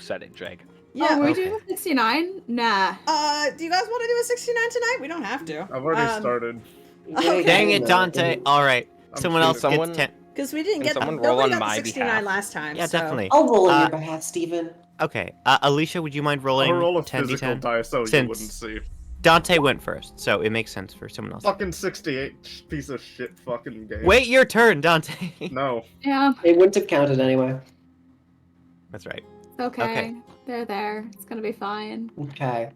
said it, Jegg. Yeah. Oh, we Okay. doing 69? Nah. Do you guys want to do a 69 tonight? We don't have to. I've already started. Okay. Dang it, Dante. All right. I'm Someone else cheating. gets 10. Because we didn't Can get someone roll nobody on got the my 69 behalf? last time. Yeah, so. definitely. I'll roll on your behalf, Steven. Okay. Alycia, would you mind rolling I'll roll a 10d10? physical die so you Since- wouldn't see. Dante went first, so it makes sense for someone else. Fucking 68 piece of shit fucking game. Wait your turn, Dante. No. Yeah, It wouldn't have counted anyway. That's right. it's okay. Okay. They're there. It's gonna be fine. Okay.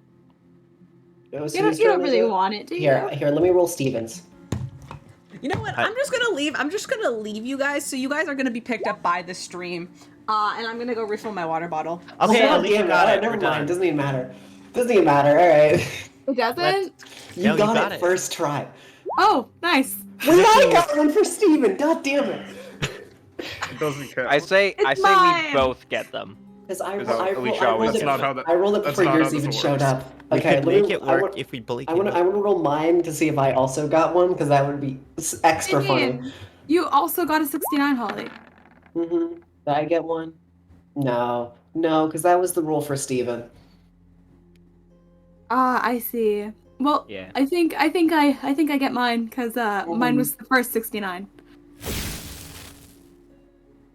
So You don't really want it, do you? Here, let me roll Stevens. You know what? I'm just gonna leave you guys, so you guys are gonna be picked up by the stream. And I'm gonna go refill my water bottle. Okay, Oh, Alycia damn got it. Never We're mind. done. Doesn't even matter. Doesn't even matter. All right. It doesn't? You got it first try. Oh, nice. Wait, I got one for Steven. God damn it. It doesn't count. I say It's we mine. both get them. Because I Is that- rolled Alicia always- it. That's not how that- I rolled it that's before not how yours this even works. showed up. We Okay, could let me- make it I work want- if we believe I want to roll mine to see if I also got one, because that would be extra funny. Man, you also got a 69, Holly. Mm-hmm. Did I get one? No, because that was the rule for Steven. I see. Well, Yeah. I think I get mine because mine was the first 69.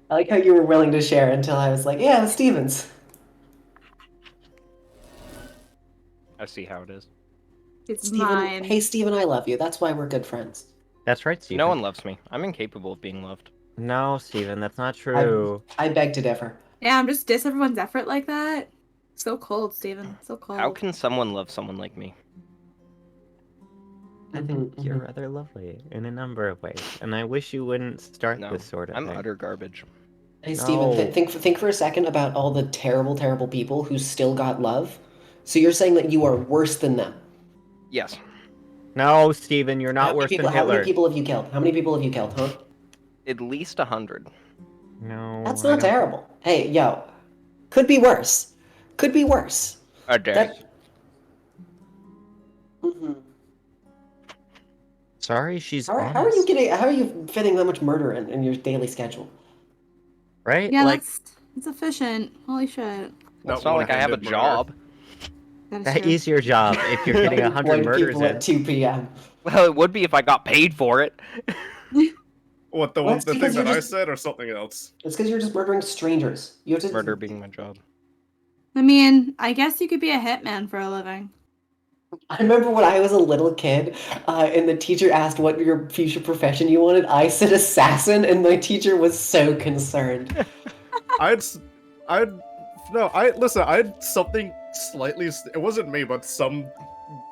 I like how you were willing to share until I was like, yeah, it's Steven's. I see how it is. It's Steven, mine. hey Steven, I love you. That's why we're good friends. That's right, Steven. No one loves me. I'm incapable of being loved. No, Steven, that's not true. I beg to differ. Yeah, I'm just diss everyone's effort like that. So cold, Steven. So cold. How can someone love someone like me? I think you're rather lovely in a number of ways, and I wish you wouldn't start No, this sort of I'm thing. utter garbage. Hey Steven, No. think for a second about all the terrible, terrible people who still got love. So you're saying that you are worse than them? Yes. No, Steven, you're How not many worse people, than How Hitler. many people have you killed? How many people have you killed, huh? At least 100. No, That's I not don't- terrible. Hey, yo, could be worse. Could be worse. A day. That... Mhm. Sorry, she's How are honest. How are you fitting that much murder in your daily schedule? Right? Yeah, like, that's efficient. Holy shit. Well, it's not like I have a one-handed murder. job. that is your job if you're getting 100 One murders people in. at 2 p.m. Well, it would be if I got paid for it. What, the Well, one it's the thing because that you're I just- said or something else? It's because you're just murdering strangers. You have to Murder being my job. I mean, I guess you could be a hitman for a living. I remember when I was a little kid, and the teacher asked what your future profession you wanted. I said assassin, and my teacher was so concerned. I had something slightly. It wasn't me, but some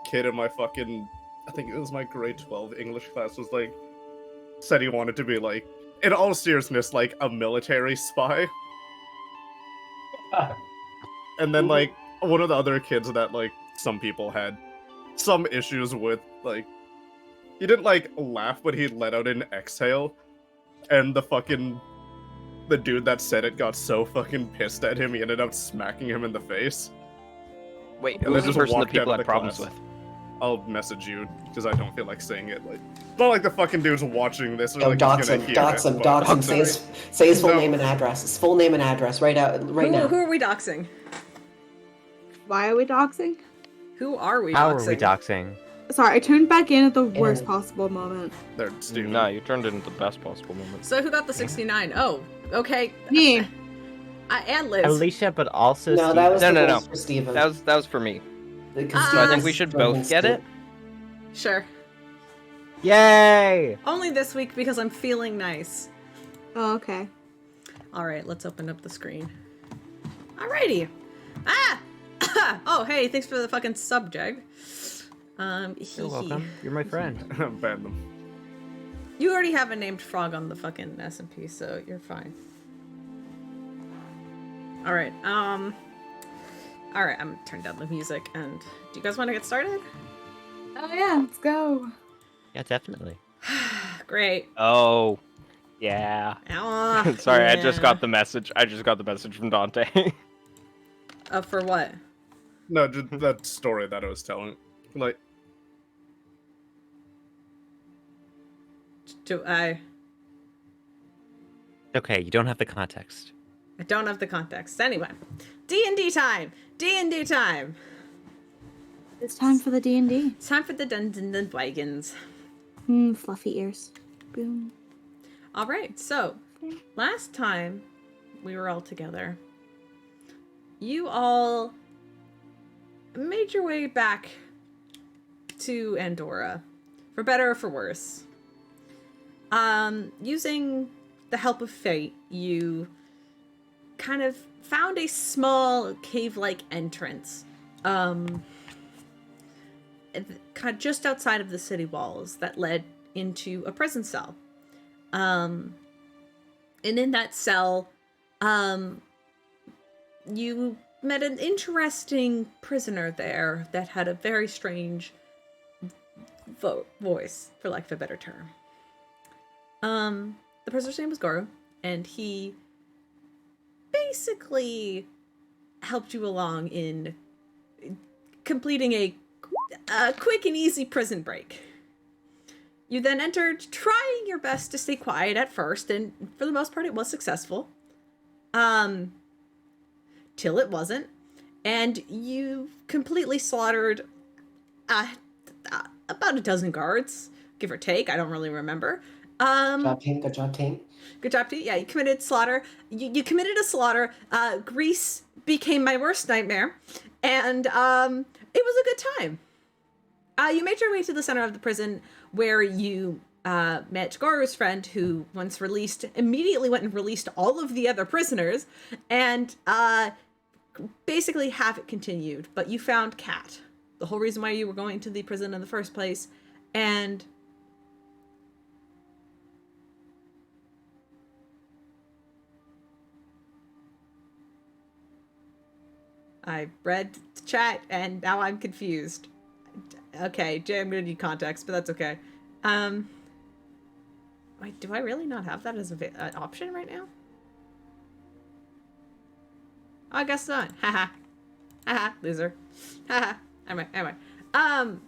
kid in my fucking. I think it was my grade 12 English class was like, said he wanted to be like, in all seriousness, like a military spy. And then like one of the other kids that like some people had some issues with, like, he didn't like laugh, but he let out an exhale, and the dude that said it got so fucking pissed at him, he ended up smacking him in the face. Wait, And who's then the just person that walked out people of had the problems class. with? I'll message you, because I don't feel like saying it. Like, it's not like the fucking dude's watching this. Or, Yo, like, dox he's him, gonna hear dox it, him, but- dox him. Say his full No. name and address. His full name and address right now. Who are we doxing? Why are we doxing? Who are we How doxing? are we doxing? Sorry, I turned back in at the worst And- possible moment. They're stupid. No, you turned it into the best possible moment. So who got the 69? Oh, okay. Me. And Liz. Alicia, but also No, Steven. that was No, the no, rules no. for Steven. That was for me. Because So I think we should both get it? Sure. Yay! Only this week because I'm feeling nice. Oh, okay. Alright, let's open up the screen. Alrighty. Ah! Oh, hey, thanks for the fucking sub, Jegg. You're welcome. You're my friend. Ban them. You already have a named frog on the fucking SMP, so you're fine. Alright, Alright, I'm gonna turn down the music, and do you guys want to get started? Oh yeah, let's go. Yeah, definitely. Great. Oh, yeah. Sorry, I just got the message. I just got the message from Dante. For what? No, just that story that I was telling. Like, Do I Okay, you don't have the context. don't have the context. Anyway, D&D time! D&D time! It's time for the D&D. It's time for the Dungeons and Dragons. Fluffy ears. Boom. Alright, so, last time we were all together, you all made your way back to Andorra, for better or for worse. Using the help of fate, you kind of found a small cave-like entrance, kind of just outside of the city walls that led into a prison cell. And in that cell, you met an interesting prisoner there that had a very strange voice, for lack of a better term. The prisoner's name was Goro, and he basically helped you along in completing a quick and easy prison break. You then entered, trying your best to stay quiet at first, and for the most part it was successful. Till it wasn't, and you completely slaughtered about a dozen guards, give or take, I don't really remember. Good job, team. Good job, team. Good job, T. Yeah, you committed slaughter. You committed a slaughter. Greece became my worst nightmare, and it was a good time. You made your way to the center of the prison, where you met Goro's friend, who, once released, immediately went and released all of the other prisoners, and basically have it continued. But you found Kat, the whole reason why you were going to the prison in the first place, and I read the chat, and now I'm confused. Okay, Jay, I'm gonna need context, but that's okay. Wait, do I really not have that as an option right now? Oh, I guess not. Haha. Haha, loser. Haha. Anyway. I'm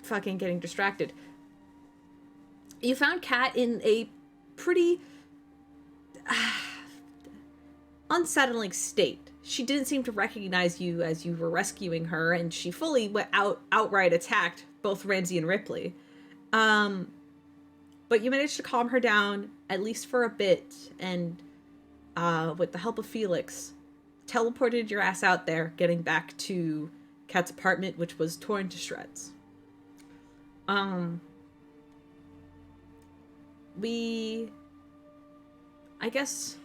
fucking getting distracted. You found Kat in a pretty unsettling state. She didn't seem to recognize you as you were rescuing her, and she fully outright attacked both Ramsey and Rypley. But you managed to calm her down, at least for a bit, and with the help of Felix, teleported your ass out there, getting back to Kat's apartment, which was torn to shreds. I guess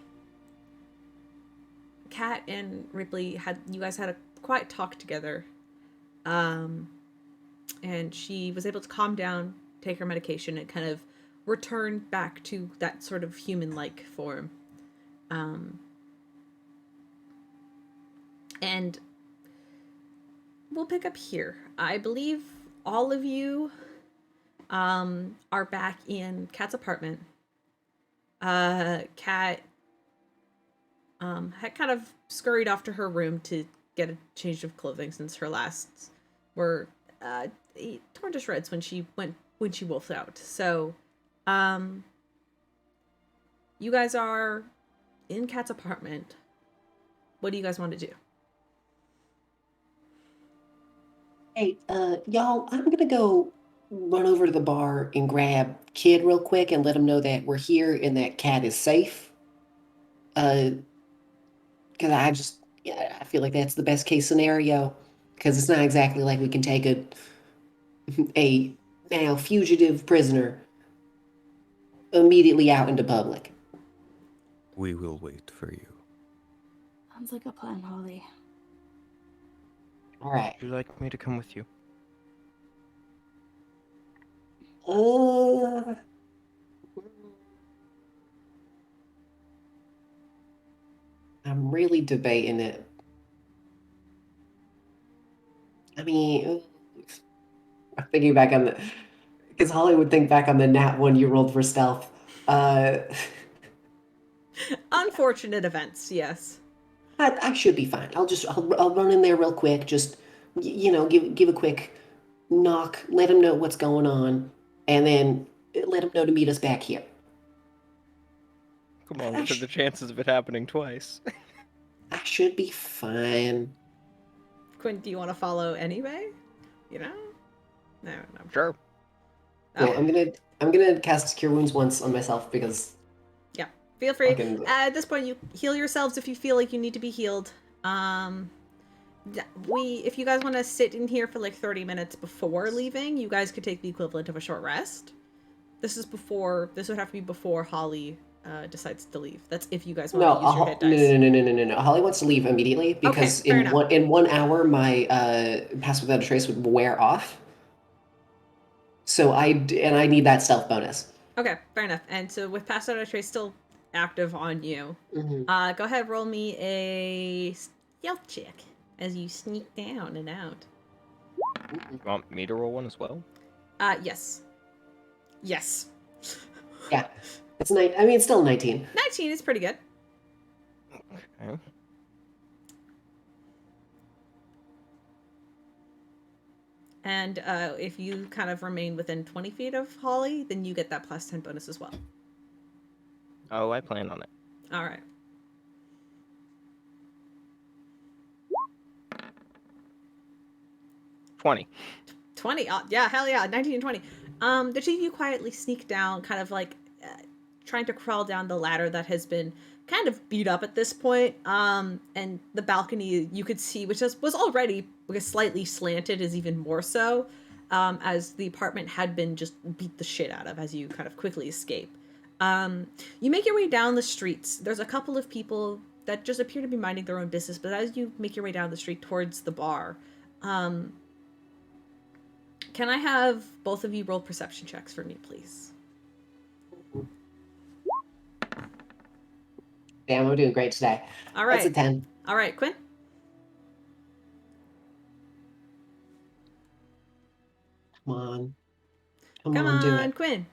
Kat and Rypley you guys had a quiet talk together, and she was able to calm down, take her medication, and kind of return back to that sort of human-like form. And we'll pick up here. I believe all of you are back in Kat's apartment. Kat had kind of scurried off to her room to get a change of clothing, since her lasts were torn to shreds when she wolfed out. So, you guys are in Kat's apartment. What do you guys want to do? Hey, y'all, I'm gonna go run over to the bar and grab Kid real quick and let him know that we're here and that Cat is safe. Because I feel like that's the best case scenario. Because it's not exactly like we can take a now fugitive prisoner immediately out into public. We will wait for you. Sounds like a plan, Holly. All right. Would you like me to come with you? I'm really debating it. I mean, I'm thinking back on the, because Holly would think back on the nat one you rolled for stealth. Unfortunate events, yes. I should be fine. I'll run in there real quick. Just give a quick knock. Let him know what's going on, and then let him know to meet us back here. Come on, what are the chances of it happening twice? I should be fine. Quinn, do you want to follow anyway? You know? No. Sure. Well, Okay. I'm gonna cast Cure Wounds once on myself because Yeah. Feel free. fucking At this point, you heal yourselves if you feel like you need to be healed. If you guys want to sit in here for like 30 minutes before leaving, you guys could take the equivalent of a short rest. This would have to be before Holly decides to leave. That's if you guys want to use your hit dice. no. Holly wants to leave immediately because fair in enough. 1 hour my Pass Without a Trace would wear off. So I need that stealth bonus. Okay, fair enough. And so with Pass Out a Trace still active on you, Mm-hmm. go ahead, roll me a stealth check as you sneak down and out. You want me to roll one as well? Yes. Yes. Yeah, it's still 19. 19 is pretty good. Okay. And if you kind of remain within 20 feet of Holly, then you get that plus 10 bonus as well. Oh, I plan on it. All right. $20. 20. Yeah, hell yeah. 19 and 20. The two of you quietly sneak down, kind of like trying to crawl down the ladder that has been kind of beat up at this point. And the balcony you could see, which was already slightly slanted, is even more so, as the apartment had been just beat the shit out of as you kind of quickly escape. You make your way down the streets. There's a couple of people that just appear to be minding their own business, but as you make your way down the street towards the bar, can I have both of you roll perception checks for me, please? Damn, I'm doing great today. All right. That's a 10. All right, Quinn? Come on. Come on, do on, it. Quinn.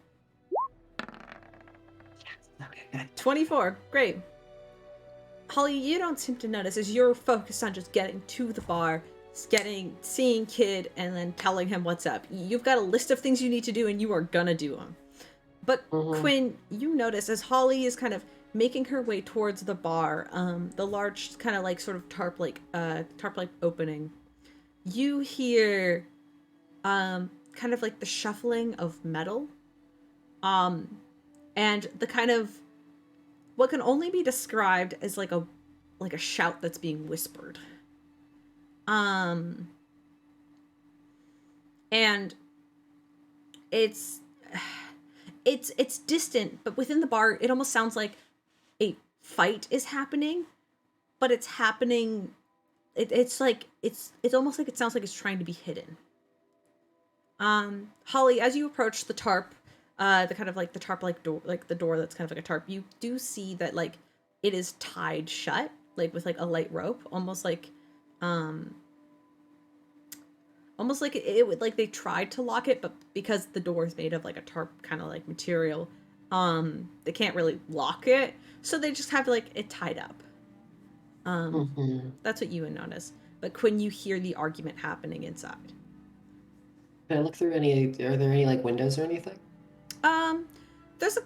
Okay, good. 24. Great. Holly, you don't seem to notice as you're focused on just getting to the bar, seeing Kid, and then telling him what's up. You've got a list of things you need to do, and you are gonna do them. But Quinn, you notice as Holly is kind of making her way towards the bar, the large kind of like sort of tarp-like opening, you hear kind of like the shuffling of metal, and the kind of what can only be described as like a shout that's being whispered. And it's distant, but within the bar, it almost sounds like a fight is happening, but it's happening. It's almost like it sounds like it's trying to be hidden. Holly, as you approach the tarp, the kind of like the tarp-like door, like the door that's kind of like a tarp, you do see that like it is tied shut, like with like a light rope, almost like it would, like they tried to lock it, but because the door is made of like a tarp kind of like material, they can't really lock it, so they just have like it tied up. That's what you would notice. But Quinn, you hear the argument happening inside. Can I look through are there any like windows or anything? There's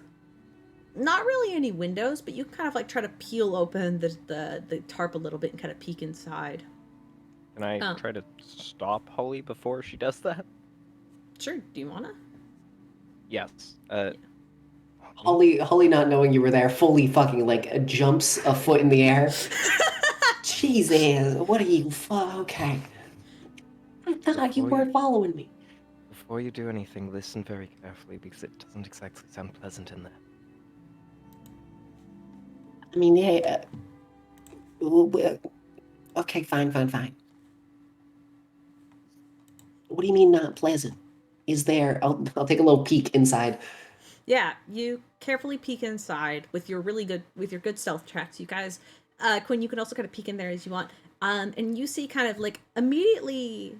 not really any windows, but you kind of like try to peel open the tarp a little bit and kind of peek inside. Can I try to stop Holly before she does that? Sure. Do you wanna? Yes. Holly not knowing you were there fully fucking like jumps a foot in the air. Jesus, what are you? Okay. I thought you weren't following me. Before you do anything, listen very carefully because it doesn't exactly sound pleasant in there. I mean, yeah. Okay, fine. What do you mean not pleasant? Is there? I'll take a little peek inside. Yeah, you carefully peek inside with your good stealth checks. You guys, Quinn, you can also kind of peek in there as you want. And you see kind of like immediately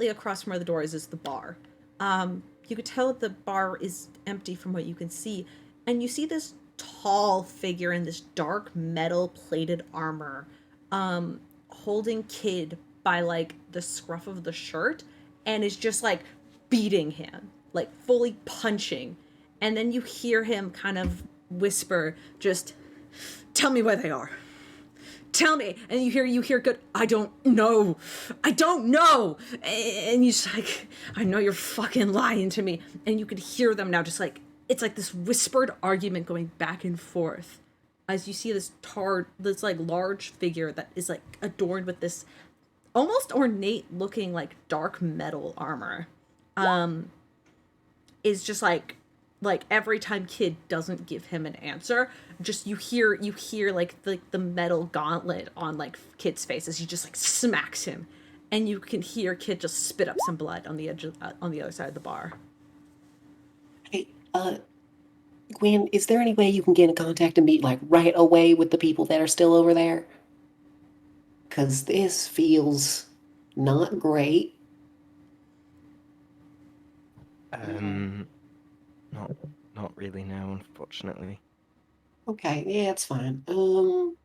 across from where the door is the bar. You could tell that the bar is empty from what you can see, and you see this tall figure in this dark metal plated armor, holding Kid by like the scruff of the shirt, and is just like beating him, like fully punching. And then you hear him kind of whisper, just, "Tell me where they are. tell me. And you hear good, I don't know. And you're just like, I know you're fucking lying to me. And you could hear them now just like, it's like this whispered argument going back and forth as you see this like large figure that is like adorned with this almost ornate looking like dark metal armor. Is just like every time Kid doesn't give him an answer, just you hear like the metal gauntlet on like Kid's face as he just like smacks him, and you can hear Kid just spit up some blood on the edge of, on the other side of the bar. Hey, Gwen, is there any way you can get in contact and meet like right away with the people that are still over there? Cause this feels not great. Not really now, unfortunately. Okay, yeah, it's fine. Can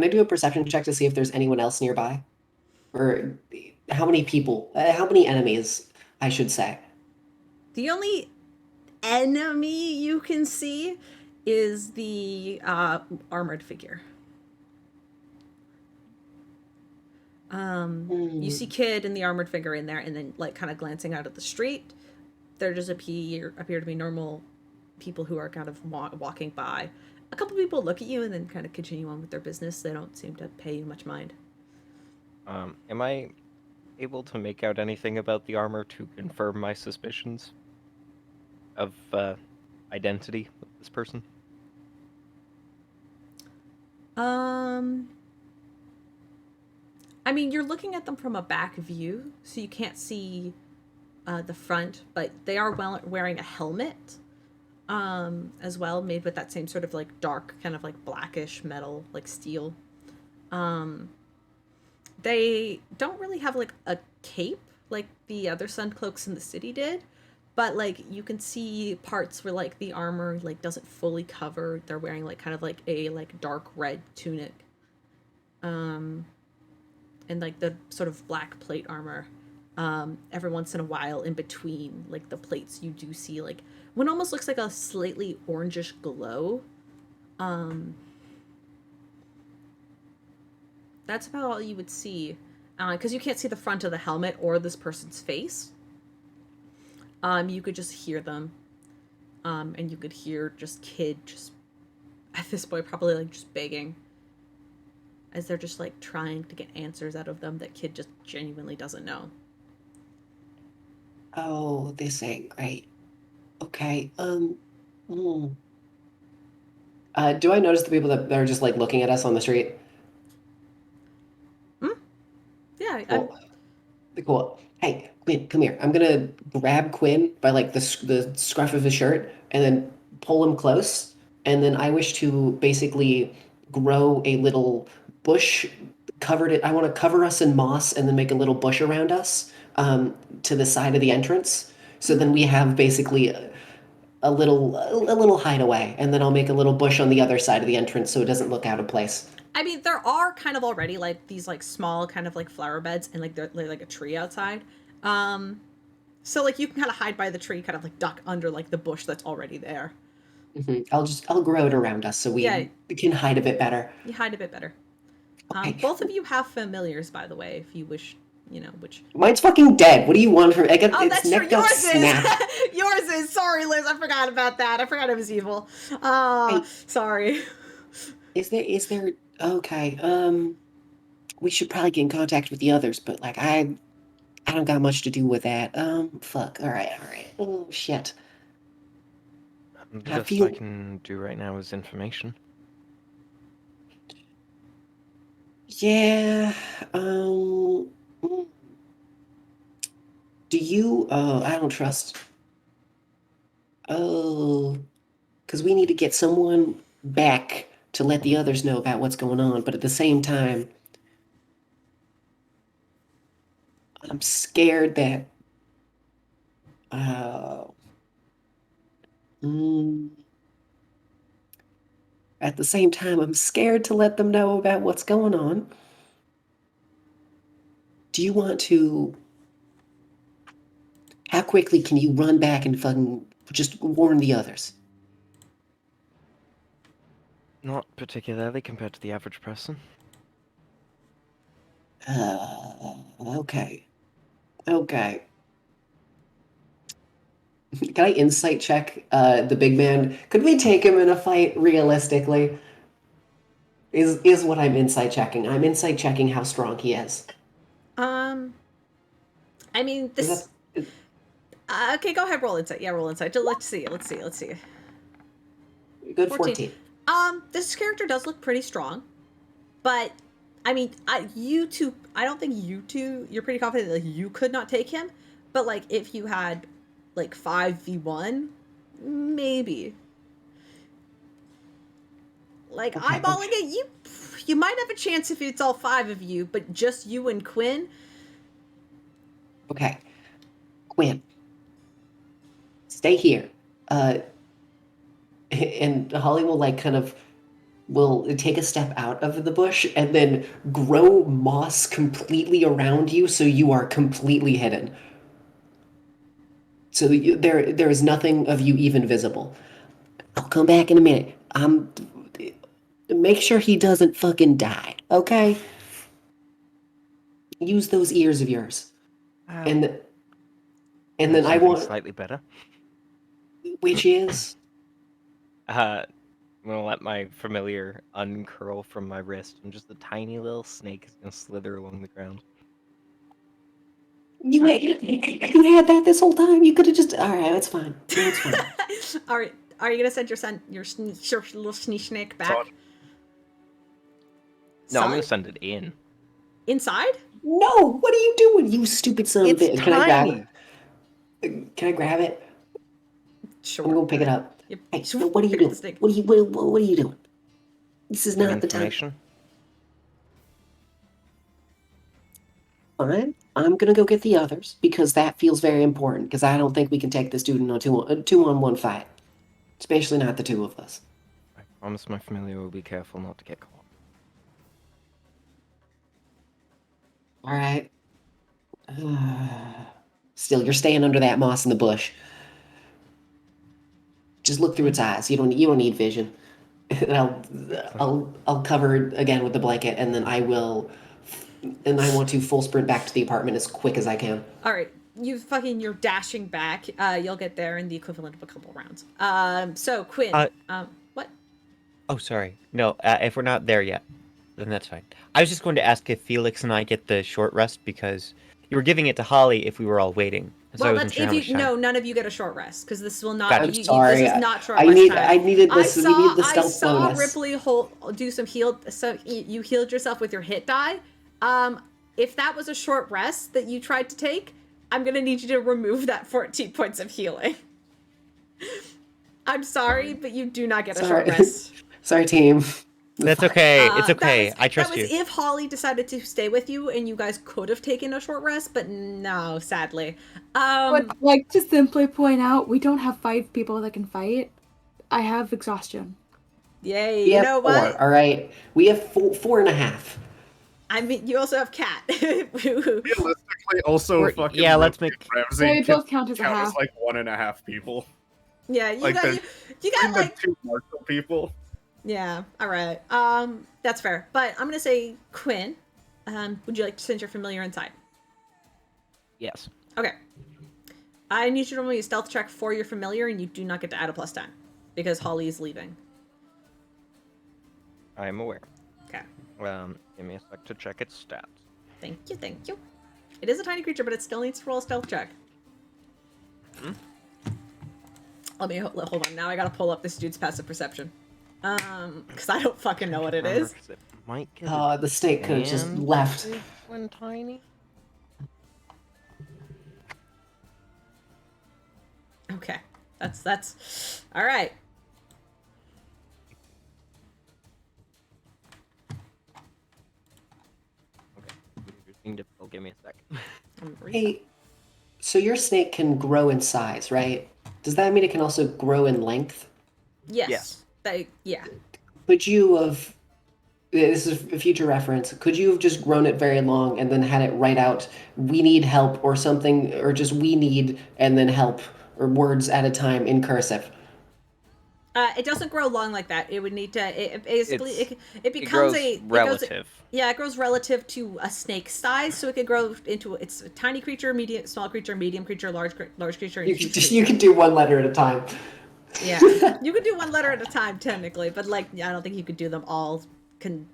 I do a perception check to see if there's anyone else nearby? Or how many people, how many enemies, I should say? The only enemy you can see is the armored figure. You see Kid and the armored figure in there, and then like kind of glancing out at the street. There just appear to be normal people who are kind of walking by. A couple people look at you and then kind of continue on with their business. They don't seem to pay you much mind. Am I able to make out anything about the armor to confirm my suspicions of identity of this person? I mean, you're looking at them from a back view, so you can't see the front, but they are wearing a helmet as well, made with that same sort of like dark, kind of like blackish metal, like steel. They don't really have like a cape like the other sun cloaks in the city did, but like you can see parts where like the armor like doesn't fully cover. They're wearing like kind of like a like dark red tunic, and like the sort of black plate armor. Every once in a while in between like the plates you do see like what almost looks like a slightly orangish glow. That's about all you would see, because you can't see the front of the helmet or this person's face. You could just hear them, and you could hear just Kid just at this point probably like just begging as they're just like trying to get answers out of them that Kid just genuinely doesn't know. Oh, this ain't great. Okay, Do I notice the people that are just like looking at us on the street? Yeah, Cool. Hey, Quinn, come here. I'm gonna grab Quinn by like the scruff of his shirt and then pull him close. And then I wish to basically grow a little bush covered it. I want to cover us in moss and then make a little bush around us to the side of the entrance. So then we have basically a little hideaway, and then I'll make a little bush on the other side of the entrance so it doesn't look out of place. I mean, there are kind of already like these like small kind of like flower beds and like they're like a tree outside. So like you can kind of hide by the tree, kind of like duck under like the bush that's already there. I'll grow it around us so we can hide a bit better. You hide a bit better. Okay. Both of you have familiars, by the way, if you wish, you know, which... Mine's fucking dead. What do you want from... Oh, that's true. Yours is. Yours is. Sorry, Liz. I forgot about that. I forgot it was evil. Hey, sorry. Is there... Okay, we should probably get in contact with the others, but, like, I don't got much to do with that. Fuck. Alright. Oh, shit. The best I can do right now is information. Yeah, do you... I don't trust... Oh... Because we need to get someone back to let the others know about what's going on, but at the same time, I'm scared that... At the same time, I'm scared to let them know about what's going on. Do you want to... How quickly can you run back and fucking just warn the others? Not particularly compared to the average person. Okay. Okay. Can I insight check the big man? Could we take him in a fight realistically? Is what I'm insight checking. I'm insight checking how strong he is. I mean, Is this. that Okay, go ahead. Roll insight. Yeah, roll insight. Let's see. good 14. This character does look pretty strong, but I mean, you two. I don't think you two. You're pretty confident that you could not take him, but like if you had like 5v1, maybe. Like Okay, eyeballing it, you might have a chance if it's all 5 of you, but just you and Quinn. Okay. Quinn. Stay here. And Holly will like kind of will take a step out of the bush and then grow moss completely around you so you are completely hidden. So there is nothing of you even visible. I'll come back in a minute. Make sure he doesn't fucking die, okay? Use those ears of yours. And then I Something want, slightly better. which is I'm gonna let my familiar uncurl from my wrist, and just a tiny little snake is gonna slither along the ground. you had that this whole time. You could have just all right. That's fine. That's fine. All right, are you gonna send your little snake back? No, I'm Son? gonna send it in. Inside? No, what are you doing, you stupid son of a It's bitch? Can I grab tiny. it? Can I grab it? Sure. I'm gonna pick it up. Yep. Hey, what are you Pick up doing? the snake. What are you doing? This is Some not the time. information. Fine. I'm gonna go get the others because that feels very important. Because I don't think we can take this dude in a two-on-one fight, especially not the two of us. I promise my familiar will be careful not to get caught. All right. Still, you're staying under that moss in the bush. Just look through its eyes. You don't need vision. And I'll cover it again with the blanket, and then I want to full sprint back to the apartment as quick as I can. All right, you're dashing back. You'll get there in the equivalent of a couple rounds. So Quinn, what? Oh, sorry. No, if we're not there yet, then that's fine. I was just going to ask if Felix and I get the short rest because you were giving it to Holly if we were all waiting. So I Well, wasn't that's sure how if much you. time. No, none of you get a short rest because this will not. Gotcha. I'm sorry. This is not short I rest need. time. I needed this. We need the I stealth saw bonus. Rypley do some heal. So you healed yourself with your hit die. If that was a short rest that you tried to take, I'm gonna need you to remove that 14 points of healing. I'm sorry, but you do not get a short rest. Sorry, team. That's okay. It's okay. I trust that was you. if Holly decided to stay with you and you guys could have taken a short rest, but no, sadly. But like to simply point out, we don't have 5 people that can fight. I have exhaustion. Yay, We you have know 4. what? All right. We have 4.5. I mean, you also have Cat. Realistically, also We're- fucking yeah, let's Ramsey make- Ramsey They can both count as a half. like 1.5 people. Yeah, you Like, got there's you got the like 2 martial people. yeah. All right. That's fair. But I'm gonna say Quinn. Would you like to send your familiar inside? Yes. Okay. I need you to roll me a stealth check for your familiar, and you do not get to add a +10 because Holly is leaving. I am aware. Okay. Give me a sec to check its stats. Thank you. Thank you. It is a tiny creature, but it still needs to roll a stealth check. Let me hold on. Now I gotta pull up this dude's passive perception. Because I don't fucking know what it is. It might get The snake could have just and left. when tiny. Okay. That's all right. Okay. It's being difficult. Give me a sec. Hey, so your snake can grow in size, right? Does that mean it can also grow in length? Yes. Yes. Yeah. Could you have, this is a future reference, could you have just grown it very long and then had it write out, we need help or something, or just we need, and then help, or words at a time in cursive? It doesn't grow long like that. It would need to. It basically it It becomes grows relative. it grows relative to a snake size, so it could grow into it's a tiny creature, small creature, medium creature, large creature, and huge creature. You can do one letter at a time. Yeah, you could do one letter at a time technically, but like I don't think you could do them all. It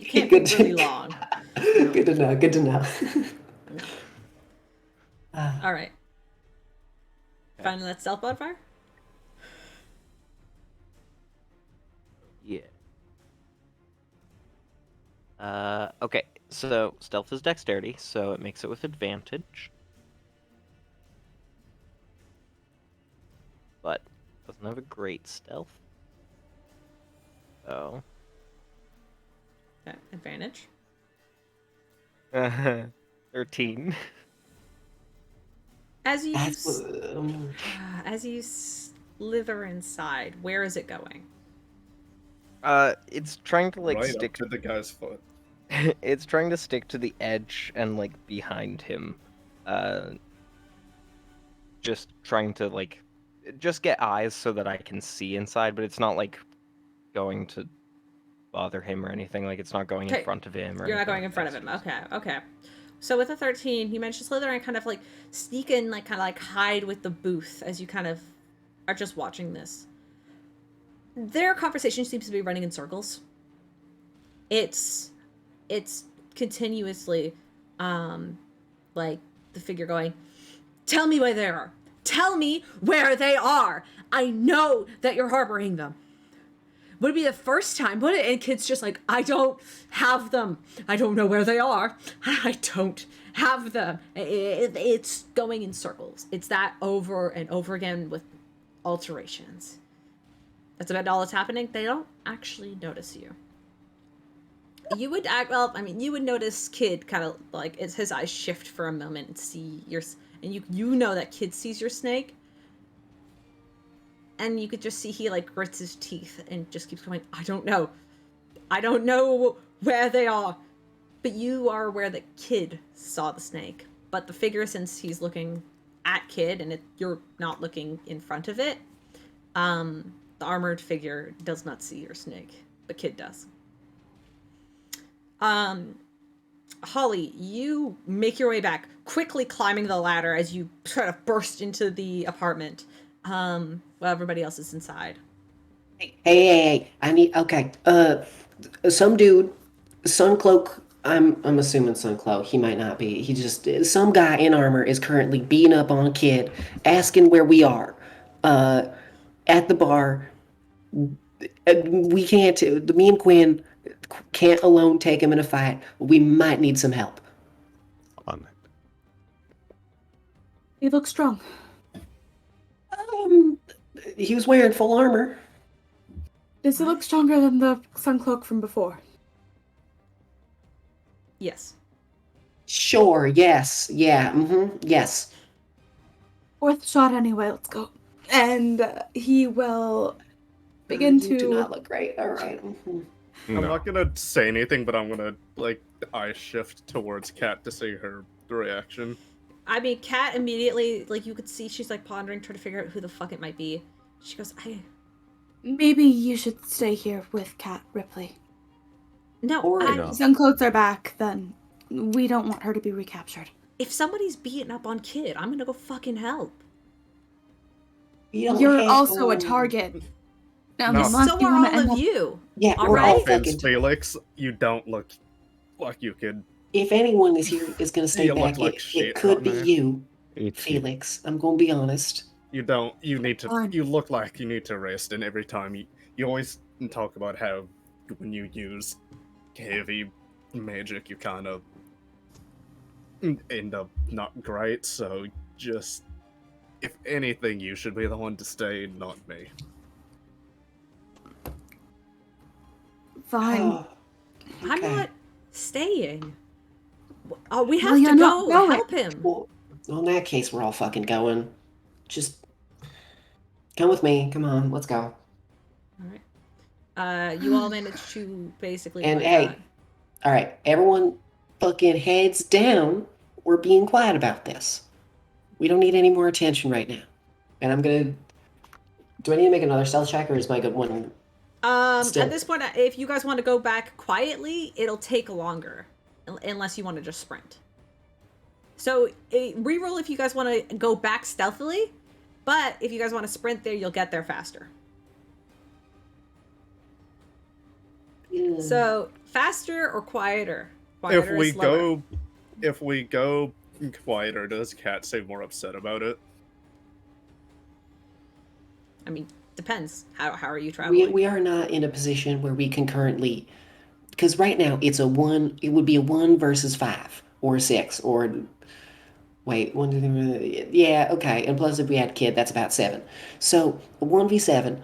can't be really long. Good to know. Good to know. All right. Finding that stealth bonfire. Yeah. Okay, so stealth is dexterity, so it makes it with advantage. But doesn't have a great stealth. So. Okay, advantage. 13. As you That's as you slither inside, where is it going? It's trying to like right stick up to the guy's foot. it's trying to stick to the edge and like behind him. Just trying to like just get eyes so that I can see inside, but it's not like going to bother him or anything. Like it's not going in Okay, front of him or You're not anything going in like front of that. him. Okay. So with a 13, you managed to slither and kind of like sneak in, like kind of like hide with the booth as you kind of are just watching this. Their conversation seems to be running in circles. It's continuously like the figure going, "Tell me where they are. Tell me where they are. I know that you're harboring them." Would it be the first time? Would it? And kids just like, "I don't have them. I don't know where they are. I don't have them." It's going in circles. It's that over and over again with alterations. That's about all that's happening. They don't actually notice you. You would you would notice Kid kind of like his eyes shift for a moment and see and you know that Kid sees your snake. And you could just see he like grits his teeth and just keeps going, "I don't know. I don't know where they are." But you are aware that Kid saw the snake. But the figure, since he's looking at Kid and you're not looking in front of it, the armored figure does not see your snake. But Kid does. Holly, you make your way back, quickly climbing the ladder as you try to burst into the apartment. While everybody else is inside. Hey! I need. Okay. Some dude, Suncloak. I'm assuming Suncloak. He might not be. He just some guy in armor is currently beating up on Kid, asking where we are. At the bar. We can't. Me and Quinn can't alone take him in a fight. We might need some help. On it. You look strong. He was wearing full armor. Does it look stronger than the Suncloak from before? Yes. Sure, yes. Yeah, yes. Worth a shot anyway, let's go. And he will begin You do to... not look great. All right. I'm not gonna say anything, but I'm gonna like eye shift towards Kat to see her reaction. I mean, Kat immediately, like, you could see she's, like, pondering, trying to figure out who the fuck it might be. She goes, Maybe you should stay here with Kat, Rypley. No, Or no. Suncloaks are back, then we don't want her to be recaptured. If somebody's beating up on Kid, I'm gonna go fucking help. You're also a target. Now, No. So are all of you. Yeah, All we're right. all Offense, fucking... Felix, you don't look like you could. If anyone is here is gonna stay You look back, like it shit could right be now. you, It's Felix. I'm gonna be honest. You don't. You need to. Fine. You look like you need to rest, and every time you always talk about how when you use heavy magic, you kind of end up not great. So just, if anything, you should be the one to stay, not me. Fine. I'm Okay. not staying. We have Well, to you're not go going. help him. Well, in that case, we're all fucking going. Just come with me. Come on, let's go. All right. You all managed to basically. And hey, all right, everyone, fucking heads down. We're being quiet about this. We don't need any more attention right now. And I'm gonna Do I need to make another stealth check, or is my good one? Still- At this point, if you guys want to go back quietly, it'll take longer, unless you want to just sprint. So reroll if you guys want to go back stealthily, but if you guys want to sprint there, you'll get there faster. Yeah. So faster or quieter? If Quieter we is slower. go quieter, does Cat seem more upset about it? I mean, depends. How are you traveling? We are not in a position where we can currently, because right now it's a 1. It would be a 1 versus 5 or 6 or wait 1 2 3. Yeah, okay. And plus, if we had kid, that's about 7. So a 1v7,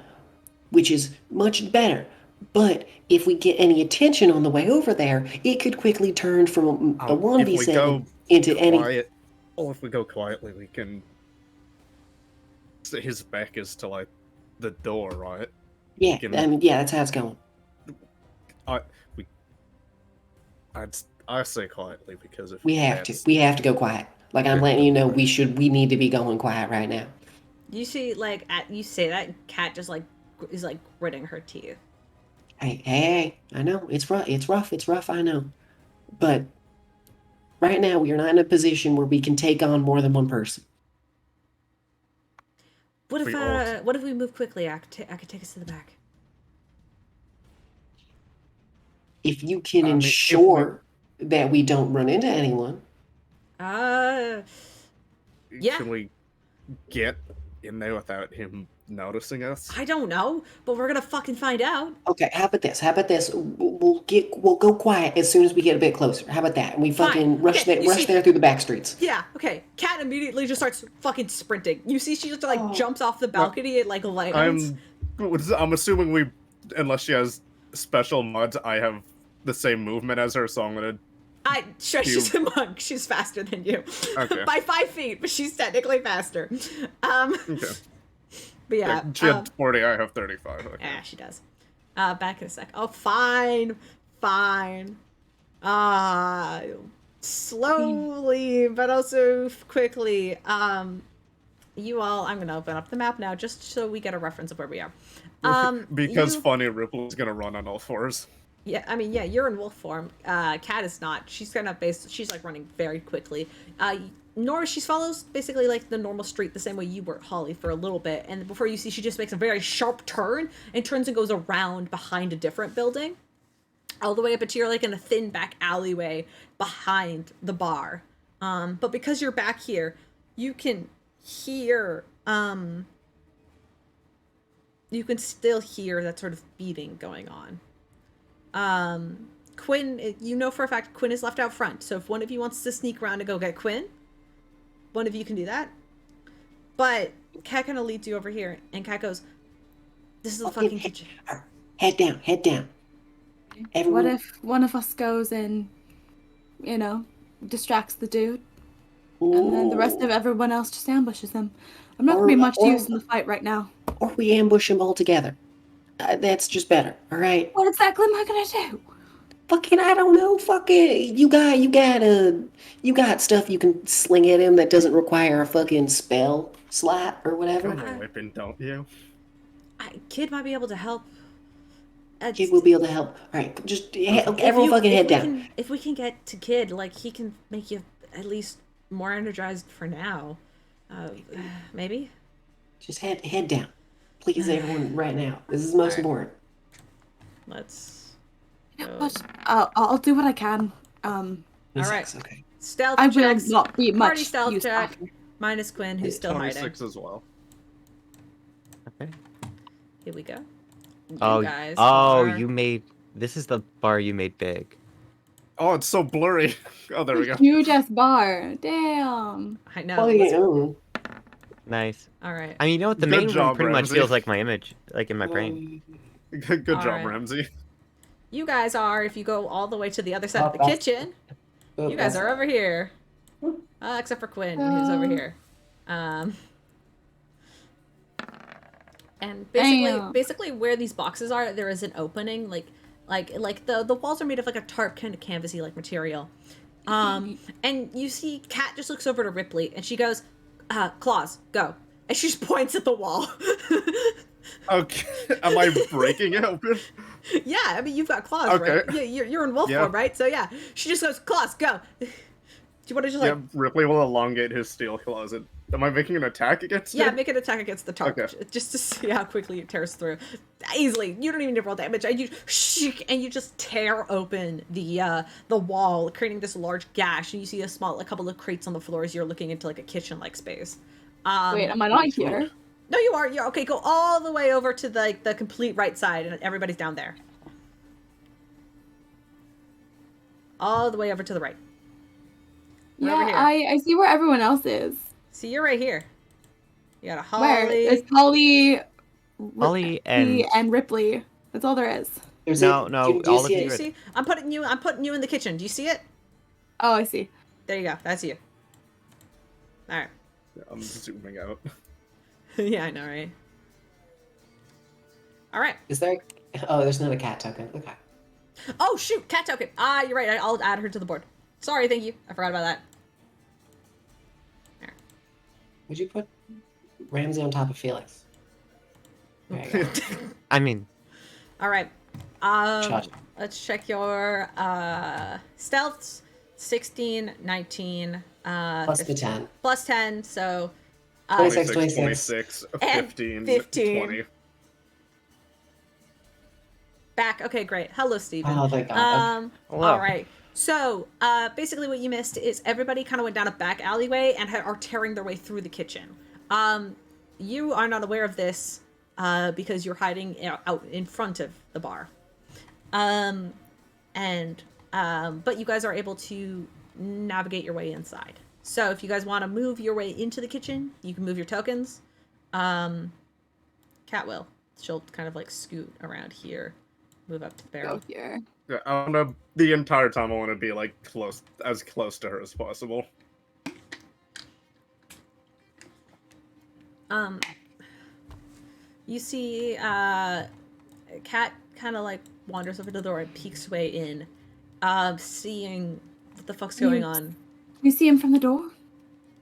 which is much better. But if we get any attention on the way over there, it could quickly turn from a If we 1v7 go into any. quiet, well, if we go quietly, we can. His back is to like the door, right? Yeah, can- I mean, yeah, that's how it's going. I say quietly because if We have to. Cat's- We have to go quiet. Like I'm letting you know, we need to be going quiet right now. You see, like, you say that, Kat just, like, is, like, gritting her teeth. Hey, I know it's rough. It's rough. I know, but right now we are not in a position where we can take on more than one person. What if we move quickly? I could take us to the back. If you can I mean, if ensure that we don't run into anyone, Yeah. Can we get in there without him noticing us? I don't know, but we're gonna fucking find out. okay. How about this? We'll go quiet as soon as we get a bit closer. How about that? And we fucking Fine. rush Okay, you see- there through the back streets. Yeah, okay. Kat immediately just starts fucking sprinting. You see she just, like, Oh. jumps off the balcony and, like, lands. I'm assuming unless she has special mods, I have the same movement as her, so I'm gonna. Sure, she's a monk. She's faster than you. Okay. By 5 feet, but she's technically faster. Okay. But yeah. She had 40, I have 35. Okay. Yeah, she does. Back in a sec. Oh, fine. Slowly, but also quickly. You all, I'm gonna open up the map now, just so we get a reference of where we are. Because you- funny, Ripley's gonna run on all fours. Yeah, I mean, yeah, you're in wolf form. Cat is not. She's kind of she's like running very quickly. Nora, she follows basically like the normal street, the same way you were, Holly, for a little bit. And before you see, she just makes a very sharp turn and turns and goes around behind a different building, all the way up until you're like in a thin back alleyway behind the bar. But because you're back here, you can hear, you can still hear that sort of beating going on. Quinn, you know for a fact Quinn is left out front, so if one of you wants to sneak around to go get Quinn, one of you can do that. But Kat kind of leads you over here, and Kat goes, "This is the fucking kitchen." Head down. Everyone, What if one of us goes and, distracts the dude, and then the rest of everyone else just ambushes him? I'm not gonna be much use in the fight right now. or we ambush them all together. That's just better. All right. What exactly am I gonna do? Fucking, I don't know. Fucking, you got stuff you can sling at him that doesn't require a fucking spell slot or You whatever. have a weapon, don't you? Kid might be able to help. Kid will be able to help. All right, just everyone fucking head down. If we can get to Kid, like, he can make you at least more energized for now. Maybe? Just head down. Please, everyone, right now. This is most important. Let's But I'll do what I can. All right. Okay. Stealth I will checks. not be much Party stealth use check. after. Minus Quinn, who's still hiding. 26 as well. Okay. Here we go. You Oh, guys oh, are- you made. This is the bar you made big. Oh, it's so blurry. Oh, there we go. Huge ass bar. Damn. I know. Oh, let's- yeah. Nice. All right. I mean, you know what? The Good main room job, pretty much Ramsey. feels like my image, like in my brain. Good job, Alright. Ramsey. You guys are, if you go all the way to the other side of the kitchen, you guys are over here. Except for Quinn, who's over here. And basically where these boxes are, there is an opening, like the walls are made of like a tarp kind of canvasy like material. And you see Kat just looks over to Rypley and she goes, Claws, go. And she just points at the wall. Okay. Am I breaking it open? Yeah, I mean, you've got claws, Okay. right? Yeah, you're in wolf Yeah. form, right? So yeah, she just goes, claws, go. Do you want to just like... Yeah, Ripley will elongate his steel claws. Am I making an attack against Yeah, it? make an attack against the tarp, Okay. just to see how quickly it tears through. Easily, you don't even need to roll damage. And you just tear open the wall, creating this large gash. And you see a couple of crates on the floor as you're looking into like a kitchen-like space. Wait, am I not here? No, you are. You're okay. Go all the way over to the complete right side, and everybody's down there. All the way over to the right. We're over Yeah, here. I see where everyone else is. See, you're right here. You got a Where? Holly. It's Holly, Holly and Ripley. That's all there is. There's No, a, no, do you all of see Do it? you see? I'm putting you in the kitchen. Do you see it? Oh, I see. There you go. That's you. All right. Yeah, I'm zooming out. Yeah, I know, right? All right. Is there? Oh, there's not a cat token. Okay. Oh shoot, cat token. Ah, you're right. I'll add her to the board. Sorry, thank you. I forgot about that. There. Would you put Ramsey on top of Felix? There you go. I mean, All right. Shot. Let's check your stealths. 16, 19, Plus the 10. plus 10, so 26, 26, And 15, 15. 20. back. Okay, great. Hello, Steven. Oh, thank God. Hello. All right. So, basically what you missed is everybody kind of went down a back alleyway and are tearing their way through the kitchen. You are not aware of this, because you're hiding out in front of the bar. But you guys are able to navigate your way inside. So if you guys want to move your way into the kitchen, you can move your tokens. Cat will. She'll kind of like scoot around here, move up to the barrel. Go here. Yeah, I wanna, the entire time I want to be like as close to her as possible. You see, Cat kind of like wanders over to the door and peeks way in, seeing what the fuck's going on. You see him from the door?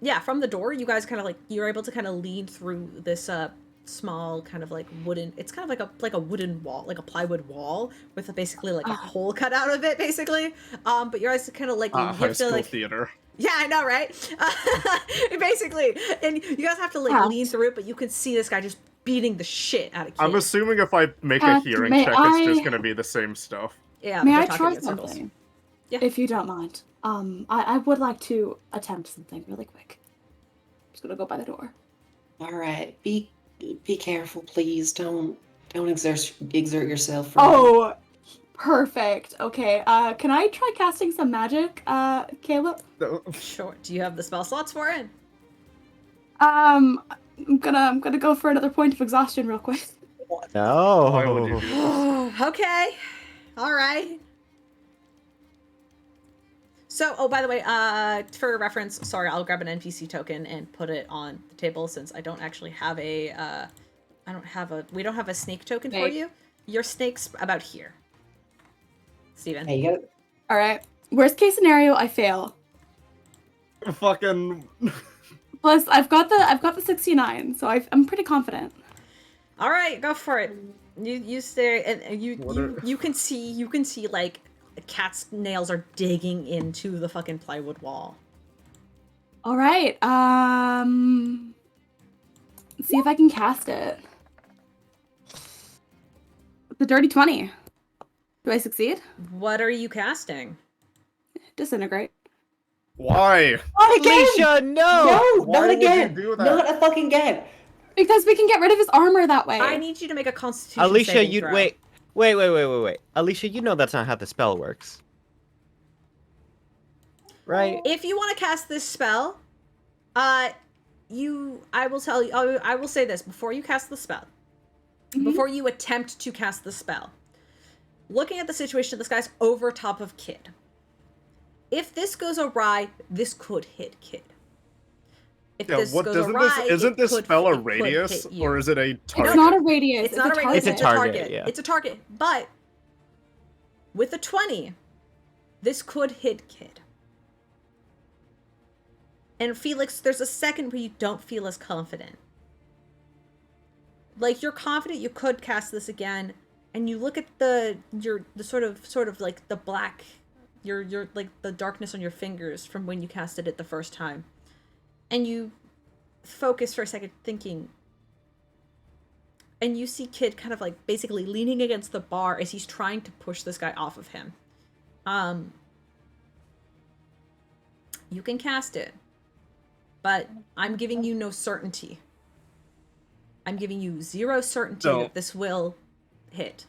Yeah, from the door, you guys kind of like, you're able to kind of lean through this small kind of like wooden, it's kind of like a wooden wall, like a plywood wall with basically like a hole cut out of it, basically. But your eyes kind of like, you High have to school like, theater. yeah, I know, right? Basically, and you guys have to like lean through it, but you can see this guy just beating the shit out of kids. I'm assuming if I make a hearing may check, it's just gonna be the same stuff. Yeah, May they're I talking try in circles. something? Yeah. If you don't mind. I would like to attempt something really quick. I'm just gonna go by the door. All right. Be careful, please. Don't exert yourself. Oh, perfect. Okay. Can I try casting some magic, Caleb? Sure. Do you have the spell slots for it? I'm gonna go for another point of exhaustion real quick. Why would you no. do this? Okay. All right. So, oh, by the way, for reference, sorry, I'll grab an NPC token and put it on the table since I don't actually have we don't have a snake token for Snake. you. Your snake's about here. Steven. Hey, you got All right. Worst case scenario, I fail. Fucking. Plus, I've got the 69, so I'm pretty confident. All right, go for it. You stare and What you can see like the cat's nails are digging into the fucking plywood wall. All right. Let's see if I can cast it. The dirty 20. Do I succeed? What are you casting? Disintegrate. Why? Not again! Alycia, no! No, Why not would you again! do that? Not a fucking again! Because we can get rid of his armor that way. I need you to make a Constitution Alycia, saving you throw. wait. Alycia, you know that's not how the spell works, right? If you want to cast this spell, I will tell you. I will say this before you cast the spell. Mhm. Before you attempt to cast the spell. Looking at the situation, this guy's over top of Kid. If this goes awry, this could hit Kid. If Yeah, this what goes doesn't awry, this? Isn't it this could- spell a it could radius hit you. or is it a It's target? not a radius. It's not a radius. It's a It's a target, target. yeah. It's a target. But with a 20, this could hit Kid. And Felix, there's a second where you don't feel as confident. like you're confident you could cast this again, and you look at the sort of like the black, your like the darkness on your fingers from when you casted it the first time, and you focus for a second thinking, and you see Kid kind of like basically leaning against the bar as he's trying to push this guy off of him. You can cast it, but I'm giving you no certainty. I'm giving you 0 certainty that this will hit.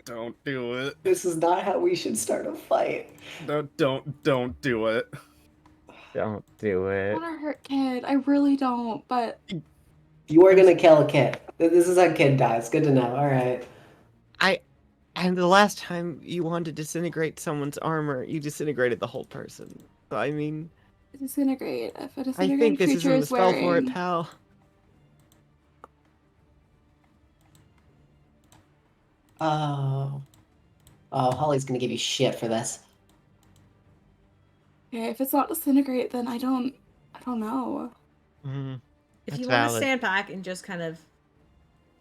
Don't do it. This is not how we should start a fight. No, don't do it. Don't do I it. want to hurt Kid. I really don't, but You are gonna kill a kid. This is how kid dies. Good to know. All right. And the last time you wanted to disintegrate someone's armor, you disintegrated the whole person. So I mean, disintegrate. If a I disintegrated think this creature isn't the is spell for it, wearing... pal. Oh, Holly's gonna give you shit for this. Okay, if it's not disintegrate, then I don't know. If you That's want to valid. stand back and just kind of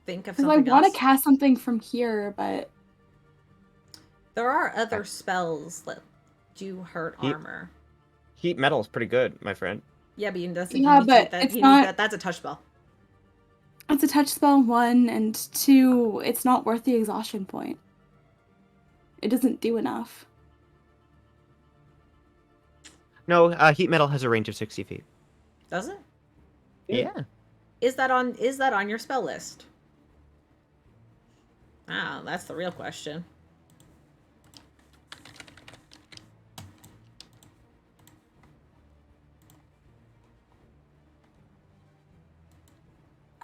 think of Because I something want else, to cast something from here, but there are other spells that do hurt armor. Heat metal is pretty good, my friend. Yeah, but he doesn't. Yeah, he needs but that, it's he needs not- that. That's a touch spell. it's a touch spell, 1, and 2, it's not worth the exhaustion point. It doesn't do enough. No, heat metal has a range of 60 feet. Does it? Yeah. Is that on your spell list? Ah, that's the real question.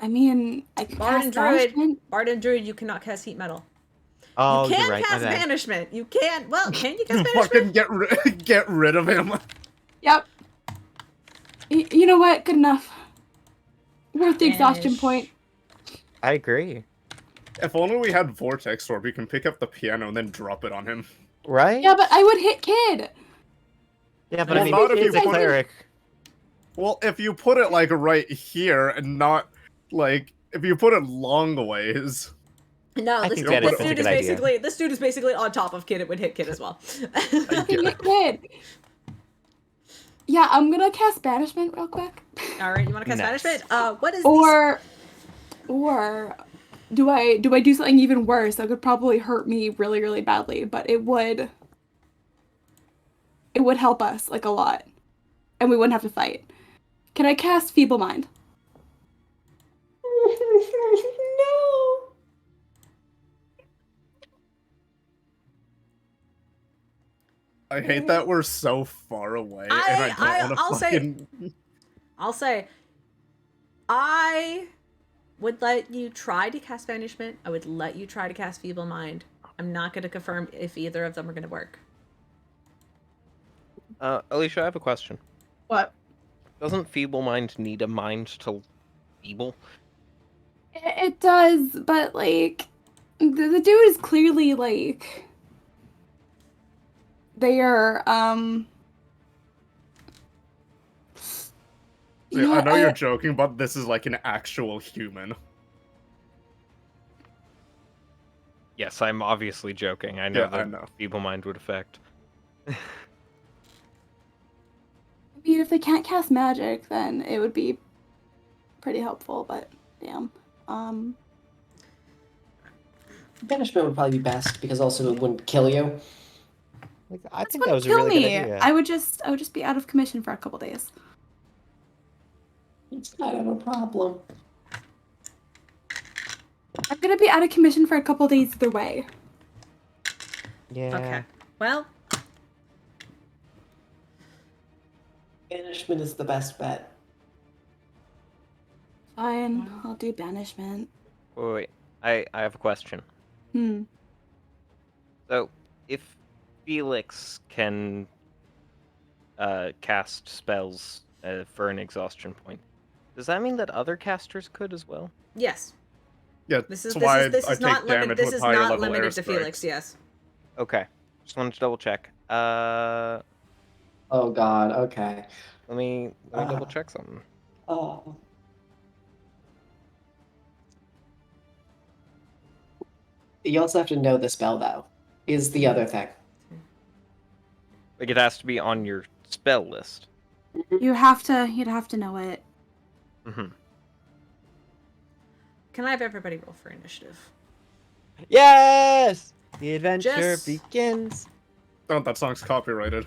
I mean, I could Bard cast and Druid. Banishment. Bard and Druid, you cannot cast heat metal. Oh, You can you're right. cast my bad. banishment. You can. Well, can you cast Fucking banishment? get rid of him. Yep. You know what? Good enough. Worth the exhaustion Banish. point. I agree. If only we had Vortex Sword, we can pick up the piano and then drop it on him. Right? Yeah, but I would hit Kid. Yeah, but Yeah, I mean, not if it's you a put it- cleric. Well, if you put it like right here and not like if you put it long ways. No, I this, think dude, banishment's this a dude good is idea. basically on top of Kid. It would hit Kid as well. I can hit Kid. Yeah, I'm gonna cast Banishment real quick. All right, you want to cast Nice. banishment? What is Or do I do something even worse that could probably hurt me really, really badly, but it would help us like a lot. And we wouldn't have to fight. Can I cast Feeble Mind? No. I hate that we're so far away, and I don't I'll want to fucking. I'll say, I would let you try to cast banishment. I would let you try to cast feeble mind. I'm not going to confirm if either of them are going to work. Alycia, I have a question. What? Doesn't feeble mind need a mind to feeble? It does, but like the dude is clearly like they are you know I what, know you're joking, but this is like an actual human. Yes, I'm obviously joking. I know Yeah, that I know. feeble mind would affect. I mean, if they can't cast magic, then it would be pretty helpful, but damn. Banishment would probably be best because also it wouldn't kill you. Like, I This think that wouldn't was a kill really me. good idea. I would just be out of commission for a couple days. It's not a problem. I'm gonna be out of commission for a couple days either way. Yeah. Okay. Well, Banishment is the best bet. Fine, I'll do banishment. Wait, I have a question. So, if Felix can cast spells for an exhaustion point, does that mean that other casters could as well? yes. Yeah, This is that's why this I is take not limited. damage This with is higher not level limited to airstrikes. Felix. Yes. Okay, just wanted to double check. Oh god, okay. Let me double check something. Oh. You also have to know the spell, though, is the other thing. Like, it has to be on your spell list. You'd have to know it. Mm-hmm. Can I have everybody roll for initiative? Yes! The adventure Jess. begins. Oh, that song's copyrighted.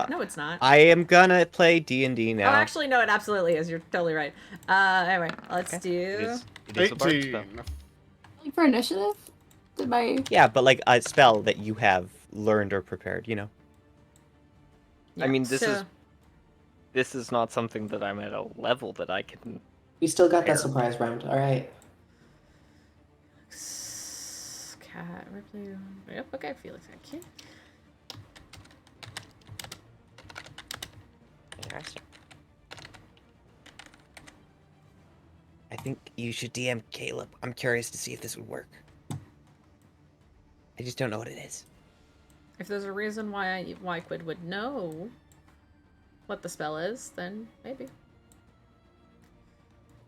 No, it's not. I am gonna play D&D now. Oh, actually, no, it absolutely is. You're totally right. Anyway, let's It do... is a bard spell. 18. Like for initiative? Did my Yeah, but like a spell that you have learned or prepared, you know? I mean, so- this is not something that I'm at a level that I can. We still got Fair. that surprise round. All right. Cat, Ripley... Yep, okay, Felix, thank you. Interesting. I think you should DM Caleb. I'm curious to see if this would work. I just don't know what it is. If there's a reason why Quinn would know what the spell is, then maybe. I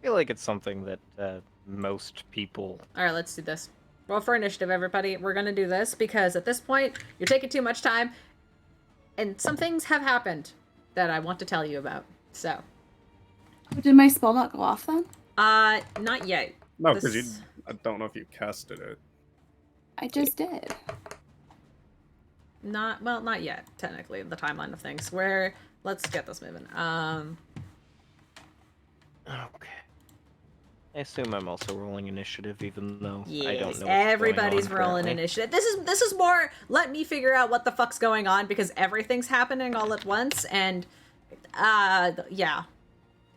feel like it's something that most people. All right, let's do this. Roll for initiative, everybody. We're gonna do this because at this point you're taking too much time, and some things have happened that I want to tell you about. So, did my spell not go off then? not yet. No, because This- I don't know if you casted it. I just did. Not yet. Technically, the timeline of things. Let's get this moving. Okay. I assume I'm also rolling initiative, even though I don't Yes, know. What's everybody's going on rolling currently. initiative. This is more. Let me figure out what the fuck's going on because everything's happening all at once, and yeah.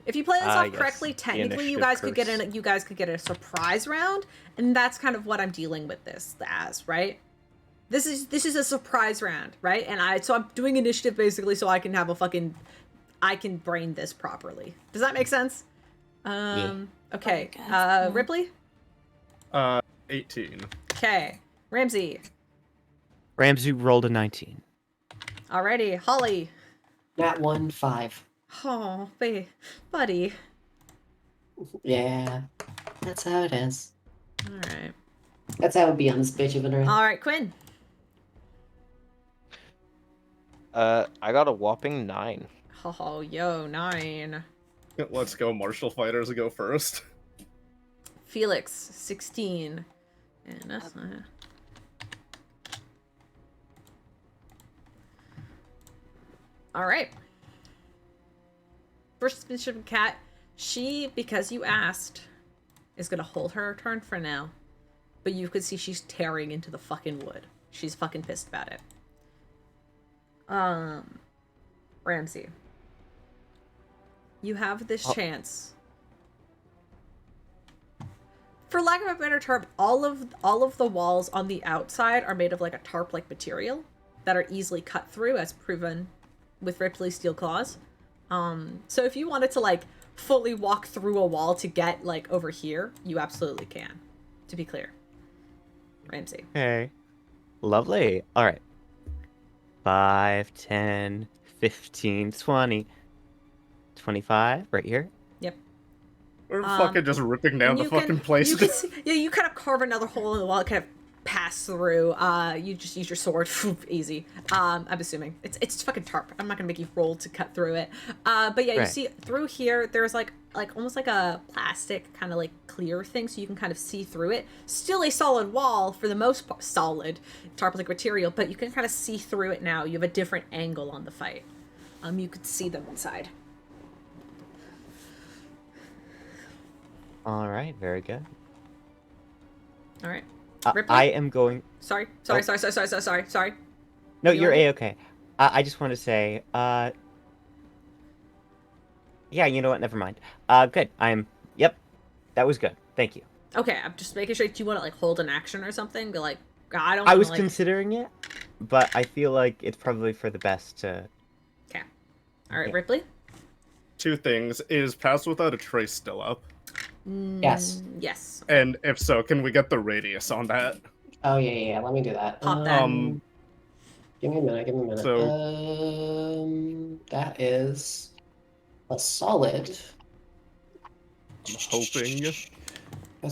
If you play this off yes, correctly, the technically you initiative guys could get a surprise round, and that's kind of what I'm dealing with this as, right? This is a surprise round, right? And I'm doing initiative basically so I can have I can brain this properly. Does that make sense? Okay. I guess, yeah. Ripley? 18. Okay. Ramsey. Ramsey rolled a 19. Alrighty. Holly. Nat 1, 5. Oh, buddy. Yeah, that's how it is. Alright. That's how it be on this bitch of an earth. Alright, Quinn. I got a whopping 9. Oh, yo, 9. Let's go, martial fighters go first. Felix, 16. And that's not... Alright. First Bishop Cat, she, because you asked, is gonna hold her turn for now. But you could see she's tearing into the fucking wood. She's fucking pissed about it. Ramsey. You have this chance. For lack of a better term, all of the walls on the outside are made of like a tarp-like material that are easily cut through, as proven with Ripley's steel claws. So if you wanted to like fully walk through a wall to get like over here, you absolutely can. To be clear, Ramsey. Okay. Lovely. All right. 5, 10, 15, 20, 25, right here. Yep. We're fucking just ripping down the fucking place. You can see, yeah, you kind of carve another hole in the wall, kind of pass through. You just use your sword, easy. I'm assuming it's fucking tarp. I'm not gonna make you roll to cut through it. But yeah, you Right. see through here. There's like almost like a plastic kind of like clear thing, so you can kind of see through it. Still a solid wall for the most part, solid tarp-like material, but you can kind of see through it now. You have a different angle on the fight. You could see them inside. All right. Very good. All right. I Ripley? am going. Sorry. Oh. Sorry. No, You you're want- a-okay. I just want to say, yeah, you know what? Never mind. Good. Yep, that was good. Thank you. Okay, I'm just making sure. Do you want to like hold an action or something? Be like, I don't. I wanna, was like... considering it, but I feel like it's probably for the best to. Okay. All right, Yeah. Ripley. 2 things. Is Pass Without a Trace still up? Yes. Yes. And if so, can we get the radius on that? Oh, yeah. Let me do that. Pop that. Give me a minute. So- That is a solid. I'm hoping I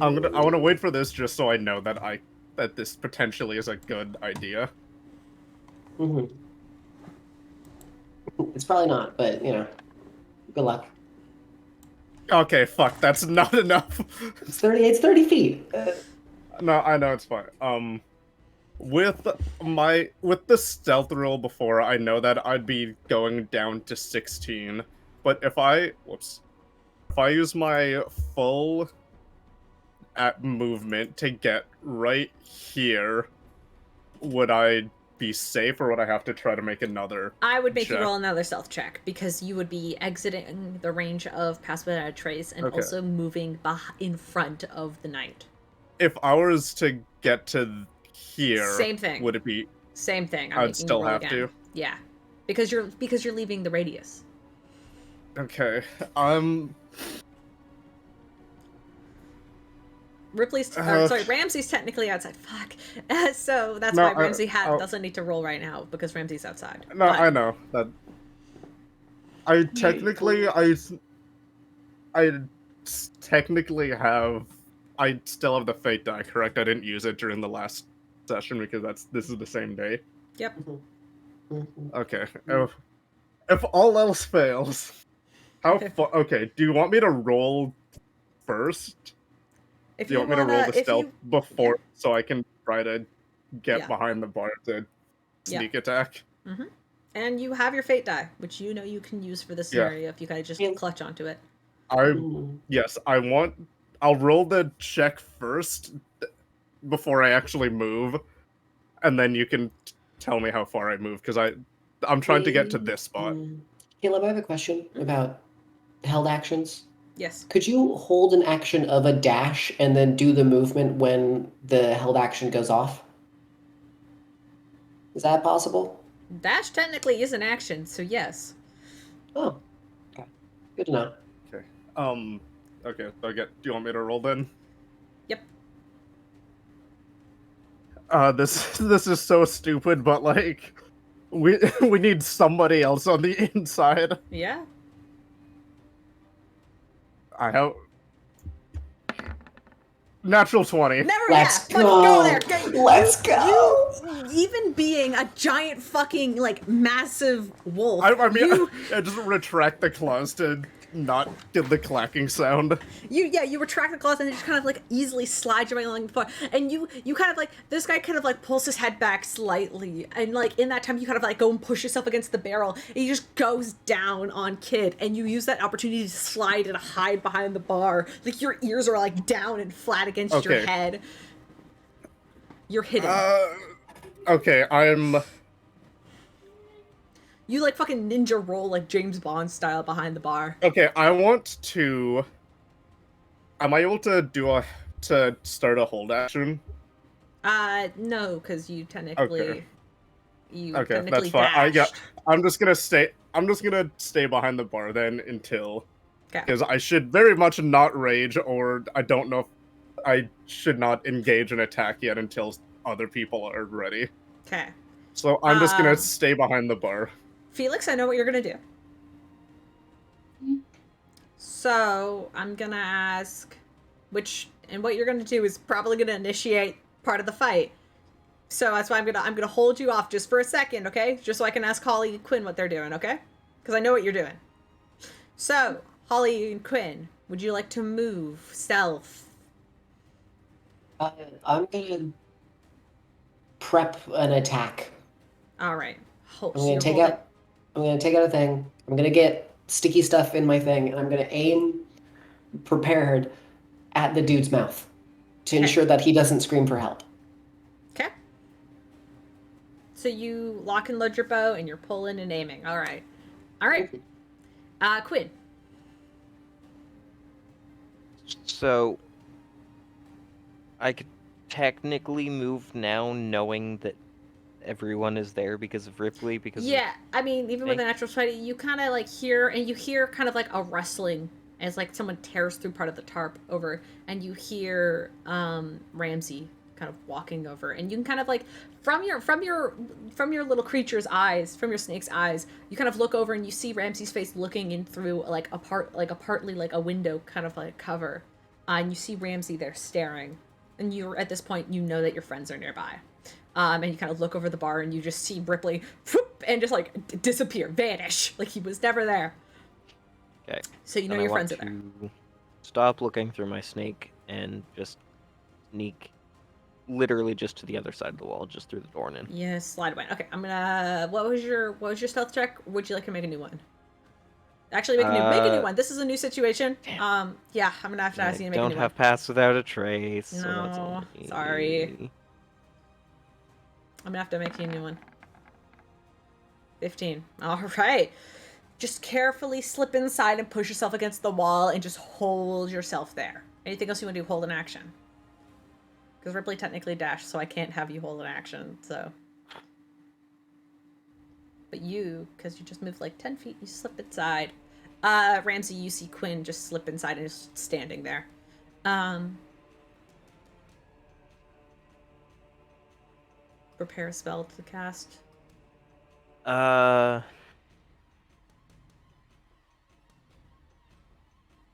want to wait for this just so I know that this potentially is a good idea. Mm-hmm. It's probably not, but good luck. Okay, fuck, that's not enough. It's 30 feet. No, I know it's fine. With the stealth roll before, I know that I'd be going down to 16. But if I use my full movement to get right here, would I be safe, or would I have to try to make another? I would make check? you roll another stealth check because you would be exiting the range of Pass Without a Trace and Okay. also moving in front of the knight. If I was to get to here, Same thing. would it be? Same thing. I'd still have to. Yeah, because you're leaving the radius. Okay. Ramsey's technically outside. Fuck. So that's No, why Ramsey doesn't need to roll right now because Ramsey's outside. No, I know that. I technically still have the fate die, correct? I didn't use it during the last session because this is the same day. Yep. Okay. If all else fails, okay, do you want me to roll first? If Do you want me to roll the stealth before so I can try to get behind the bar to sneak attack? Mm-hmm. And you have your fate die, which you can use for this scenario if you guys just clutch onto it. I'll roll the check first before I actually move, and then you can tell me how far I move, because I'm trying to get to this spot. Caleb, I have a question about held actions. Yes. Could you hold an action of a dash and then do the movement when the held action goes off? Is that possible? Dash technically is an action, so yes. Oh, okay. Good to know. Okay. Okay. So do you want me to roll then? Yep. This is so stupid, but like, we need somebody else on the inside. Yeah. I have natural 20. Let's go. Go there. Let's go. You, even being a giant fucking massive wolf. I just retract the claws to not get the clacking sound. You retract the claws and just kind of easily slide your way along before, and you kind of this guy kind of pulls his head back slightly, and in that time you kind of go and push yourself against the barrel, and he just goes down on Kid, and you use that opportunity to slide and hide behind the bar. Your ears are down and flat against your head. You're hidden. Okay, I'm. You fucking ninja roll James Bond style behind the bar. Okay, I want to. Am I able to start a hold action? No, because you technically. Okay, that's fine. I'm just gonna stay behind the bar then until. Because I should very much not rage, or I don't know if I should not engage an attack yet until other people are ready. Okay. So I'm just gonna stay behind the bar. Felix, I know what you're gonna do. So I'm gonna ask, what you're gonna do is probably gonna initiate part of the fight. So that's why I'm gonna hold you off just for a second, okay? Just so I can ask Holly and Quinn what they're doing, okay? Because I know what you're doing. So Holly and Quinn, would you like to move stealth? I'm gonna prep an attack. All right. I'm gonna take out a thing. I'm gonna get sticky stuff in my thing, and I'm gonna aim prepared at the dude's mouth to ensure that he doesn't scream for help. Okay. So you lock and load your bow, and you're pulling and aiming. All right. Quinn. So, I could technically move now, knowing that everyone is there because of Rypley. Even with a natural 20, you kind of hear kind of a rustling as someone tears through part of the tarp over, and you hear Ramsey kind of walking over, and you can kind of like from your little creature's eyes, from your snake's eyes, you kind of look over and you see Ramsey's face looking in through like a partly like a window kind of like cover, and you see Ramsey there staring, and you're at this point you know that your friends are nearby, and you kind of look over the bar and you just see Rypley whoop, and just like disappear, vanish, like he was never there. Okay. So you know And I your want friends are there. to stop looking through my snake and just sneak literally just to the other side of the wall, just through the door and in. Yeah, slide away. Okay, I'm gonna. What was your stealth check? Would you like to make a new one? Actually, make a new one. This is a new situation. Damn. Yeah, I'm gonna have to ask you to make a new one. Don't have pass without a trace. So that's No, only... sorry. I'm gonna have to make you a new one. 15. All right. Just carefully slip inside and push yourself against the wall and just hold yourself there. Anything else you want to do? Hold an action. Because Rypley technically dashed, so I can't have you hold an action, so. But you, because you just moved like 10 feet, you slip inside. Ramsey, you see Quinn just slip inside and is standing there. Prepare a spell to cast.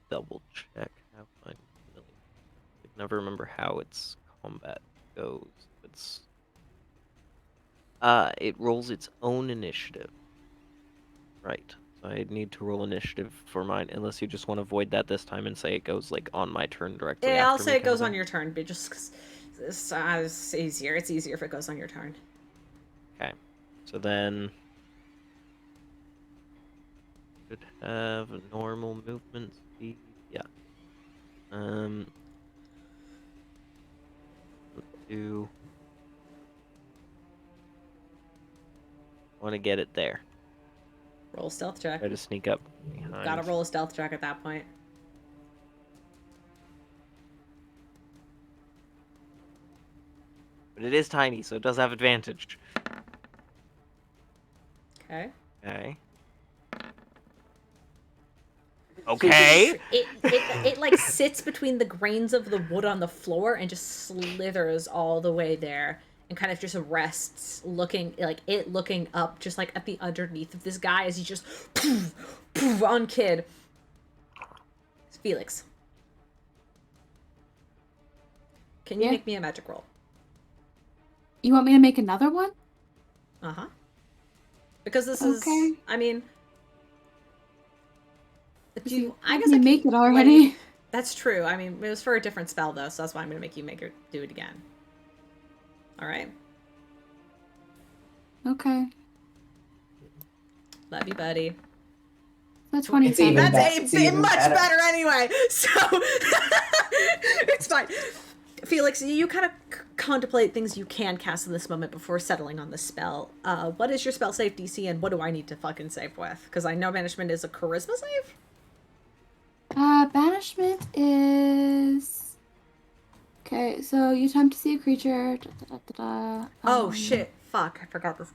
Double check. How I never remember how its combat goes. It rolls its own initiative. Right. So I need to roll initiative for mine, unless you just want to avoid that this time and say it goes like on my turn directly. Yeah, after I'll me say it kind of goes on thing. your turn, but just 'cause it's easier. It's easier if it goes on your turn. Okay. So then should have a normal movement speed. Yeah. Let's do. Want to get it there. Roll a stealth check. Try to sneak up behind. Gotta roll a stealth check at that point. But it is tiny, so it does have advantage. Okay. Okay. Okay. It like sits between the grains of the wood on the floor and just slithers all the way there and kind of just rests looking up just like at the underneath of this guy as he just poof, poof, on kid. It's Felix. Can you Yeah. make me a magic roll? You want me to make another one? Uh-huh. Because this Okay. is I mean I guess you I make can it already. like- that's true. I mean, it was for a different spell though, so that's why I'm gonna make you do it again. All right. Okay. Love you, buddy. That's 27. even That's better. It's even much better. better anyway. So it's fine. Felix, you kind of contemplate things you can cast in this moment before settling on the spell. What is your spell save DC, and what do I need to fucking save with? Because I know banishment is a charisma save. Banishment is... Okay, so you attempt to see a creature. Oh shit! Fuck! I forgot this.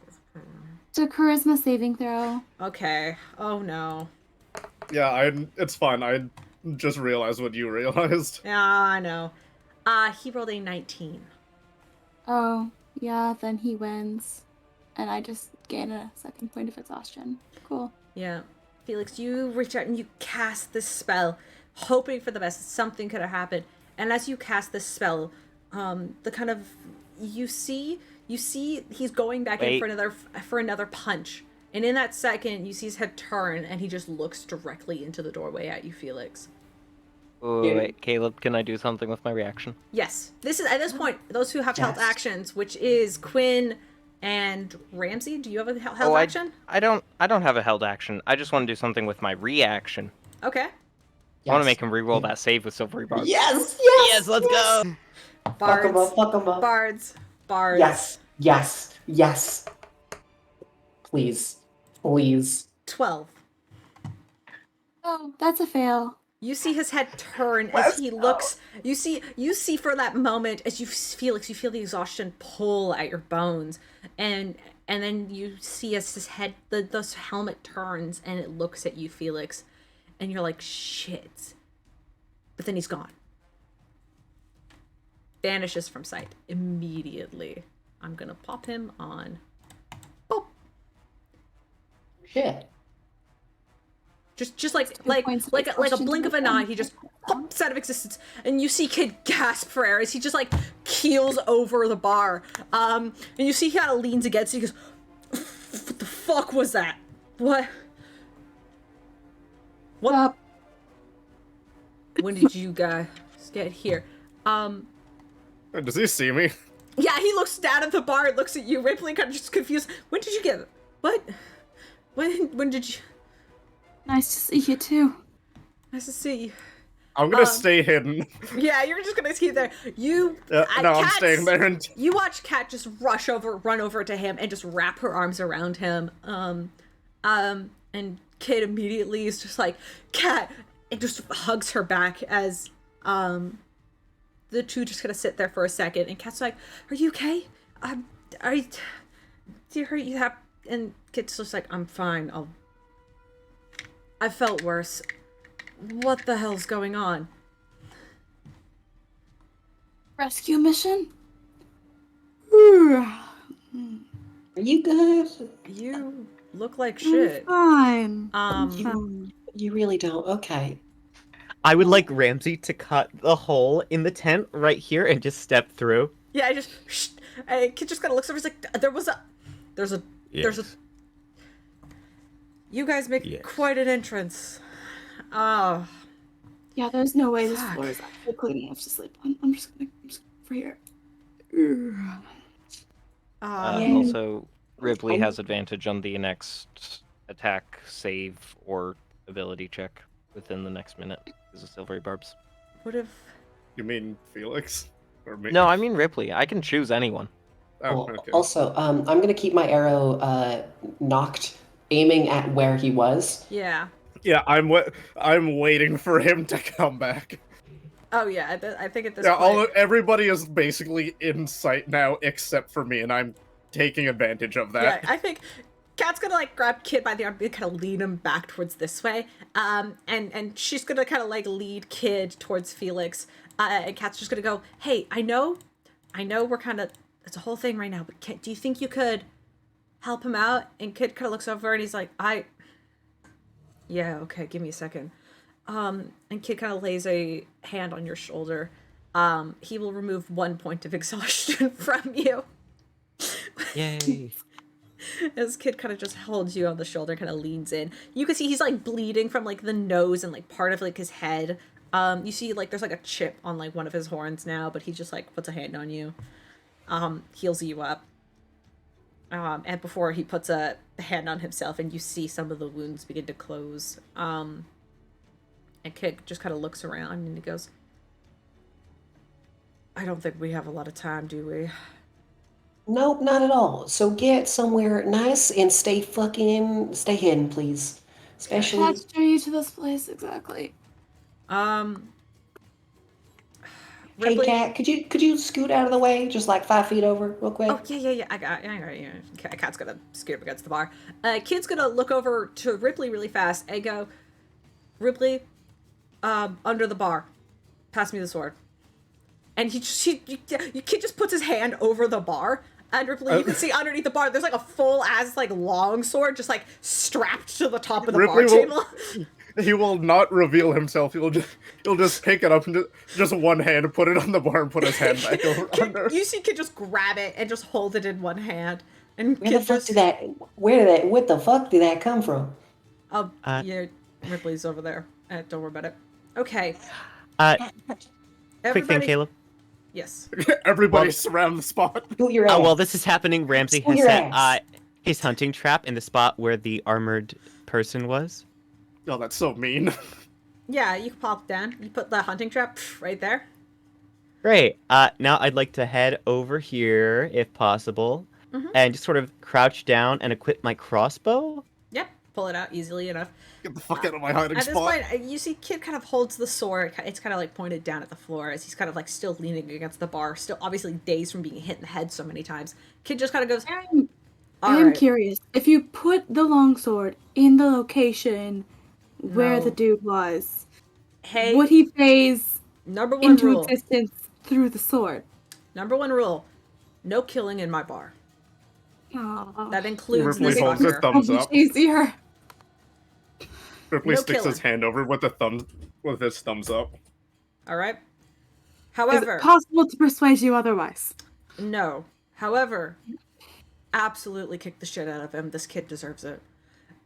It's a charisma saving throw. Okay. Oh no. Yeah, it's fine. I just realized what you realized. Yeah, I know. He rolled a 19. Oh, yeah, then he wins. And I just gain a second point of exhaustion. Cool. Yeah. Felix, you reach out and you cast this spell, hoping for the best. Something could have happened. And as you cast this spell, the kind of you see he's going back in for another punch. And in that second, you see his head turn and he just looks directly into the doorway at you, Felix. Oh, wait, Caleb, can I do something with my reaction? Yes. This is at this point, those who have held Yes. actions, which is Quinn and Ramsey. Do you have a held action? I don't have a held action. I just want to do something with my reaction. Okay. I want to make him reroll that save with silvery bars. Yes, yes, Yes, let's go. Fuck 'em up, fuck 'em up. Bards. Yes, yes, yes. Please, please. 12. Oh, that's a fail. You see his head turn as he looks. You see for that moment as you Felix, you feel the exhaustion pull at your bones, and then you see as his head, the helmet turns and it looks at you, Felix, and you're like shit. But then he's gone. vanishes from sight immediately. I'm gonna pop him on. Oh, Shit. just like points of a exhaustion blink to of a the eye, gun. he just pops out of existence, and you see Kid gasp for air as he just like keels over the bar. And you see he kind of leans against it. He goes, "What the fuck was that? What? What? Stop. When did you guys get here?" Does he see me? Yeah, he looks down at the bar and looks at you. Ripley kind of just confused. When did you get? What? When did you? Nice to see you too. Nice to see you. I'm gonna stay hidden. Yeah, you're just gonna keep there. You. No, I'm Kat's- staying there. And You watch Kat just run over to him and just wrap her arms around him. And Kid immediately is just like, Kat, and just hugs her back as, the two just gonna sit there for a second. And Kat's like, "Are you okay? Do you hurt? You have?" And Kid's just like, "I'm fine. I felt worse. What the hell's going on?" Rescue mission? Ooh, Are you good? You look like I'm shit. fine. You really don't. Okay. I would like Ramsey to cut the hole in the tent right here and just step through. Yeah, I just Kid just kind of looks over. He's like, there's a. You guys make Yes. quite an entrance. Oh, Yeah, there's no way this Fuck. floor is actually clean enough to sleep on. I'm just gonna over here. Also, Ripley has advantage on the next attack, save, or ability check within the next minute because of silvery barbs. what if? you mean Felix or me? No, I mean Ripley. I can choose anyone. Oh, Well, okay. Also, I'm gonna keep my arrow knocked, aiming at where he was. Yeah. Yeah, I'm waiting for him to come back. Oh yeah. I think at this Yeah, point. everybody is basically in sight now except for me, and I'm taking advantage of Yeah, that. I think Kat's gonna like grab Kid by the arm and kind of lead him back towards this way. And she's gonna kind of like lead Kid towards Felix. And Kat's just gonna go, "Hey, I know we're kind of, it's a whole thing right now, but do you think you could help him out?" And Kid kind of looks over and he's like, "Yeah, okay, give me a second." And Kid kind of lays a hand on your shoulder. He will remove 1 point of exhaustion from you. Yay. As Kid kind of just holds you on the shoulder, kind of leans in. You can see he's like bleeding from like the nose and like part of like his head. You see like there's like a chip on like one of his horns now, but he just like puts a hand on you, heals you up. And before he puts a hand on himself, and you see some of the wounds begin to close. And Kid just kind of looks around and he goes, "I don't think we have a lot of time, do we?" Nope, not at all. So get somewhere nice and stay hidden, please. Especially. I'll show you to this place exactly. Hey, Ripley- Cat, could you scoot out of the way, just like 5 feet over, real quick? Oh, yeah. I got you. Cat's gonna scoot up against the bar. Kid's gonna look over to Ripley really fast and go, "Ripley, under the bar. Pass me the sword." And Kid just puts his hand over the bar. And Ripley, you can see underneath the bar, there's like a full ass like long sword just like strapped to the top of the bar table. He will not reveal himself. He'll just pick it up and just one hand, put it on the bar, and put his hand back over under. You see Kid just grab it and just hold it in one hand. And Where Kid the fuck just, what the fuck did that come from? yeah, Ripley's over there. Don't worry about it. Okay. Quick thing, Everybody- Caleb. Yes. Everybody surround the spot. Scoot your ass. Oh, well, this is happening. Ramsey Scoot has your set ass. his hunting trap in the spot where the armored person was. Oh, that's so mean. Yeah, you can pop down. You put the hunting trap right there. Great. Now I'd like to head over here, if possible, and just sort of crouch down and equip my crossbow. Yep, pull it out easily enough. Get the fuck out of my hiding At this spot. point, you see Kid kind of holds the sword. It's kind of like pointed down at the floor as he's kind of like still leaning against the bar, still obviously dazed from being hit in the head so many times. Kid just kind of goes, I "All am right." curious. If you put the longsword in the location where No. the dude was, Hey, would he phase number one into rule. existence through the sword? Number one rule: no killing in my bar. Aw. That includes Ripley this holds his fucker. thumbs Much up. easier. Ripley No sticks his killing. hand over with his thumbs up. All right. Is However, it possible to persuade you otherwise? no. However, absolutely kick the shit out of him. This kid deserves it.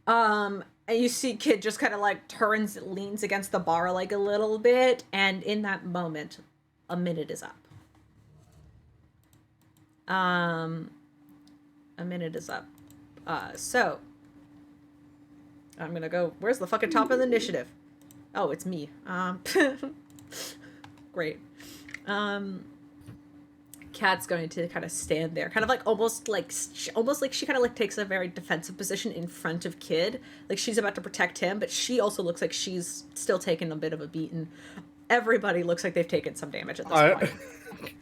And you see kid just kind of like leans against the bar like a little bit, and in that moment, a minute is up. A minute is up. So I'm gonna go. Where's the fucking top of the initiative? Oh, it's me. Great. Kat's going to kind of stand there, kind of like almost like she kind of like takes a very defensive position in front of Kid, like she's about to protect him, but she also looks like she's still taking a bit of a beating. Everybody looks like they've taken some damage at this point.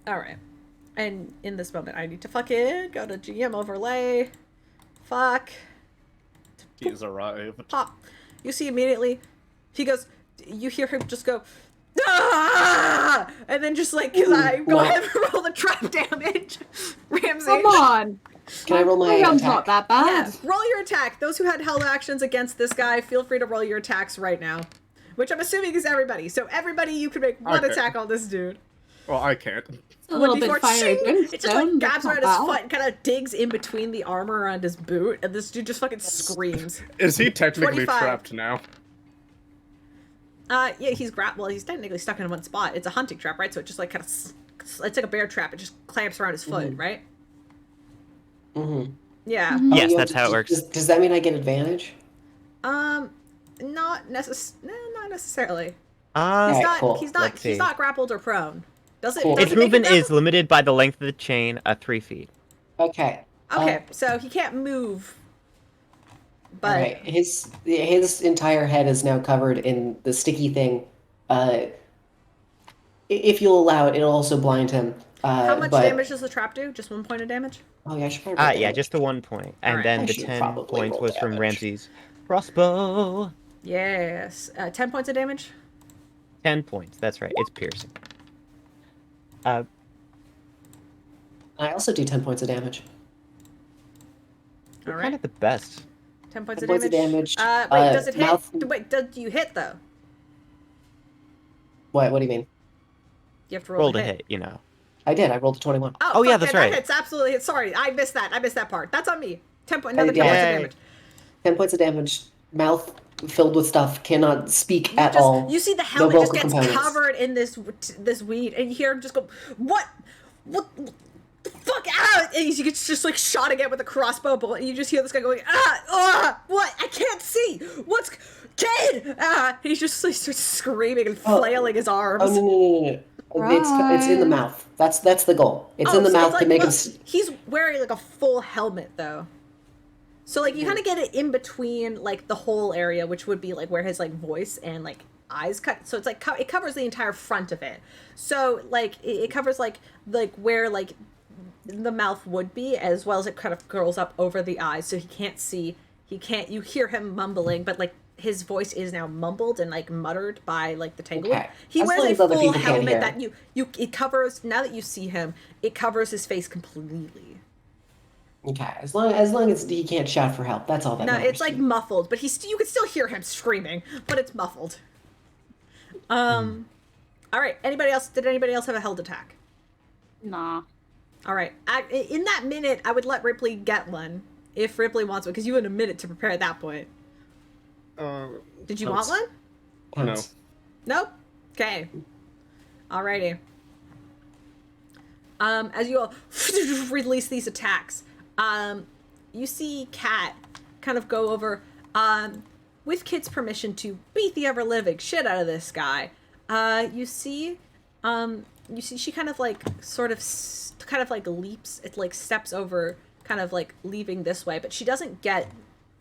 All right, and in this moment, I need to fucking go to GM overlay. Fuck. He's arrived. Pop. You see immediately, he goes. You hear him just go. Ah! And then just like, go ahead and roll the trap damage, Ramsey. Come on. Can I roll my round's attack? not that bad. Yeah, roll your attack. Those who had held actions against this guy, feel free to roll your attacks right now. Which I'm assuming is everybody. So everybody, you can make one Okay. attack on this dude. Well, I can't. It's a little bit 1d4, fiery shing! brimstone. It just like That's grabs not around his bad. foot and kind of digs in between the armor around his boot, and this dude just fucking screams. Is he technically 25. trapped now? Yeah, he's he's technically stuck in one spot. It's a hunting trap, right? So it just like kind of, it's like a bear trap. It just clamps around his foot, right? Mm-hmm. Yeah. Yes, that's how it works. Does that mean I get advantage? Not necessarily. He's Alright, not. cool. He's not. Let's He's see. not grappled or prone. Does it? Cool. Does Its it make movement him is grappled? limited by the length of the chain, 3 feet. Okay. Okay, so he can't move. But Alright. His entire head is now covered in the sticky thing. If you'll allow it, it'll also blind him. how much but- damage does the trap do? Just 1 point of damage? Oh yeah, I should probably roll Yeah, damage. just the 1 point. And Alright. then I the should 10 probably points roll was from damage. Ramsey's crossbow. Yes. 10 points of damage. 10 points, that's right. It's piercing. I also do 10 points of damage. All Kind right. of the best. 10 points 10 of points of damage. damage. Wait, does it hit? Mouth- Wait, do you hit though? What do you mean? You have to roll Rolled a a hit. hit, you know. I did. I rolled a 21. Oh, yeah, fuck, that's that right. hits. Absolutely hits. Sorry, I missed that. I missed that part. That's on me. 10 point. Another 10 points of Yay. damage. 10 points of damage. Mouth filled with stuff. Cannot speak at Just, all. you see the No helmet just vocal gets components. covered in this weed, and you hear him just go, "What the fuck out!" And he gets just like shot again with a crossbow bullet, and you just hear this guy going, what? I can't see. What's Kid? He just like starts screaming and flailing his arms. Oh no. It's in the Right. mouth. That's the goal. It's in the so mouth like, to make him. look, he's wearing like a full helmet though. So like you kind of get it in between like the whole area, which would be like where his like voice and like eyes cut. So it's like it covers the entire front of it. So like it covers like where like the mouth would be, as well as it kind of curls up over the eyes, so he can't see. You hear him mumbling, but like his voice is now mumbled and like muttered by like the tanglewood. Okay. He As wears long a as other full people can't helmet hear. that it covers. Now that you see him, it covers his face completely. Okay, as long as he can't shout for help, that's all that No, matters. it's like muffled, but you can still hear him screaming, but it's muffled. All right. Did anybody else have a held attack? Nah. All right. In that minute, I would let Ripley get one if Ripley wants one, because you had a minute to prepare at that point. Did you want one? No. Nope. Okay. Alrighty. As you all release these attacks, you see Kat kind of go over, with Kit's permission, to beat the ever-living shit out of this guy. You see she kind of like kind of like leaps, it like steps over, kind of like leaving this way, but she doesn't get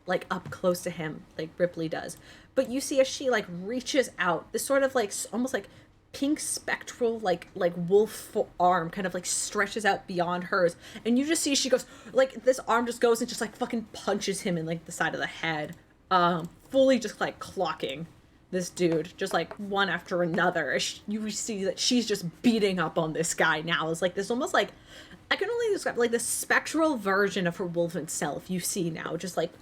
like up close to him like Ripley does. But you see as she like reaches out, this sort of like almost like pink spectral like wolf arm kind of like stretches out beyond hers, and you just see she goes like, this arm just goes and just like fucking punches him in like the side of the head, fully just like clocking this dude, just like one after another. You see that she's just beating up on this guy now. It's like this almost like, I can only describe like the spectral version of her wolven self you see now, just like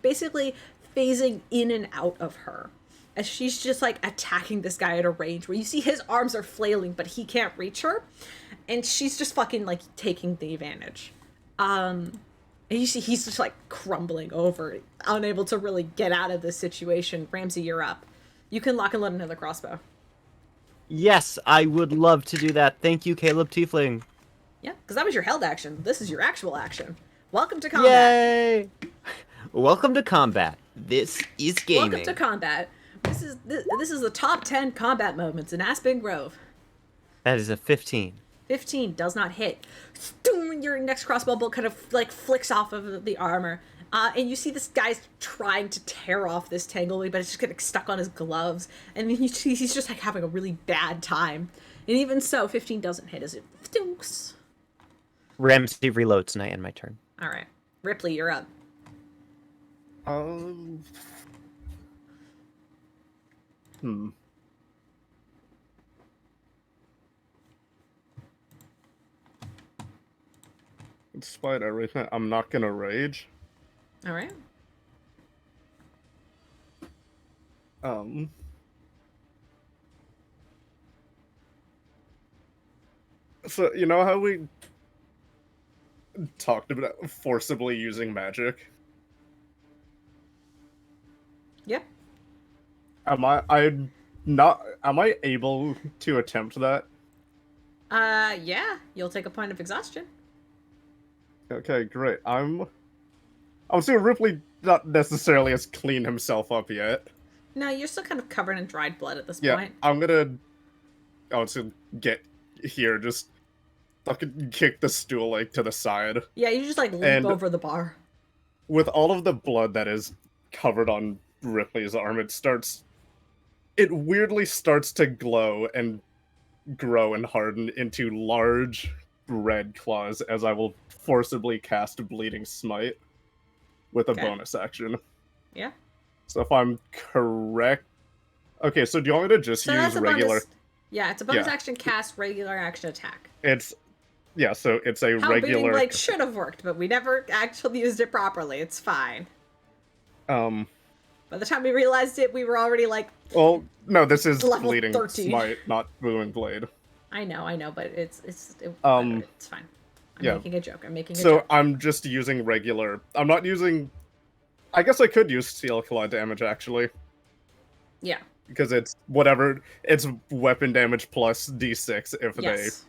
basically phasing in and out of her. As she's just like attacking this guy at a range where you see his arms are flailing, but he can't reach her. And she's just fucking like taking the advantage. And you see he's just like crumbling over, unable to really get out of this situation. Ramsey, you're up. You can lock and load another crossbow. Yes, I would love to do that. Thank you, Caleb Teafling. Yeah, because that was your held action. This is your actual action. Welcome to combat. Yay! Welcome to combat. This is gaming. Welcome to combat. This is the top 10 combat moments in Aspen Grove. That is a 15. 15 does not hit. Your next crossbow bolt kind of like flicks off of the armor. And you see this guy's trying to tear off this tangle, but it's just getting stuck on his gloves. And he's just like having a really bad time. And even so, 15 doesn't hit as it stinks. Ramsey reloads and I end my turn. All right. Rypley, you're up. Despite everything, I'm not gonna rage. All right. So, you know how we talked about forcibly using magic? Yep. Am I able to attempt that? Yeah. You'll take a point of exhaustion. Okay, great. I'm seeing Ripley not necessarily has cleaned himself up yet. No, you're still kind of covered in dried blood at this Yeah, point. I'm gonna get here, just fucking kick the stool like to the side. Yeah, you just like leap And- over the bar. With all of the blood that is covered on Ripley's arm, it weirdly starts to glow and grow and harden into large red claws as I will forcibly cast Bleeding Smite with a Okay. bonus action. Yeah. So if I'm correct... Okay, so do you want me to just So use that's a regular... bonus. Yeah, it's a bonus Yeah. action cast, regular action attack. Yeah, so it's a How beating regular... Blake should have worked, but we never actually used it properly. It's fine. By the time we realized it, we were already like, Well, no, this is Level Bleeding 13. Smite, not Booming Blade. I know, but it's Um, it's fine. I'm yeah. making a joke. I'm making a So joke. I'm just using regular... I'm not using... I guess I could use Steel Claw damage, actually. Yeah. Because it's whatever... It's weapon damage plus d6 if Yes.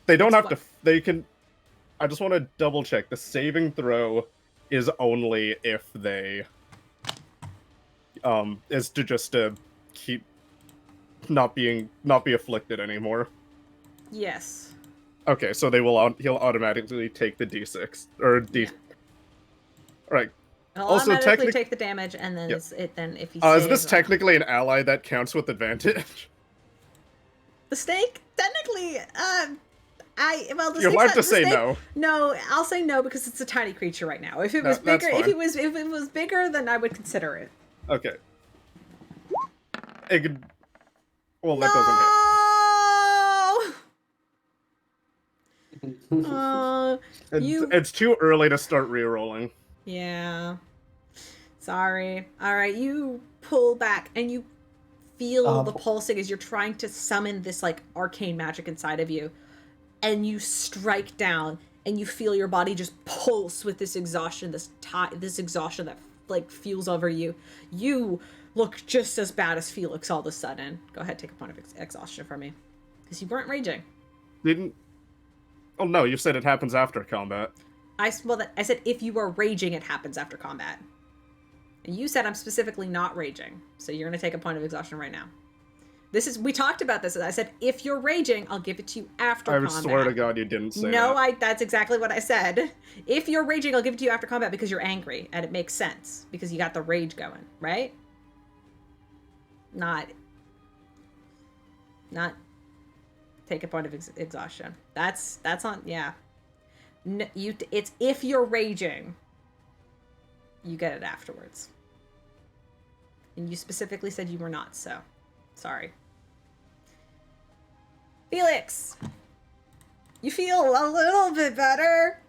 They don't It's have what- to... They can... I just want to double check. The saving throw is only if they... is to just keep... Not be afflicted anymore. Yes. Okay, so he'll automatically take the d6 or d. Yeah. Right. I'll Also, automatically take the damage, and then Yep. if he Is saves, this technically an ally that counts with advantage? the snake? Technically, the You'll snake's have not- to the say snake- no. No, I'll say no because it's a tiny creature right now. If it No, was that's bigger, if fine. it was bigger, then I would consider it. Okay. It could... Well, that doesn't No. hit. You- It's too early to start rerolling. Yeah. Sorry. All right, you pull back and you feel the pulsing as you're trying to summon this like arcane magic inside of you, and you strike down and you feel your body just pulse with this exhaustion, this exhaustion that like fuels over you. You look just as bad as Felix all of a sudden. Go ahead, take a point of exhaustion from me, because you weren't raging. Didn't... Oh no, you said it happens after combat. I said if you are raging, it happens after combat. And you said I'm specifically not raging, so you're gonna take a point of exhaustion right now. We talked about this. I said if you're raging, I'll give it to you after I combat. swear to God you didn't say No, that. that's exactly what I said. If you're raging, I'll give it to you after combat because you're angry, and it makes sense because you got the rage going, right? Not take a point of exhaustion. That's on, yeah. It's if you're raging, you get it afterwards. And you specifically said you were not, so sorry. Felix! You feel a little bit better?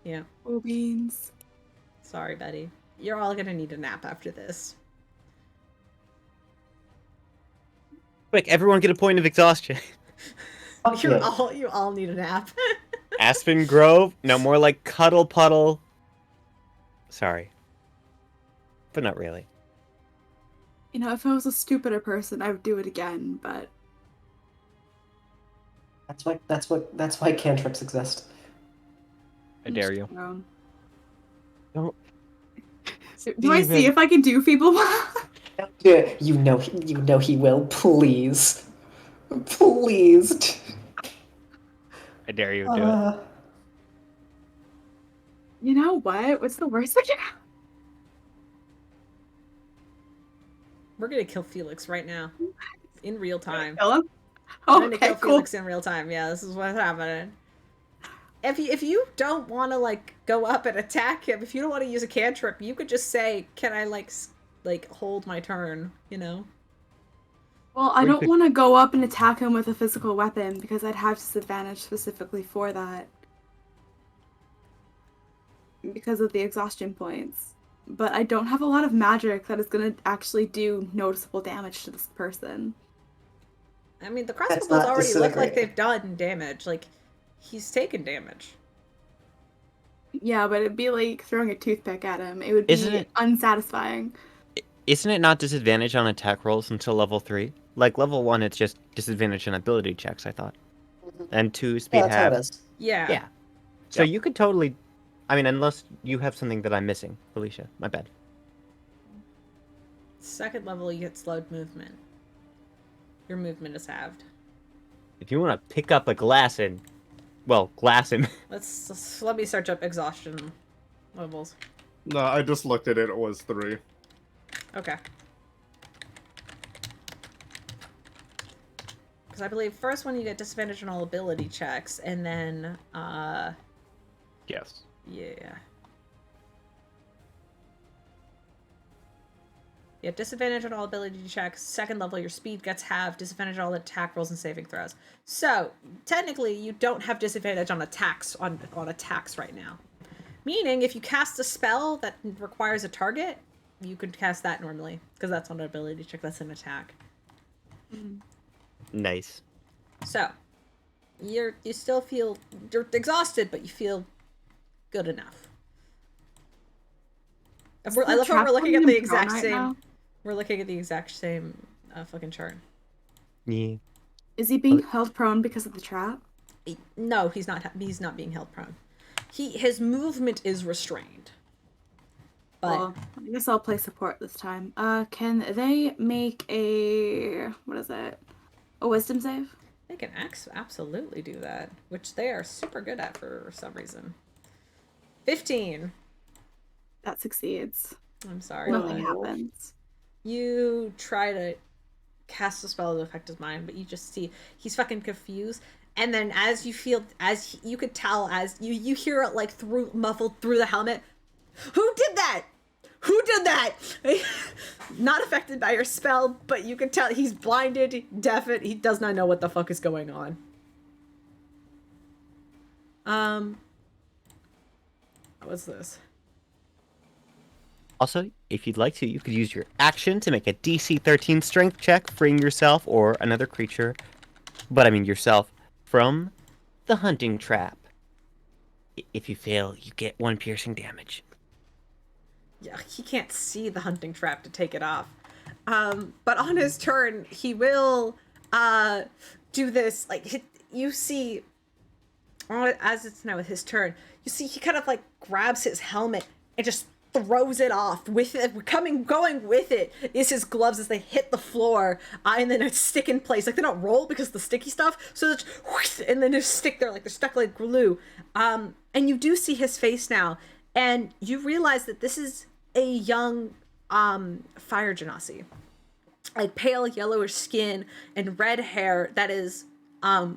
Yeah. Oh, beans. Sorry, Betty. You're all gonna need a nap after this. Quick, everyone get a point of exhaustion. Fuck You yeah. all need a nap. Aspen Grove? No, more like Cuddle Puddle. Sorry. But not really. You know, if I was a stupider person, I would do it again, but That's why cantrips exist. I dare you. Don't. Do I see Steven. if I can do feeble? Yeah, you know he will. Please, please. I dare you do it. You know what? What's the worst that can happen? We're gonna kill Felix right now. In real time. Kill him? We're gonna Okay, kill cool. Felix in real time. Yeah, this is what's happening. If you don't want to like go up and attack him, if you don't want to use a cantrip, you could just say, "Can I like hold my turn?" You know. Well, I We don't could- want to go up and attack him with a physical weapon because I'd have disadvantage specifically for that. Because of the exhaustion points. But I don't have a lot of magic that is going to actually do noticeable damage to this person. I mean, the That's crossbows not already look like disintegrate. they've done damage. Like, he's taken damage. Yeah, but it'd be like throwing a toothpick at him. It would be Isn't it- unsatisfying. Isn't it not disadvantage on attack rolls until level 3? Like level 1, it's just disadvantage on ability checks, I thought. And 2, speed Yeah, that's how half. it is. Yeah. Yeah. So Yep. you could totally. I mean, unless you have something that I'm missing, Alycia. My bad. Second level, you get slowed movement. Your movement is halved. If you want to pick up a glass and. Well, glass and. Let me search up exhaustion levels. No, I just looked at it. It was 3. Okay. Because I believe first one you get disadvantage on all ability checks, and then Yes. yeah. You have disadvantage on all ability checks. Second level, your speed gets halved. Disadvantage on all attack rolls and saving throws. So technically, you don't have disadvantage on attacks on attacks right now. Meaning, if you cast a spell that requires a target, you could cast that normally because that's on an ability check. That's an attack. Nice. So you still feel you're exhausted, but you feel good enough. I love how we're looking at the exact right same. now? We're looking at the exact same fucking chart. Yeah. Is he being held prone because of the trap? No, he's not. He's not being held prone. His movement is restrained. But Well, I guess I'll play support this time. Can they make a what is it? A wisdom save? they can absolutely do that, which they are super good at for some reason. 15. That succeeds. I'm sorry. Nothing but happens. You try to cast a spell to affect his mind, but you just see he's fucking confused. And then as you feel, as you could tell, as you hear it like muffled through the helmet, who did that? Who did that? Not affected by your spell, but you can tell he's blinded, deafened. He does not know what the fuck is going on. What's this? Also, if you'd like to, you could use your action to make a DC 13 strength check, freeing yourself or another creature, but I mean yourself, from the hunting trap. If you fail, you get 1 piercing damage. Yeah, he can't see the hunting trap to take it off. But on his turn, he will do this. Like, you see, as it's now his turn, you see he kind of like grabs his helmet and just throws it off. With it, going with it is his gloves as they hit the floor, and then it's stick in place. Like, they don't roll because of the sticky stuff, so it's whoosh, and then they stick there like they're stuck like glue. And you do see his face now, and you realize that this is a young fire genasi, like pale yellowish skin and red hair that is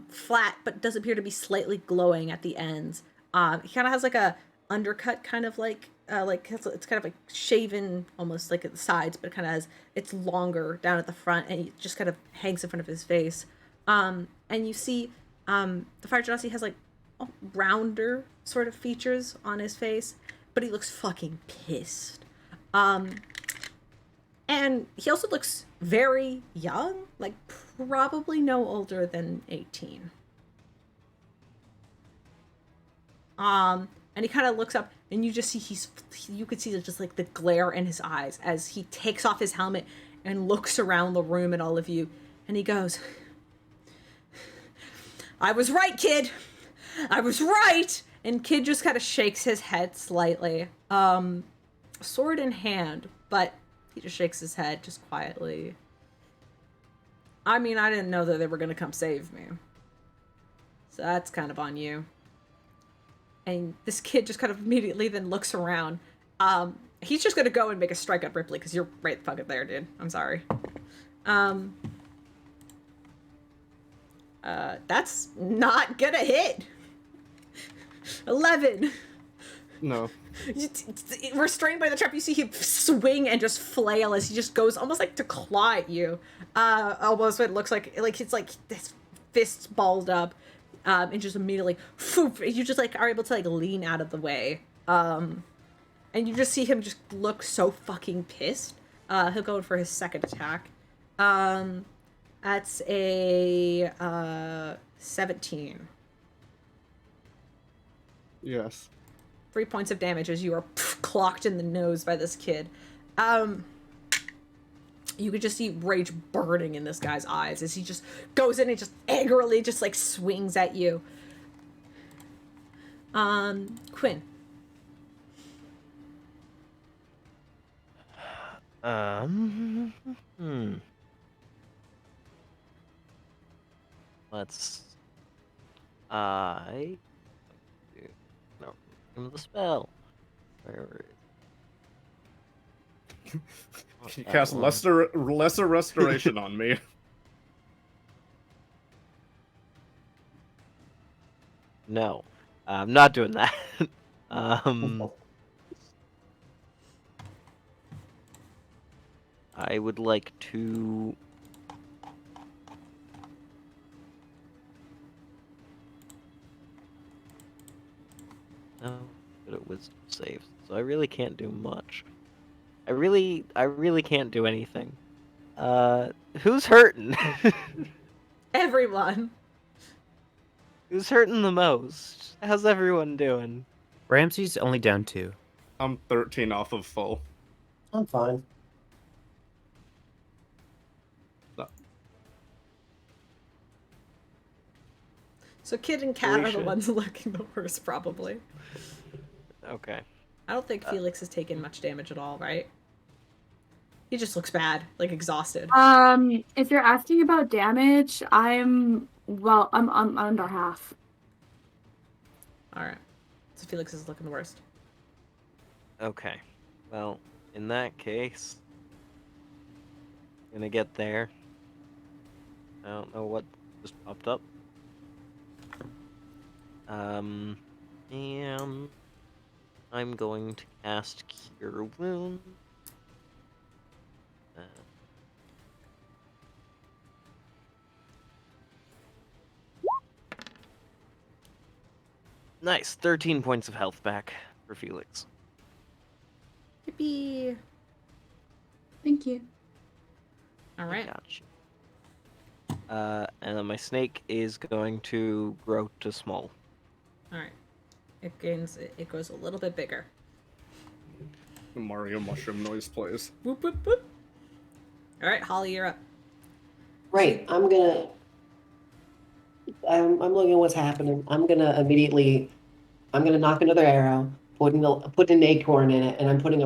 flat but does appear to be slightly glowing at the ends. He kind of has like a undercut, kind of like it's kind of like shaven almost like at the sides, but it kind of has it's longer down at the front, and it just kind of hangs in front of his face. And you see the Fire Genasi has like rounder sort of features on his face, but he looks fucking pissed. And he also looks very young, like probably no older than 18. And he kind of looks up, and you just see you could see just like the glare in his eyes as he takes off his helmet and looks around the room at all of you, and he goes, "I was right, kid. I was right." And Kid just kind of shakes his head slightly, sword in hand, but he just shakes his head just quietly. I mean, I didn't know that they were gonna come save me, so that's kind of on you. And this kid just kind of immediately then looks around. He's just gonna go and make a strike at Rypley, because you're right fucking there, dude. I'm sorry. That's not gonna hit. 11. No. Restrained by the trap, you see him swing and just flail as he just goes almost like to claw at you. Almost what it looks like it's like his fists balled up, and just immediately, you just like are able to like lean out of the way. And you just see him just look so fucking pissed. He'll go in for his second attack. That's a 17. Yes. 3 points of damage as you are clocked in the nose by this kid. You could just see rage burning in this guy's eyes as he just goes in and just angrily just like swings at you. Quinn. Let's. No, the spell. Where is You cast lesser restoration on me. No, I'm not doing that. I would like to. No, but it wisdom saves, so I really can't do much. I really can't do anything. Who's hurting? Everyone. Who's hurting the most? How's everyone doing? Ramsey's only down 2. I'm 13 off of full. I'm fine. So Kid and Cat are the Alycia. ones looking the worst, probably. Okay. I don't think Felix has taken much damage at all, right? He just looks bad, like exhausted. If you're asking about damage, I'm under half. Alright. So Felix is looking the worst. Okay. Well, in that case, gonna get there. I don't know what just popped up. And I'm going to cast Cure Wounds. Nice, 13 points of health back for Felix. Yippee! Thank you. Alright. Got you. And then my snake is going to grow to small. Alright. It grows a little bit bigger. The Mario mushroom noise plays. Whoop whoop whoop. Alright, Holly, you're up. Right, I'm looking at what's happening. I'm gonna knock another arrow, put an acorn in it, and I'm putting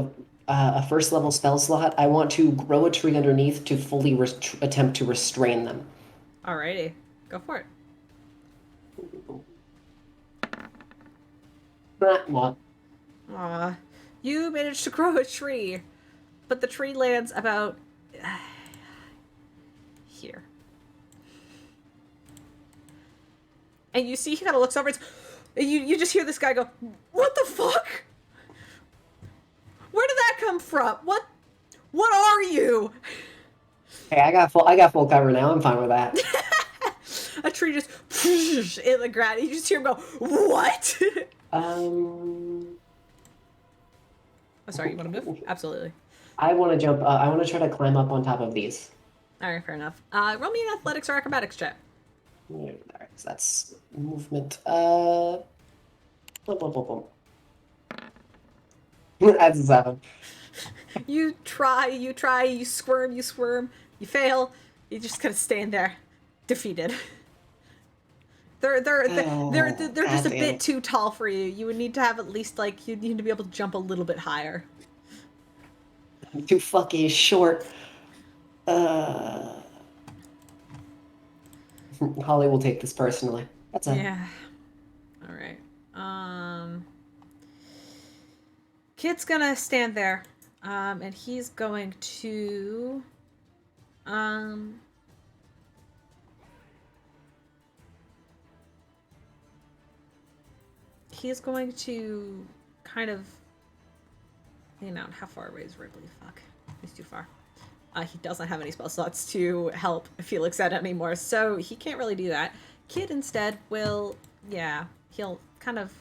a first level spell slot. I want to grow a tree underneath to fully attempt to restrain them. Alrighty. Go for it. What? Aw. You managed to grow a tree, but the tree lands about here. And you see he kind of looks over and You just hear this guy go, "What the fuck? Where did that come from? What are you?" Hey, I got full cover now. I'm fine with that. A tree just in the ground. You just hear him go, "What?" Um, Oh, sorry, you want to move? Absolutely. I want to jump. I want to try to climb up on top of these. All right, fair enough. Roll me an athletics or acrobatics check. All right, so that's movement. Boom, boom, boom, boom. That's a 7. You try, you squirm, you fail. You just kind of stand there, defeated. They're just a bit too tall for you. You would need to have at least like you need to be able to jump a little bit higher. I'm too fucking short. Holly will take this personally. That's it. Yeah. All right. Kid's gonna stand there, and he's going to, he's going to kind of, how far away is Rypley? Fuck, he's too far. He doesn't have any spell slots to help Felix out anymore, so he can't really do that. Kid instead will, he'll kind of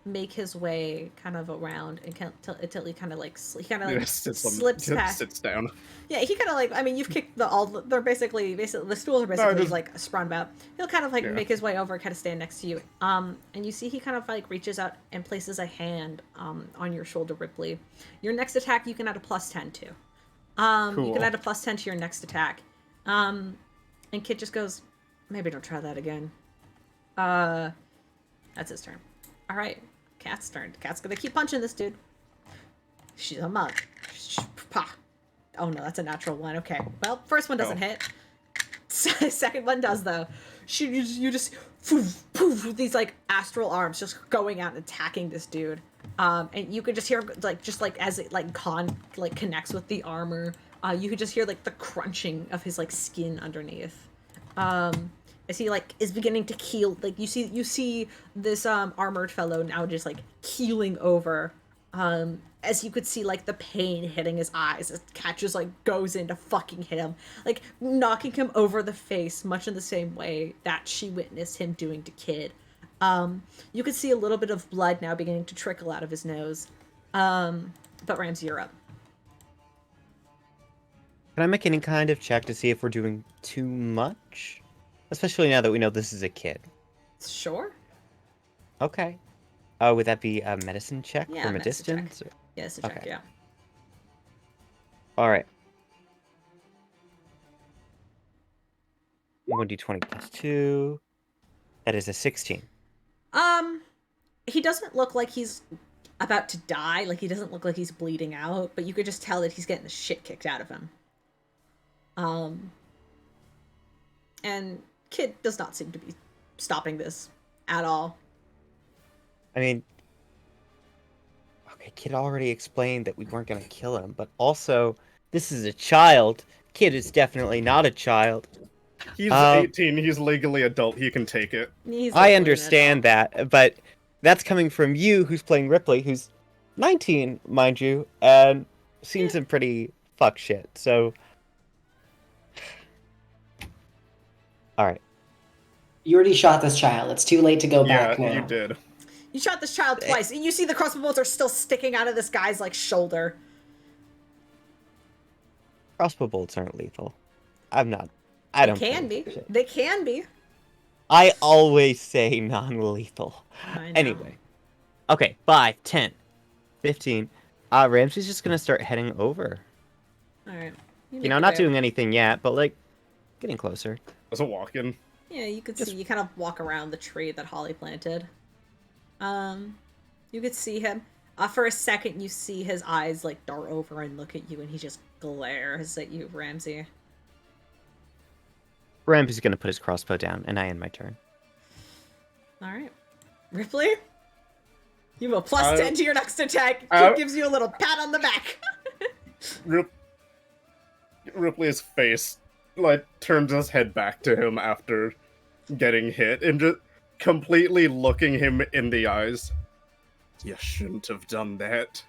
make his way kind of around and until he kind of like slips past. Sits down. Yeah, he kind of like, you've kicked they're basically the stools are basically like sprawn about. He'll kind of like make his way over, kind of stand next to you. And you see he kind of like reaches out and places a hand on your shoulder, Rypley. Your next attack you can add a +10 to. Cool. You can add a +10 to your next attack. And Kid just goes, maybe don't try that again. That's his turn. All right, Cat's turn. Cat's gonna keep punching this dude. She's a mug. Oh no, that's a natural 1. Okay, well, first one doesn't hit. Second one does though. You just poof, with these like astral arms just going out and attacking this dude. And you could just hear like as it connects with the armor. You could just hear like the crunching of his like skin underneath. As he like is beginning to keel, like you see this armored fellow now just like keeling over, as you could see like the pain hitting his eyes as Cat just like goes in to fucking hit him, like knocking him over the face, much in the same way that she witnessed him doing to Kid. You could see a little bit of blood now beginning to trickle out of his nose. But Ramsey, you're up. Can I make any kind of check to see if we're doing too much? Especially now that we know this is a kid. Sure. Okay. Would that be a medicine check from a distance? Yeah, it's a check, Okay. yeah. Alright. 1d20 plus 2. That is a 16. He doesn't look like he's about to die. Like, he doesn't look like he's bleeding out, but you could just tell that he's getting the shit kicked out of him. And Kid does not seem to be stopping this at all. I mean, okay, Kid already explained that we weren't going to kill him, but also, this is a child. Kid is definitely not a child. He's 18, he's legally adult, he can take it. I understand that, but that's coming from you, who's playing Rypley, who's 19, mind you, and seen some pretty fuck shit, so... Alright. You already shot this child. It's too late to go back now. Yeah, you did. You shot this child twice, and you see the crossbow bolts are still sticking out of this guy's, like, shoulder. Crossbow bolts aren't lethal. I don't They can be. shit. They can be. I always say non-lethal. I know. Anyway. Okay, 5, 10, 15. Ramsey's just gonna start heading over. Alright. You know, not doing anything yet, but, like, getting closer. As a walk-in. Yeah, you could see, you kind of walk around the tree that Holly planted. You could see him. For a second, you see his eyes, like, dart over and look at you, and he just glares at you, Ramsey. Ramsey's gonna put his crossbow down, and I end my turn. Alright. Rypley? You have a plus 10 to your next attack. He gives you a little pat on the back. Ripley's face, like, turns his head back to him after getting hit, and completely looking him in the eyes. You shouldn't have done that.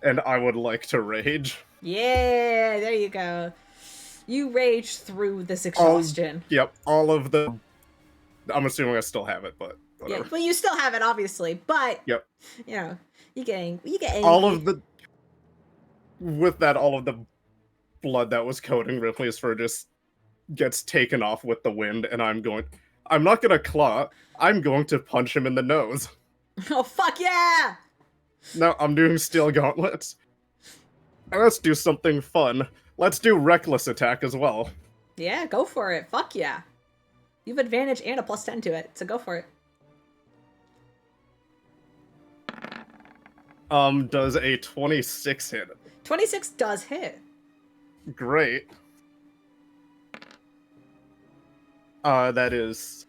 And I would like to rage. Yeah, there you go. You rage through this exhaustion. Yep, all of the... I'm assuming I still have it, but whatever. Yeah, well, you still have it, obviously, but Yep. you know, you get angry. All of the... With that, all of the blood that was coating Ripley's fur just gets taken off with the wind, and I'm not gonna claw, I'm going to punch him in the nose. Oh, fuck yeah! No, I'm doing steel gauntlets. And let's do something fun. Let's do reckless attack as well. Yeah, go for it. Fuck yeah. You have advantage and a +10 to it, so go for it. Does a 26 hit? 26 does hit. Great. That is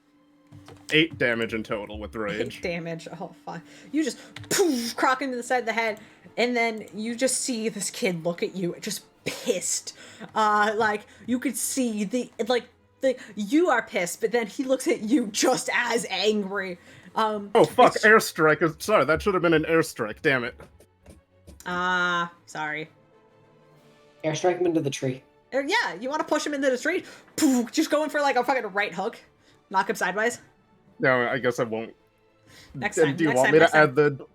8 damage in total with rage. 8 damage. Oh, fuck. You just poof, crock into the side of the head, and then you just see this kid look at you, just pissed. Like, you could see you are pissed, but then he looks at you just as angry. Oh, fuck, airstrike. Sorry, that should have been an airstrike, damn it. Sorry. Airstrike him into the tree. Yeah, you want to push him into the tree? Poof, just going for like a fucking right hook. Knock him sideways. No, I guess I won't. Next time. Do you want me to add the...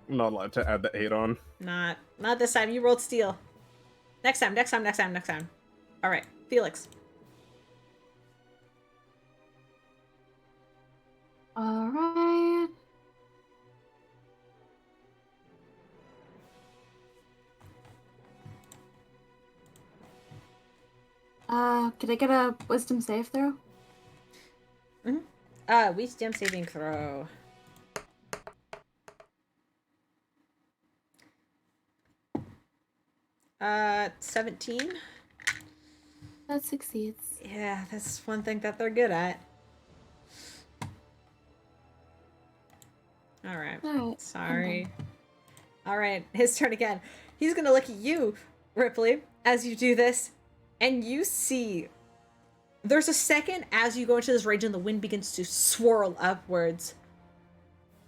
I'm not allowed to add the 8 on. Not this time. You rolled steel. Next time. All right, Felix. All right. Could I get a wisdom save throw? Wisdom saving throw. Uh, 17. That succeeds. Yeah, that's one thing that they're good at. All right. Sorry. All right, his turn again. He's gonna look at you, Ripley, as you do this, and you see there's a second as you go into this rage and the wind begins to swirl upwards.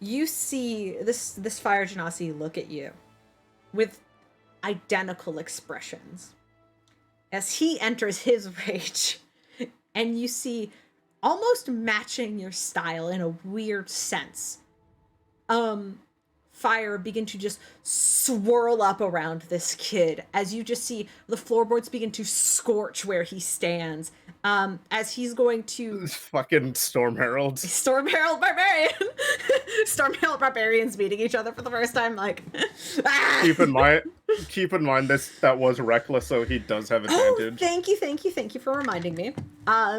You see this fire genasi look at you with identical expressions as he enters his rage, and you see almost matching your style in a weird sense. Fire begin to just swirl up around this kid as you just see the floorboards begin to scorch where he stands. As he's going to Fucking Storm Heralds. Storm Herald Barbarian. Storm Herald Barbarians meeting each other for the first time, like Keep in mind that was reckless, so he does have advantage. Oh, thank you for reminding me.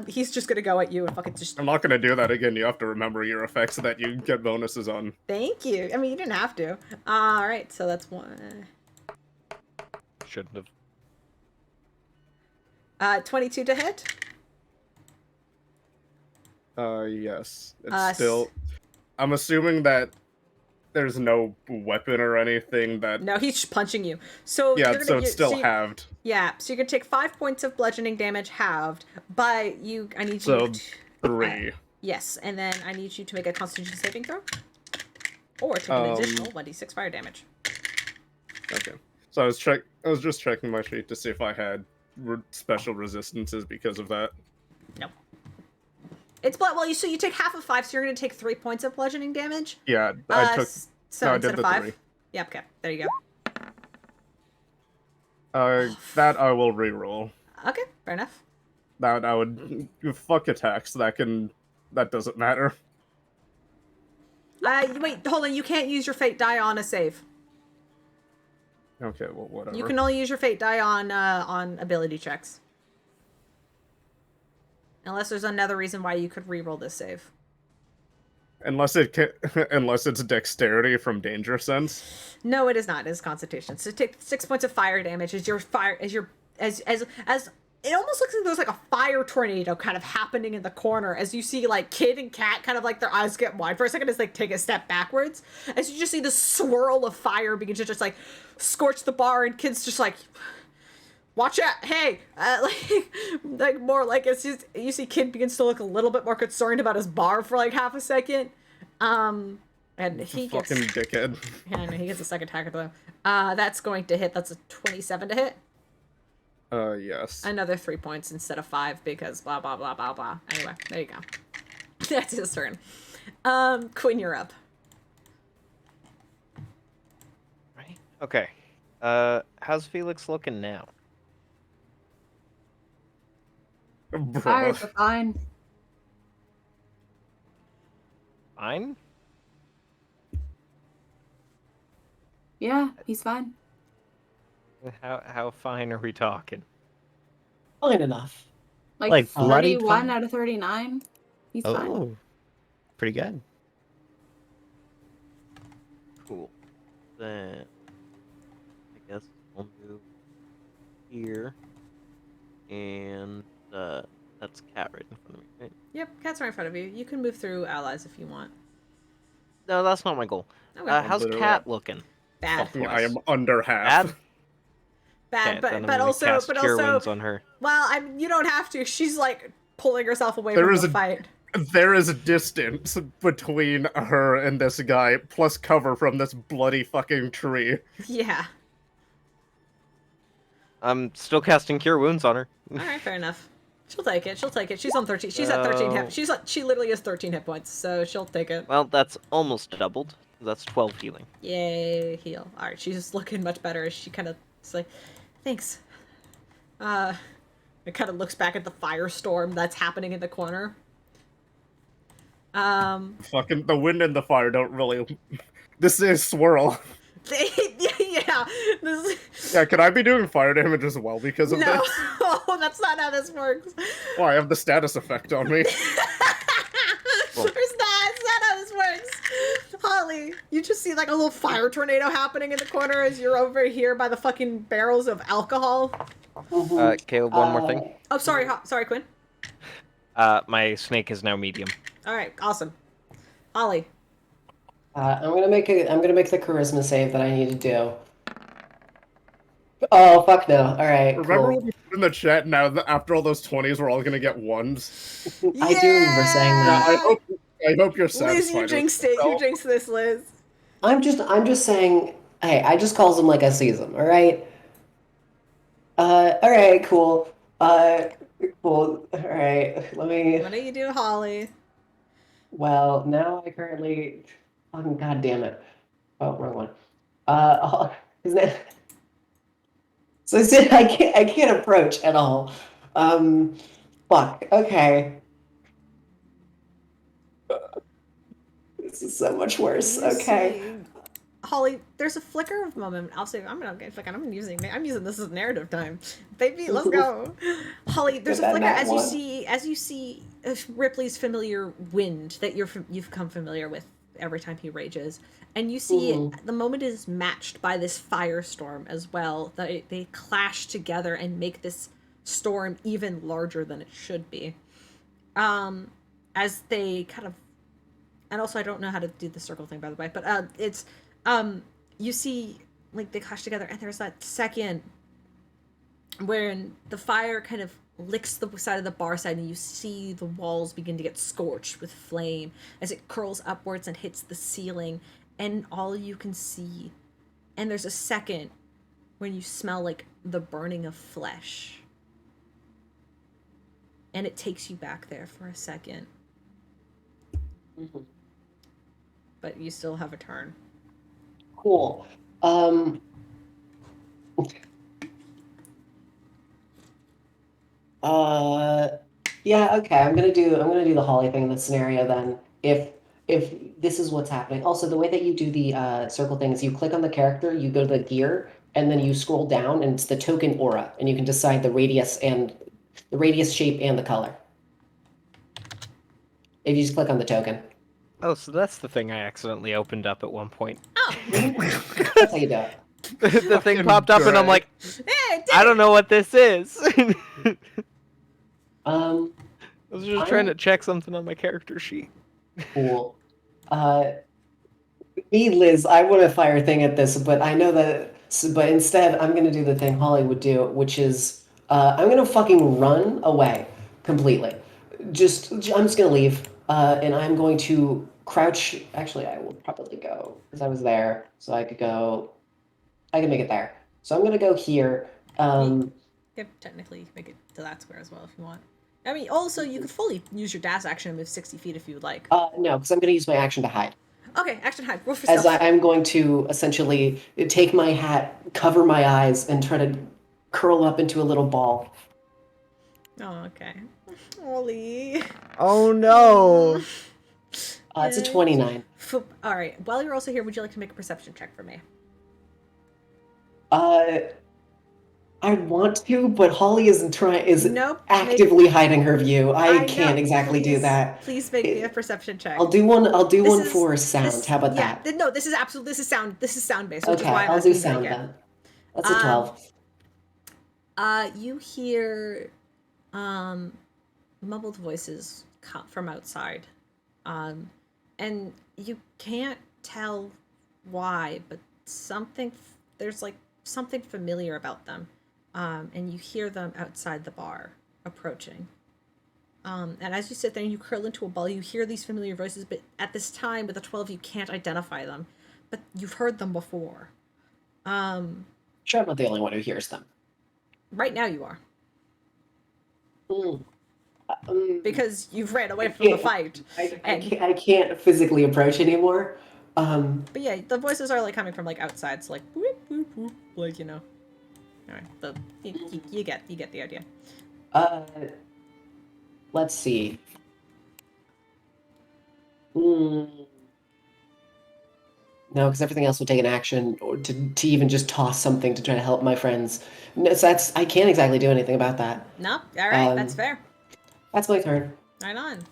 He's just gonna go at you and fucking just... I'm not gonna do that again. You have to remember your effects that you get bonuses on. Thank you. I mean, you didn't have to. Alright, so that's one. Shouldn't have. 22 to hit. Yes. It's still... I'm assuming that there's no weapon or anything that... No, he's punching you. So yeah, so it's still halved. Yeah, so you're gonna take 5 points of bludgeoning damage halved, but I need you So, to... 3. Yes, and then I need you to make a Constitution saving throw. Or take an additional 1d6 fire damage. Okay. So I was just checking my sheet to see if I had special resistances because of that. Nope. It's well, so you take half of 5, so you're gonna take 3 points of bludgeoning damage. Yeah, I took. So No, I instead did of the 5. 3. Yep. Okay. There you go. That I will reroll. Okay. Fair enough. That I would fuck attacks. That doesn't matter. Wait. Hold on. You can't use your fate die on a save. Okay. Well, whatever. You can only use your fate die on ability checks. Unless there's another reason why you could reroll this save. Unless it's dexterity from danger sense. No, it is not. It is Constitution. So take 6 points of fire damage as your fire as it almost looks like there's like a fire tornado kind of happening in the corner as you see like Kid and Cat kind of like their eyes get wide for a second as like take a step backwards as you just see the swirl of fire begin to just like scorch the bar, and Kid's just like, watch out, hey, like more like it's just, you see Kid begins to look a little bit more concerned about his bar for like half a second. And he gets, Fucking dickhead. yeah, I know, he gets a second attack though. That's going to hit, that's a 27 to hit. Yes. Another 3 points instead of 5 because blah, blah, blah, blah, blah. Anyway, there you go. That's his turn. Quinn, you're up. Right. Okay. How's Felix looking now? Tired, Bruh. but fine. Fine? Yeah, he's fine. How fine are we talking? Fine enough. Like bloodied 31 fine? out of 39. He's fine. Oh, pretty good. Cool. Then I guess I'll move here, and that's Cat right in front of me, right? Yep, Cat's right in front of you. You can move through allies if you want. No, that's not my goal. Okay. How's Literally. Cat looking? Bad. Oh, I am under half. Bad. Bad, Okay, then but I'm but gonna also cast but Cure also Wounds on her. well, you don't have to. She's like pulling herself away There from is the a- fight. There is a distance between her and this guy, plus cover from this bloody fucking tree. Yeah. I'm still casting Cure Wounds on her. All right, fair enough. She'll take it. She'll take it. She's on 13. She's at 13 hit. She literally has 13 hit points, so she'll take it. Well, that's almost doubled. That's 12 healing. Yay, heal. All right, she's just looking much better as she kind of is like, thanks. It kind of looks back at the firestorm that's happening in the corner. Fucking the wind and the fire don't really. This is swirl. Yeah. Yeah, could I be doing fire damage as well because of No, this? that's not how this works. Oh, I have the status effect on me. It's not how this works. Holly, you just see like a little fire tornado happening in the corner as you're over here by the fucking barrels of alcohol. Caleb, one more thing. Oh, sorry, sorry, Quinn. My snake is now medium. All right, awesome. Holly. I'm gonna make the charisma save that I need to do. Oh fuck no! All right, Remember cool. when you put in the chat now that after all those 20s we're all gonna get ones? I do remember saying that. I hope you're Liz, satisfied. you with jinxed it. You yourself. jinxed this, Liz. I'm just saying. Hey, I just calls them like I sees them. All right. All right, cool. Cool. All right. Let me. What do you do, Holly? Well, now I currently. Oh, God damn it. Oh, wrong one. Isn't it? So I said I can't approach at all. Fuck. Okay. This is so much worse. You Okay. see- Holly, there's a flicker of moment. I'm using this as narrative time. Baby, let's go. Holly, there's a That flicker nat as one. you see Ripley's familiar wind that you've become familiar with every time he rages. And you see the moment is matched by this firestorm as well. They clash together and make this storm even larger than it should be. As they kind of, and also I don't know how to do the circle thing, by the way, but it's you see like they clash together, and there's that second when the fire kind of licks the side of the bar side, and you see the walls begin to get scorched with flame as it curls upwards and hits the ceiling, and all you can see, and there's a second when you smell like the burning of flesh, and it takes you back there for a second. But you still have a turn. Cool. Yeah, okay. I'm gonna do the Holly thing in this scenario then. If this is what's happening. Also, the way that you do the circle thing is you click on the character, you go to the gear, and then you scroll down, and it's the token aura, and you can decide the radius shape and the color. If you just click on the token. Oh, so that's the thing I accidentally opened up at one point. Oh, That's how you do it. The thing Fucking popped up, and I'm drag. like, hey, I don't know what this is. I Um, was just trying to check something on my character sheet. Cool. Me, Liz, I want to fire a thing at this, but I know that So, but instead, I'm gonna do the thing Holly would do, which is I'm gonna fucking run away completely. I'm just gonna leave, and I'm going to crouch. Actually, I will probably go because I was there, so I could go. I can make it there. So I'm gonna go here. Yep, technically you can make it to that square as well if you want. I mean, also you could fully use your dash action and move 60 feet if you would like. No, because I'm gonna use my action to hide. Okay, action hide. Roll for As stealth. I'm going to essentially take my hat, cover my eyes, and try to curl up into a little ball. Oh, okay. Ollie. Oh no! It's a 29. All right. While you're also here, would you like to make a perception check for me? I want to, but Holly is Nope, actively hiding her view. I know, can't exactly do that. Please make me a perception check. I'll do one. This is- for sound. How about yeah, that? No, this is absolute. This is sound. This is sound based. Which Okay, is why I'm I'll asking do you to sound make it. then. That's a 12. You hear mumbled voices from outside. And you can't tell why, but there's like something familiar about them. And you hear them outside the bar approaching. And as you sit there and you curl into a ball, you hear these familiar voices, but at this time with a 12 you can't identify them. But you've heard them before. Sure, I'm not the only one who hears them. Right now you are. Mm. Because you've ran away from the fight. I can't physically approach anymore. But yeah, the voices are like coming from like outside, so like whoop, whoop, whoop, like, you know. Alright, you get the idea. Let's see. No, because everything else would take an action or to even just toss something to try to help my friends. No, so I can't exactly do anything about that. No, all right, that's fair. That's my turn. Right on.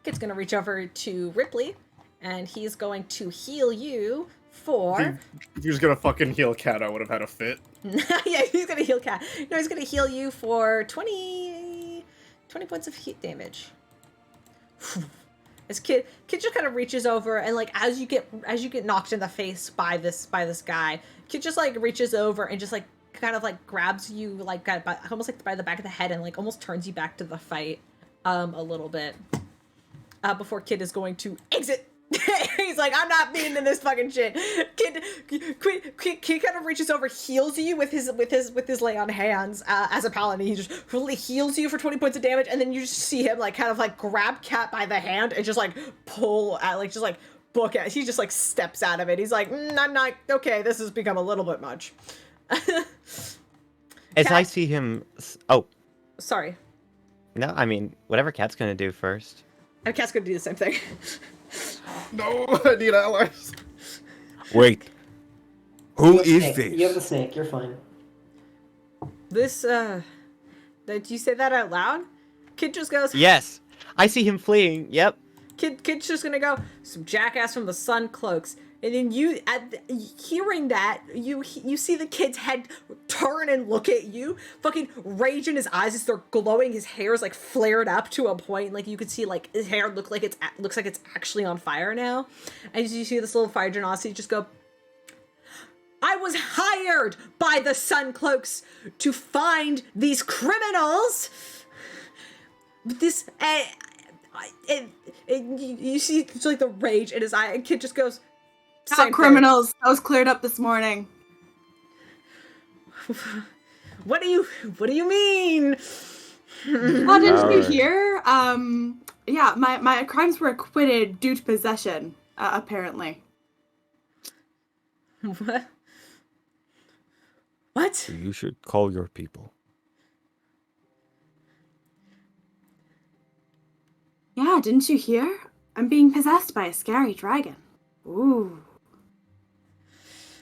Kid's gonna reach over to Rypley, and he's going to heal you for. If he was gonna fucking heal Cat, I would have had a fit. Yeah, he's gonna heal Cat. No, he's gonna heal you for 20 points of heat damage. This kid just kind of reaches over and like as you get knocked in the face by this guy, kid just like reaches over and just like kind of like grabs you like almost like by the back of the head and like almost turns you back to the fight a little bit before kid is going to exit. He's like, I'm not being in this fucking shit. Kid kind of reaches over, heals you with his lay on hands as a paladin. He just really heals you for 20 points of damage, and then you just see him like kind of like grab Cat by the hand and just like pull at like just like book it. He just like steps out of it. He's like, I'm not okay. This has become a little bit much. As I see him, oh, sorry. No, I mean whatever Cat's gonna do first. And Cat's gonna do the same thing. No, I need allies. Wait, who is this? You have the snake. You're fine. This did you say that out loud? Kid just goes. Yes, I see him fleeing. Yep. Kid's just gonna go, some jackass from the Sun Cloaks. And then hearing that, you see the kid's head turn and look at you, fucking rage in his eyes as they're glowing. His hair is like flared up to a point, like you could see like his hair looks like it's actually on fire now. And you see this little fire generosity just go, I was hired by the Sun Cloaks to find these criminals. This you see it's like the rage in his eye, and kid just goes. Not criminals. That was cleared up this morning. What do you mean? Oh, didn't you hear? Yeah, my crimes were acquitted due to possession, apparently. What? You should call your people. Yeah, didn't you hear? I'm being possessed by a scary dragon. Ooh.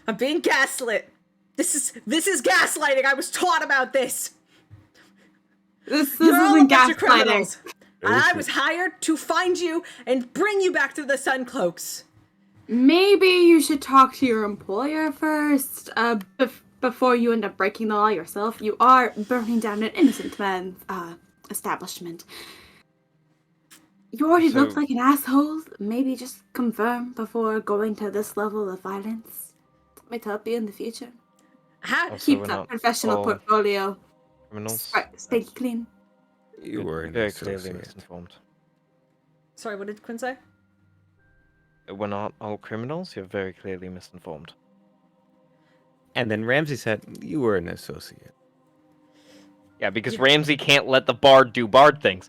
I'm being gaslit. This is gaslighting. I was taught about this. This You're all a isn't bunch of gaslighting. criminals. And I was hired to find you and bring you back to the Sun Cloaks. Maybe you should talk to your employer first, before you end up breaking the law yourself. You are burning down an innocent man's establishment. You already looked like an asshole. Maybe just confirm before going to this level of violence. might help you in the future. Also, Keep we're that not professional all portfolio criminals. spanky clean. You were an very clearly associate. misinformed. Sorry, what did Quinn say? We're not all criminals. You're very clearly misinformed. And then Ramsey said, you were an associate. Yeah, because Ramsey can't let the bard do bard things.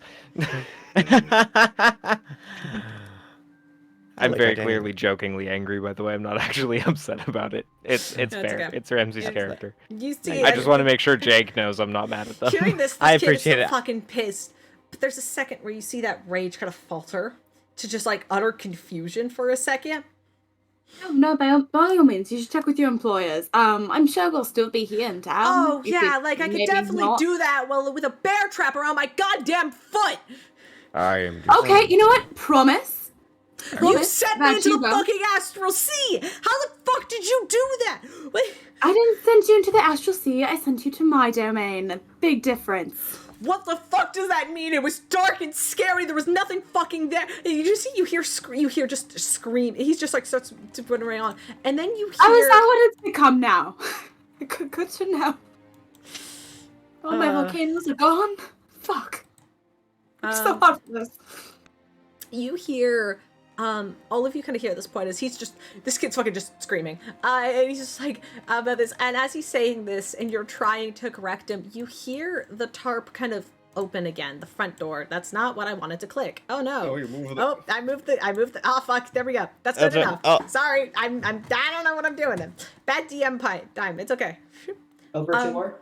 I'm like very that, clearly jokingly angry, by the way. I'm not actually upset about it. It's That's fair. okay. It's Ramsey's It's character. You see, I just want to make sure Jegg knows I'm not mad at them. hearing this I kid is appreciate so it. fucking pissed. But there's a second where you see that rage kind of falter to just like utter confusion for a second. No, by all means, you should check with your employers. I'm sure we'll still be here in town. Oh If yeah, it's like I could maybe definitely not. do that while with a bear trap around my goddamn foot. I am Okay, you know what? Promise. You Promise sent that me into you the go. fucking astral sea. How the fuck did you do that? Wait, I didn't send you into the astral sea. I sent you to my domain. A big difference. what the fuck does that mean? It was dark and scary. There was nothing fucking there. You hear just scream. He's just like starts to put around, and then you hear. Oh, is that what it's become now? Good to know. All my volcanoes are gone. Fuck. I'm so hot for this. You hear, all of you kind of hear at this point is this kid's fucking just screaming. And he's just like, about this. And as he's saying this and you're trying to correct him, you hear the tarp kind of open again, the front door. That's not what I wanted to click. Oh no. Oh, you moved it. Oh, I moved the, oh fuck, there we go. That's good That's enough. it. Oh. Sorry, I don't know what I'm doing then. Bad DM time, it's okay. Over 2 more?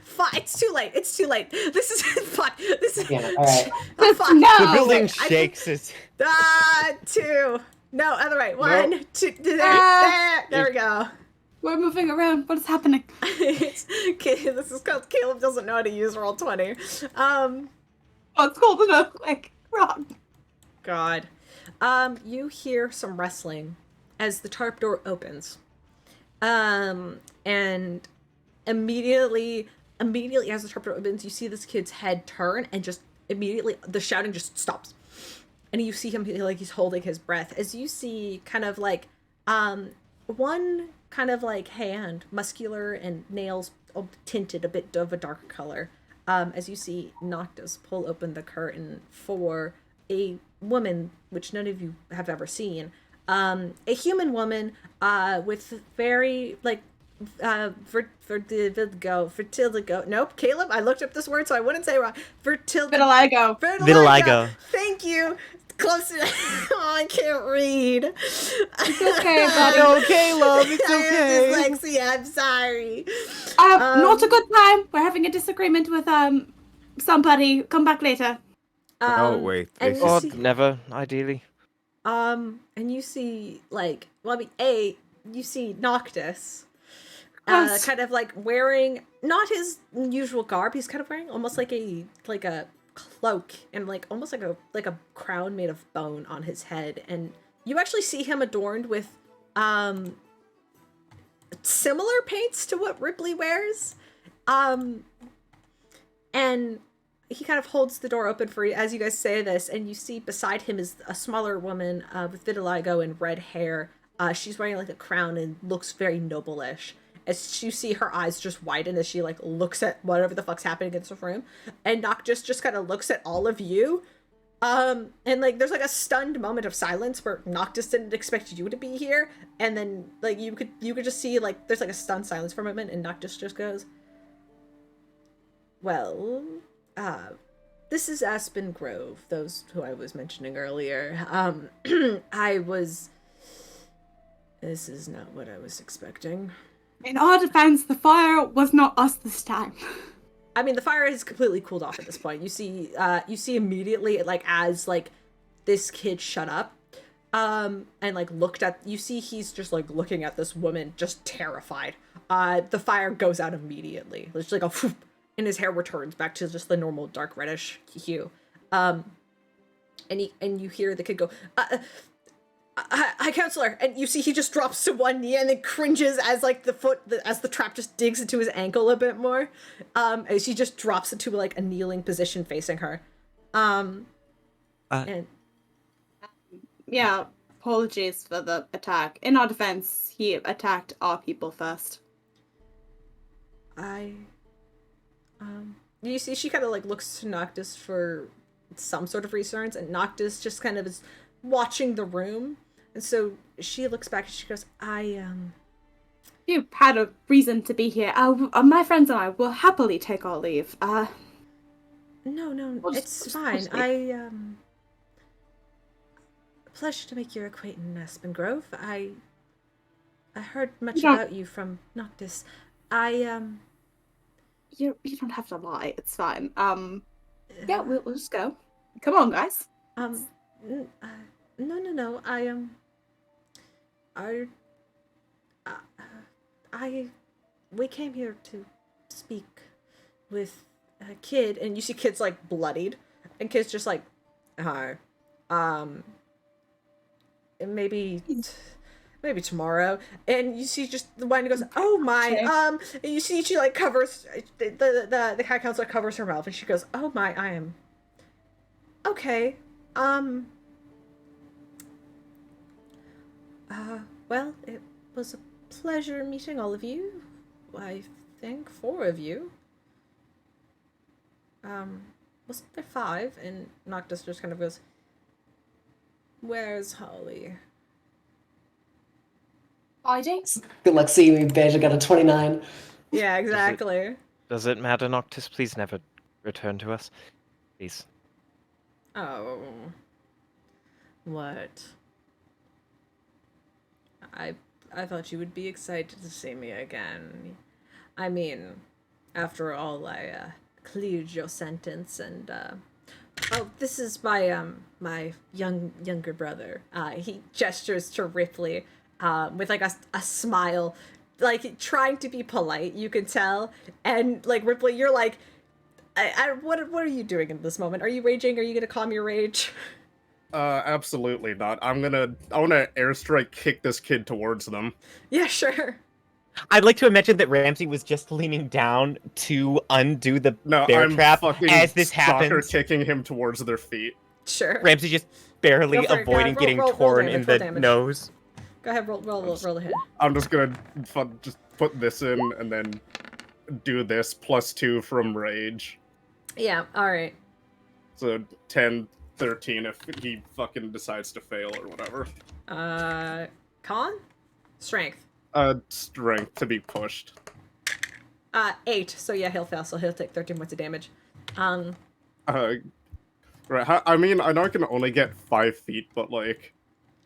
Fuck, it's too late. This is, fuck, this is, Yeah, alright. oh, fuck. No. The building I- shakes. It's... 2. No, other way. 1, Nope. 2, there, Ah. there we go. We're moving around. What is happening? Okay, this is called Caleb doesn't know how to use Roll20. Oh, it's cold enough. Like, wrong. God. You hear some wrestling as the tarp door opens. And immediately as the tarp door opens, you see this kid's head turn and just immediately the shouting just stops. And you see him like he's holding his breath as you see kind of like one kind of like hand, muscular and nails tinted a bit of a darker color. As you see Noctis pull open the curtain for a woman, which none of you have ever seen. A human woman with very like vertigo. Nope, Caleb, I looked up this word so I wouldn't say it wrong. Vitiligo. Vitiligo. Thank you. Close enough. Oh, I can't read. It's okay, buddy. No, Caleb, it's I have okay. dyslexia. I'm sorry. Not a good time. We're having a disagreement with somebody. Come back later. Oh, wait. and This you Or see- never, ideally. and you see like, well, I mean, you see Noctis, Yes. kind of like wearing not his usual garb. He's kind of wearing almost like a cloak and like almost like a crown made of bone on his head, and you actually see him adorned with similar paints to what Rypley wears, and he kind of holds the door open for you as you guys say this, and you see beside him is a smaller woman with vitiligo and red hair. She's wearing like a crown and looks very noble-ish. As you see her eyes just widen as she like looks at whatever the fuck's happening in this room, and Noctis just kind of looks at all of you, and like there's like a stunned moment of silence where Noctis didn't expect you to be here, and then like you could just see like there's like a stunned silence for a moment, and Noctis just goes, "Well, this is Aspen Grove, those who I was mentioning earlier. This is not what I was expecting." In our defense, the fire was not us this time. I mean, the fire has completely cooled off at this point. You see immediately, like, as, like, this kid shut up, and, like, you see he's just, like, looking at this woman, just terrified. The fire goes out immediately. There's, like, a whoop, and his hair returns back to just the normal dark reddish hue. And you hear the kid go, hi, counselor, and you see he just drops to one knee and then cringes as like as the trap just digs into his ankle a bit more, as he just drops into like a kneeling position facing her, and Yeah, apologies for the attack. In our defense, he attacked our people first. You see, she kind of like looks to Noctis for some sort of reassurance, and Noctis just kind of is watching the room, and so she looks back and she goes, You had a reason to be here. My friends and I will happily take our leave. No, it's fine. Pleasure to make your acquaintance in Aspen Grove. I heard much about you from Noctis. You don't have to lie. It's fine. Yeah, we'll just go. Come on, guys. No. We came here to speak with a Kid, and you see Kid's like bloodied, and Kid's just like, hi, maybe tomorrow. And you see just the one who goes, oh my, and you see she like covers the high counselor covers her mouth, and she goes, oh my, I am okay. Well, it was a pleasure meeting all of you. I think 4 of you. Wasn't there 5? And Noctis just kind of goes, where's Holly? Hiding? Good luck seeing me, bitch. I got a 29. Yeah, exactly. Does it matter, Noctis? Please never return to us. Please. Oh. What? I thought you would be excited to see me again. I mean, after all, I cleared your sentence, and oh, this is my my younger brother. He gestures to Rypley with like a smile, like trying to be polite, you can tell. And like Rypley, you're like, what are you doing in this moment? Are you raging? Are you gonna calm your rage? Absolutely not. I want to airstrike kick this kid towards them. Yeah, sure. I'd like to imagine that Ramsey was just leaning down to undo the bear I'm trap fucking as this soccer happens. kicking him towards their feet. Sure. Ramsey just barely Go for it, avoiding roll getting damage, torn in the damage. nose. Go ahead, roll a hit. I'm just gonna just put this in and then do this +2 from rage. Yeah, alright. So 10, 13 if he fucking decides to fail or whatever. Con? Strength. Strength to be pushed. 8. So yeah, he'll fail, so he'll take 13 points of damage. Right, I mean, I know I can only get 5 feet, but like...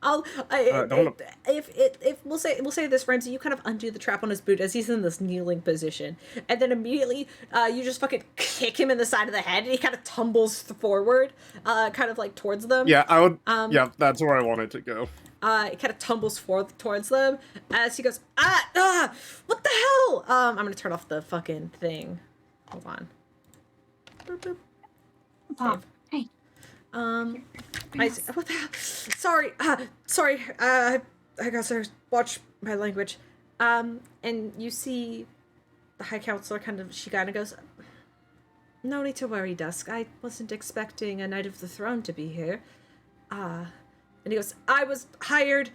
If we'll say this, Ramsey, you kind of undo the trap on his boot as he's in this kneeling position, and then immediately you just fucking kick him in the side of the head, and he kind of tumbles forward, kind of like towards them. Yeah, I would. Yeah, that's where I wanted to go. He kind of tumbles forward towards them as he goes, what the hell? I'm gonna turn off the fucking thing. Hold on. Boop, boop. Save. Hey. What the hell? Sorry, I gotta watch my language. And you see the High Counselor she kind of goes, no need to worry, Dusk. I wasn't expecting a Knight of the Throne to be here. And he goes, I was hired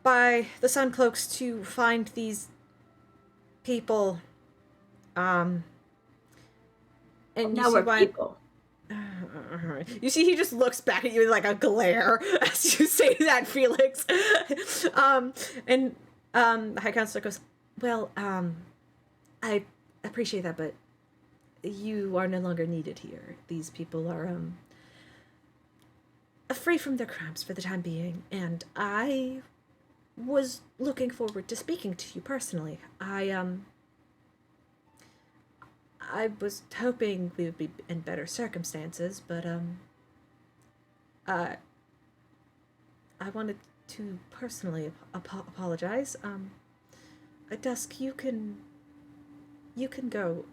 by the Suncloaks to find these people. And Now we're people. You see, he just looks back at you with like a glare as you say that, Felix. The High Counselor goes, well, I appreciate that, but you are no longer needed here. These people are free from their crimes for the time being, and I was looking forward to speaking to you personally. I was hoping we would be in better circumstances, but I wanted to personally apologize. Dusk, you can go.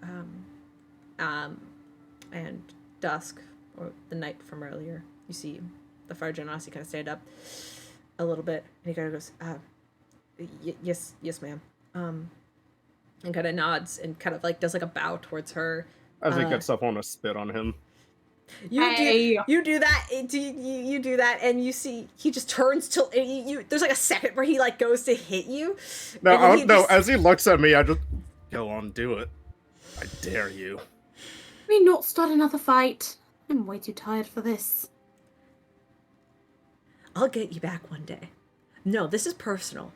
And Dusk, or the knight from earlier, you see the Fire Generosity kind of stand up a little bit, and he kind of goes, yes, ma'am. And kind of nods and kind of like does like a bow towards her. As he gets up, I want to spit on him. Hey. You do that. You do that, and you see he just turns to you. There's like a second where he like goes to hit you. No, and then he no. just- As he looks at me, I just go on, do it. I dare you. We not start another fight. I'm way too tired for this. I'll get you back one day. No, this is personal.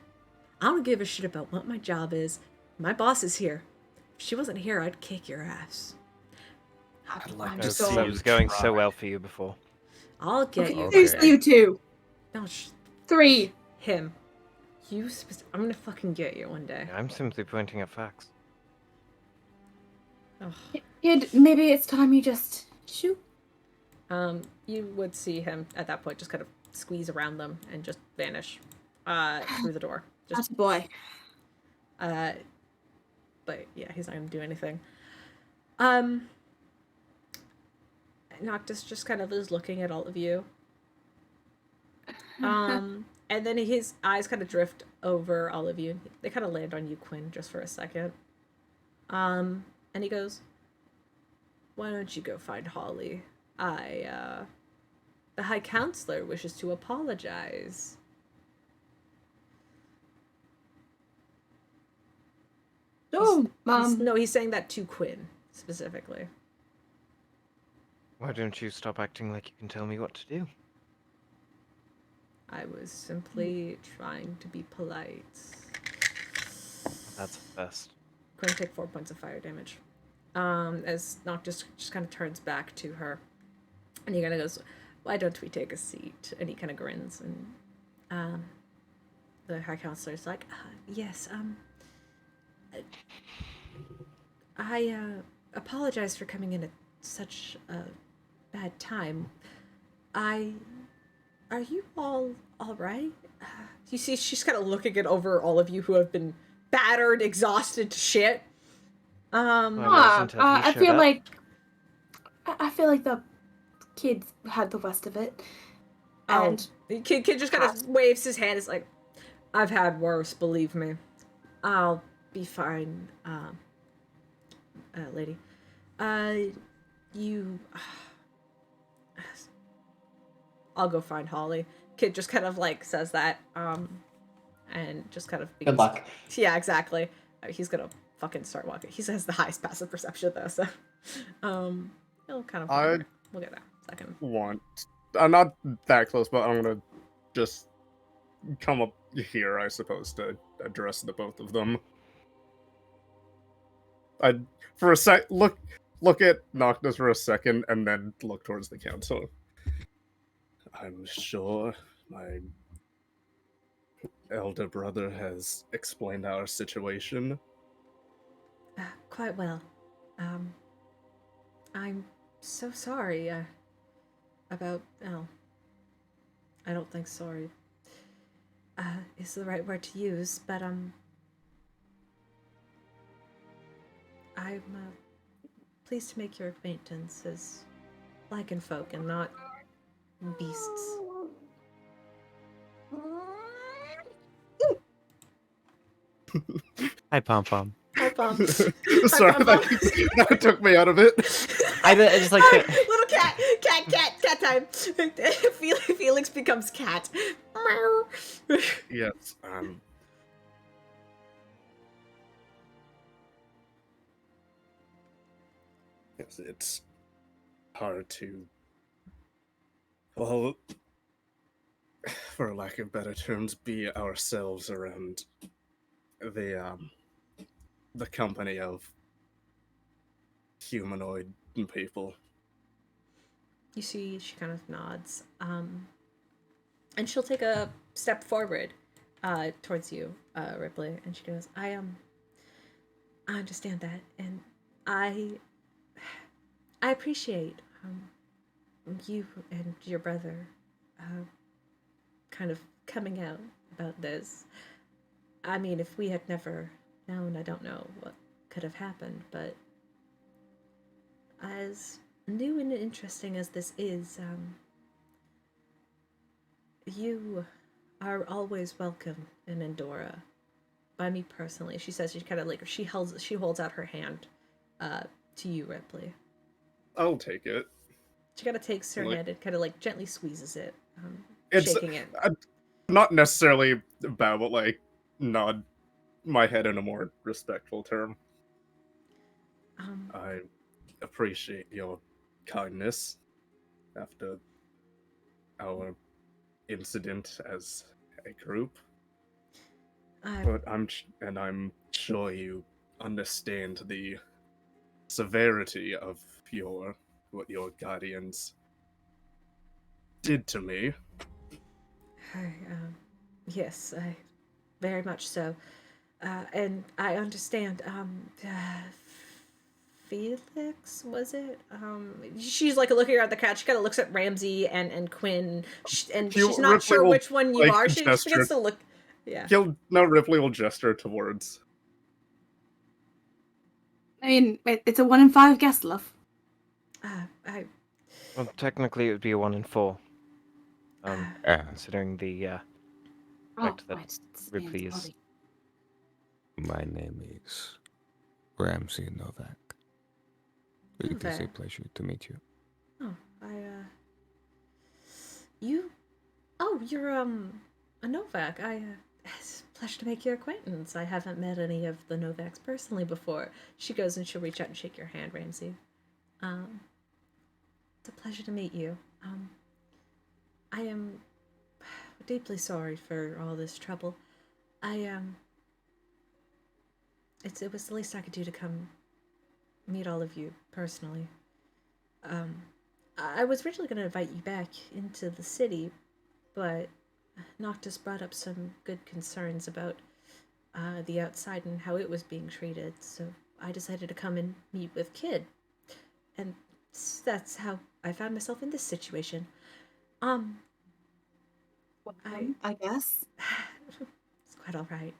I don't give a shit about what my job is. My boss is here. If she wasn't here, I'd kick your ass. I'd like I'm to so- see That you was going try. so well for you before. I'll get Okay, you. Okay. seriously, you two. No, 3. him. I'm gonna fucking get you one day. I'm simply pointing at facts. Ugh. Kid, maybe it's time you just shoot. You would see him at that point just kind of squeeze around them and just vanish through the door. That's Just a boy. but yeah, he's not gonna do anything. Noctis just kind of is looking at all of you. And then his eyes kind of drift over all of you. They kind of land on you, Quinn, just for a second. And he goes, "Why don't you go find Holly? The High Counselor wishes to apologize." Oh, He's saying that to Quinn, specifically. Why don't you stop acting like you can tell me what to do? I was simply trying to be polite. That's best. Quinn take 4 points of fire damage. As Noctis just kind of turns back to her. And he kind of goes, "Why don't we take a seat?" And he kind of grins. And the High Counselor's like, "Yes, I apologize for coming in at such a bad time. Are you all right?" You see, she's kind of looking at over all of you who have been battered, exhausted to shit. I feel like the kids had the worst of it. And the kid just kind of waves his hand. It's like, "I've had worse, believe me. I'll be fine, lady. You... I'll go find Holly." Kid just kind of like says that, and just kind of Good luck. Yeah, exactly. He's gonna fucking start walking. He has the highest passive perception though, so he'll kind of. We'll get that second. I'm not that close, but I'm gonna just come up here, I suppose, to address the both of them. I for a sec look at Noctis for a second, and then look towards the council. I'm sure my elder brother has explained our situation. Quite well. I'm so sorry about. Oh, I don't think sorry is the right word to use, but I'm pleased to make your acquaintance as lycanfolk and not beasts. Hi, Pom Pom. Hi, Pom. Sorry, Pom. that took me out of it. I just like to... Little cat time. Felix becomes cat. Yes, yes, it's hard to, well, for lack of better terms, be ourselves around the company of humanoid people. You see, she kind of nods. And she'll take a step forward towards you, Rypley, and she goes, I understand that, and I appreciate you and your brother kind of coming out about this. I mean, if we had never known, I don't know what could have happened, but as new and interesting as this is, you are always welcome in Endora. By me personally, she says. She kind of like she holds out her hand to you, Rypley. I'll take it. She kind of takes her Like- hand and kind of like gently squeezes it, It's shaking it. not necessarily bow, but like nod my head in a more respectful term. Um, I appreciate your kindness after our incident as a group, but I'm sure you understand the severity of what your guardians did to me. Yes, very much so. And I understand, Felix, was it? She's like looking at the cat. She kind of looks at Ramsey and Quinn, and she's not Ripley sure will, which one you like, are. She gesture. forgets to look. Yeah. Ripley will gesture towards. I mean, it's a 1 in 5 guess, love. Well, technically, it would be a 1 in 4. Considering the fact that right. Ripley is. Sorry. My name is Ramsey Novak. It is a Novak. pleasure to meet you. Oh, you. Oh, you're a Novak. It's a pleasure to make your acquaintance. I haven't met any of the Novaks personally before. She goes and she'll reach out and shake your hand, Ramsey. It's a pleasure to meet you. I am deeply sorry for all this trouble. It was the least I could do to come meet all of you personally. I was originally going to invite you back into the city, but Noctis brought up some good concerns about the outside and how it was being treated, so I decided to come and meet with Kid. And that's how I found myself in this situation. I guess. It's quite all right.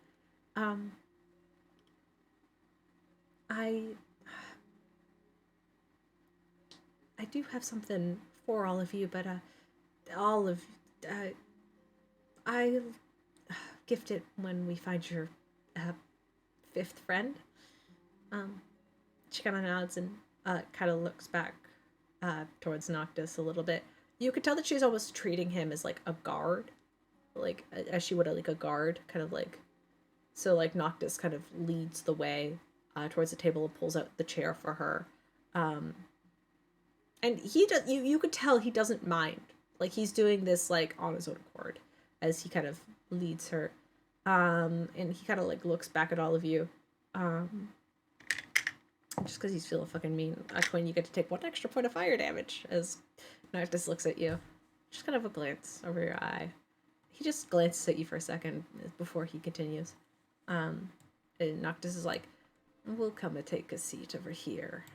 I do have something for all of you, but I'll gift it when we find your 5th friend. She kind of nods and kind of looks back towards Noctis a little bit. You could tell that she's almost treating him as like a guard, like as she would like a guard, kind of like. So like Noctis kind of leads the way towards the table and pulls out the chair for her. And he does. You could tell he doesn't mind. Like he's doing this like on his own accord, as he kind of leads her. And he kind of like looks back at all of you. Just because he's feeling fucking mean. Quinn, you get to take 1 extra point of fire damage as Noctis looks at you. Just kind of a glance over your eye. He just glances at you for a second before he continues. And Noctis is like, we'll come and take a seat over here.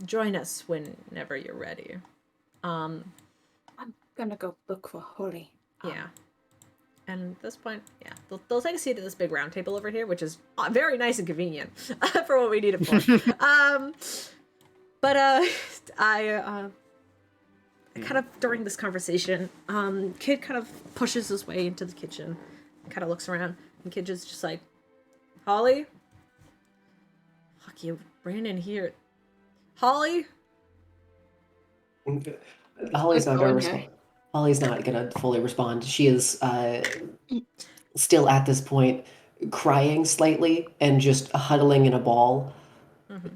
Join us whenever you're ready. I'm gonna go look for Hori. Yeah. And at this point, yeah, they'll take a seat at this big round table over here, which is very nice and convenient for what we need it for. I kind of during this conversation, Kid kind of pushes his way into the kitchen, and kind of looks around, and Kid is just like, Holly, fuck you, ran in here, Holly. Holly's not gonna respond. Holly's not gonna fully respond. She is still at this point crying slightly and just huddling in a ball,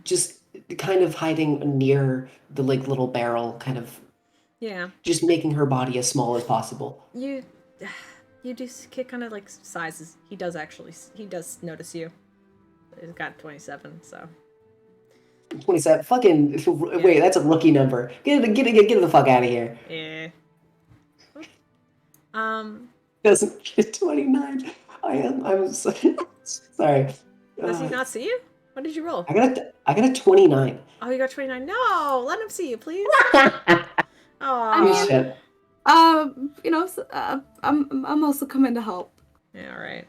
just kind of hiding near the like little barrel, kind of just making her body as small as possible. You do. Kid kind of like sizes. He does notice you. He's got 27, so. 27. Fucking wait, that's a rookie number. Get the fuck out of here. Yeah. Doesn't get 29. I'm sorry. Does he not see you? What did you roll? I got a 29. Oh, you got 29. No, let him see you, please. I Shit. I'm also coming to help. Yeah, all right.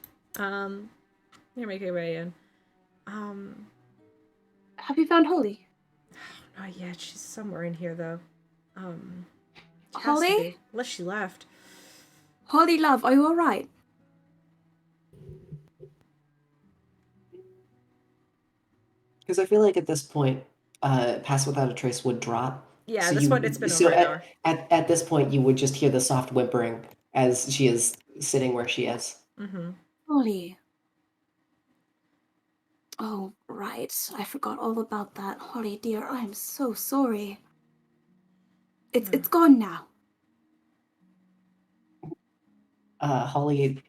Here, make your way in. Have you found Holly? Not yet. She's somewhere in here, though. She has to Holly? be, unless she left. Holly, love, are you alright? Because I feel like at this point, Pass Without a Trace would drop. Yeah, So this you one, it's been so over an hour. at this point you would just hear the soft whimpering as she is sitting where she is. Mm-hmm. Holly. Oh, right. I forgot all about that. Holly, dear, I'm so sorry. It's gone now. Holly,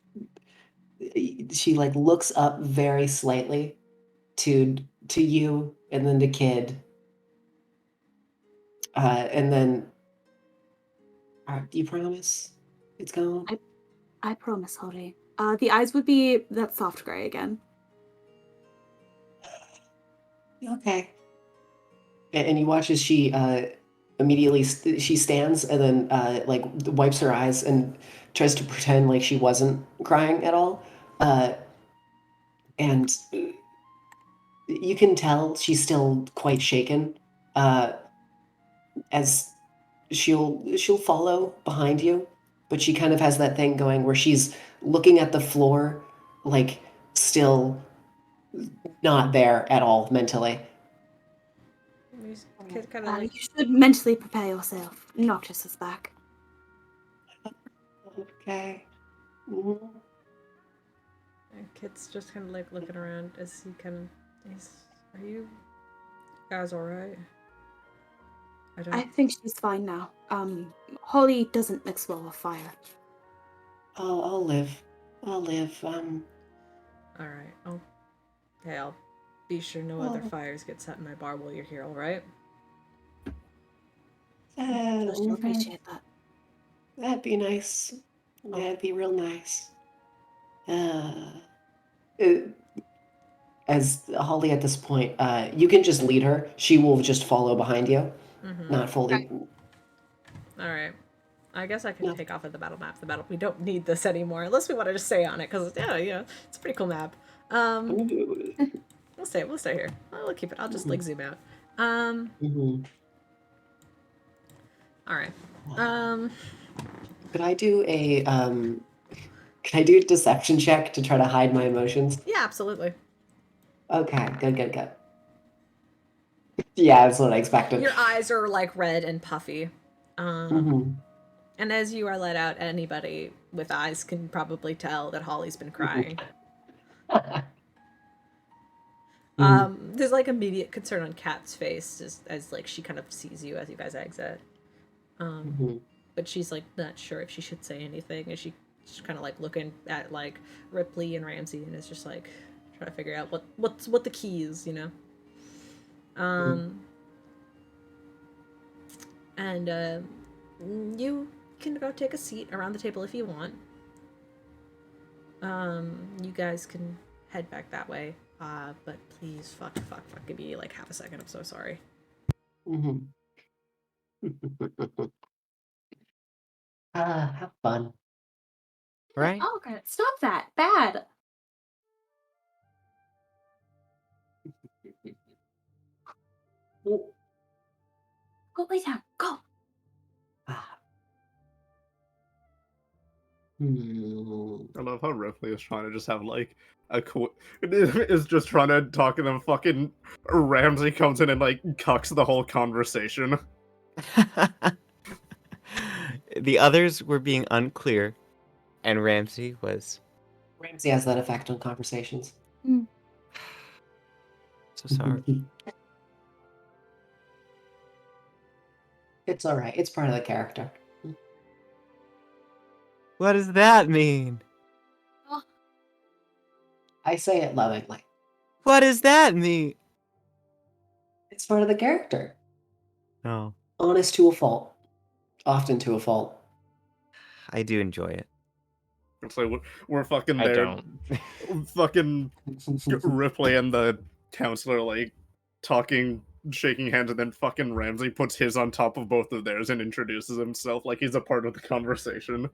she like looks up very slightly to you and then to Kid, and then do you promise it's gone? I promise, Holly. The eyes would be that soft gray again. Okay. And you watch as she immediately she stands and then like wipes her eyes and tries to pretend like she wasn't crying at all, and you can tell she's still quite shaken, as she'll follow behind you, but she kind of has that thing going where she's looking at the floor, like still not there at all mentally. Kid kind of like, You should mentally prepare yourself. Noxious is back. Okay. Mhm. and Kid's just kind of like looking around as he kind of, are you guys alright? I think she's fine now. Holly doesn't mix well with fire. I'll live. I'll live. Alright, okay, I'll be sure no other fires get set in my bar while you're here, alright? She'll appreciate that. That'd be nice. That'd be real nice. As Holly at this point, you can just lead her. She will just follow behind you, not fully. Alright. I guess I can No. take off of the battle map. We don't need this anymore, unless we want to just stay on it, because it's a pretty cool map. We'll stay here. I'll keep it. I'll just like zoom out. Alright. Could I do a can I do a deception check to try to hide my emotions? Yeah, absolutely. Okay, good. Yeah, that's what I expected. Your eyes are like red and puffy. Mhm. And as you are let out, anybody with eyes can probably tell that Holly's been crying. There's like immediate concern on Kat's face as like she kind of sees you as you guys exit. But she's like not sure if she should say anything, and she's kind of like looking at like Rypley and Ramsey, and is just like trying to figure out what the key is, you know. And you can go take a seat around the table if you want. You guys can head back that way. But please, fuck, give me like half a second. I'm so sorry. Have fun. Right? Oh, God, stop that. Bad. Go lay down. Go. I love how Ripley is trying to just have like is just trying to talk and then fucking Ramsey comes in and like cucks the whole conversation. The others were being unclear, and Ramsey was Ramsey has that effect on conversations. so sorry. It's all right. It's part of the character. What does that mean? I say it lovingly. What does that mean? It's part of the character. No, Honest to a fault. Often to a fault. I do enjoy it. It's like we're fucking I there. don't. Fucking Ripley and the counselor like talking, shaking hands, and then fucking Ramsey puts his on top of both of theirs and introduces himself like he's a part of the conversation.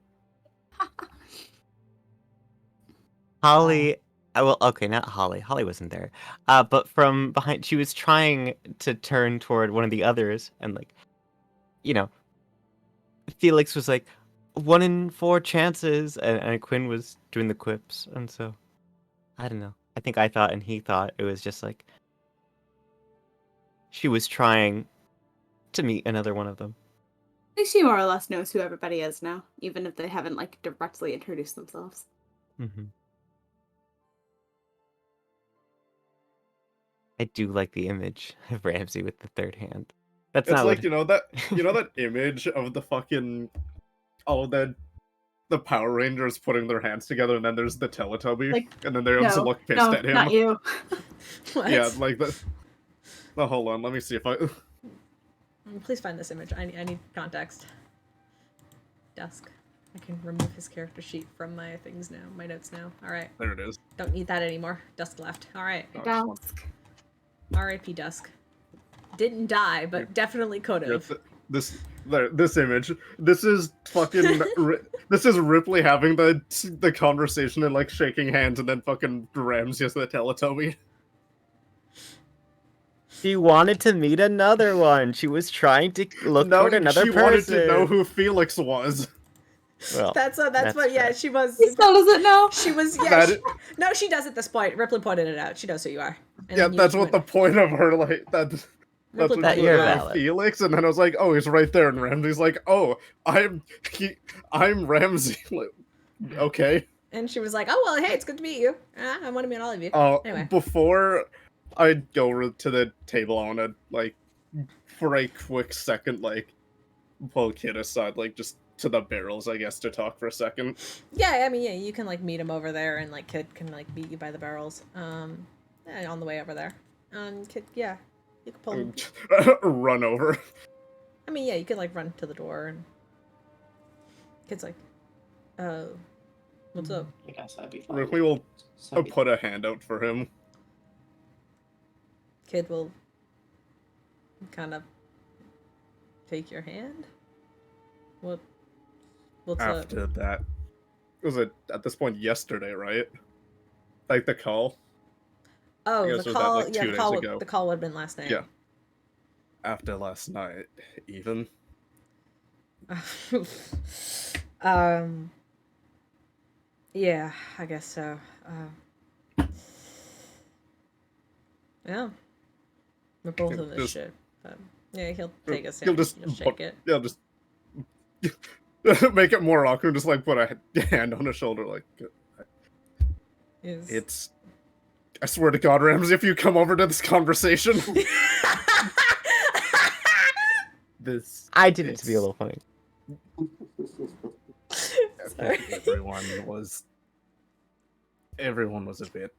Holly, well, okay, not Holly. Holly wasn't there. But from behind, she was trying to turn toward one of the others, and like, you know, Felix was like, 1 in 4 chances, and Quinn was doing the quips, and so, I don't know. I think I thought and he thought it was just like, she was trying to meet another one of them. At least she more or less knows who everybody is now, even if they haven't like directly introduced themselves. Mm-hmm. I do like the image of Ramsey with the third hand. That's It's not like, what... that image of the fucking all of the Power Rangers putting their hands together, and then there's the Teletubby, Like, and then they just look pissed no, at him. not you. What? Yeah, like the. Oh, hold on, let me see if I. Please find this image. I need context. Dusk. I can remove his character sheet from my things now. My notes now. All right. There it is. Don't need that anymore. Dusk left. All right. Oh, I just want- Dusk. R.I.P. Dusk. Didn't die, but definitely could Here, have. this image. This is fucking. This is Rypley having the conversation and like shaking hands, and then fucking Ramsey as the Teletubby. She wanted to meet another one. She was trying to look toward another she person. wanted to know who Felix was. Well, That's what. Yeah, fair. she was. He still doesn't know. She was. Yeah. That- No, she does at this point. Ripley pointed it out. She knows who you are. And Yeah, then you that's what the went- point of her like that. That's Ripley what That pointed you're it out. valid. Felix, and then I was like, oh, he's right there, and Ramsey's like, oh, I'm Ramsey. Like, okay. And she was like, "Oh well, hey, it's good to meet you. I want to meet all of you." Oh, Anyway. before I go to the table, I want to like, for a quick second, like, pull Kid aside, like, just to the barrels, I guess, to talk for a second. Yeah, I mean, yeah, you can like meet him over there, and like Kid can like meet you by the barrels. On the way over there. Kid, yeah, you can pull him. Run over. I mean, yeah, you could like run to the door, and Kid's like, what's up? I guess that'd be fine. Ripley will So, put a hand out for him. Kid will kind of take your hand. What's up? After that, was it at this point yesterday, right? Like the call. Oh, I guess the it was that, call. like, Yeah, 2 the days call. ago. The call would have been last night. Yeah. After last night, even. Yeah, I guess so. Yeah. We're both in this Just- shit. But yeah, he'll take his He'll hand. just He'll shake put- it. Yeah, just make it more awkward. Just like put a hand on his shoulder, like Is- it's. I swear to God, Ramsey, if you come over to this conversation, this. I did it to be a little funny. Sorry. Everyone was a bit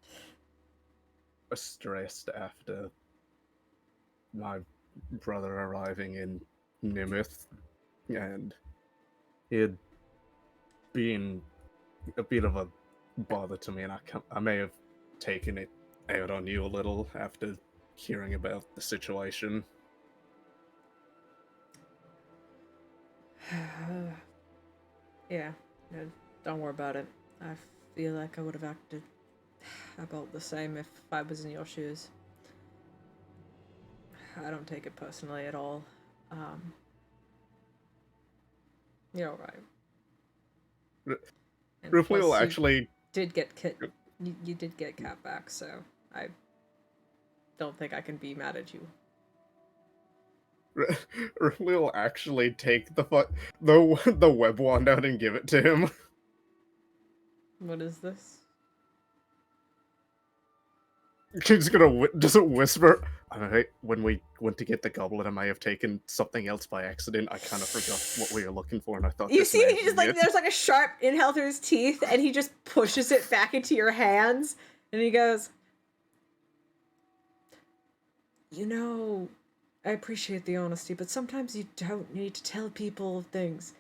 stressed after my brother arriving in Nimith, and it being a bit of a bother to me, and I may have taken it out on you a little after hearing about the situation. Yeah, no, don't worry about it. I feel like I would have acted about the same if I was in your shoes. I don't take it personally at all. You're right. And Ripley plus will you actually. did get you did get Cat back, so I don't think I can be mad at you. Ripley will actually take the web wand out and give it to him. What is this? She's gonna just whisper. Alright, when we went to get the goblet, I may have taken something else by accident. I kind of forgot what we were looking for, and I thought You this see, may he just be like it. there's like a sharp inhale through his teeth, and he just pushes it back into your hands, and he goes, "You know, I appreciate the honesty, but sometimes you don't need to tell people things."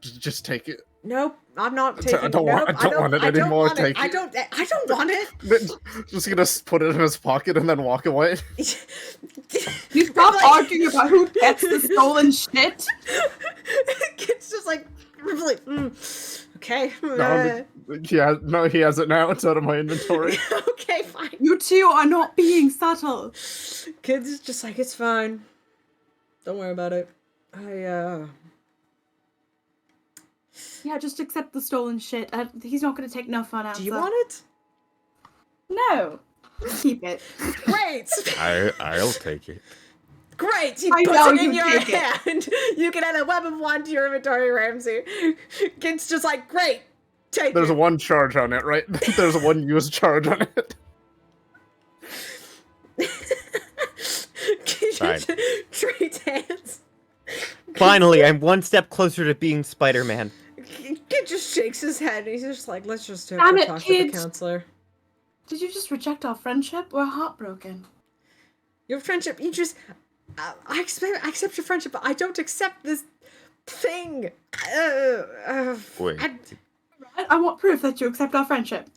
Just take it. Nope, I'm not taking. I don't want- nope, I don't want it anymore, Want it. take I it. don't want it. Just gonna put it in his pocket and then walk away. You stop arguing about who gets the stolen shit. It's just like, really, okay. He has it now. It's out of my inventory. Okay, fine. You two are not being subtle. Kids is just like, it's fine. Don't worry about it. Yeah, just accept the stolen shit. He's not gonna take no fun out. Do you want it? No. Keep it. Great. I'll take it. Great! He I puts know, it in you your take it. hand. You can add a web of wand to your inventory, Ramsey. Kid's just like, great. Take There's it. one charge on it, right? There's one use charge on it. Fine. Trade hands. Finally, I'm one step closer to being Spider-Man. Kid just shakes his head. He's just like, let's just Damn it, talk to the kid. counselor. Did you just reject our friendship? We're heartbroken. Your friendship, you just... I accept your friendship, but I don't accept this thing. Wait. I want proof that you accept our friendship.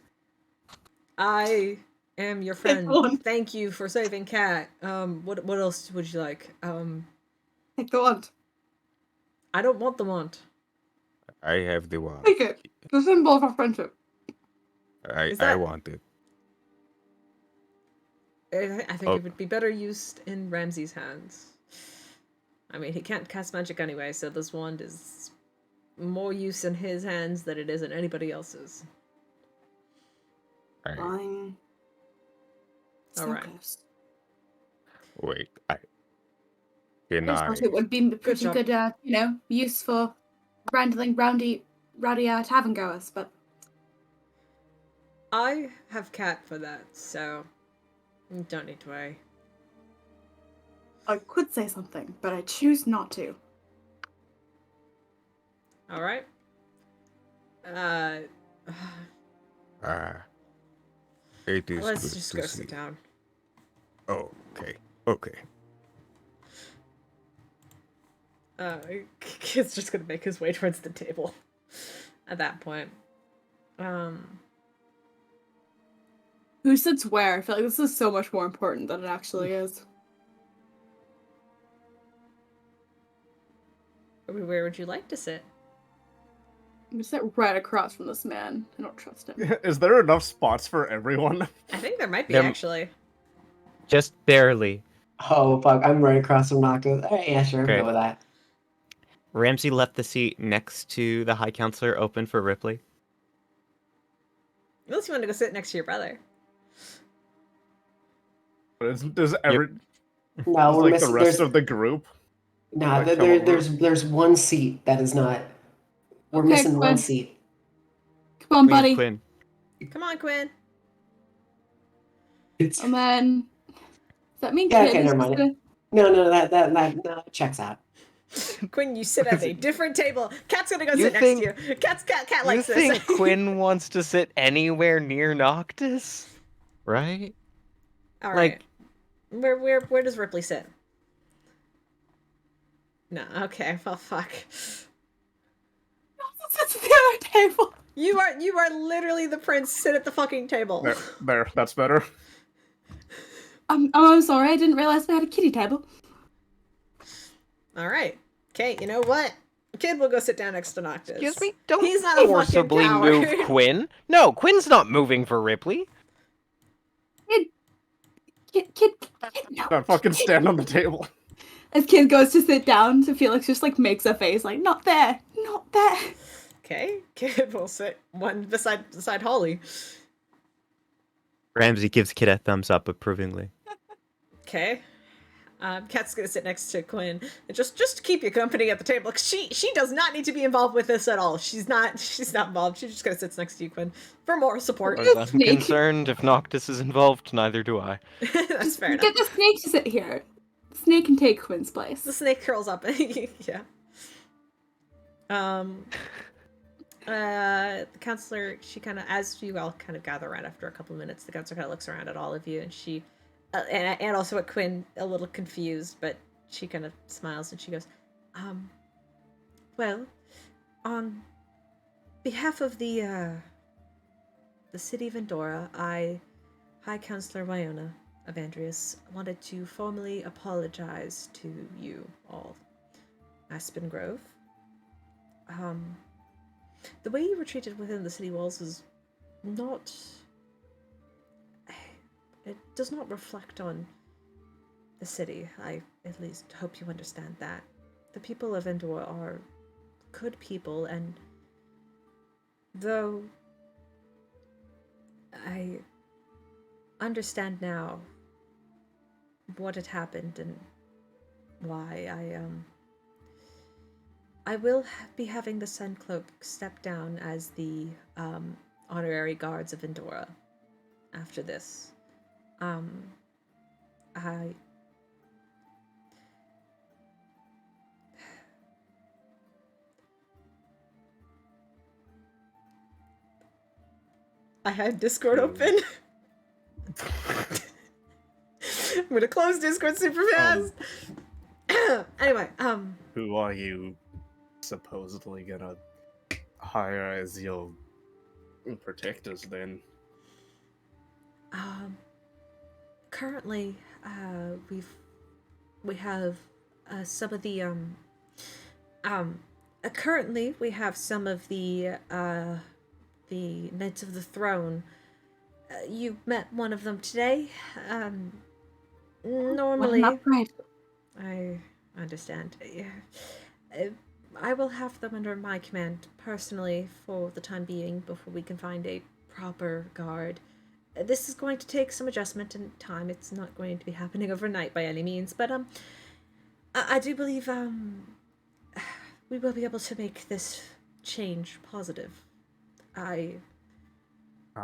I am your Take friend. one. Thank you for saving Cat. What else would you like? Take the wand. I don't want the wand. I have the wand. Take it. The symbol of our friendship. I Is that- want it. I think Oh. it would be better used in Ramsey's hands. I mean, he can't cast magic anyway, so this wand is more use in his hands than it is in anybody else's. I, Fine. So Alright. close. wait. I Can just I? thought it would be pretty job. good, use for handling rowdy tavern goers, but I have Cat for that, so you don't need to worry. I could say something, but I choose not to. Alright. It is Let's good just to go see. sit down. Oh, okay. Okay. Kid's just gonna make his way towards the table at that point. Who sits where? I feel like this is so much more important than it actually is. Where would you like to sit? I'm gonna sit right across from this man. I don't trust him. Is there enough spots for everyone? I think there might be, There- actually. Just barely. Oh fuck! I'm right across from Noctis. All right, yeah, sure, Okay. go with that. Ramsey left the seat next to the High Counselor open for Rypley. Unless you want to go sit next to your brother. Does every No, does, we're like missing. the rest of the group? Nah, like, come over? there's one seat that is not. We're Okay, missing one Quinn. seat. Come on, We have buddy. Quinn. Come on, Quinn. It's And then does that mean Yeah, kid okay, is never just mind. gonna... no, that checks out. Quinn, you sit at a different table. Cat's gonna go You sit think- next to you. Cat You likes this. think Quinn wants to sit anywhere near Noctis? Right? All like- right. Where does Rypley sit? No. Okay. Well, fuck. That's the other table. You are literally the prince. Sit at the fucking table. There, that's better. I'm sorry. I didn't realize we had a kitty table. All right. Okay. You know what? Kid will go sit down next to Noctis. Excuse me? Don't He's not a fucking forcibly coward. move Quinn. No, Quinn's not moving for Rypley. Kid, no. Don't fucking stand on the table. As kid goes to sit down, so Felix just like makes a face like, not there, not there. Okay. Kid will sit one beside Holly. Ramsey gives Kid a thumbs up approvingly. Okay. Cat's gonna sit next to Quinn and just to keep you company at the table. 'Cause she does not need to be involved with this at all. She's not involved. She just kind of sits next to you, Quinn, for more support. As I'm Snake. concerned, if Noctis is involved, neither do I. That's fair enough. Get the snake to sit here. The snake can take Quinn's The place. snake curls up. Yeah. The counselor, she kind of, as you all kind of gather around after a couple minutes, the counselor kind of looks around at all of you, and she, and also at Quinn, a little confused, but she kind of smiles and she goes, well, on behalf of the city of Endora, High Counselor Wyona of Andreas, wanted to formally apologize to you all. Aspen Grove. The way you were treated within the city walls is not... It does not reflect on the city. I at least hope you understand that. The people of Endor are good people, and though I understand now what had happened and why I will be having the Sun Cloak step down as the honorary guards of Endora after this. I had Discord open. I'm gonna close Discord super fast. Anyway, Who are you supposedly gonna hire as your protectors then? Currently, we have some of the currently we have some of the Knights of the Throne. You met one of them today. Normally, What an upgrade. I understand. I will have them under my command personally for the time being before we can find a proper guard. This is going to take some adjustment and time. It's not going to be happening overnight by any means, but I do believe we will be able to make this change positive. I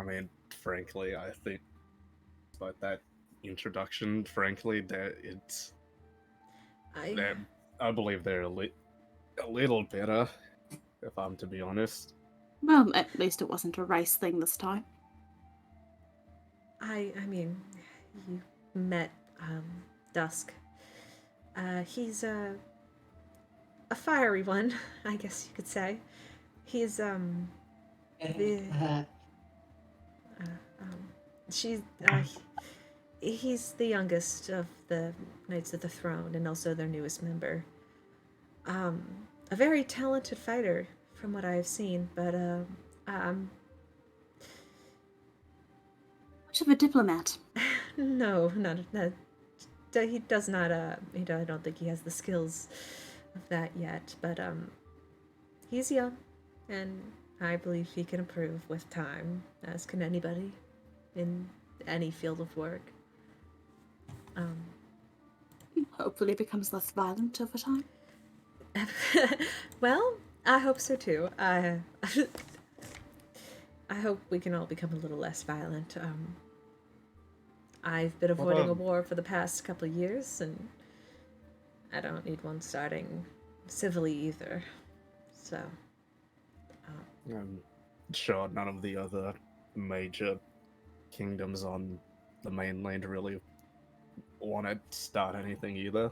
mean, frankly, I think about that introduction, frankly, that it's I believe they're a little better, if I'm to be honest. Well, at least it wasn't a race thing this time. I mean, you met Dusk. He's a fiery one, I guess you could say. He's he's the youngest of the Knights of the Throne and also their newest member. A very talented fighter from what I've seen, but Much of a diplomat. no, he does not. I don't think he has the skills of that yet. But he's young, and I believe he can improve with time, as can anybody in any field of work. Hopefully becomes less violent over time. Well, I hope so too. I hope we can all become a little less violent. I've been avoiding a war for the past couple of years, and I don't need one starting civilly either. So, I'm sure none of the other major kingdoms on the mainland really want to start anything either.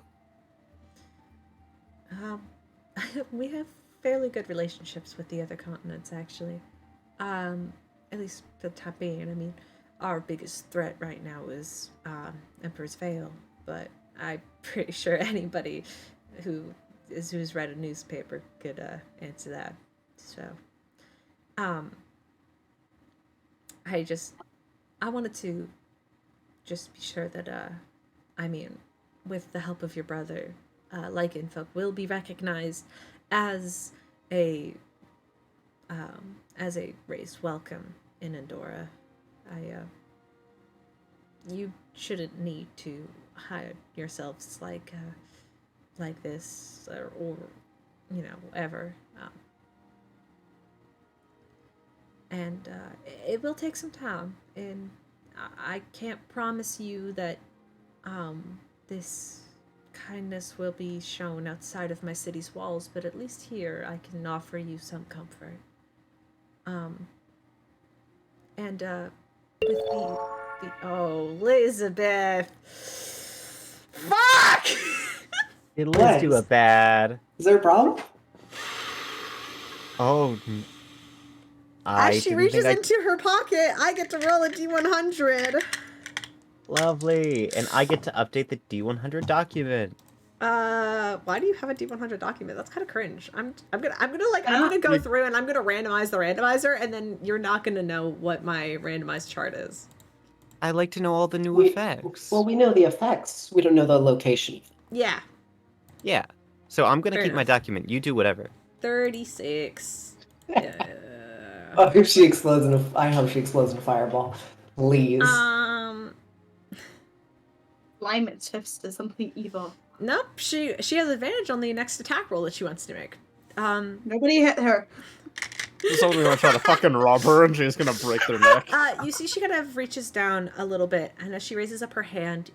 we have fairly good relationships with the other continents, actually. At least for the time being. I mean, our biggest threat right now is Emperor's Veil, but I'm pretty sure anybody who's read a newspaper could answer that. So, I wanted to just be sure that I mean, with the help of your brother, Lycanfolk will be recognized as a race welcome in Endora. You shouldn't need to hide yourselves like this or you know, ever. And it will take some time, and I can't promise you that this kindness will be shown outside of my city's walls, but at least here I can offer you some comfort. And with the oh, Elizabeth, fuck! It leads to a bad. Is there a problem? Oh. As she reaches into her pocket, I get to roll a D100. Lovely, and I get to update the D100 document. Why do you have a D100 document? That's kind of cringe. I'm gonna go through and I'm gonna randomize the randomizer, and then you're not gonna know what my randomized chart is. I like to know all the new effects. Well, we know the effects. We don't know the location. Yeah. Yeah. So I'm gonna Fair keep my enough. document. You do whatever. 36. I hope she explodes in a fireball. Please. Climate shifts to something evil. Nope, she has advantage on the next attack roll that she wants to make. Nobody hit her. Somebody gonna try to fucking rob her and she's gonna break their neck. You see she kind of reaches down a little bit, and as she raises up her hand,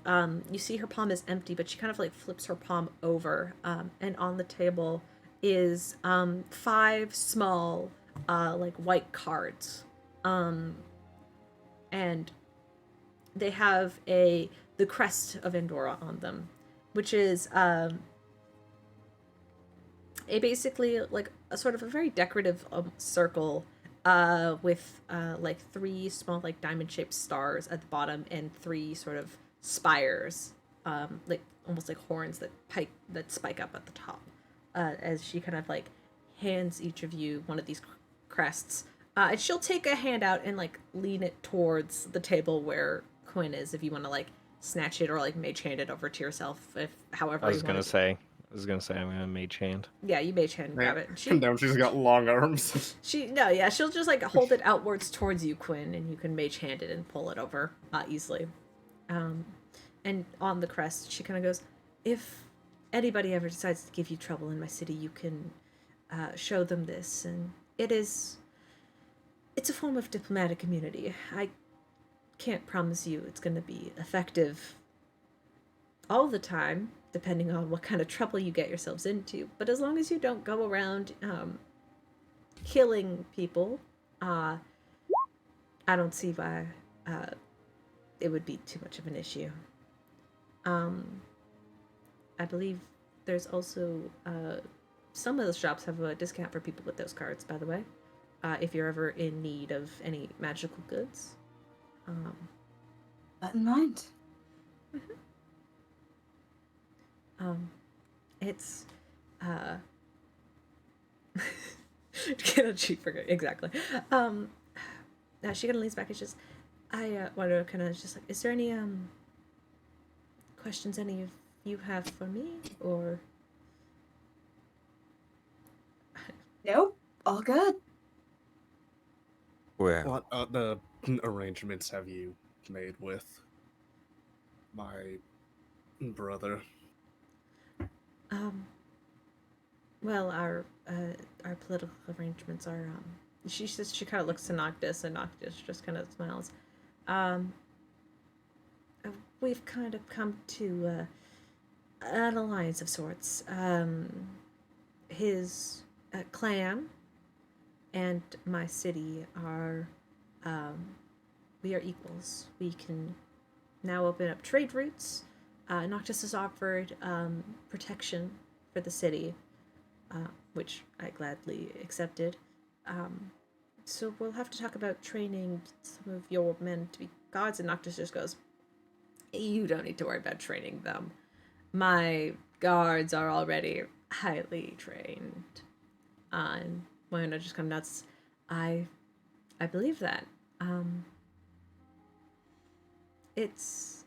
you see her palm is empty, but she kind of like flips her palm over, and on the table is 5 small like white cards. And they have the crest of Andorra on them, which is a basically like a sort of a very decorative circle with like 3 small like diamond-shaped stars at the bottom and 3 sort of spires, like almost like horns that spike up at the top. As she kind of like hands each of you one of these crests, and she'll take a hand out and like lean it towards the table where Quinn is, if you want to like snatch it or like mage hand it over to yourself, if however I was you gonna want. say I'm gonna mage hand. Yeah, you mage hand grab it. Damn, she's got long arms. She'll just like hold it outwards towards you, Quinn, and you can mage hand it and pull it over easily. And on the crest, she kind of goes, if anybody ever decides to give you trouble in my city, you can show them this, and it's a form of diplomatic immunity. I can't promise you it's going to be effective all the time, depending on what kind of trouble you get yourselves into. But as long as you don't go around killing people, I don't see why it would be too much of an issue. I believe there's also some of the shops have a discount for people with those cards, by the way, if you're ever in need of any magical goods. That in mind. It's get a cheaper exactly. Now she kind of leans back and just, I want to kind of just like, is there any questions any of you have for me, or? Nope. All good. Well, What other arrangements have you made with my brother? Well, our political arrangements are, she says, she kind of looks to Noctis, and Noctis just kind of smiles. We've kind of come to an alliance of sorts. His clan and my city are, we are equals. We can now open up trade routes. Noctis has offered protection for the city, which I gladly accepted. So we'll have to talk about training some of your men to be gods, and Noctis just goes, you don't need to worry about training them. My guards are already highly trained. And Moyona just kind of nuts. I believe that. It's...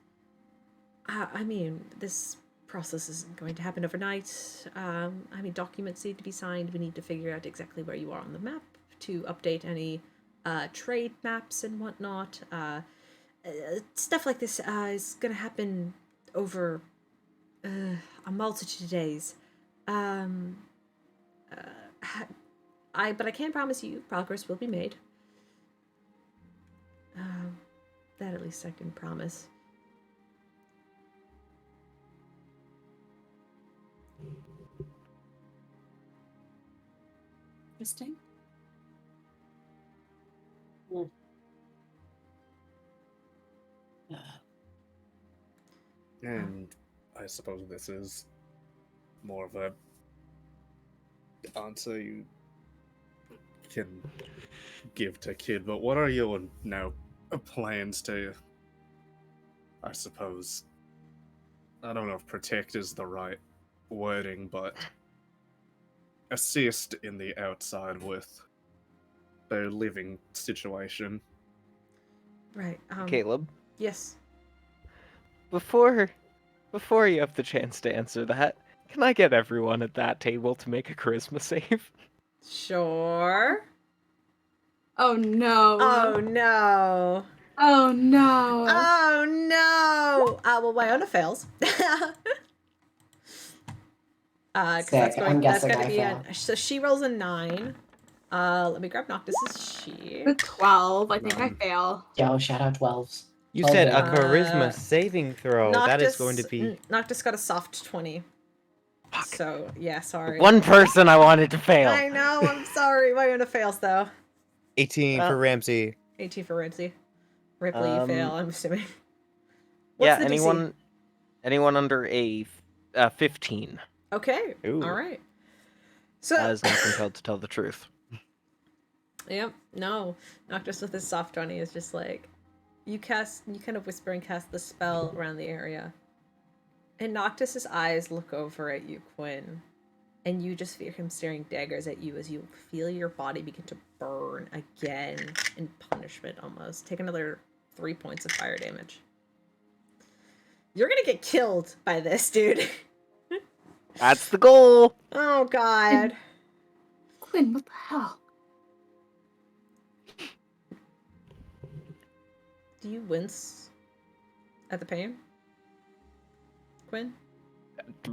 I mean, this process isn't going to happen overnight. I mean, documents need to be signed. We need to figure out exactly where you are on the map to update any trade maps and whatnot. Stuff like this is going to happen over a multitude of days. But I can promise you progress will be made. That at least I can promise. Interesting. And I suppose this is more of a answer you can give to Kid, but what are your now plans to, I suppose, I don't know if protect is the right wording, but assist in the outside with their living situation? Right. Caleb, Yes. before you have the chance to answer that, can I get everyone at that table to make a charisma save? Sure. Oh no. Oh no. Oh no. Oh no. Well, Wyona fails. Because Sick. I'm that's guessing gonna I be fail. so she rolls a 9. Let me grab Noctis's sheet. The 12. I think I Nine. fail. Yo, shout out 12s. You 12 said a damage. charisma saving throw. That is going to be. Noctis got a soft 20. Fuck. So yeah, sorry. One person I wanted to fail. I know. I'm sorry. My one fails though. 18 Well- for Ramsey. 18 for Ramsey. Ripley, you fail. I'm assuming. What's Yeah, the DC? anyone under a 15 Okay. Ooh. All right. So is not compelled to tell the truth. Yep. No. Noctis with his soft 20 is just like you kind of whisper and cast the spell around the area. And Noctis's eyes look over at you, Quinn. And you just feel him staring daggers at you as you feel your body begin to burn again in punishment almost. Take another 3 points of fire damage. You're gonna get killed by this, dude. That's the goal. Oh god. Quinn, what the hell? Do you wince at the pain? Quinn?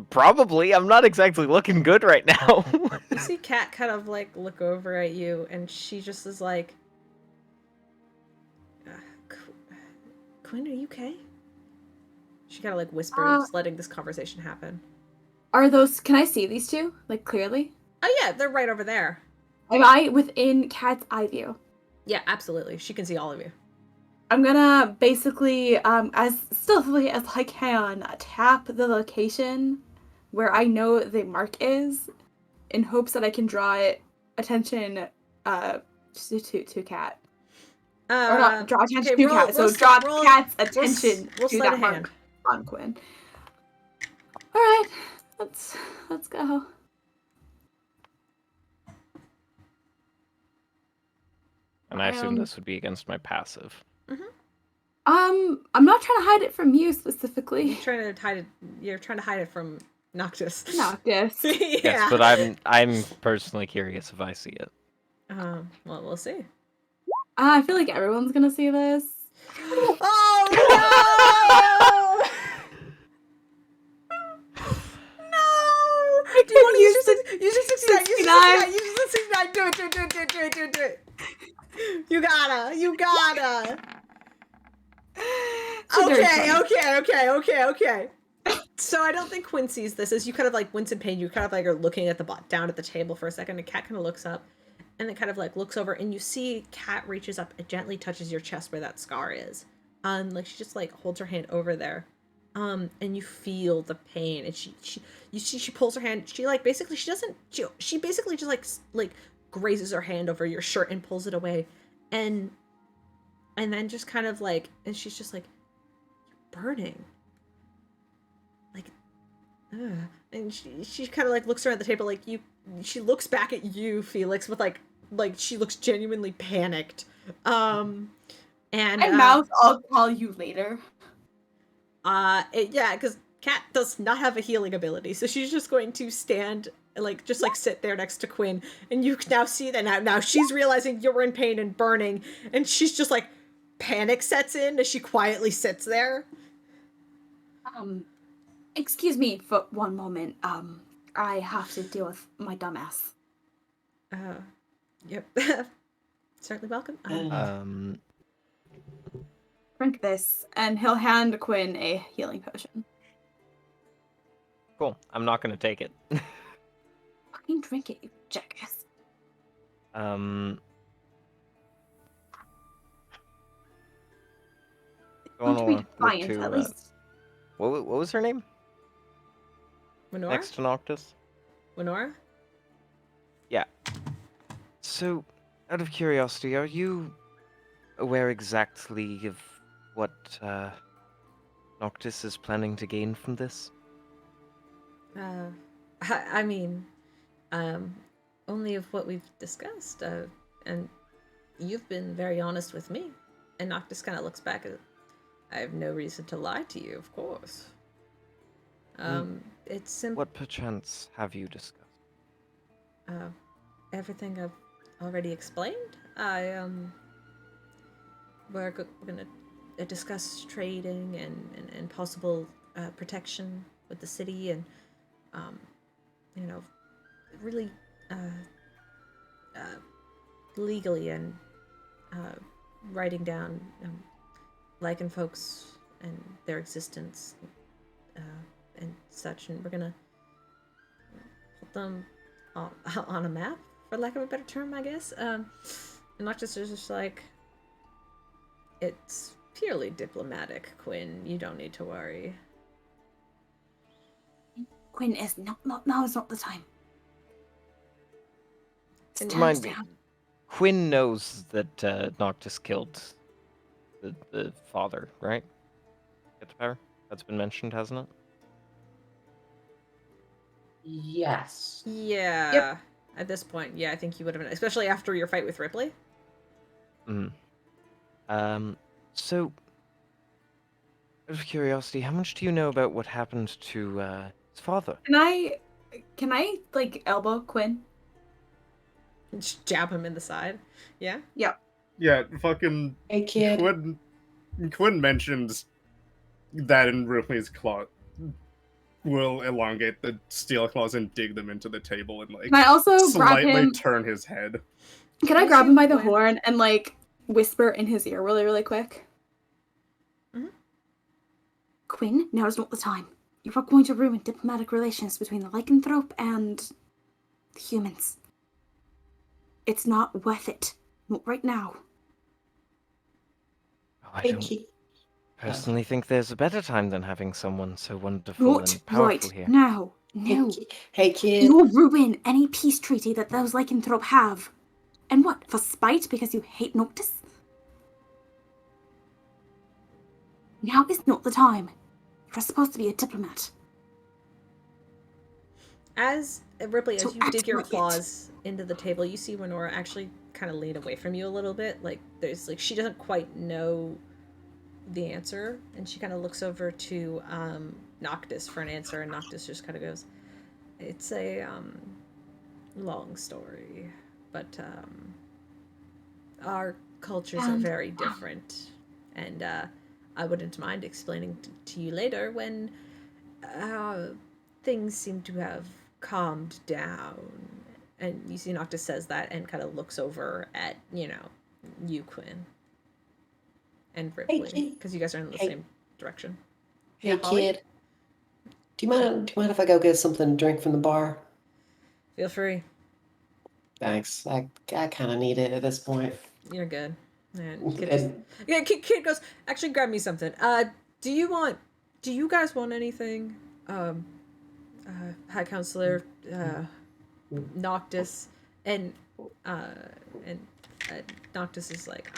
Probably. I'm not exactly looking good right now. You see Kat kind of like look over at you and she just is like, Quinn, are you okay? She kind of like whispers, letting this conversation happen. Are those? Can I see these two like clearly? Oh yeah, they're right over there. Am I within Cat's eye view? Yeah, absolutely. She can see all of you. I'm gonna basically, as stealthily as I can, tap the location where I know the mark is, in hopes that I can draw attention, to Cat. Or not draw attention to Cat. So draw Cat's attention to that mark on Quinn. All right, let's go. And I assume this would be against my passive. I'm not trying to hide it from you specifically. You're trying to hide it from Noctis. Noctis. Yeah. Yes, but I'm personally curious if I see it. Well, we'll see. I feel like everyone's gonna see this. Oh no! No! Do you want to use your 69? Use your 69. Do it. You gotta. Okay. So I don't think Quinn sees this as you kind of like wince in pain. You kind of like are looking at down at the table for a second. And Kat kind of looks up, and then kind of like looks over, and you see Kat reaches up and gently touches your chest where that scar is. Like she just like holds her hand over there, and you feel the pain. And she pulls her hand. She like basically she basically just like grazes her hand over your shirt and pulls it away, and then just kind of like, and she's just like, you're burning. Like, ugh. And she kind of like looks around the table like she looks back at you, Felix, with like she looks genuinely panicked. And mouth, I'll call you later. Yeah, because Kat does not have a healing ability, so she's just going to stand like just like sit there next to Quinn, and you now see that now she's realizing you're in pain and burning, and she's just like panic sets in as she quietly sits there. Excuse me for one moment. I have to deal with my dumbass. Yep. Certainly welcome. Drink this, and he'll hand Quinn a healing potion. Cool. I'm not gonna take it. Fucking drink it, you jackass. Don't be defiant, at least. What was her name? Winora? Next to Noctis? Winora? Yeah. So, out of curiosity, are you aware exactly of what Noctis is planning to gain from this? I mean, only of what we've discussed, and you've been very honest with me. And Noctis kind of looks back at, I have no reason to lie to you, of course. It's simple. What perchance have you discussed? Everything I've already explained. We're gonna discuss trading and possible protection with the city, and really legally and writing down Lycan folks and their existence and such, and we're gonna put them on a map, for lack of a better term, I guess. And Noctis is just like, it's purely diplomatic, Quinn. You don't need to worry. Quinn is not now is not the time. And Stand Mind me, down. Quinn knows that Noctis killed the father, right? Get the power? That's been mentioned, hasn't it? Yes. Yeah. Yep. At this point, yeah, I think you would have, especially after your fight with Rypley. So, out of curiosity, how much do you know about what happened to his father? Can I like elbow Quinn? Just jab him in the side. Yeah. Yep. Yeah, fucking Hey, kid. Quinn mentions that in Ripley's claw will elongate the steel claws and dig them into the table and like Can I also grab slightly him? turn his head. Can I Yes, grab you him by the can. horn and like whisper in his ear really quick? Mhm. Quinn, now is not the time. You are going to ruin diplomatic relations between the lycanthrope and the humans. It's not worth it. Not right now. Oh, I Hey, don't kid. personally think there's a better time than having someone so wonderful Not and powerful right here. now. Hey, No. hey, kid. You'll ruin any peace treaty that those lycanthrope have. And what, for spite because you hate Noctis? Now is not the time. You're supposed to be a diplomat. As Ripley, as So you dig your act like it. claws into the table, you see Winora actually kind of lean away from you a little bit. Like there's like she doesn't quite know the answer, and she kind of looks over to Noctis for an answer, and Noctis just kind of goes, "It's a long story, but our cultures are And- very different, and I wouldn't mind explaining to you later when things seem to have calmed down." And you see Noctis says that and kind of looks over at, you, Quinn, and Ripley, kid. because you guys are in the Hey. same direction. Hey, Yeah, Holly? kid. Do you mind if I go get something to drink from the bar? Feel free. Thanks. I kind of need it at this point. You're good. And And kid goes, actually grab me something. Do you guys want anything? High Counselor, Noctis, and Noctis is like,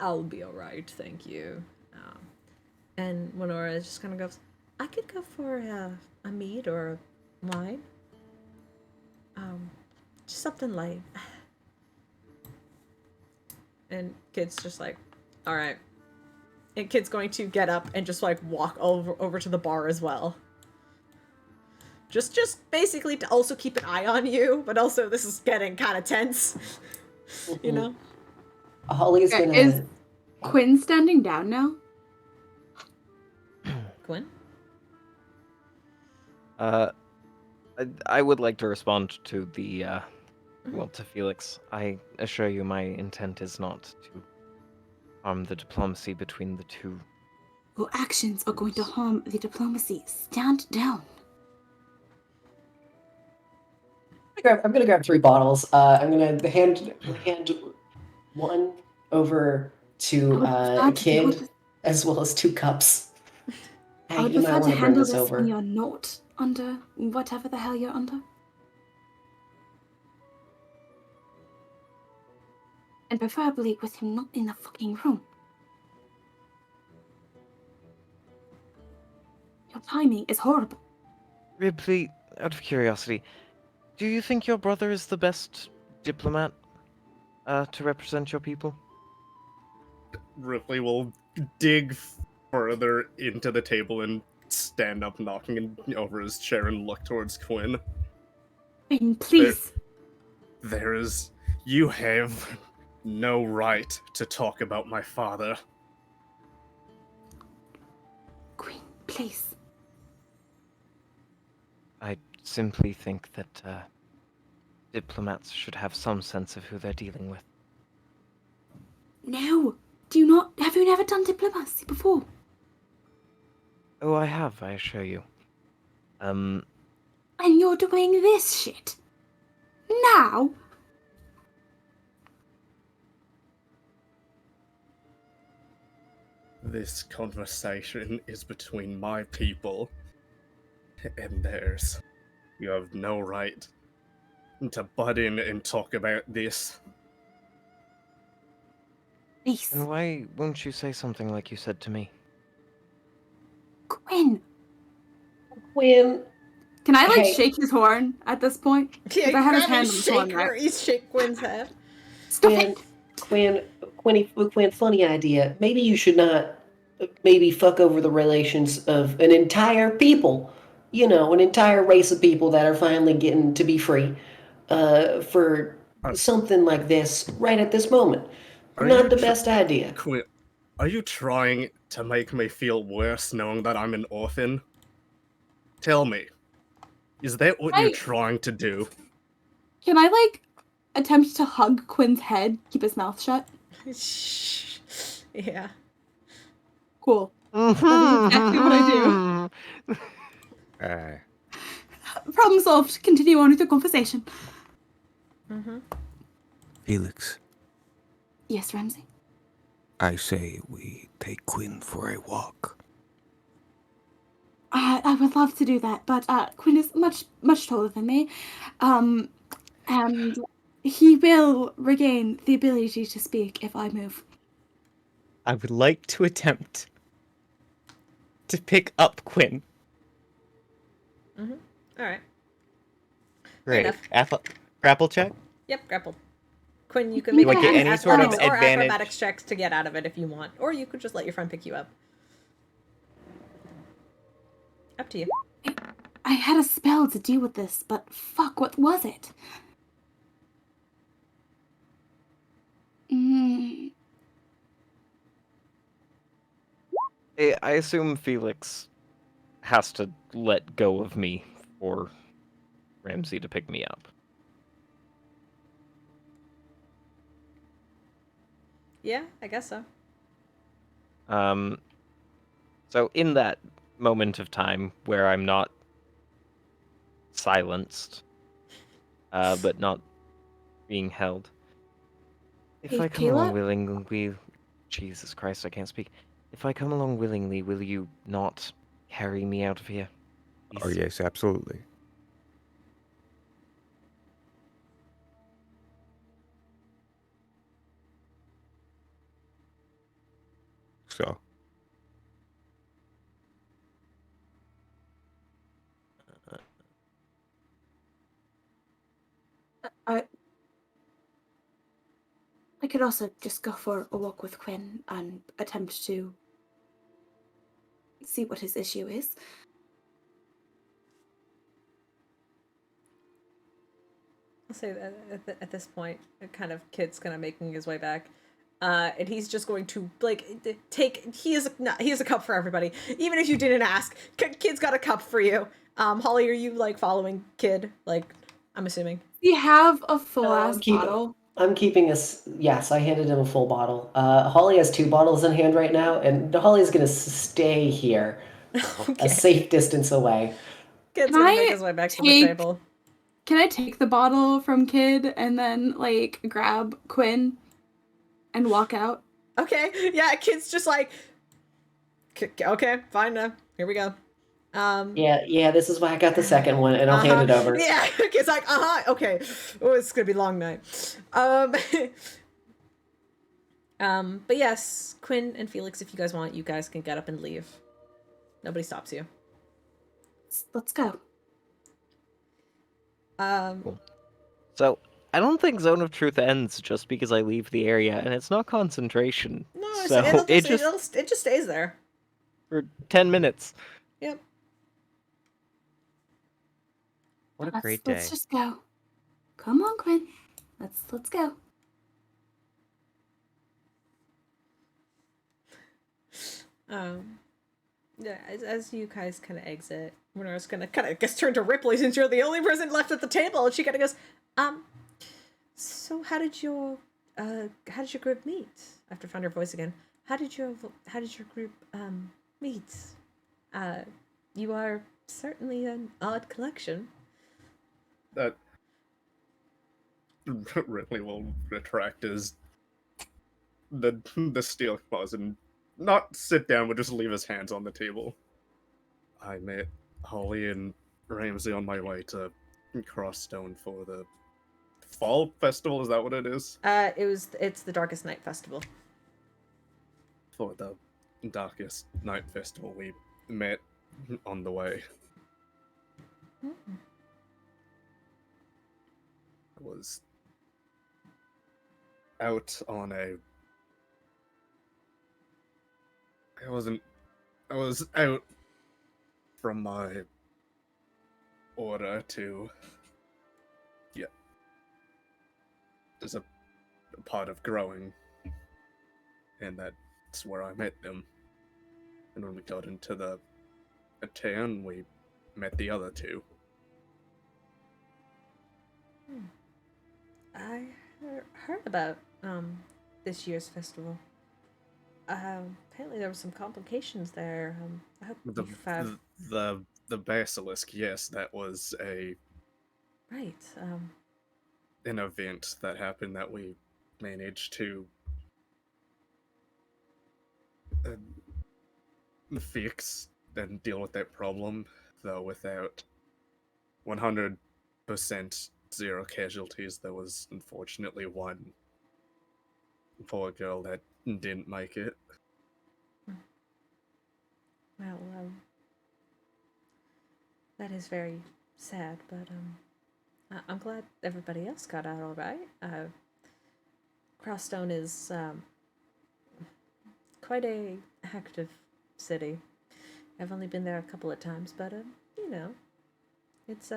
I'll be alright, thank you. And Winora just kind of goes, I could go for a mead or a wine. Just something light. And Kid's just like, alright. And Kid's going to get up and just like walk over to the bar as well. Just basically to also keep an eye on you, but also this is getting kind of tense. You know? Holly's Okay, gonna. is Quinn standing down now? Quinn? I would like to respond to the to Felix. I assure you my intent is not to harm the diplomacy between the two. Your actions are going to harm the diplomacy. Stand down. I'm gonna grab 3 bottles. I'm gonna hand one over to I would prefer to Kid, as well as 2 cups. I Hey, would you might prefer want to to bring handle this this over. when you're not under whatever the hell you're under. And preferably with him not in the fucking room. Your timing is horrible. Ripley, out of curiosity, do you think your brother is the best diplomat to represent your people? Ripley will dig further into the table and stand up, knocking over his chair and look towards Quinn. Quinn, please. You have no right to talk about my father. Quinn, please. I simply think that diplomats should have some sense of who they're dealing with. No, do you not? Have you never done diplomacy before? Oh, I have, I assure you. And you're doing this shit now? This conversation is between my people and theirs. You have no right to butt in and talk about this. Please, And why won't you say something like you said to me? Quinn. Quinn, Can I like Hey. shake his horn at this point? Yeah, Because I have his grab and hand on his horn, shake, right? you shake Quinn's head. Stop Quinn, it! Quinn, funny idea. Maybe you should not maybe fuck over the relations of an entire people. You know, an entire race of people that are finally getting to be free. For something like this right at this moment. Are Not you the best idea. Quinn, are you trying to make me feel worse knowing that I'm an orphan? Tell me, is that what you're trying to do? Can I like attempt to hug Quinn's head, keep his mouth shut? Shh. Yeah. Cool. That's exactly what I do. Problem solved. Continue on with the conversation. Felix, Yes, Ramsey. I say we take Quinn for a walk. I would love to do that, but Quinn is much taller than me, and he will regain the ability to speak if I move. I would like to attempt to pick up Quinn. All right. Great. enough. Grapple check? Yep, grapple. Quinn, you can make Do I get any sort of athletics or advantage? acrobatics checks to get out of it if you want, or you could just let your friend pick you up. Up to you. I had a spell to deal with this, but fuck, what was it? I assume Felix has to let go of me for Ramsey to pick me up. Yeah, I guess so. So in that moment of time where I'm not silenced, but not being held, if Hey, I come along Kayla? willingly, Jesus Christ, I can't speak. If I come along willingly, will you not carry me out of here? Oh, Please? yes, absolutely. So, I could also just go for a walk with Quinn and attempt to see what his issue is. I'll say that at this point, a kind of kid's kind of making his way back. And he's just going to like take. He is a cup for everybody. Even if you didn't ask, kid's got a cup for you. Holly, are you like following kid? Like, I'm assuming. Do you have a full ass keep- bottle? I'm keeping yes, I handed him a full bottle. Holly has 2 bottles in hand right now, and Holly's gonna stay here, Okay. a safe distance away. Kid's Can gonna I make his way back to the take- table. Can I take the bottle from Kid and then like grab Quinn and walk out? Okay, yeah, kid's just like, okay, fine, here we go. Yeah, this is why I got the second one, and I'll hand it over. Yeah, kid's like, okay. Oh, it's gonna be a long night. But yes, Quinn and Felix, if you guys want, you guys can get up and leave. Nobody stops you. Let's go. Cool. So, I don't think Zone of Truth ends just because I leave the area, and it's not concentration. No, So it just stays there. for 10 minutes. Yep. What a great day. Let's just go. Come on, Quinn. Let's go. Yeah, as you guys kind of exit, Renora's gonna kind of turn to Rypley since you're the only person left at the table, and she kind of goes, so how did your group meet? I have to find her voice again. How did your group meet? You are certainly an odd collection. That Ripley will retract his the steel claws and not sit down, but just leave his hands on the table. I met Holly and Ramsey on my way to Crossstone for the Fall Festival. Is that what it is? It's the Darkest Night Festival. For the Darkest Night Festival, we met on the way. Mm-hmm. I was out on a. I was out from my order to. Yeah. There's a part of growing. And that's where I met them. And when we got into the town, we met the other two. I heard about this year's festival. Apparently there were some complications there. I hope you've The basilisk, yes, that was right. an event that happened that we managed to fix and deal with that problem, though without 100% zero casualties. There was unfortunately one poor girl that didn't make it. Well, that is very sad, but I'm glad everybody else got out all right. Crossstone is quite a active city. I've only been there a couple of times, but you know, it's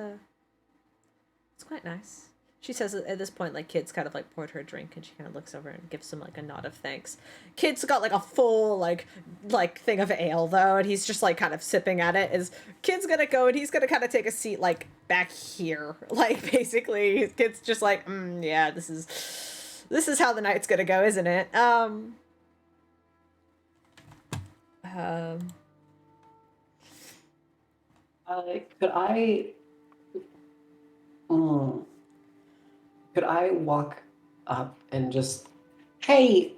quite nice. She says at this point, like, Kid's kind of like poured her a drink, and she kind of looks over and gives him like a nod of thanks. Kid's got like a full like thing of ale though, and he's just like kind of sipping at it. As Kid's gonna go and he's gonna kind of take a seat like back here, like basically Kid's just like, yeah, this is how the night's gonna go, isn't it? Could I? Could I walk up and just, hey,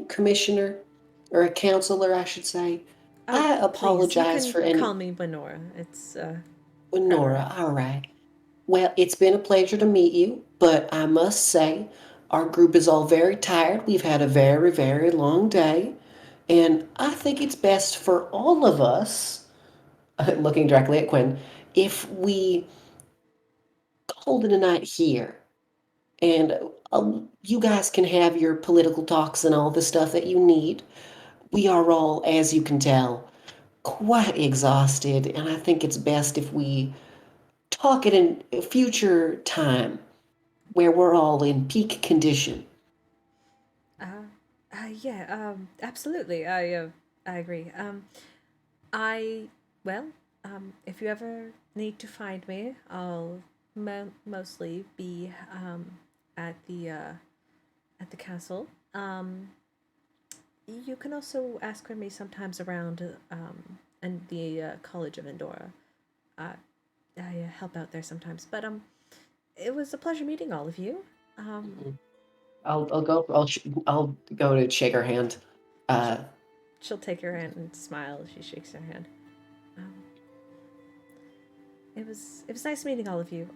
commissioner, or a counselor, I should say. I apologize please, for you can any. call me Winora. It's Nora, all right. Well, it's been a pleasure to meet you, but I must say, our group is all very tired. We've had a very, very long day, and I think it's best for all of us, looking directly at Quinn, if we hold it a night here. And you guys can have your political talks and all the stuff that you need. We are all, as you can tell, quite exhausted, and I think it's best if we talk at a future time where we're all in peak condition. Yeah, absolutely. I agree. If you ever need to find me, I'll mostly be at the castle. You can also ask for me sometimes around and the College of Endora. I help out there sometimes, but it was a pleasure meeting all of you. I'll go to shake her hand. She'll take her hand and smile as she shakes her hand. It was nice meeting all of you.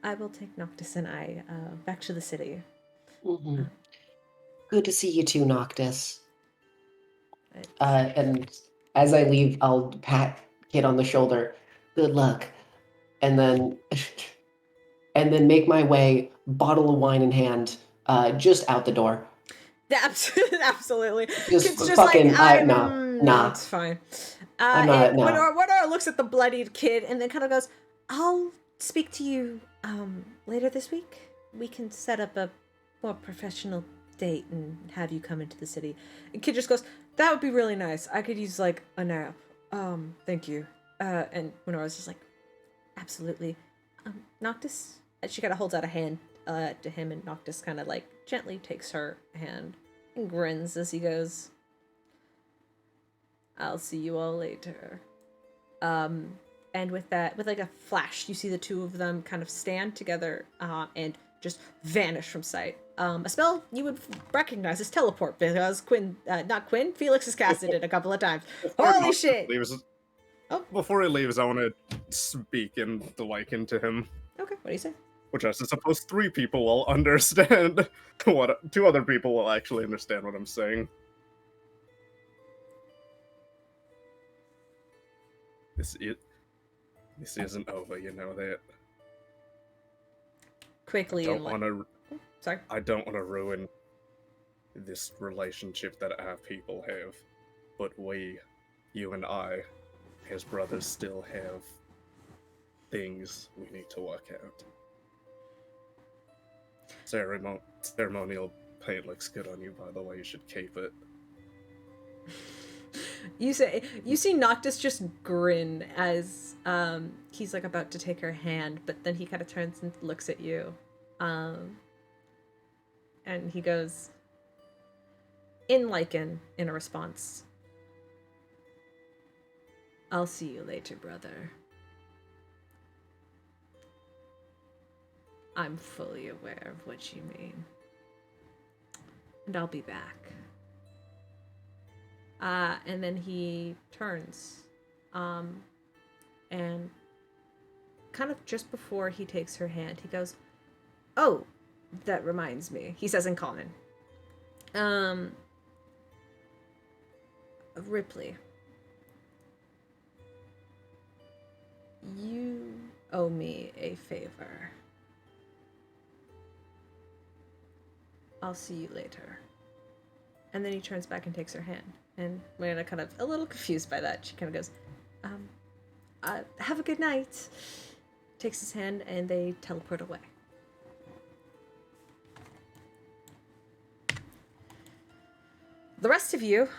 I will take Noctis and I back to the city. Mm-hmm. Good to see you too, Noctis. And as I leave, I'll pat Kid on the shoulder. Good luck, and then make my way, bottle of wine in hand, just out the door. Absolutely. Just Kid's fucking nah. nah. It's fine. No. Winora looks at the bloodied kid and then kind of goes, "I'll speak to you later this week. We can set up a more professional date and have you come into the city." And kid just goes, That would be really nice. I could use like a nap. Thank you. And Minora's just like, absolutely. Noctis. And she kind of holds out a hand to him, and Noctis kind of like gently takes her hand and grins as he goes, I'll see you all later. And with that, with like a flash, you see the two of them kind of stand together and just vanish from sight. A spell you would recognize as teleport because Felix has casted it a couple of times. Holy shit! Oh. Before he leaves, I want to speak in the Lycan to him. Okay, what do you say? Which I suppose 3 people will understand what 2 other people will actually understand what I'm saying. This isn't over, you know that. Quickly, sorry. I don't want to ruin this relationship that our people have, but you and I, as brothers, still have things we need to work out. Ceremonial paint looks good on you, by the way. You should keep it. You see Noctis just grin as he's like about to take her hand, but then he kind of turns and looks at you, and he goes in Lycan in a response. I'll see you later, brother. I'm fully aware of what you mean, and I'll be back. And then he turns, and kind of just before he takes her hand, he goes, "Oh, that reminds me," he says in common. Rypley, you owe me a favor. I'll see you later. And then he turns back and takes her hand. And Lana, kind of a little confused by that, she kind of goes, have a good night. Takes his hand and they teleport away. The rest of you,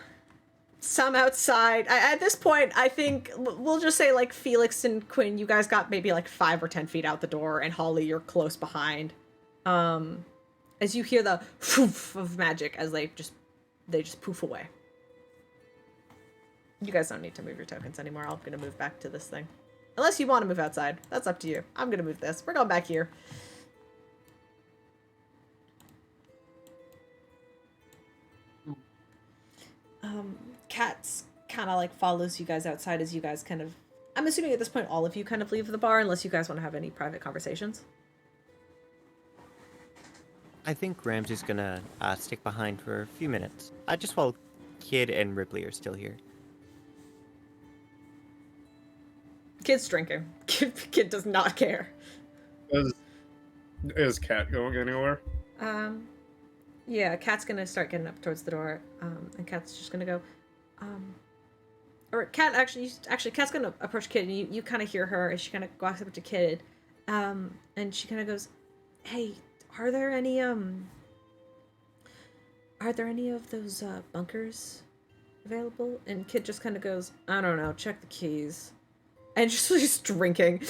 some outside. At this point, I think we'll just say like Felix and Quinn, you guys got maybe like 5 or 10 feet out the door, and Holly, you're close behind. As you hear the poof of magic as they just poof away. You guys don't need to move your tokens anymore. I'm gonna move back to this thing. Unless you want to move outside. That's up to you. I'm gonna move this. We're going back here. Kat's kind of like follows you guys outside as you guys kind of... I'm assuming at this point all of you kind of leave the bar unless you guys want to have any private conversations. I think Ramsey's gonna stick behind for a few minutes. Just while Kid and Rypley are still here. Kid's drinking. Kid does not care. Is Kat going anywhere? Yeah, Kat's gonna start getting up towards the door, and Kat's just gonna go, or Kat Kat's gonna approach Kid, and you kind of hear her as she kind of walks up to Kid, and she kind of goes, "Hey, are there any of those bunkers available?" And Kid just kind of goes, "I don't know, check the keys." And just drinking.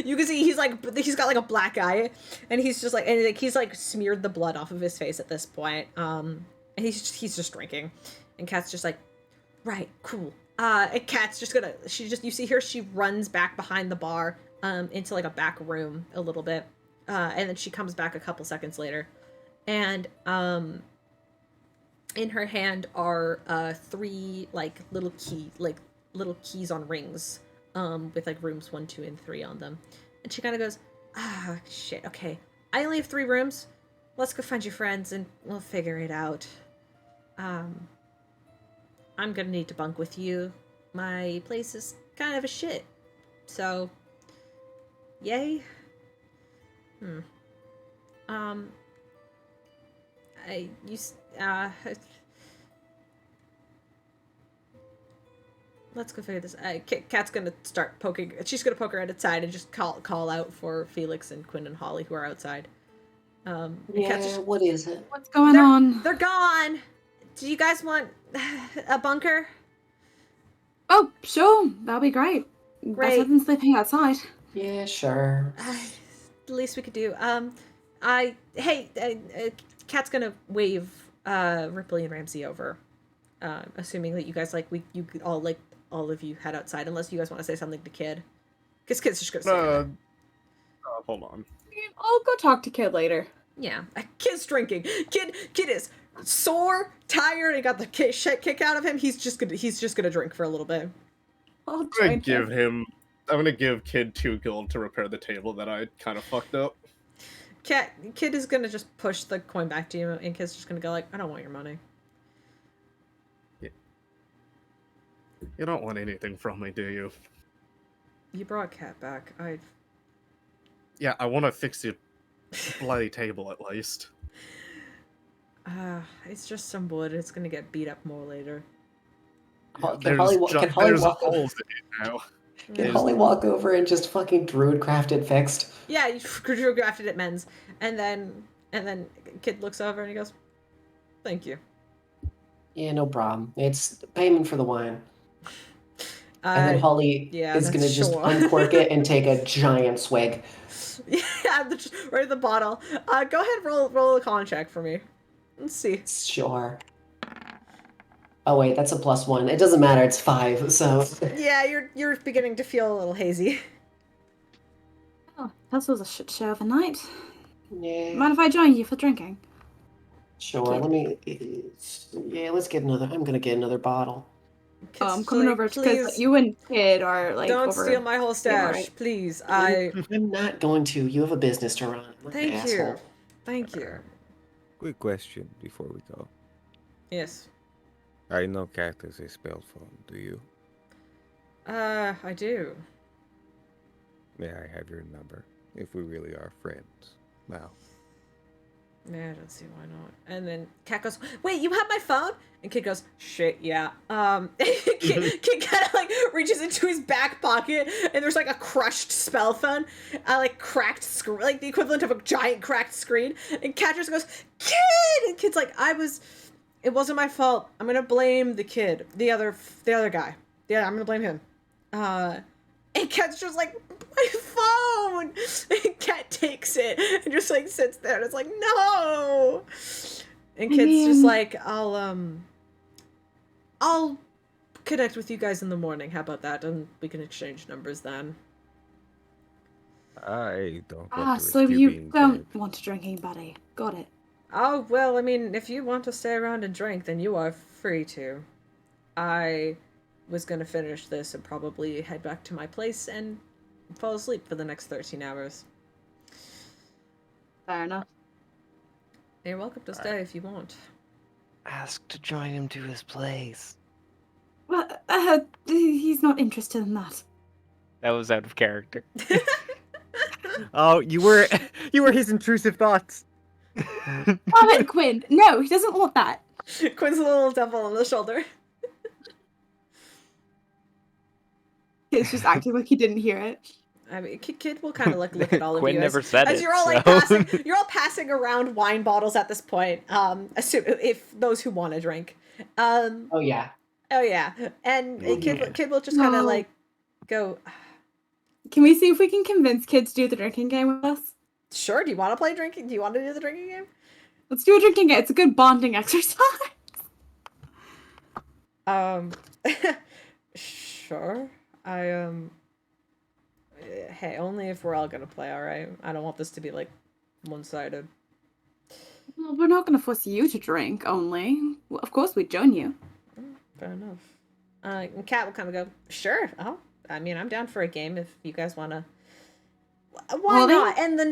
You can see he's got like a black eye, and he's just like, and like he's like smeared the blood off of his face at this point. And he's just drinking, and Kat's just like, right, cool. And Kat's just gonna, you see her, she runs back behind the bar, into like a back room a little bit, and then she comes back a couple seconds later, and in her hand are 3 like little keys on rings. With like rooms 1, 2, and 3 on them. And she kind of goes, shit, okay. I only have 3 rooms. Let's go find your friends and we'll figure it out. I'm gonna need to bunk with you. My place is kind of a shit. So, yay? Let's go figure this. Kat's gonna start poking. She's gonna poke her head outside and just call out for Felix and Quinn and Holly who are outside. What is it? What's going on? They're gone. do you guys want a bunker? Oh, sure. That'll be great. Great. Better than sleeping outside. Yeah, sure. The least we could do. Kat's gonna wave Ripley and Ramsey over, assuming that you guys you could all of you head outside, unless you guys want to say something to Kid, because Kid's just gonna say. Hold on. I'll go talk to Kid later. Yeah, Kid's drinking. Kid is sore, tired, and got the shit kicked out of him. He's just gonna drink for a little bit. I'll I'm gonna give Kid 2 gold to repair the table that I kind of fucked up. Kid is gonna just push the coin back to you, and Kid's just gonna go like, I don't want your money. Yeah. You don't want anything from me, do you? You brought Cat back. Yeah, I want to fix your bloody table at least. It's just some wood. It's gonna get beat up more later. Can Holly walk over? Holes in it now. Can Holly walk over and just fucking druid craft it fixed? Yeah, you druid crafted at men's, and then Kid looks over and he goes, "Thank you." Yeah, no problem. It's payment for the wine. And then Holly is gonna just uncork it and take a giant swig. Yeah, right at the bottle. Go ahead, roll a con check for me. Let's see. Sure. Oh wait, that's a +1. It doesn't matter. It's 5. So. Yeah, you're beginning to feel a little hazy. Oh, that was a shit show of a night. Yeah. Mind if I join you for drinking? Sure. Let me. Yeah, let's get another. I'm gonna get another bottle. I'm coming over because you and Kid are like. Don't over steal my whole stash, right? please. I'm not going to. You have a business to run. Thank you. Thank you. Quick question before we go. Yes. I know Cat is a spell phone, do you? I do. May I have your number? If we really are friends. Now. Yeah, I don't see why not. And then Cat goes, "Wait, you have my phone?" And Kid goes, "Shit, yeah." Kid kind of like reaches into his back pocket, and there's like a crushed spell phone, like cracked screen, like the equivalent of a giant cracked screen. And Cat just goes, "Kid!" And Kid's like, "It wasn't my fault. I'm gonna blame the kid, the other guy. Yeah, I'm gonna blame him." And Cat's just like, "My phone!" And Cat takes it and just like sits there and it's like, "No!" And Kid's just like, I'll connect with you guys in the morning. How about that? And we can exchange numbers then. I don't want to so risk you being don't dead. want a drinking buddy. Got it. Oh, well, I mean, if you want to stay around and drink, then you are free to. I was gonna finish this and probably head back to my place and fall asleep for the next 13 hours. Fair enough. You're welcome to stay if you want. Ask to join him to his place. Well, he's not interested in that. That was out of character. Oh, you were his intrusive thoughts. Damn it, Quinn. No, he doesn't want that. Quinn's a little devil on the shoulder. He's just acting like he didn't hear it. I mean, Kid will kind of like look at all of Quinn you never said as it, you're all like so. you're all passing around wine bottles at this point. If those who want to drink. Oh yeah. Oh yeah, and Kid will just kind of like go. Can we see if we can convince Kid to do the drinking game with us? Sure. Do you want to play drinking? Do you want to do the drinking game? Let's do a drinking game. It's a good bonding exercise. Sure. Hey, only if we're all gonna play, alright? I don't want this to be, like, one-sided. Well, we're not going to force you to drink, only. Well, of course we'd join you. Fair enough. And Kat will kind of go, sure. Oh, I mean, I'm down for a game if you guys want to. Why not? End the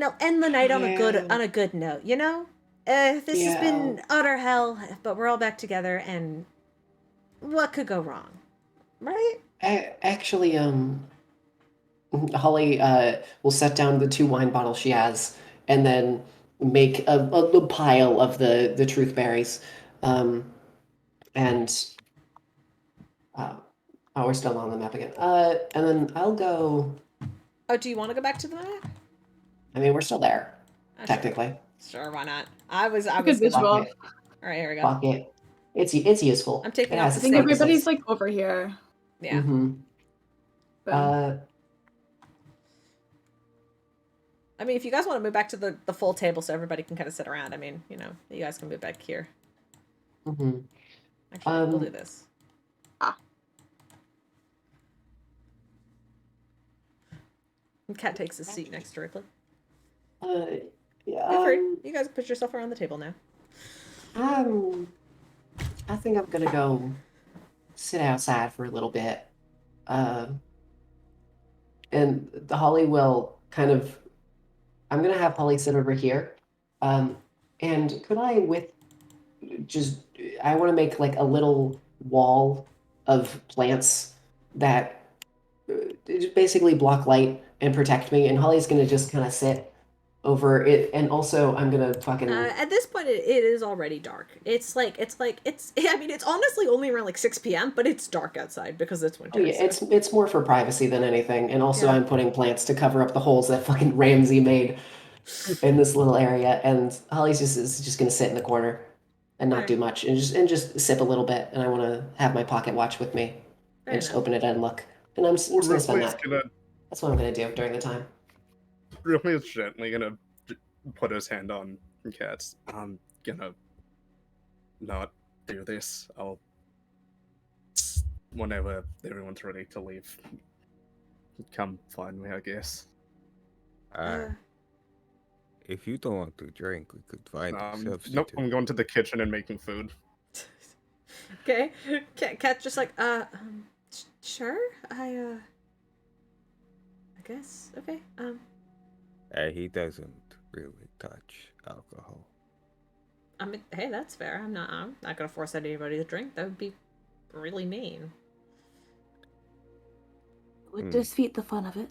night on a good note, you know? This has been utter hell, but we're all back together, and what could go wrong? Right? Actually, Holly will set down the 2 wine bottles she has, and then make a pile of the truth berries, and we're still on the map again. And then I'll go. Oh, do you want to go back to the map? I mean, we're still there, technically. Sure, why not? I was Good visual. All right, here we go. Fuck it. It's useful. I'm taking It off has the I think its stakes. everybody's purposes. like over here. Yeah. Mm-hmm. Boom. I mean, if you guys want to move back to the full table so everybody can kind of sit around, I mean, you guys can move back here. Mm-hmm. Actually, we'll do this. And Cat takes his seat next to Rypley. Yeah, Go for it. You guys put yourself around the table now. I think I'm gonna go sit outside for a little bit. And the Holly will kind of. I'm gonna have Holly sit over here. And could I I want to make like a little wall of plants that just basically block light and protect me. And Holly's gonna just kind of sit over it. And also, I'm gonna fucking. At this point, it is already dark. It's I mean, it's honestly only around like 6 p.m., but it's dark outside because it's winter. Oh yeah, so. it's more for privacy than anything. And also, Yeah. I'm putting plants to cover up the holes that fucking Ramsey made in this little area. And Holly's is just gonna sit in the corner and not Fair. do much and just sip a little bit. And I want to have my pocket watch with me Fair and just enough. open it and look. And I'm just gonna spend Ripley's that. That's what I'm gonna do during the time. Ripley's gently gonna put his hand on Cat's. I'm gonna not do this. I'll whenever everyone's ready to leave, come find me, I guess. If you don't want to drink, we could find a substitute. Nope, I'm going to the kitchen and making food. Okay. Cat's just like, sure. I guess. Okay. He doesn't really touch alcohol. I mean, hey, that's fair. I'm not gonna force anybody to drink. That would be really mean. Would defeat the fun of it.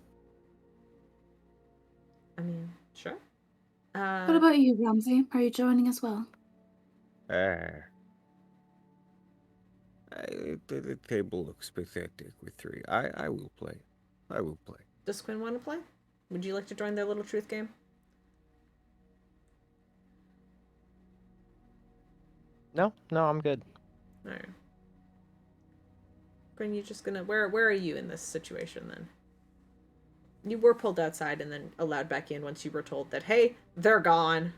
I mean, sure. What about you, Ramsey? Are you joining as well? The table looks pathetic with 3. I will play. I will play. Does Quinn want to play? Would you like to join their little truth game? No, I'm good. All right. Quinn, you just gonna where are you in this situation then? You were pulled outside and then allowed back in once you were told that, hey, they're gone.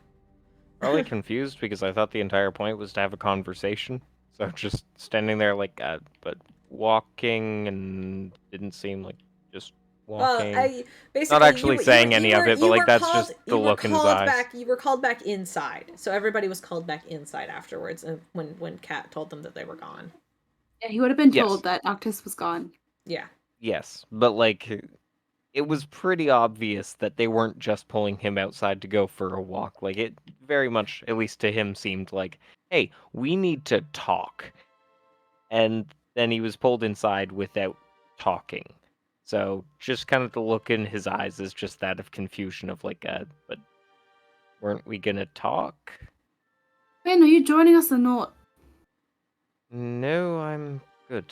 Probably confused because I thought the entire point was to have a conversation. So just standing there like, but walking and didn't seem like just walking. Well, basically, not actually saying any of it, but like that's just the look in his eyes. You were called back inside, so everybody was called back inside afterwards. And when Kat told them that they were gone. Yeah, he would have been Yes. told that Noctis was gone. Yeah. Yes, but like, it was pretty obvious that they weren't just pulling him outside to go for a walk. Like it very much, at least to him, seemed like, hey, we need to talk. And then he was pulled inside without talking. So just kind of the look in his eyes is just that of confusion of like, but weren't we gonna talk? Ben, are you joining us or not? No, I'm good.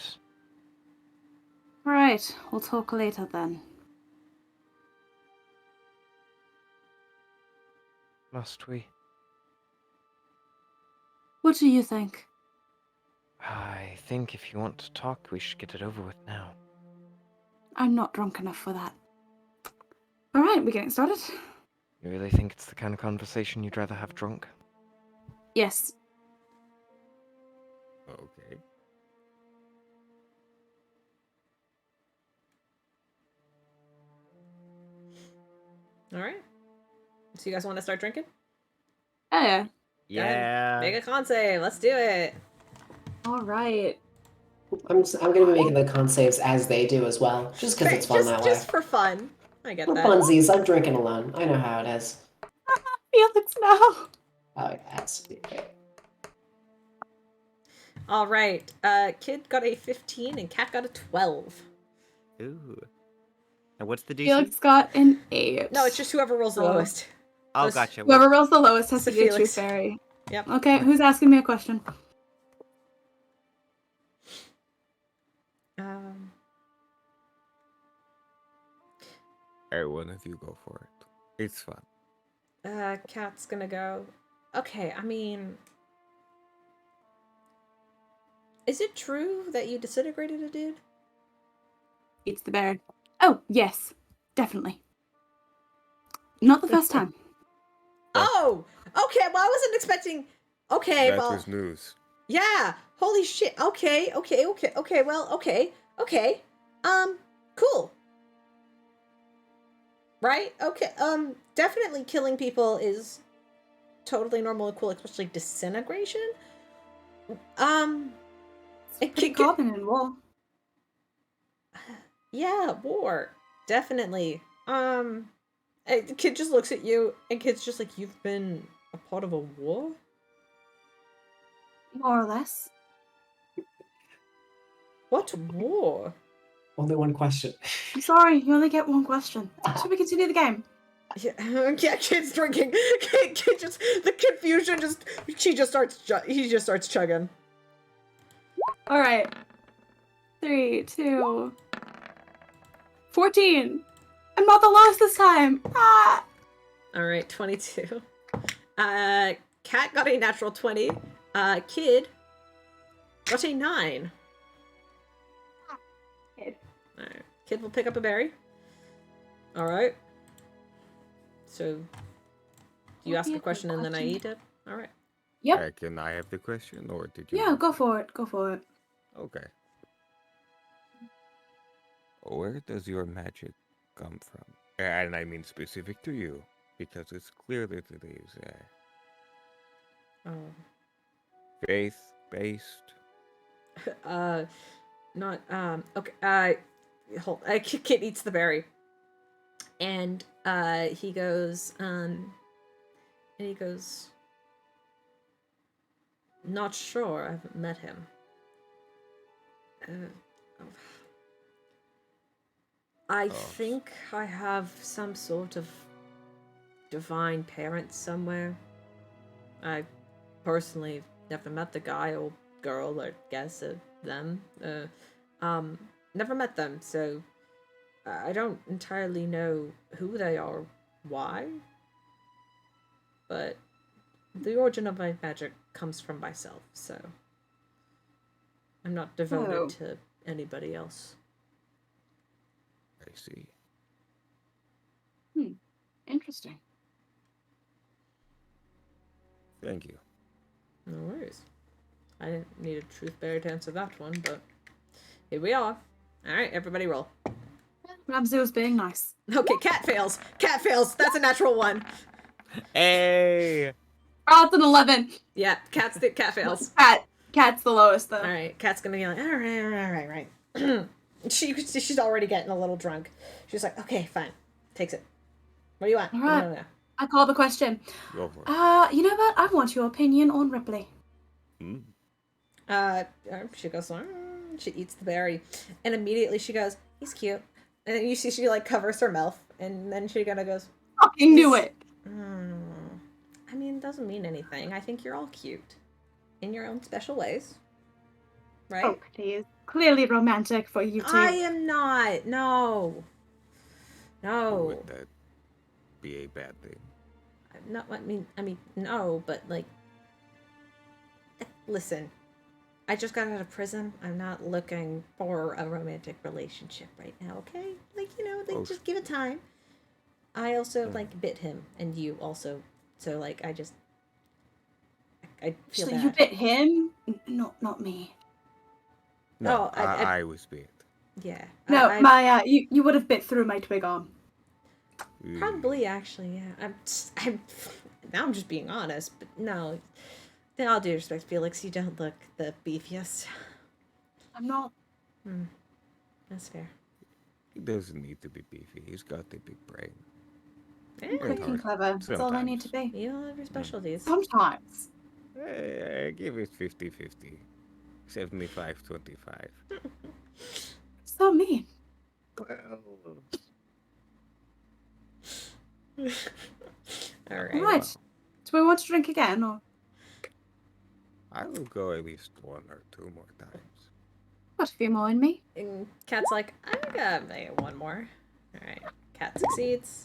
Alright, we'll talk later then. Must we? What do you think? I think if you want to talk, we should get it over with now. I'm not drunk enough for that. Alright, we're getting started? You really think it's the kind of conversation you'd rather have drunk? Yes. Okay. All right. So you guys want to start drinking? Yeah. Yeah. Make a con save. Let's do it. Alright. I'm gonna be making the con saves as they do as well, just because it's fun that way. Just for fun. I get For that. funsies, I'm drinking alone. I know how it is. Felix, no! Oh yeah, that's okay. All right. Kid got a 15 and Cat got a 12. Ooh. And what's the DC? Felix got an 8. No, it's just whoever rolls the Oh. lowest. Oh, Those- gotcha. Whoever rolls the lowest has So to be a true Felix. fairy. Yep. Okay, who's asking me a question? Alright, one of you go for it. It's fun. Cat's gonna go. Okay, I mean, Is it true that you disintegrated a dude? Eats the bear. Oh, yes. Definitely. Not the first time. Oh! Okay, well, I wasn't expecting... Okay, That well... was news. Yeah! Holy shit. Okay, well, okay. Cool. Right? Okay, definitely killing people is totally normal and cool, especially disintegration. It's pretty common in war. Yeah, war. Definitely. The kid just looks at you, and kid's just like, you've been a part of a war? More or less. What war? Only one question. I'm sorry, you only get one question. Should we continue the game? Yeah, kid's drinking. Kid just, the confusion just, he just starts chugging. Alright. 3, 2... 14! I'm not the lowest this time! Ah! Alright, 22. Cat got a natural 20. Kid got a 9. Kid. Alright, kid will pick up a berry. Alright. So, you ask a question and then I eat it? Alright. Yep. Can I have the question, or did you? Yeah, go for it. Go for it. Okay. Where does your magic come from? And I mean specific to you, because it's clear that it is Oh. faith-based. Not, okay, kid eats the berry. And, he goes, not sure, I haven't met him. I think I have some sort of divine parent somewhere. I personally never met the guy or girl, or guess them. Never met them, so I don't entirely know who they are, why. But the origin of my magic comes from myself, so I'm not devoted to anybody else. I see. Interesting. Thank you. No worries. I didn't need a truth bearer to answer that one, but here we are. Alright, everybody roll. Ramsey was being nice. Okay, cat fails. Cat fails. That's a natural 1. Hey! Oh, it's an 11. Yeah, cat fails. Cat's the lowest, though. Alright, cat's gonna be like, alright. She's already getting a little drunk. She's like, okay, fine. Takes it. What do you want? All right. No. I call the question. Go for it. You know what? I want your opinion on Rypley. She goes, she eats the berry, and immediately she goes, he's cute. And then you see she like covers her mouth, and then she kind of goes, Fucking knew it. I mean, it doesn't mean anything. I think you're all cute in your own special ways, right? Oh, please. Clearly romantic for you two. I am not. No. Would that be a bad thing? No, I mean, no, but like, listen, I just got out of prison. I'm not looking for a romantic relationship right now, okay? Like, just give it time. I also, bit him, and you also, so, I feel So bad. you bit him? Not me. No, Oh, I was bit. Yeah. No, you would have bit through my twig arm. Probably, actually, yeah. Now I'm just being honest, but no. In all due respect, Felix, you don't look the beefiest. I'm not. That's fair. He doesn't need to be beefy. He's got a big brain. Quick and clever. That's all I need to be. You all have your specialties. Sometimes. I give it 50-50. 75-25. So mean. Alright. Alright. Do we want to drink again, or? I will go at least 1 or 2 more times. Got a few more in me. And Cat's like, I'm gonna make it 1 more. Alright. Cat succeeds.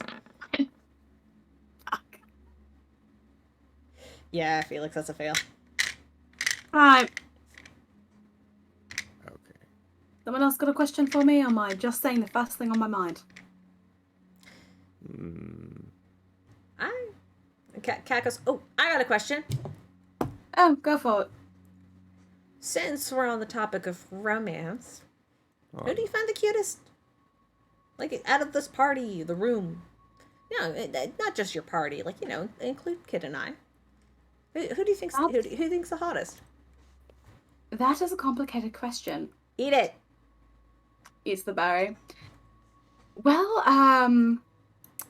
Fuck. Yeah, Felix, that's a fail. Right. Someone else got a question for me, or am I just saying the first thing on my mind? Cat goes, oh, I got a question. Oh, go for it. Since we're on the topic of romance, Oh, who do you find the cutest? Like, out of this party, the room. Not just your party. Like, include Kid and I. Who do you think's who think's the hottest? That is a complicated question. Eat it. Eats the berry. Well,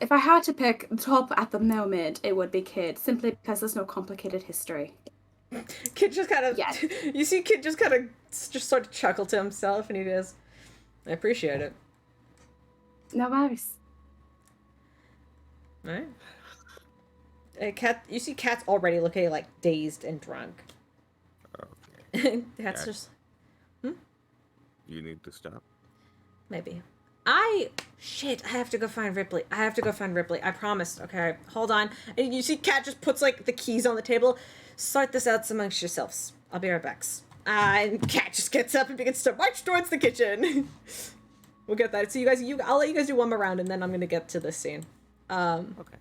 if I had to pick the top at the moment, it would be Kid, simply because there's no complicated history. Kid just kind of, Yes. You see Kid just kind of, just sort of chuckle to himself, and he goes, I appreciate it. No worries. Alright. Cat, you see Cat's already looking, like, dazed and drunk. okay. Cat's Yeah. just, You need to stop. maybe. Shit, I have to go find Rypley. I promised. Okay, hold on. And you see Cat just puts, like, the keys on the table. Sort this out amongst yourselves. I'll be right back. And Cat just gets up and begins to march towards the kitchen. We'll get that. So you guys, I'll let you guys do one more round, and then I'm gonna get to this scene. Okay.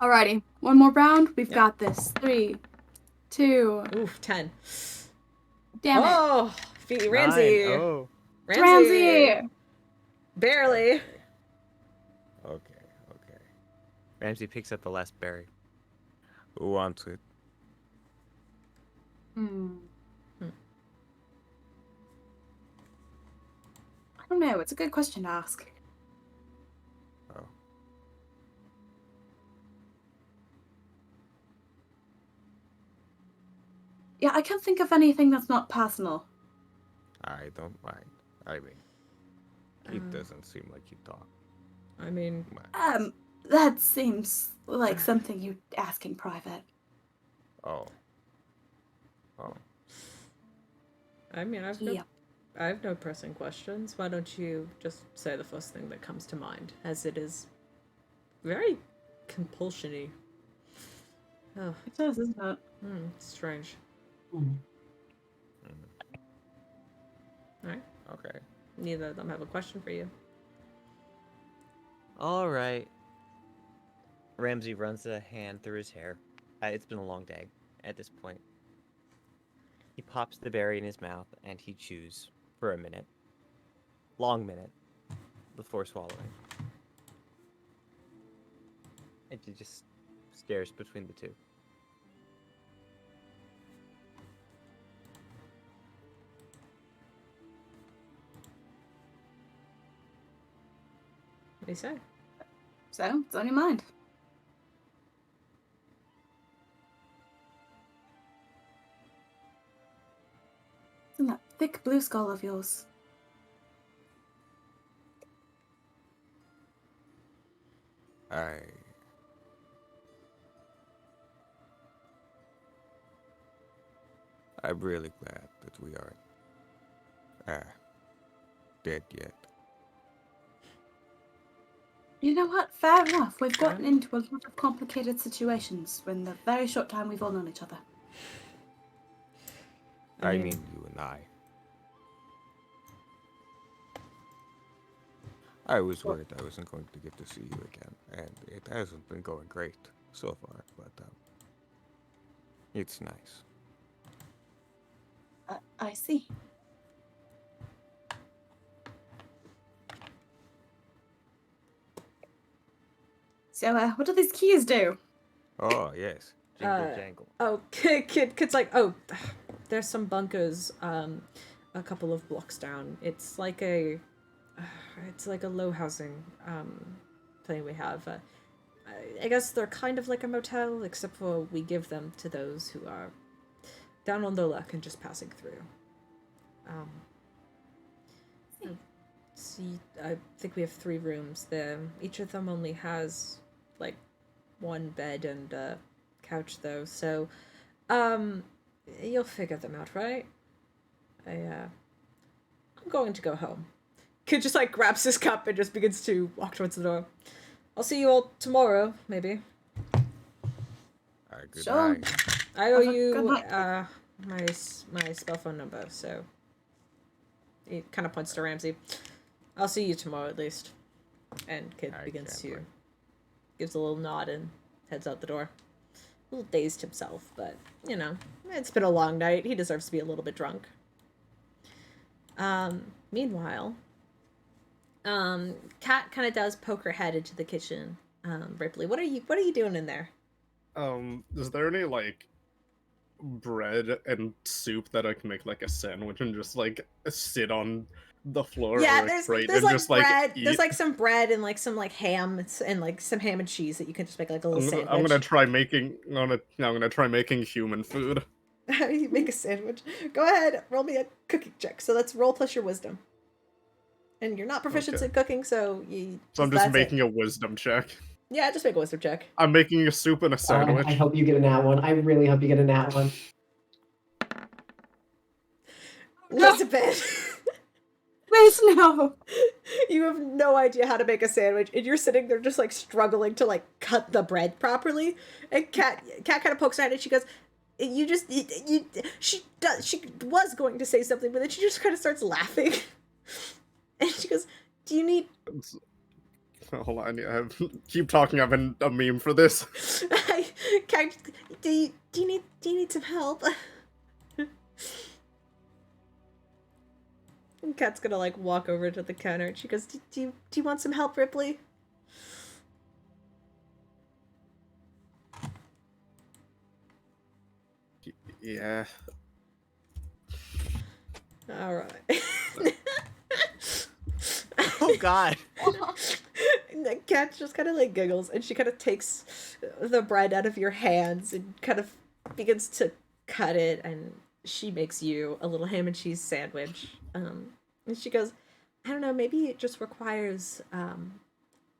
Alrighty, one more round. We've got this. 3, 2. Oof, 10. Damn it. Oh, Ramsey. 9. Oh. Ramsey! Barely. Okay. Ramsey picks up the last berry. Who wants it? I don't know. It's a good question to ask. Oh. Yeah, I can't think of anything that's not personal. I don't mind. I mean, it doesn't seem like you talk. I mean, That seems like something you'd ask in private. Oh. I have no pressing questions. Why don't you just say the first thing that comes to mind, as it is very compulsion-y. Oh, It does, isn't it? strange. Alright, Okay. neither of them have a question for you. All right. Ramsey runs a hand through his hair. It's been a long day at this point. He pops the berry in his mouth and he chews for a minute. Long minute. Before swallowing. And he just stares between the two. What do you say? So, it's on your mind. It's in that thick blue skull of yours. I'm really glad that we aren't dead yet. You know what? Fair enough. We've gotten into a lot of complicated situations in the very short time we've all known each other. I mean, you and I. I was worried I wasn't going to get to see you again, and it hasn't been going great so far, but it's nice. I see. So, what do these keys do? Oh, yes. Jingle jangle. Oh, Kid's like, oh, there's some bunkers, a couple of blocks down. It's like a low housing, thing we have. I guess they're kind of like a motel, except for we give them to those who are down on their luck and just passing through. I think we have 3 rooms there. Each of them only has, like, 1 bed and a couch, though, so, you'll figure them out, right? I'm going to go home. Kid just, like, grabs his cup and just begins to walk towards the door. I'll see you all tomorrow, maybe. Good Sure. night. I owe Good you, night. my spell phone number, so... He kind of points to Ramsey. I'll see you tomorrow at least. And Kid I begins can't to wait. gives a little nod and heads out the door. A little dazed himself, but you know, it's been a long night. He deserves to be a little bit drunk. Meanwhile, Kat kind of does poke her head into the kitchen. Ripley, what are you doing in there? Is there any like bread and soup that I can make like a sandwich and just like sit on the floor Yeah, or a there's crate there's and like just bread. eat? There's like some bread and like some like ham and like some ham and cheese that you can just make like a little sandwich. I'm gonna try making. I'm gonna try making human food. You make a sandwich. Go ahead, roll me a cooking check. So that's roll plus your wisdom. And you're not proficient Okay. in cooking, so you. So I'm just that's it. making a wisdom check. Yeah, just make a wisdom check. I'm making a soup and a sandwich. I hope you get a nat one. I really hope you get a nat one. Elizabeth, Wait, no. you have no idea how to make a sandwich, and you're sitting there just like struggling to like cut the bread properly. And Kat kind of pokes at it. She goes, she was going to say something, but then she just kind of starts laughing. And she goes, do you need... Hold on, keep talking. I've been a meme for this. do you need some help? And Kat's gonna like walk over to the counter and she goes, do you want some help, Ripley? Yeah. All right. Oh God. And the cat just kind of like giggles and she kind of takes the bread out of your hands and kind of begins to cut it, and she makes you a little ham and cheese sandwich. And she goes, I don't know, maybe it just requires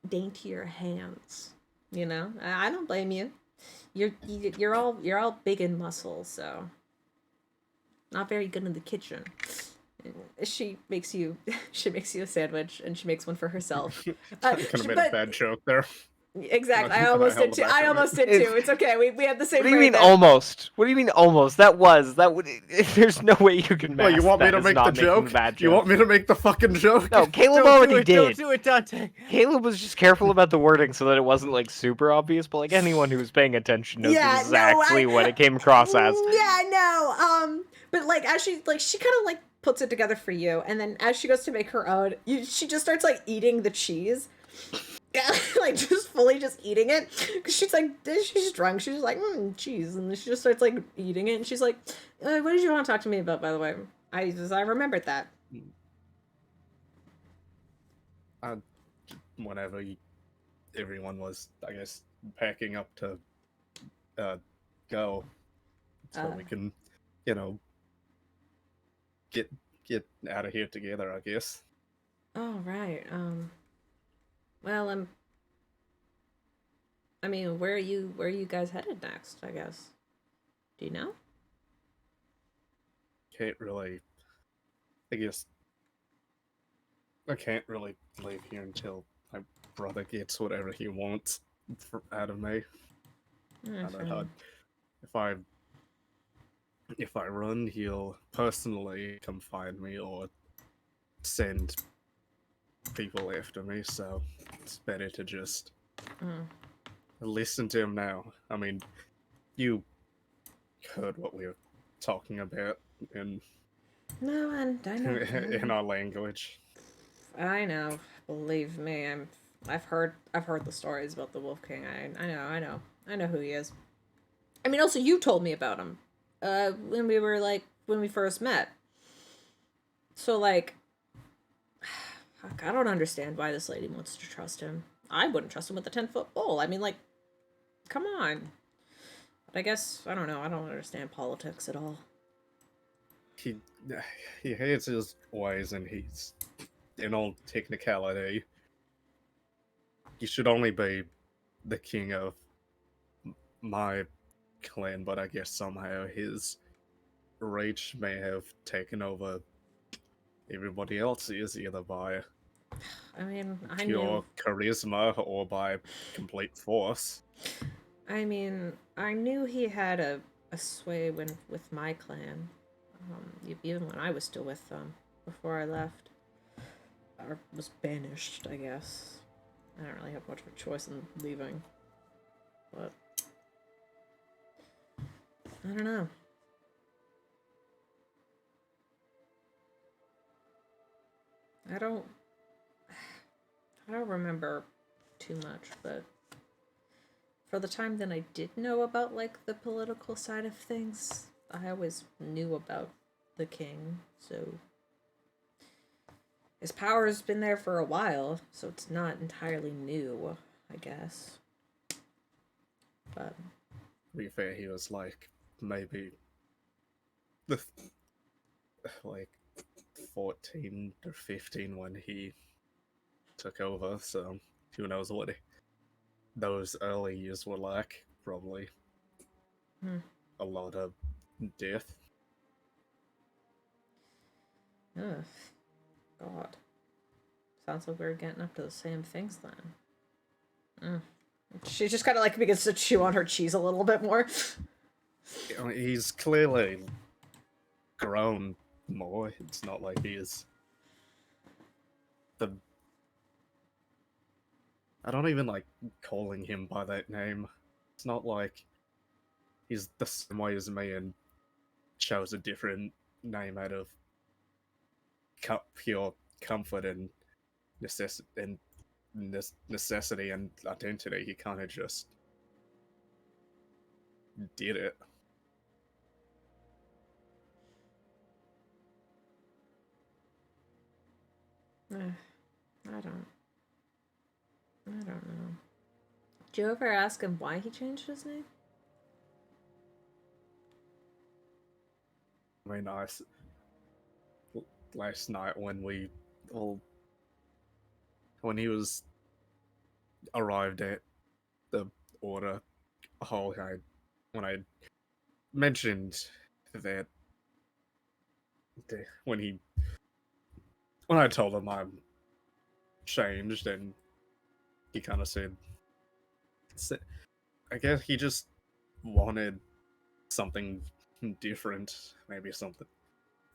daintier hands. You know, I don't blame you. You're all big in muscle, so not very good in the kitchen. She makes you a sandwich, and she makes one for herself. I kind of made a bad joke there. Exactly, I I almost held did it too. back I on almost it. did too. It's okay. We had the same. What do you brain mean there. almost? What do you mean almost? That would. There's no way you can. Well, you mask want me that to as make not the making joke? a bad You joke. want me to make the fucking joke? No, Caleb Don't already do it, did. Don't do it, Dante. Caleb was just careful about the wording so that it wasn't like super obvious, but like anyone who was paying attention knows Yeah, exactly what it came across as. Yeah, no. But like as she kind of like puts it together for you, and then as she goes to make her own, she just starts like eating the cheese. Like just fully just eating it, because she's like, she's drunk, she's just like cheese, and then she just starts like eating it, and she's like, what did you want to talk to me about, by the way? I remembered that. Whenever everyone was, I guess, packing up to go, so we can, you know, get out of here together, I guess. Oh right. Well, I mean, where are you guys headed next, I guess? Do you know? Can't really. I guess I can't really leave here until my brother gets whatever he wants out of me. I don't know. If I run, he'll personally come find me or send people after me. So it's better to just listen to him now. I mean, you heard what we were talking about in No, and I know. in our language. I know. Believe me, I've heard the stories about the Wolf King. I know who he is. I mean, also you told me about him, when we first met. So like, fuck, I don't understand why this lady wants to trust him. I wouldn't trust him with a 10-foot pole. I mean, like, come on. But I guess I don't know. I don't understand politics at all. He hates his ways, and he's, in all technicality, he should only be the king of my clan, but I guess somehow his reach may have taken over everybody else's, either by I mean, pure charisma or by complete force. I mean, I knew he had a sway with my clan, even when I was still with them. before I left. Or was banished, I guess. I don't really have much of a choice in leaving. But I don't know. I don't remember too much, but for the time that I did know about like the political side of things, I always knew about the king, so his power's been there for a while, so it's not entirely new, I guess. But To be fair, he was like maybe the like 14 or 15 when he took over, so who knows what those early years were like. Probably a lot of death. ugh, God. Sounds like we're getting up to the same things then. She just kind of like begins to chew on her cheese a little bit more. I mean, he's clearly grown more. It's not like he's the. I don't even like calling him by that name. It's not like he's the same way as me and chose a different name out of pure comfort and necessity and identity. He kind of just did it. I don't know. Did you ever ask him why he changed his name? I mean, last night when we all when he was arrived at the order hall, when I mentioned that when I told him I'm changed, and he kind of said, I guess he just wanted something different, maybe something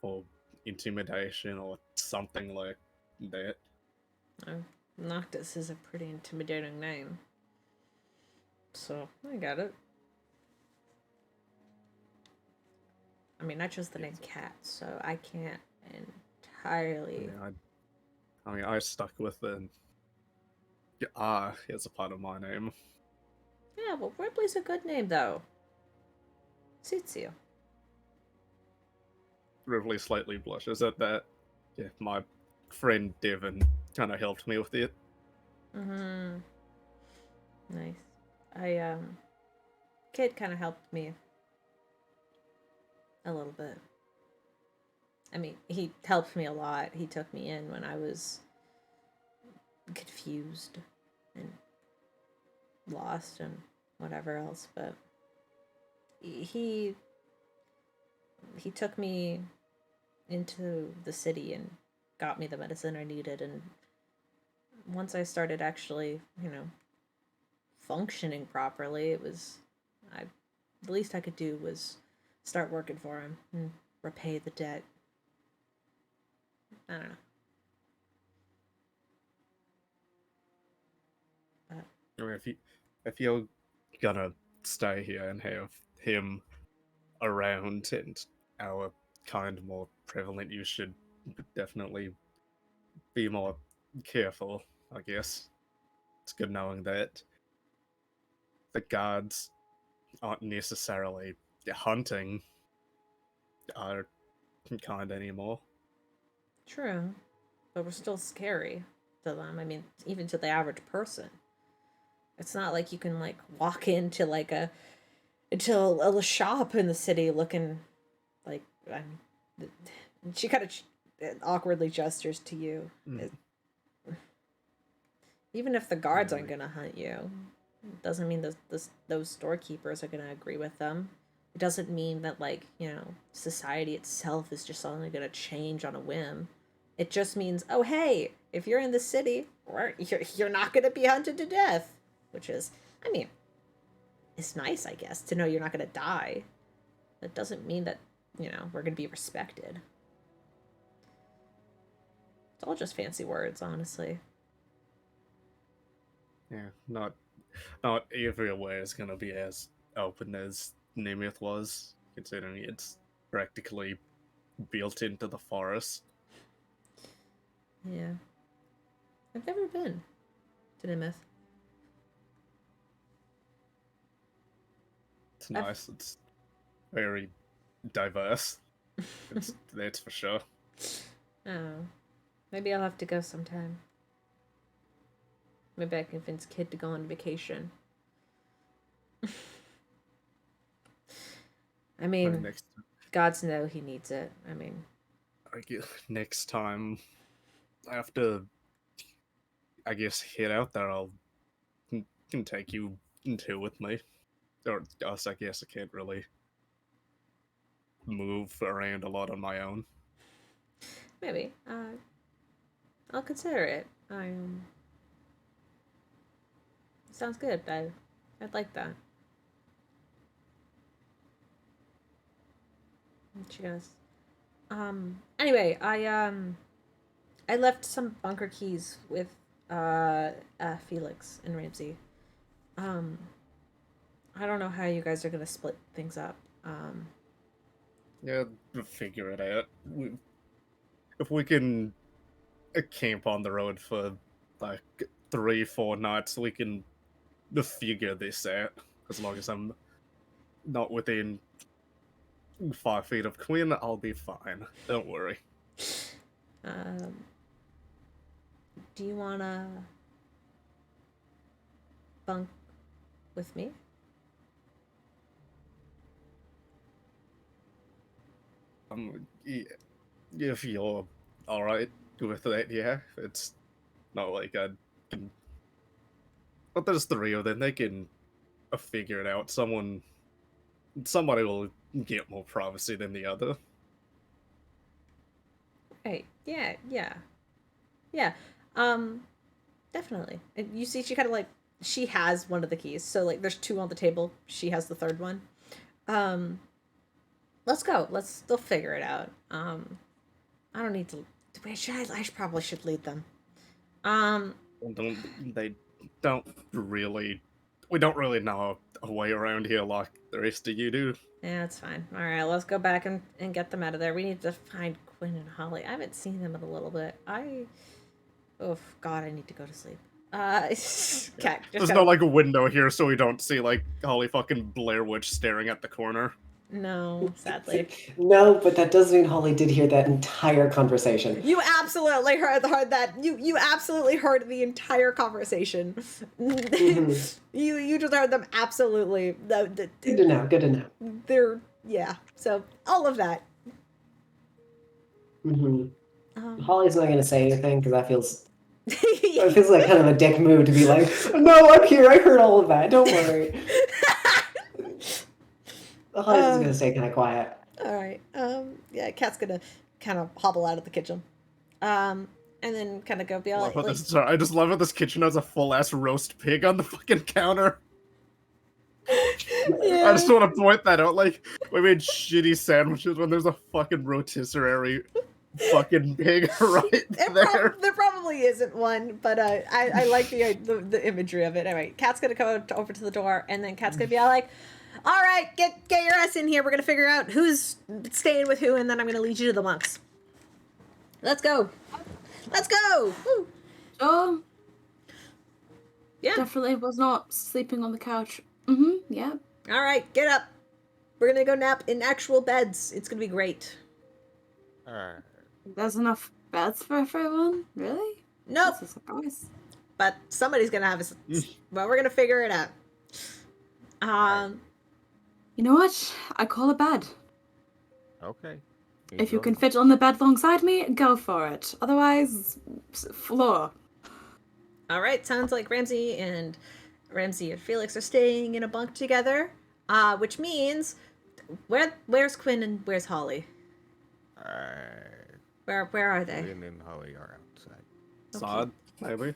for intimidation or something like that. Oh, Noctis is a pretty intimidating name. So, I got it. I mean, I chose the name Cat, so I can't entirely... I stuck with the R as a part of my name. Yeah, well, Ripley's a good name, though. Suits you. Ripley slightly blushes at that. Yeah, my friend Devon kind of helped me with it. Mm-hmm. Nice. Kid kind of helped me a little bit. I mean, he helped me a lot. He took me in when I was confused and lost and whatever else, but he took me into the city and got me the medicine I needed, and once I started actually, functioning properly, the least I could do was start working for him and repay the debt. I don't know. But I mean, if you're gonna stay here and have him around and our kind more prevalent, you should definitely be more careful, I guess. It's good knowing that the guards aren't necessarily hunting our kind anymore. true, but we're still scary to them. I mean, even to the average person. It's not like you can like walk into like into a shop in the city looking like she kind of awkwardly gestures to you. Even if the guards aren't gonna hunt you, it doesn't mean those storekeepers are gonna agree with them. It doesn't mean that like society itself is just suddenly gonna change on a whim. It just means, oh hey, if you're in the city, you're not gonna be hunted to death, which is, I mean, it's nice, I guess, to know you're not gonna die. That doesn't mean that we're gonna be respected. It's all just fancy words, honestly. Yeah, not everywhere is gonna be as open as Nemeth was, considering it's practically built into the forest. Yeah. I've never been to Nimeth. It's nice. It's very diverse. That's for sure. Oh. Maybe I'll have to go sometime. Maybe I can convince Kid to go on vacation. I mean, Next, gods know he needs it. I mean, next time, after I guess head out there, I'll can take you two with me, or us. I guess I can't really move around a lot on my own. maybe. I'll consider it. Sounds good. I'd like that. And she goes, anyway, I left some bunker keys with, Felix and Ramsey. I don't know how you guys are gonna split things up. Yeah, we'll figure it out. If we can camp on the road for like 3-4 nights, we can figure this out. As long as I'm not within 5 feet of Quinn, I'll be fine. Don't worry. Do you wanna bunk with me? If you're alright with that, yeah. It's not like I can. But there's 3 of them. They can figure it out. Somebody will get more privacy than the other. Right. Yeah. Definitely. And you see, she kind of like she has one of the keys. So like, there's 2 on the table. She has the 3rd one. Let's go. They'll figure it out. I don't need to. Wait, I probably should lead them. They don't really. We don't really know a way around here like the rest of you do. Yeah, that's fine. All right, let's go back and get them out of there. We need to find Quinn and Holly. I haven't seen them in a little bit. Oh God, I need to go to sleep. Cat. There's no like a window here, so we don't see like Holly fucking Blair Witch staring at the corner. No, sadly. No, but that does mean Holly did hear that entire conversation. You absolutely heard that. You absolutely heard the entire conversation. Mm-hmm. You just heard them absolutely. Good to know. Good to know. They're So all of that. Mm-hmm. Holly's not gonna say anything because that feels. It feels like kind of a dick move to be like, no, I'm here. I heard all of that. Don't worry. Holly's just gonna stay kind of quiet. All right. Cat's gonna kind of hobble out of the kitchen, and then kind of go be all like, Sorry, I just love how this kitchen has a full ass roast pig on the fucking counter. yeah. I just want to point that out. Like, we made shitty sandwiches when there's a fucking rotisserie fucking pig right there. There probably isn't one, but I like the imagery of it. Anyway, Cat's gonna come over to the door, and then Cat's gonna be all like, all right, get your ass in here. We're gonna figure out who's staying with who, and then I'm gonna lead you to the monks. Let's go. Woo. Oh, Yeah. definitely was not sleeping on the couch. Yeah. All right, get up. We're gonna go nap in actual beds. It's gonna be great. There's enough beds for everyone? Really? Nope. That's a surprise. But somebody's gonna have well, we're gonna figure it out. You know what? I call it bed. Okay. If you can fit on the bed alongside me, go for it. Otherwise, floor. All right, sounds like Ramsey and Felix are staying in a bunk together, which means where's Quinn and where's Holly? Where are they? Quinn and Holly are outside. Sod, maybe.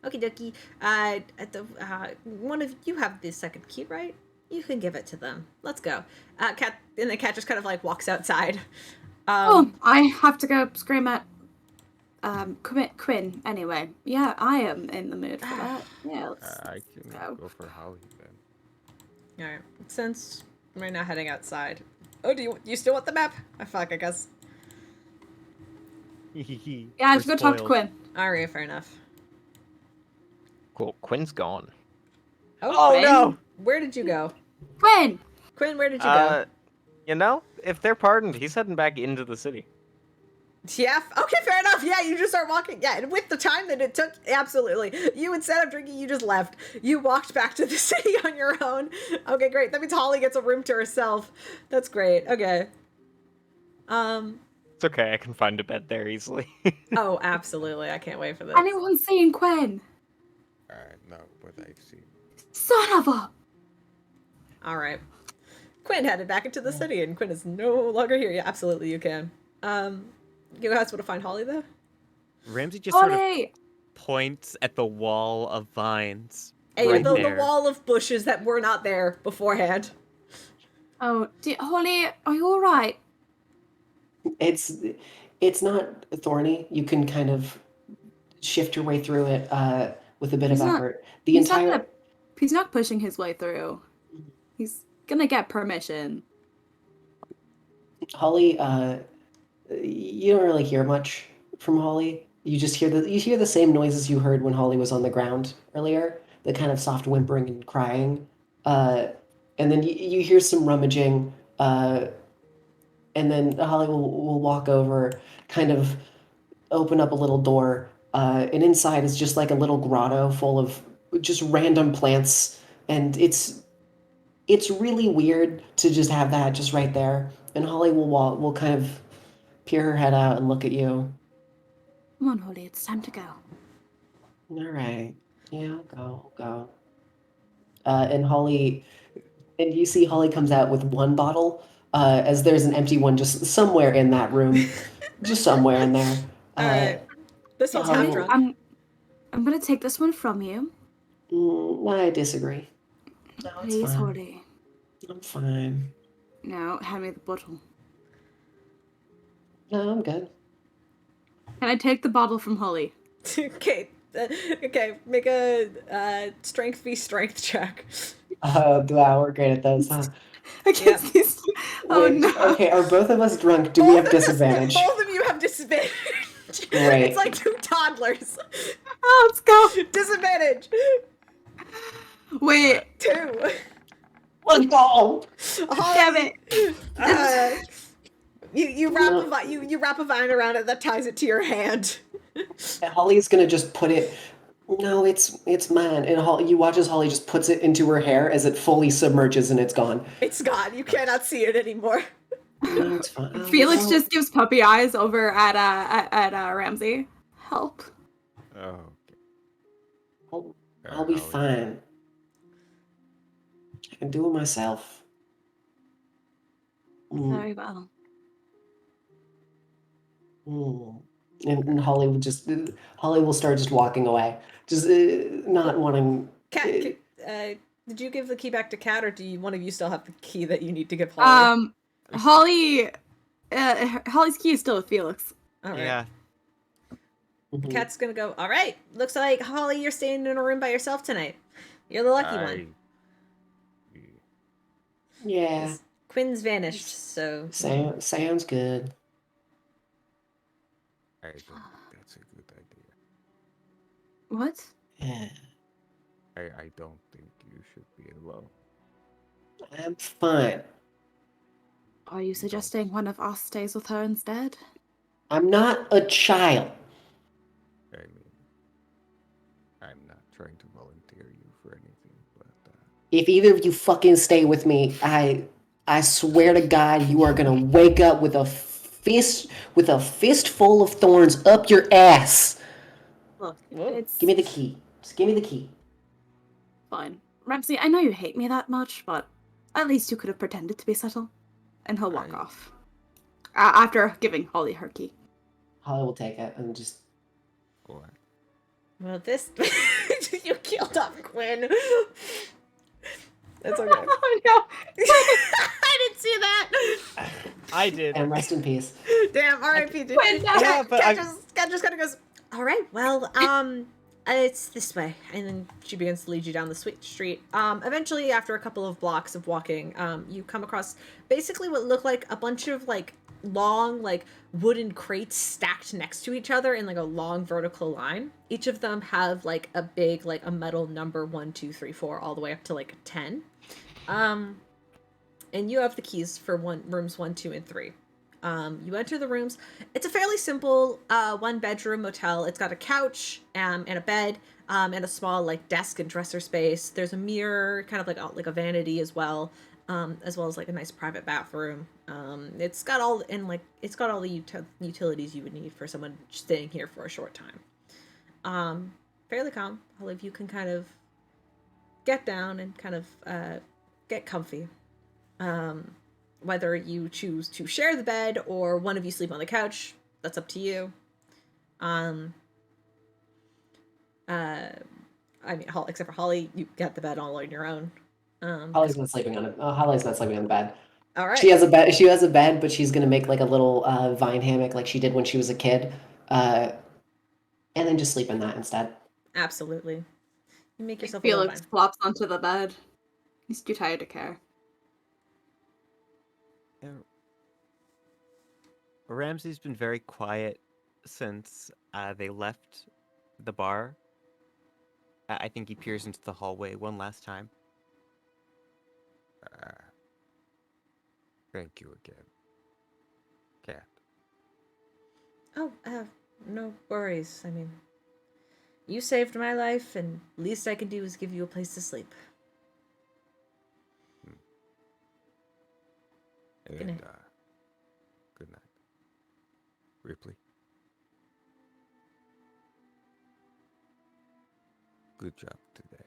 Okie dokie. One of you have the 2nd key, right? You can give it to them. Let's go. Cat, and the cat just kind of like walks outside. I have to go scream at Quinn, anyway. Yeah, I am in the mood for that. Yeah, let's I can go. go for Holly then. Alright, since we're now heading outside. Oh, do you still want the map? I fuck, I guess. Yeah, I should go talk to Quinn. Alright, fair enough. Cool. Quinn's gone. Oh, Quinn? no! Where did you go? Quinn! Quinn, where did you go? You know, if they're pardoned, he's heading back into the city. Yeah, okay, fair enough. Yeah, you just start walking. Yeah, and with the time that it took, absolutely. You, instead of drinking, you just left. You walked back to the city on your own. Okay, great. That means Holly gets a room to herself. That's great. Okay. It's okay, I can find a bed there easily. Oh, absolutely. I can't wait for this. Anyone seeing Quinn? No, but I see. Son of a... Alright. Quinn headed back into the city, and Quinn is no longer here. Yeah, absolutely, you can. You guys want to find Holly, though? Ramsey just sort of Holly! points at the wall of vines. Hey, right the there. wall of bushes that were not there beforehand. Oh, Holly, are you alright? It's not thorny. You can kind of shift your way through it with a bit He's of not- effort. The He's not entire gonna... He's not pushing his way through. He's gonna get permission. Holly, you don't really hear much from Holly. You just hear the same noises you heard when Holly was on the ground earlier, the kind of soft whimpering and crying, and then you hear some rummaging, and then Holly will walk over, kind of open up a little door, and inside is just like a little grotto full of just random plants, and it's really weird to just have that just right there. And Holly will kind of peer her head out and look at you. Come on, Holly, it's time to go. All right, yeah, go. And you see Holly comes out with one bottle, as there's an empty one just somewhere in that room, just somewhere in there. Alright. This one's Holly- half drunk. I'm gonna take this one from you. I disagree. No, it's Please, fine. Holly. I'm fine. Now, hand me the bottle. No, I'm good. Can I take the bottle from Holly? Okay. Okay, make a strength v strength check. Wow, we're great at those, huh? Against these... Oh Wait, no. Okay, are both of us drunk? Do we have disadvantage? Both of you have disadvantage. Great. It's like two toddlers. Oh, let's go. Disadvantage. Wait. 2. Let's go! Damn it. You wrap a vine around it that ties it to your hand. And Holly's gonna just put it. No, it's mine. And you watch as Holly just puts it into her hair as it fully submerges and it's gone. It's gone. You cannot see it anymore. No, it's fine. Felix Oh, just gives puppy eyes over at Ramsey. Help. Oh, okay. I'll be Holly. fine. I can do it myself. Very well. And Holly will start just walking away, just not wanting. Cat, did you give the key back to Cat, or do one of you still have the key that you need to give Holly? Holly's key is still with Felix. All right. Yeah. Cat's gonna go. All right. Looks like Holly, you're staying in a room by yourself tonight. You're the lucky one. Yeah, Quinn's vanished, so sounds good. I don't think that's a good idea. What? Yeah, I don't think you should be alone. I'm fine. Are you suggesting one of us stays with her instead? I'm not a child. I mean, I'm not trying to volunteer you for anything, but If either of you fucking stay with me, I swear to God, you are gonna wake up with a fistful of thorns up your ass. Look, Whoa. it's Give me the key. Just give me the key. fine. Ramsey, I know you hate me that much, but at least you could have pretended to be subtle. And he'll walk off. After giving Holly her key. Holly will take it and just. what? well, this you killed off Quinn. That's okay. Oh no! I didn't see that. I did. And rest in peace. Damn, R.I.P. dude. Quinn, no. Yeah, but Kat just kind of goes, all right, well, it's this way. And then she begins to lead you down the street. Eventually, after a couple of blocks of walking, you come across basically what looked like a bunch of, like, long, like, wooden crates stacked next to each other in, like, a long vertical line. Each of them have, like, a big, like, a metal number 1, 2, 3, 4, all the way up to, like, 10. And you have the keys for rooms 1, 2, and 3. You enter the rooms. It's a fairly simple 1-bedroom motel. It's got a couch and a bed and a small like desk and dresser space. There's a mirror, kind of like a vanity as well as like a nice private bathroom. It's got all the utilities you would need for someone staying here for a short time. Fairly calm. All of you can kind of get down and kind of get comfy. Whether you choose to share the bed or one of you sleep on the couch, that's up to you. I mean, except for Holly, you got the bed all on your own. Holly's not sleeping on it. Holly's not sleeping on the bed. All right. She has a bed. She has a bed, but she's gonna make like a little vine hammock, like she did when she was a kid, and then just sleep in that instead. Absolutely. You make yourself Felix a little flops onto the bed. He's too tired to care. Ramsey's been very quiet since they left the bar. I think he peers into the hallway one last time. Thank you again, Cat. Oh, no worries. I mean, you saved my life, and least I can do is give you a place to sleep. And Good night. Good night, Rypley. Good job today.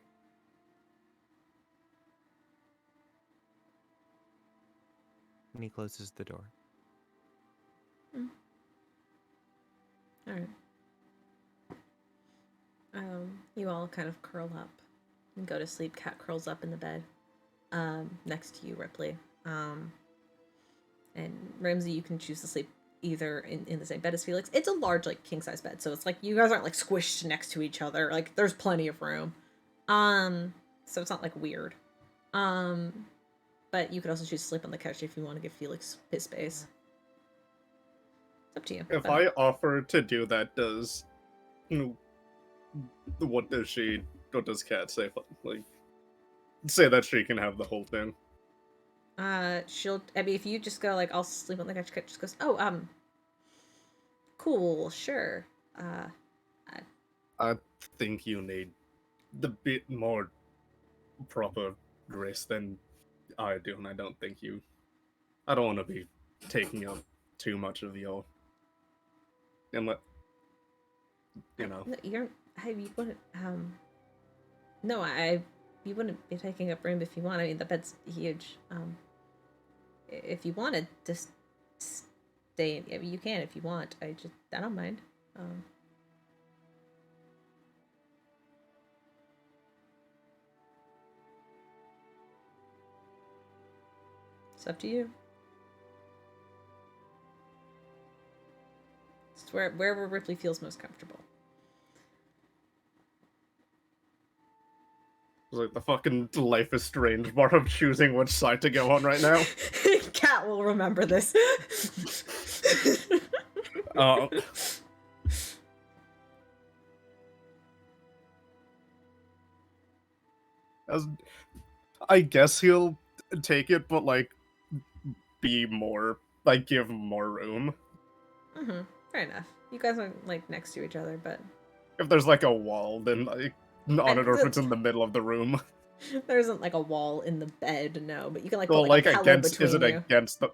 And he closes the door. All right. You all kind of curl up and go to sleep. Cat curls up in the bed, next to you, Rypley. And Ramsey, you can choose to sleep either in the same bed as Felix. It's a large, like, king-size bed, so it's like you guys aren't, like, squished next to each other. Like, there's plenty of room. So it's not, like, weird. But you could also choose to sleep on the couch if you want to give Felix his space. It's up to you. If I offer to do that, what does Kat say? Like, say that she can have the whole thing. I mean, if you just go, like, I'll sleep on the couch, Kat just goes, oh, cool, sure. I think you need the bit more proper grace than I do, and I don't want to be taking up too much of your, and you know. No, you wouldn't, you wouldn't be taking up room if you want. I mean, the bed's huge. If you wanted to stay in, I mean, you can if you want. I don't mind. It's up to you. It's wherever Rypley feels most comfortable. It's like the fucking Life is Strange part of choosing which side to go on right now. Cat will remember this. I guess he'll take it, but like be more, like give more room. Fair enough. You guys aren't like next to each other, but If there's like a wall, then like on it, or if it's in the middle of the room. there isn't like a wall in the bed, no. But you can like Well, put like a pillow against, between is it you. against the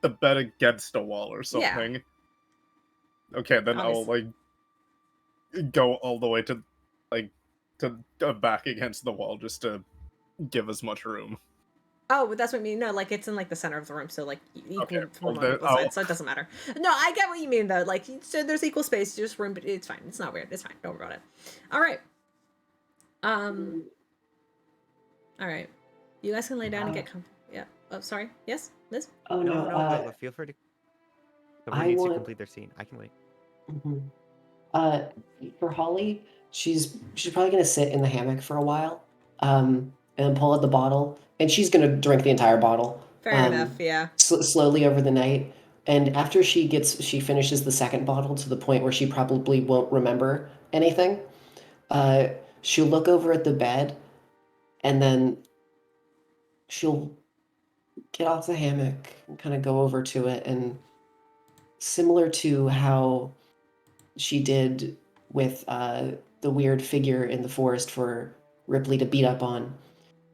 bed against a wall or something? Yeah. Okay, then I'll like go all the way to back against the wall just to give as much room. Oh, but that's what I mean. No, like it's in like the center of the room, so like equal Okay, from well, on equal sides, so it doesn't matter. No, I get what you mean though. Like, so there's equal space, just room, but it's fine. It's not weird. It's fine. Don't worry about it. All right. All right. You guys can lay down and get comfy. Yeah. Oh, sorry. Yes, Liz. Oh No, no, no, feel free to. Someone I needs to want. complete their scene. I can wait. Mhm. Uh, for Holly, she's probably gonna sit in the hammock for a while, and pull out the bottle, and she's gonna drink the entire bottle, Fair enough. Yeah. slowly over the night. And after she finishes the second bottle to the point where she probably won't remember anything, uh, she'll look over at the bed, and then she'll get off the hammock and kind of go over to it, and similar to how she did with the weird figure in the forest for Rypley to beat up on.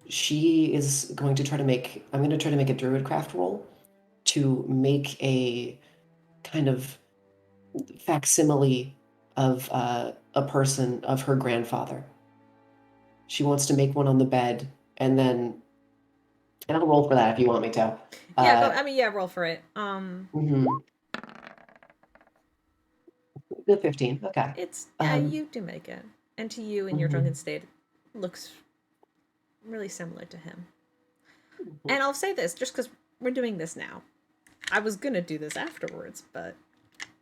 She is going to try to make. I'm going to try to make a druidcraft roll to make a kind of facsimile of a person of her grandfather. She wants to make one on the bed, and I'll roll for that if you want me to. Yeah. Go. I mean, yeah. Roll for it. Mhm. Good 15. Okay. It's Um, you do make it, and to you in your mhm, drunken state, it looks really similar to him. mhm. And I'll say this, just because we're doing this now. I was gonna do this afterwards, but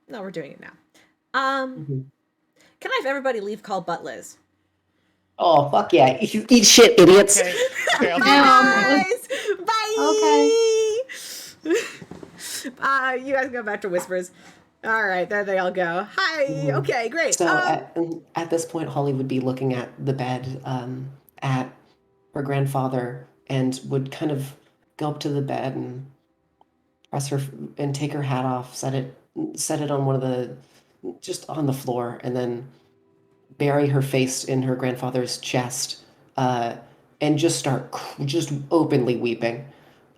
no, we're doing it now. Mhm. Can I have everybody leave call but Liz? Oh, fuck yeah. You eat shit, idiots. Okay. Okay, I'll Bye, do guys. Okay. Bye. You guys go back to whispers. All right, there they all go. Hi. Mhm. Okay, great. So at this point, Holly would be looking at the bed, at her grandfather, and would kind of go up to the bed and press her and take her hat off, set it on one of the, just on the floor, and then bury her face in her grandfather's chest, uh, and just start just openly weeping,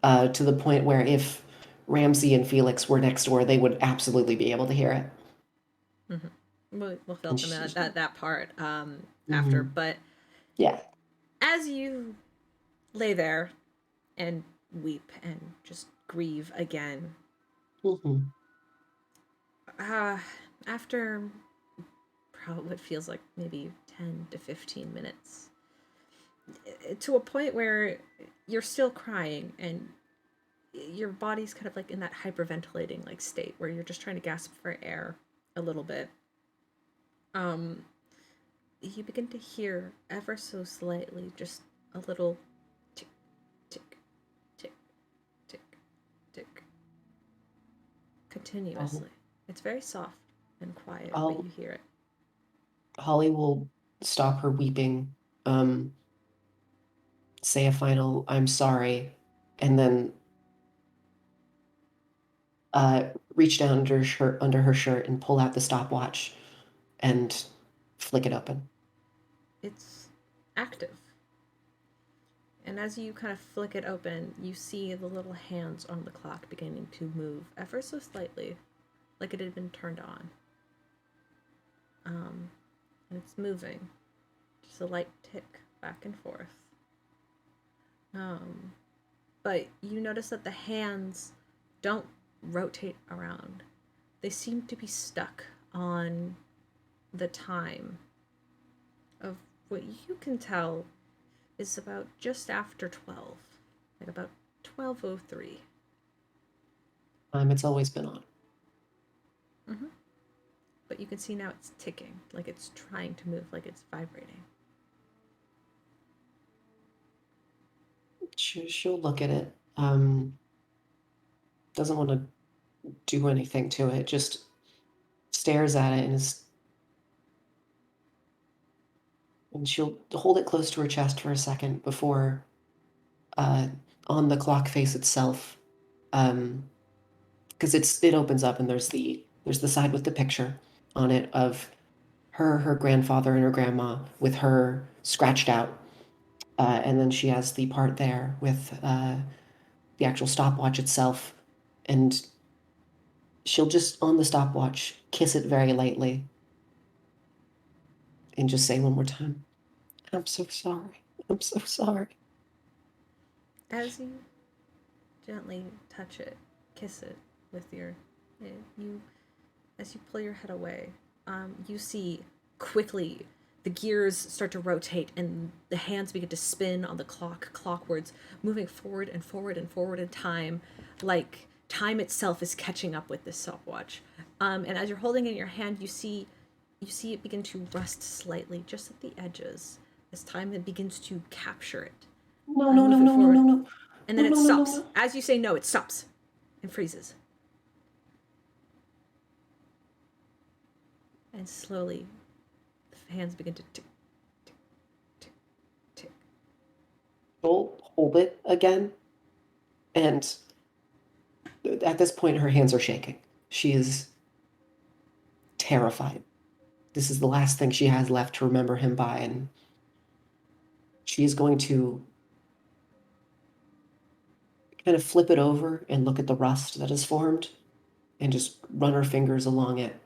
to the point where if Ramsey and Felix were next door, they would absolutely be able to hear it. We'll fill And in she's that part after. Mhm. But Yeah. as you lay there and weep and just grieve again, Mhm. uh, after probably what feels like maybe 10 to 15 minutes, to a point where you're still crying and your body's kind of like in that hyperventilating like state where you're just trying to gasp for air a little bit. You begin to hear ever so slightly just a little tick, tick, tick, tick, tick, continuously. It's very soft and quiet, but I'll you hear it. Holly will stop her weeping, um, say a final "I'm sorry," and then reach down under her shirt and pull out the stopwatch and flick it open. It's active. And as you kind of flick it open, you see the little hands on the clock beginning to move ever so slightly, like it had been turned on. And it's moving, just a light tick back and forth. But you notice that the hands don't rotate around. They seem to be stuck on the time of what you can tell is about just after 12, like about 12:03. It's always been on. But you can see now it's ticking, like it's trying to move, like it's vibrating. She'll look at it. Doesn't want to do anything to it. Just stares at it and she'll hold it close to her chest for a second before, uh, on the clock face itself, because it opens up and there's the side with the picture on it of her grandfather and her grandma with her scratched out, and then she has the part there with the actual stopwatch itself, and she'll just on the stopwatch kiss it very lightly and just say one more time, "I'm so sorry. I'm so sorry." As you gently touch it, kiss it with your, you, as you pull your head away, you see quickly the gears start to rotate and the hands begin to spin on the clockwards, moving forward and forward and forward in time, like time itself is catching up with this stopwatch. And as you're holding it in your hand, you see it begin to rust slightly just at the edges as time then begins to capture it. No, no, no, no, no, no, no. And then No, it no, no, no, stops. no. As you say no, it stops and freezes. And slowly, the hands begin to tick, tick, tick, tick. She'll hold it again. And at this point, her hands are shaking. She is terrified. This is the last thing she has left to remember him by, and she is going to kind of flip it over and look at the rust that has formed and just run her fingers along it.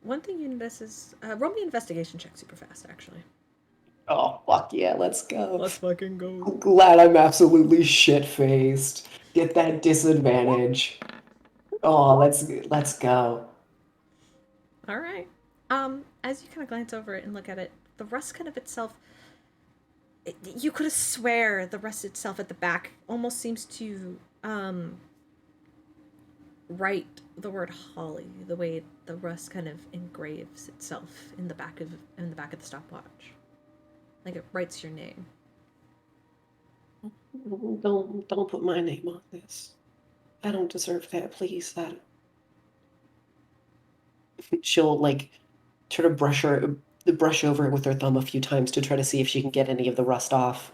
One thing you notice is roll me an investigation check super fast, actually. Oh, fuck yeah, let's go. Let's fucking go. I'm glad I'm absolutely shit-faced. Get that disadvantage. Oh, let's go. All right. As you kind of glance over it and look at it, the rust kind of itself, you could have swear the rust itself at the back almost seems to write the word Holly, the way the rust kind of engraves itself in the back of the stopwatch, like it writes your name. Don't put my name on this. I don't deserve that, please. She'll like try to brush over it with her thumb a few times to try to see if she can get any of the rust off.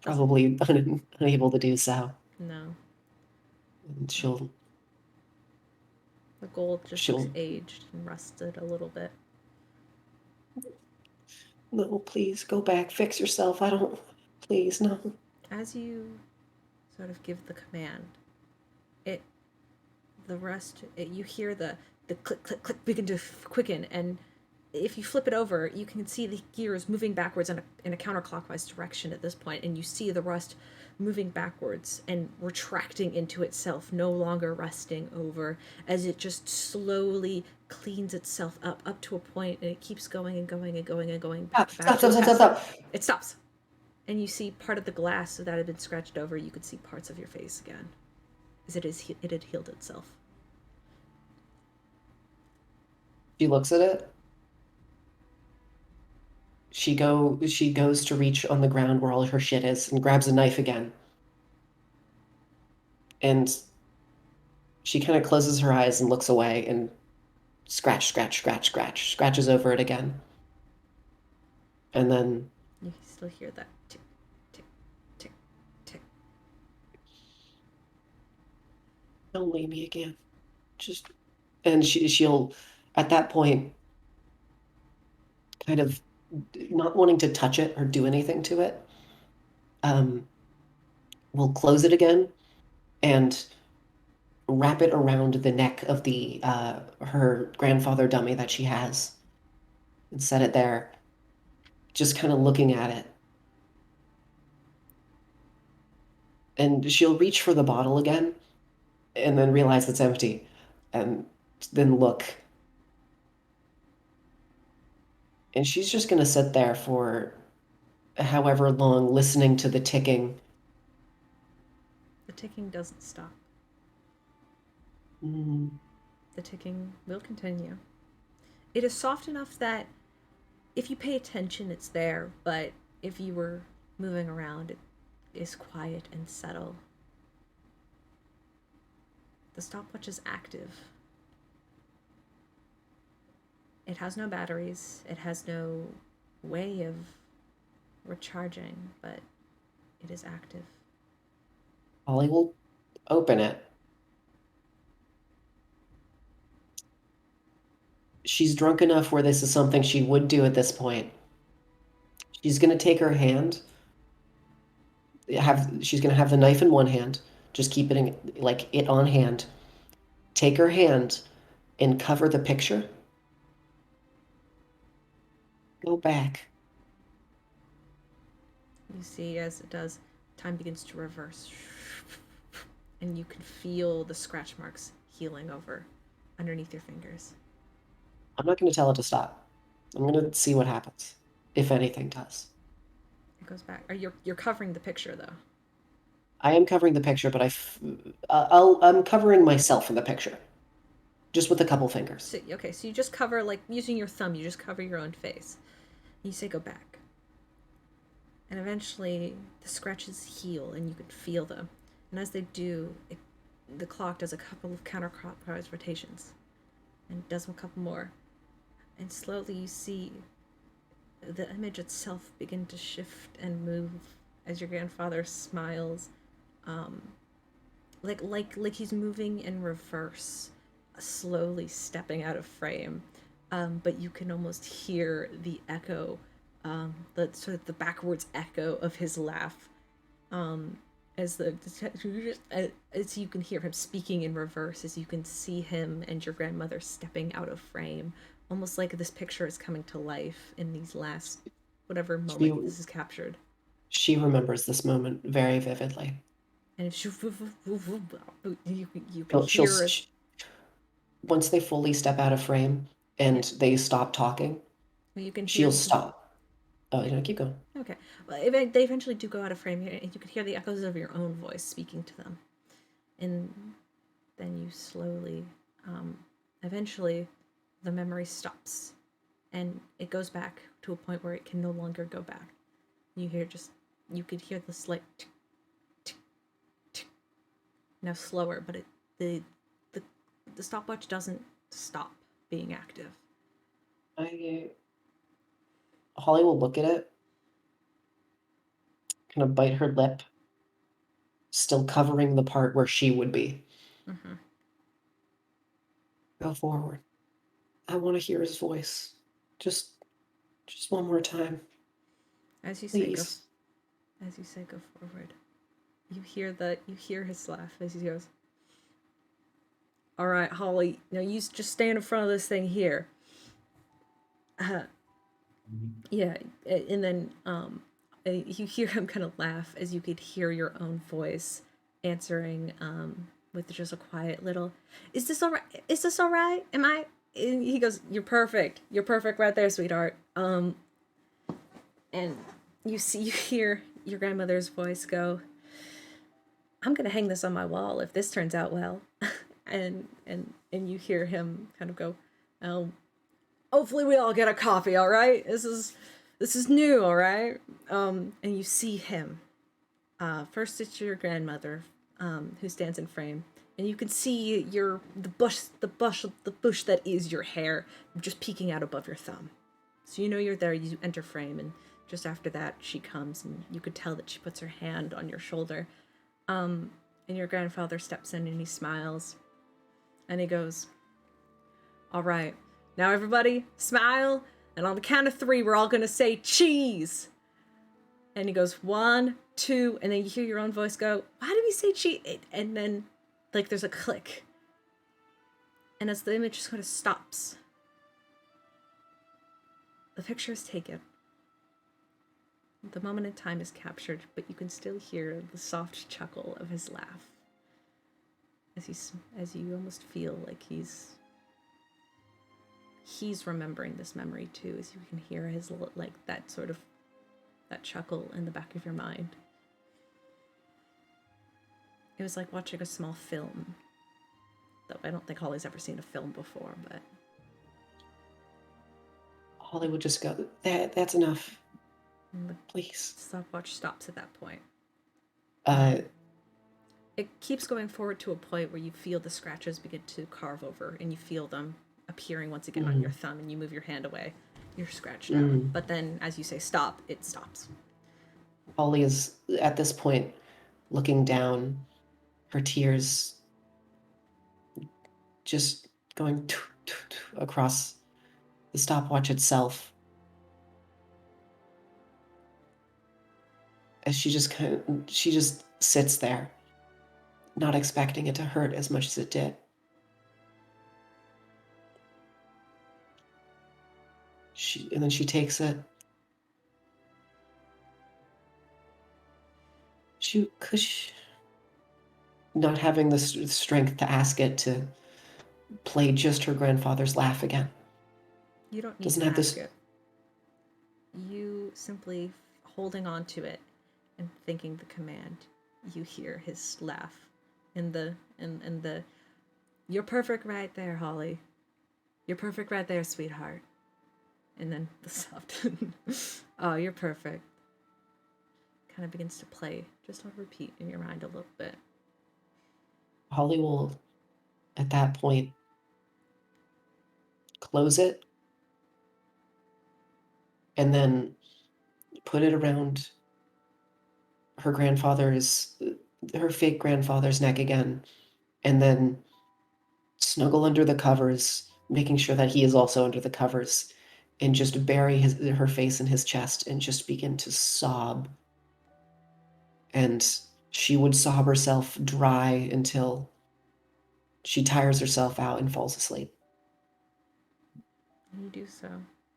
Probably unable to do so. No. And she'll The gold just looks aged and rusted a little bit. No, please go back, fix yourself. Please, no. As you sort of give the command, you hear the click, click, click begin to quicken, and if you flip it over, you can see the gears moving backwards in a counterclockwise direction at this point, and you see the rust moving backwards and retracting into itself, no longer rusting over, as it just slowly cleans itself up to a point, and it keeps going and going and going and going. Stop. It stops. And you see part of the glass that had been scratched over, you could see parts of your face again, as it had healed itself. She looks at it. She goes to reach on the ground where all her shit is and grabs a knife again. And she kind of closes her eyes and looks away and scratches over it again. And then you still hear that tick, tick, tick, tick. Don't leave me again. And she'll at that point kind of not wanting to touch it or do anything to it, will close it again and wrap it around the neck of her grandfather dummy that she has and set it there, just kind of looking at it. And she'll reach for the bottle again and then realize it's empty and then look. And she's just going to sit there for however long, listening to the ticking. The ticking doesn't stop. Mm. The ticking will continue. It is soft enough that if you pay attention, it's there, but if you were moving around, it is quiet and subtle. The stopwatch is active. It has no batteries. It has no way of recharging, but it is active. Holly will open it. She's drunk enough where this is something she would do at this point. She's going to take her hand. She's going to have the knife in one hand. Just keep it on hand. Take her hand and cover the picture. Go back. You see, as it does, time begins to reverse. And you can feel the scratch marks healing over underneath your fingers. I'm not going to tell it to stop. I'm going to see what happens, if anything does. It goes back. Or you're covering the picture though. I am covering the picture, but I'm covering myself in the picture, just with a couple fingers. So, okay, so you just cover, like, using your thumb, you just cover your own face. You say go back. And eventually, the scratches heal, and you can feel them. And as they do, the clock does a couple of counterclockwise rotations. And it does a couple more. And slowly you see the image itself begin to shift and move as your grandfather smiles. Like he's moving in reverse, slowly stepping out of frame. But you can almost hear the echo, the sort of the backwards echo of his laugh, as you can hear him speaking in reverse, as you can see him and your grandmother stepping out of frame, almost like this picture is coming to life in these last whatever moment this is captured. She remembers this moment very vividly. And you can hear it. Once they fully step out of frame and they stop talking, You can hear she'll stop. Oh, keep going. Okay. Well, they eventually do go out of frame here, and you can hear the echoes of your own voice speaking to them. And then you slowly, eventually, the memory stops. And it goes back to a point where it can no longer go back. You could hear the slight tick, tick, tick. Now slower, but the stopwatch doesn't stop being active. Holly will look at it, kind of bite her lip, still covering the part where she would be. Mm-hmm. Go forward. I want to hear his voice. Just one more time. As you Please. say go forward. You hear his laugh as he goes, "All right, Holly, now you just stand in front of this thing here." Yeah, and then you hear him kind of laugh as you could hear your own voice answering with just a quiet little, "Is this all right? Is this all right? Am I?" And he goes, "You're perfect. You're perfect right there, sweetheart." And you hear your grandmother's voice go, "I'm gonna hang this on my wall if this turns out well." and you hear him kind of go, "Hopefully we all get a coffee, all right? This is new, all right?" And you see him. First it's your grandmother, who stands in frame, and you can see the bush that is your hair just peeking out above your thumb. So you know you're there. You enter frame, and just after that she comes, and you could tell that she puts her hand on your shoulder. And your grandfather steps in and he smiles, and he goes, "All right, now everybody smile, and on the count of 3 we're all gonna say cheese." And he goes 1, 2, and then you hear your own voice go, "Why did we say cheese?" And then like there's a click, and as the image sort of stops, the picture is taken. The moment in time is captured, but you can still hear the soft chuckle of his laugh as you almost feel like he's remembering this memory too, as you can hear his like that chuckle in the back of your mind. It was like watching a small film, though I don't think Holly's ever seen a film before, but Holly would just go, "That's enough. Please." Stopwatch stops at that point. It keeps going forward to a point where you feel the scratches begin to carve over, and you feel them appearing once again on your thumb, and you move your hand away. You're scratched out. But then, as you say stop, it stops. Holly is, at this point, looking down, her tears just going across the stopwatch itself. As she just sits there, not expecting it to hurt as much as it did. And then she takes it. Not having the strength to ask it to play just her grandfather's laugh again. You don't need Doesn't to have ask this- it. You simply holding on to it and thinking the command. You hear his laugh in the "You're perfect right there, Holly. You're perfect right there, sweetheart." And then the soft "Oh, you're perfect." Kind of begins to play just on repeat in your mind a little bit. Holly will, at that point, close it and then put it around her fake grandfather's neck again, and then snuggle under the covers, making sure that he is also under the covers, and just bury her face in his chest and just begin to sob. And she would sob herself dry until she tires herself out and falls asleep. And you do so,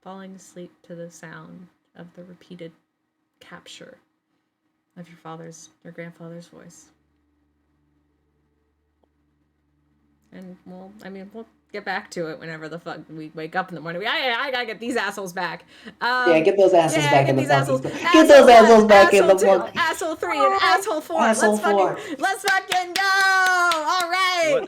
falling asleep to the sound of the repeated capture of your grandfather's voice. And we'll get back to it whenever the fuck we wake up in the morning. I gotta get these assholes back. Yeah, get those assholes back in the assholes. fucking... Get those assholes back in the Asshole 2, fucking... asshole 3, and asshole 4. Asshole 4. Let's fucking go! All right.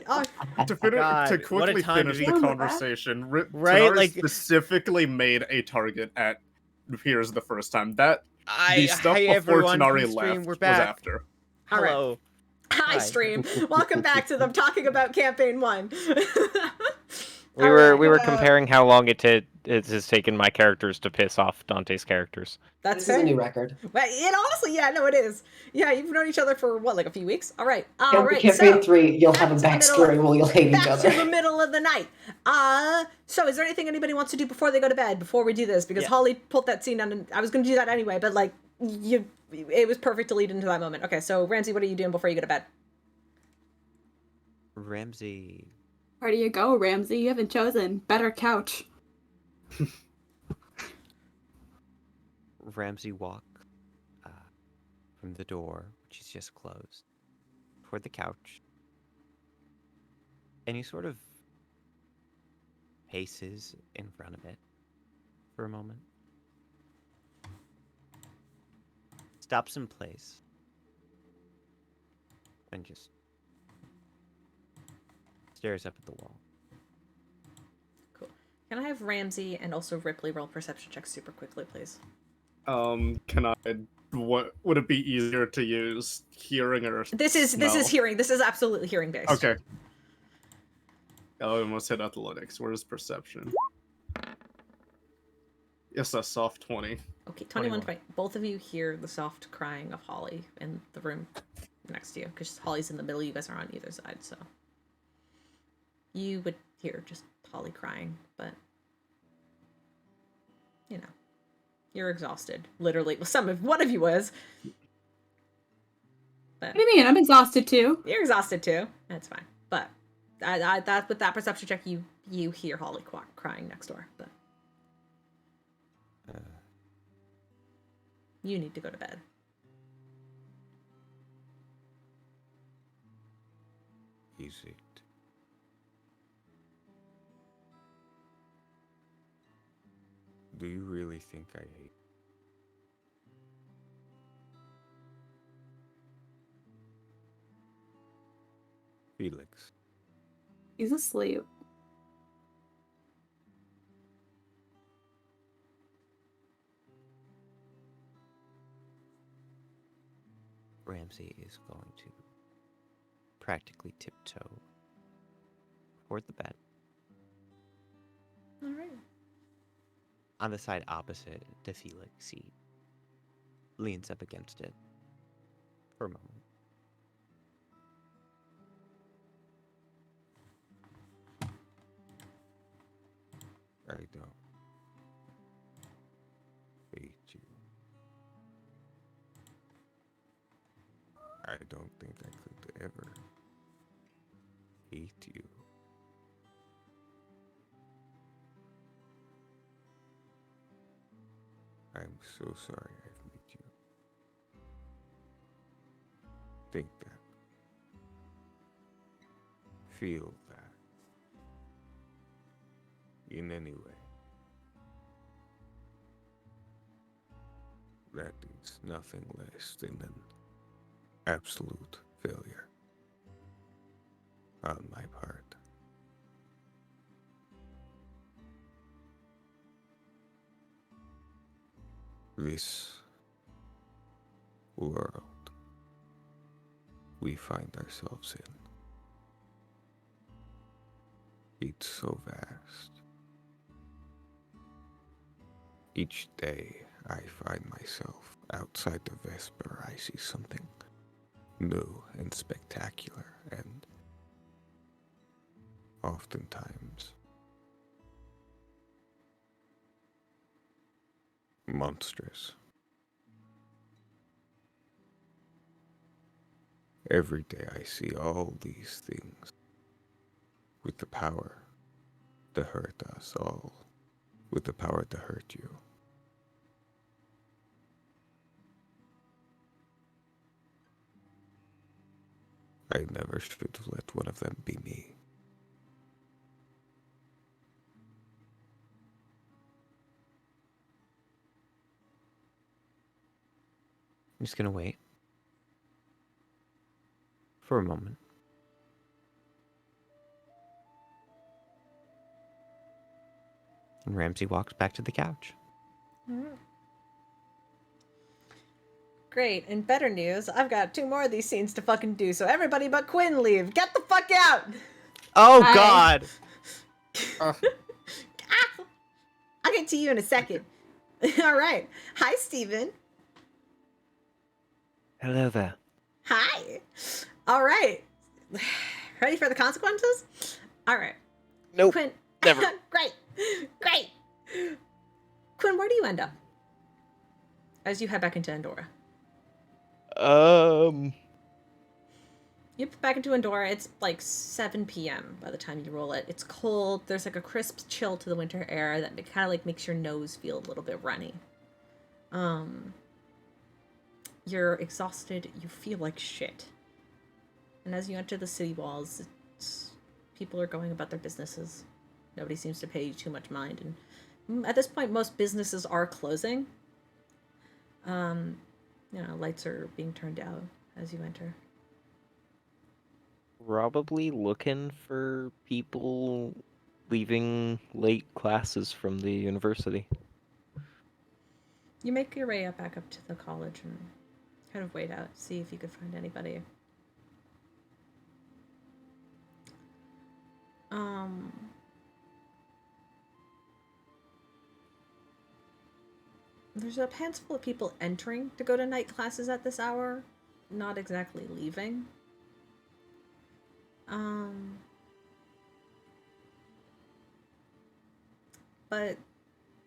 To God, what a quickly time to finish be- the On the conversation, Right, Tanara like- specifically made a target at Piers the first time. That the Hi stuff before everyone Tanari from stream, left we're was back. after. All right. Hello. Hi, Hi. stream. Welcome back to them talking about campaign 1. We All were right, we were comparing how long it has taken my characters to piss off Dante's characters. That's This is fair. a new record. But it honestly, yeah, no, it is. Yeah, you've known each other for what, like a few weeks? All right. All right. Campaign So 3, you'll have a back to the backstory where you'll hate each back other. to the middle of the night. So is there anything anybody wants to do before they go to bed, before we do this? Because Yeah. Holly pulled that scene down, and I was going to do that anyway, but like, it was perfect to lead into that moment. Okay, so Ramsey, what are you doing before you go to bed? Ramsey. Where do you go, Ramsey? You haven't chosen. Better couch. Ramsey walk from the door, which is just closed, toward the couch. And he sort of paces in front of it for a moment. Stops in place. And just stares up at the wall. Cool. Can I have Ramsey and also Rypley roll perception checks super quickly, please? What would it be easier to use, hearing or This is smell? hearing. This is absolutely hearing based. Okay. I almost hit athletics. Where's perception? Yes, a soft 20. Okay, 21 21. 20. Both of you hear the soft crying of Holly in the room next to you, because Holly's in the middle, you guys are on either side, so. You would hear just Holly crying, but, you know, you're exhausted. Literally, well, one of you was. But What do you mean? I'm exhausted too. you're exhausted too. That's fine. But that with that perception check, you hear Holly crying next door, but you need to go to bed. Is it? Do you really think I hate? Felix. He's asleep. Ramsey is going to practically tiptoe toward the bed. All right. On the side opposite to Felix, he leans up against it for a moment. I don't hate you. I don't think I could ever hate you. I'm so sorry I've made you think that. Feel that. in any way, that is nothing less than an absolute failure on my part. This world we find ourselves in, it's so vast. Each day I find myself outside the Vesper, I see something new and spectacular, and oftentimes monstrous. Every day I see all these things with the power to hurt us all, with the power to hurt you. I never should have let one of them be me. I'm just gonna wait for a moment. And Ramsey walks back to the couch. Great. In better news, I've got 2 more of these scenes to fucking do, so everybody but Quinn leave. Get the fuck out! Oh Hi. God! I'll get to you in a second. Alright. Hi, Steven. Hello there. Hi. Alright. Ready for the consequences? Alright. Nope. Quinn. Never. Great. Great. Quinn, where do you end up? As you head back into Endora. Um, You get back into Endora, it's like 7 p.m. by the time you roll it. It's cold, there's like a crisp chill to the winter air that kind of like makes your nose feel a little bit runny. You're exhausted, you feel like shit. And as you enter the city walls, people are going about their businesses. Nobody seems to pay you too much mind, and at this point most businesses are closing. Lights are being turned out as you enter. Probably looking for people leaving late classes from the university. You make your way back up to the college and kind of wait out, see if you could find anybody. There's a handful of people entering to go to night classes at this hour, not exactly leaving. But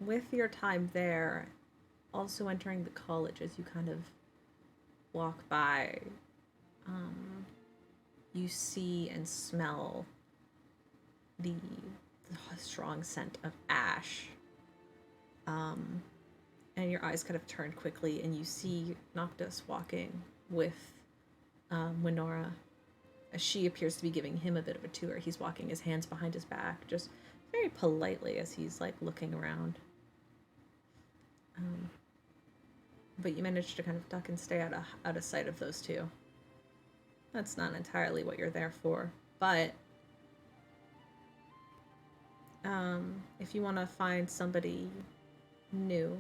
with your time there, also entering the college as you kind of walk by, you see and smell the strong scent of ash. And your eyes kind of turn quickly, and you see Noctis walking with Winora. As she appears to be giving him a bit of a tour. He's walking his hands behind his back, just very politely as he's like looking around. But you manage to kind of duck and stay out of sight of those two. That's not entirely what you're there for, but if you want to find somebody new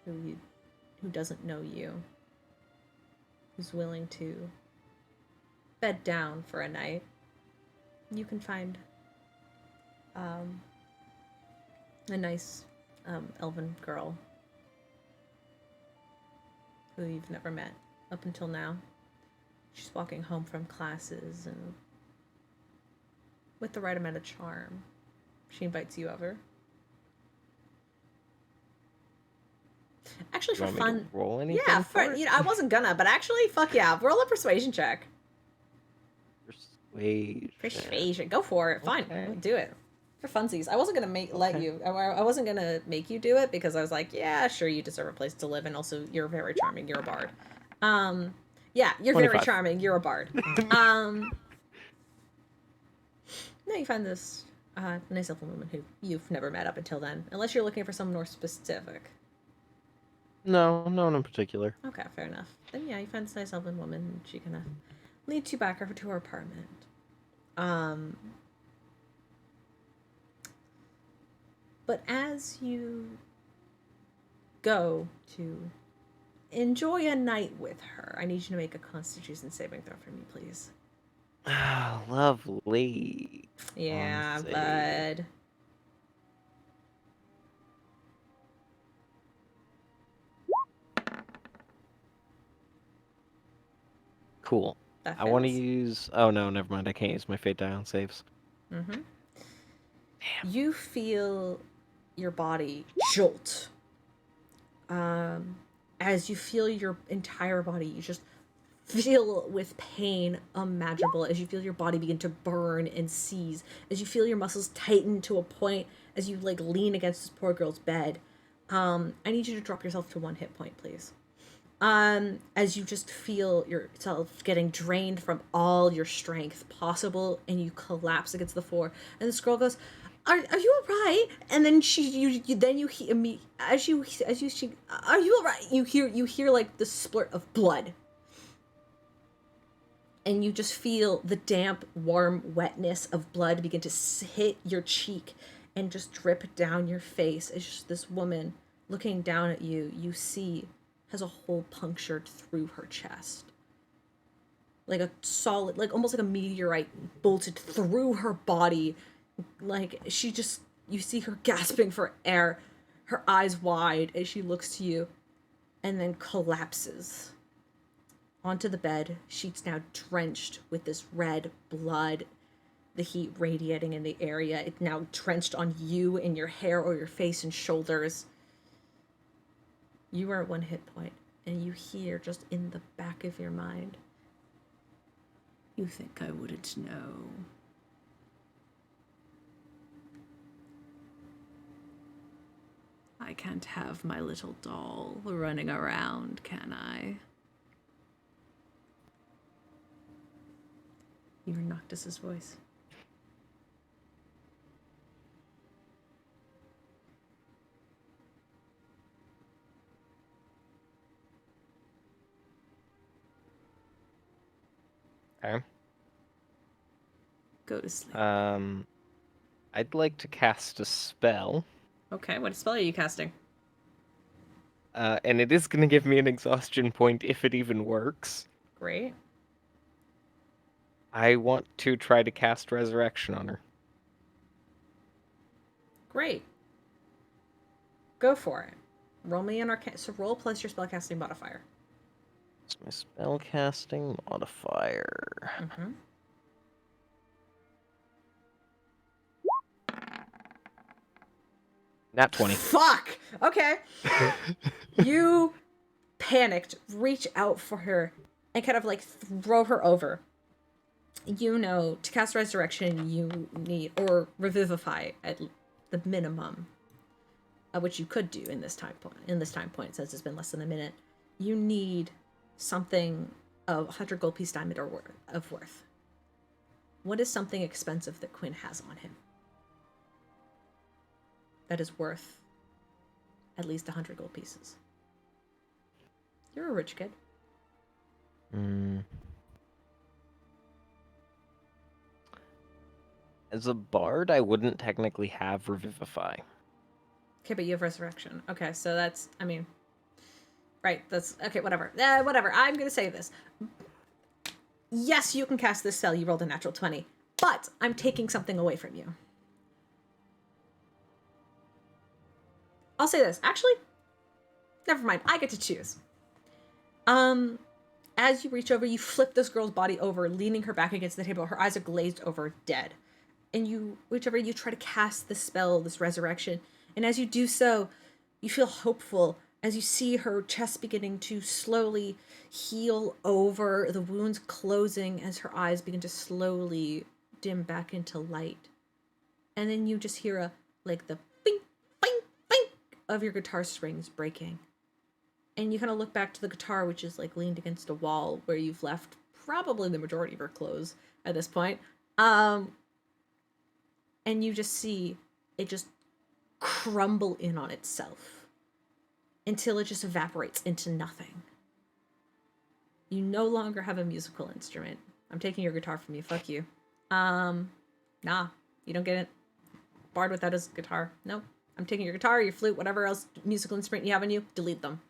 who doesn't know you, who's willing to bed down for a night, you can find a nice elven girl who you've never met up until now. She's walking home from classes, and with the right amount of charm, she invites you over. Actually, for Want me to fun, roll anything? yeah, for it? I wasn't gonna, but actually, fuck yeah, roll a persuasion check. Persuasion, go for it. Fine, Okay. do it for funsies. I wasn't gonna let you. I wasn't gonna make you do it because I was like, yeah, sure, you deserve a place to live, and also you're very charming. You're a bard. Yeah, you're 25. very charming. You're a bard. No, you find this Nice elven woman who you've never met up until then, unless you're looking for someone more specific. No, no one in particular. Okay, fair enough. Then yeah, you find this nice elven woman, and she kind of leads you back over to her apartment. But as you go to enjoy a night with her, I need you to make a Constitution saving throw for me, please. Ah, lovely. Yeah, Ramsey. bud. Cool. That I want to fails. use... Oh, no, never mind. I can't use my Fate die on saves. Mm-hmm. You feel your body jolt. As you feel your entire body, you just feel with pain unimaginable as you feel your body begin to burn and seize, as you feel your muscles tighten to a point as you like lean against this poor girl's bed. I need you to drop yourself to 1 hit point, please. As you just feel yourself getting drained from all your strength possible, and you collapse against the floor. And this girl goes, "Are you alright?" And then you hear me as you she, "Are you alright?" You hear like the splurt of blood, and you just feel the damp, warm wetness of blood begin to hit your cheek and just drip down your face. As just this woman looking down at you, you see has a hole punctured through her chest. Like a solid, like almost like a meteorite bolted through her body. Like you see her gasping for air, her eyes wide as she looks to you, and then collapses onto the bed, sheets now drenched with this red blood, the heat radiating in the area. It's now drenched on you in your hair or your face and shoulders. You are at 1 hit point, and you hear just in the back of your mind, "You think I wouldn't know?" I can't have my little doll running around, can I? You hear Noctis's voice. Okay. Go to sleep. I'd like to cast a spell. Okay, what spell are you casting? And it is going to give me an exhaustion point if it even works. Great. I want to try to cast Resurrection on her. Great. Go for it. Roll me an arcane. So roll plus your spellcasting modifier. It's my spellcasting modifier. Mm-hmm. Nat 20. Fuck! Okay. You panicked, reach out for her, and kind of like throw her over. You know, to cast Resurrection, you need, or Revivify at the minimum, which you could do in this time point, since it's been less than a minute. You need something of 100 gold piece diamond or worth. What is something expensive that Quinn has on him that is worth at least 100 gold pieces? You're a rich kid. As a bard, I wouldn't technically have Revivify. Okay, but you have Resurrection. Okay, so that's, I mean, right, that's, okay, whatever. Whatever, I'm gonna say this. Yes, you can cast this spell, you rolled a natural 20, but I'm taking something away from you. I'll say this, actually, never mind, I get to choose. As you reach over, you flip this girl's body over, leaning her back against the table, her eyes are glazed over, dead. And you reach over, you try to cast this spell, this resurrection, and as you do so, you feel hopeful as you see her chest beginning to slowly heal over, the wounds closing as her eyes begin to slowly dim back into light. And then you just hear the bing, bing, bing of your guitar strings breaking. And you kind of look back to the guitar, which is like leaned against a wall where you've left probably the majority of her clothes at this point. And you just see it just crumble in on itself until it just evaporates into nothing. You no longer have a musical instrument. I'm taking your guitar from you. Fuck you. Nah, you don't get it. Bard without his guitar. Nope. I'm taking your guitar, your flute, whatever else musical instrument you have on you. Delete them.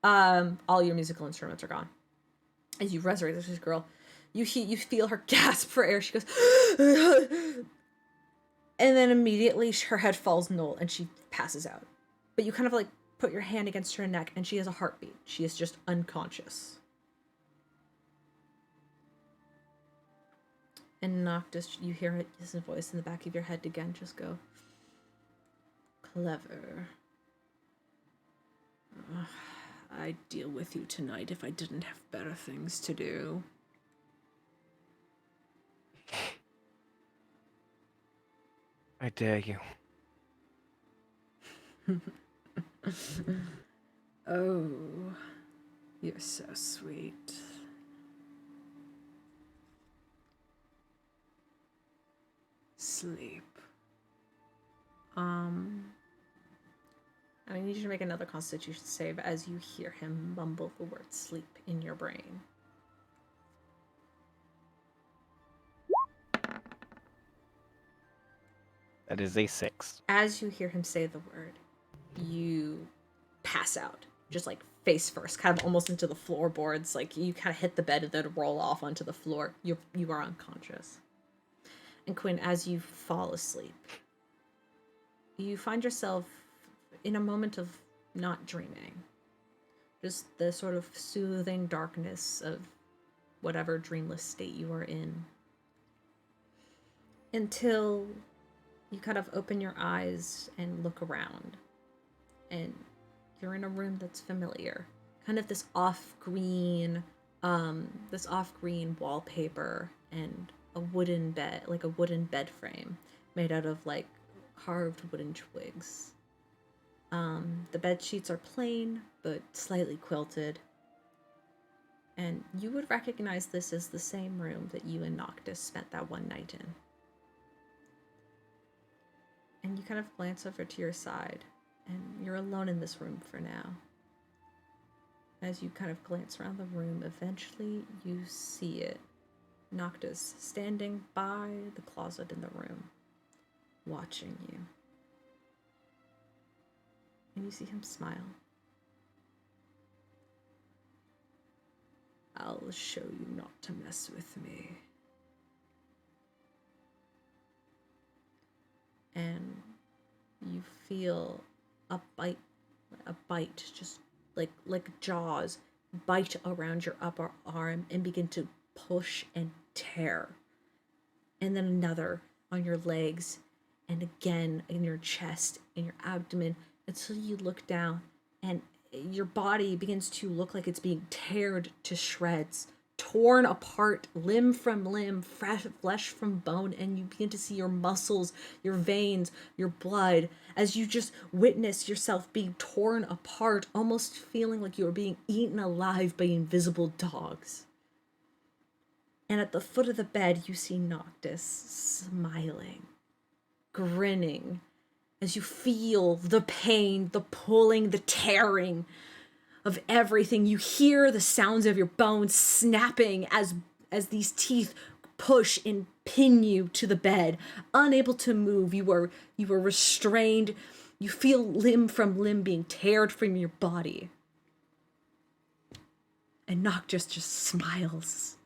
All your musical instruments are gone. As you resurrect this girl, you feel her gasp for air. She goes, and then immediately her head falls null and she passes out. But you kind of like put your hand against her neck and she has a heartbeat. She is just unconscious. And Noctis, you hear his voice in the back of your head again just go, clever. I'd deal with you tonight if I didn't have better things to do. I dare you. Oh, you're so sweet. Sleep. I need you to make another Constitution save as you hear him mumble the word sleep in your brain. That is a 6. As you hear him say the word, you pass out, just like face first, kind of almost into the floorboards. Like you kind of hit the bed and then roll off onto the floor. You are unconscious. And Quinn, as you fall asleep, you find yourself in a moment of not dreaming. Just the sort of soothing darkness of whatever dreamless state you are in. Until you kind of open your eyes and look around. And you're in a room that's familiar. Kind of this off-green wallpaper and a wooden bed, like a wooden bed frame made out of like carved wooden twigs. The bed sheets are plain but slightly quilted. And you would recognize this as the same room that you and Noctis spent that one night in. And you kind of glance over to your side, and you're alone in this room for now. As you kind of glance around the room, eventually you see it. Noctis standing by the closet in the room, watching you. And you see him smile. I'll show you not to mess with me. And you feel a bite, just like jaws bite around your upper arm and begin to push and tear. And then another on your legs, and again in your chest, in your abdomen, until you look down and your body begins to look like it's being teared to shreds, torn apart, limb from limb, flesh from bone, and you begin to see your muscles, your veins, your blood, as you just witness yourself being torn apart, almost feeling like you are being eaten alive by invisible dogs. And at the foot of the bed, you see Noctis smiling, grinning, as you feel the pain, the pulling, the tearing of everything. You hear the sounds of your bones snapping as these teeth push and pin you to the bed, unable to move. You are restrained. You feel limb from limb being teared from your body. And Noctis just smiles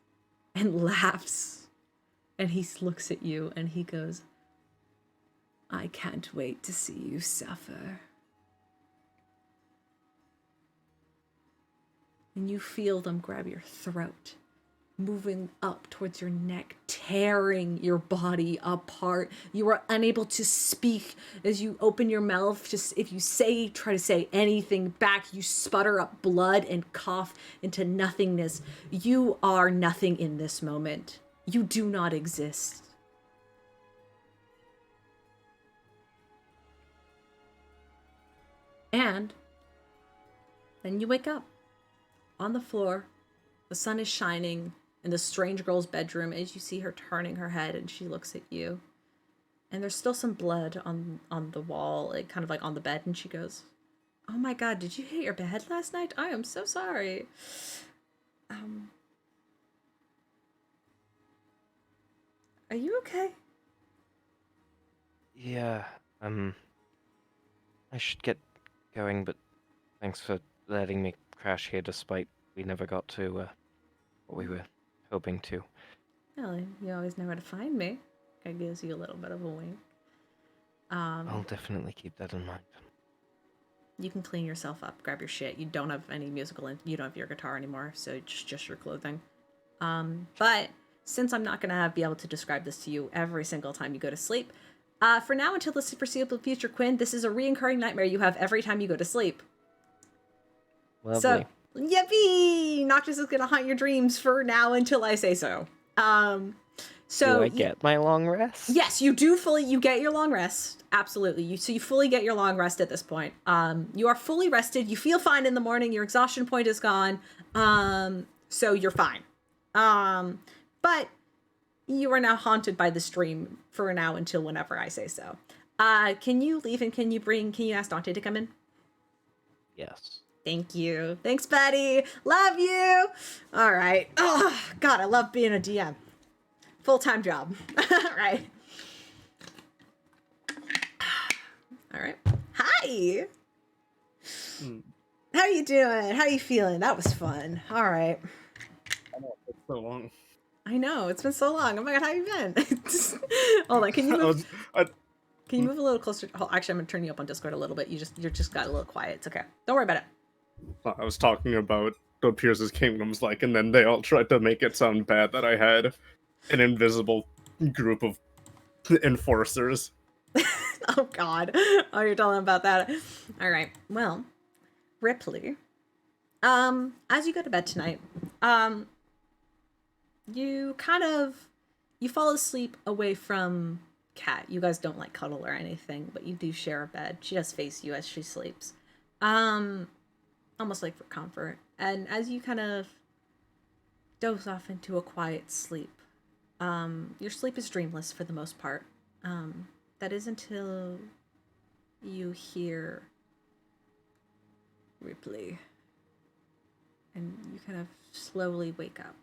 and laughs. And he looks at you and he goes, I can't wait to see you suffer. And you feel them grab your throat, moving up towards your neck, tearing your body apart. You are unable to speak as you open your mouth. Just if you try to say anything back, you sputter up blood and cough into nothingness. You are nothing in this moment. You do not exist. And then you wake up on the floor. The sun is shining in the strange girl's bedroom as you see her turning her head and she looks at you. and there's still some blood on the wall, like kind of like on the bed, and she goes, "Oh my god, did you hit your bed last night? I am so sorry." Are you okay? Yeah, I should get going, but thanks for letting me crash here despite we never got to, what we were hoping to. Well, you always know where to find me. That gives you a little bit of a wink. I'll definitely keep that in mind. You can clean yourself up, grab your shit. You don't have any you don't have your guitar anymore, so just your clothing. But since I'm not gonna be able to describe this to you every single time you go to sleep, for now until the foreseeable future, Quinn, this is a reoccurring nightmare you have every time you go to sleep. Lovely. So, yippee! Noctis is gonna haunt your dreams for now until I say so. So do I get my long rest? Yes, you get your long rest. Absolutely. You fully get your long rest at this point. You are fully rested. You feel fine in the morning. Your exhaustion point is gone. So you're fine. But you are now haunted by this dream for now until whenever I say so. Can you leave and can you ask Dante to come in? Yes. Thank you. Thanks, Betty. Love you. All right. Oh, God, I love being a DM. Full-time job. Right. All right. Hi. How you doing? How you feeling? That was fun. All right. I know, it's so long. I know. It's been so long. Oh my God, how you been? Hold on. Can you move? Can you move a little closer? Oh, actually, I'm gonna turn you up on Discord a little bit. You're just got a little quiet. It's okay. Don't worry about it. I was talking about what Pierce's Kingdom's like, and then they all tried to make it sound bad that I had an invisible group of enforcers. Oh God. Oh, you're telling about that. All right. Well, Rypley. As you go to bed tonight, you fall asleep away from Kat. You guys don't like cuddle or anything, but you do share a bed. She does face you as she sleeps. Almost like for comfort. And as you kind of doze off into a quiet sleep, your sleep is dreamless for the most part. That is until you hear Rypley. And you kind of slowly wake up.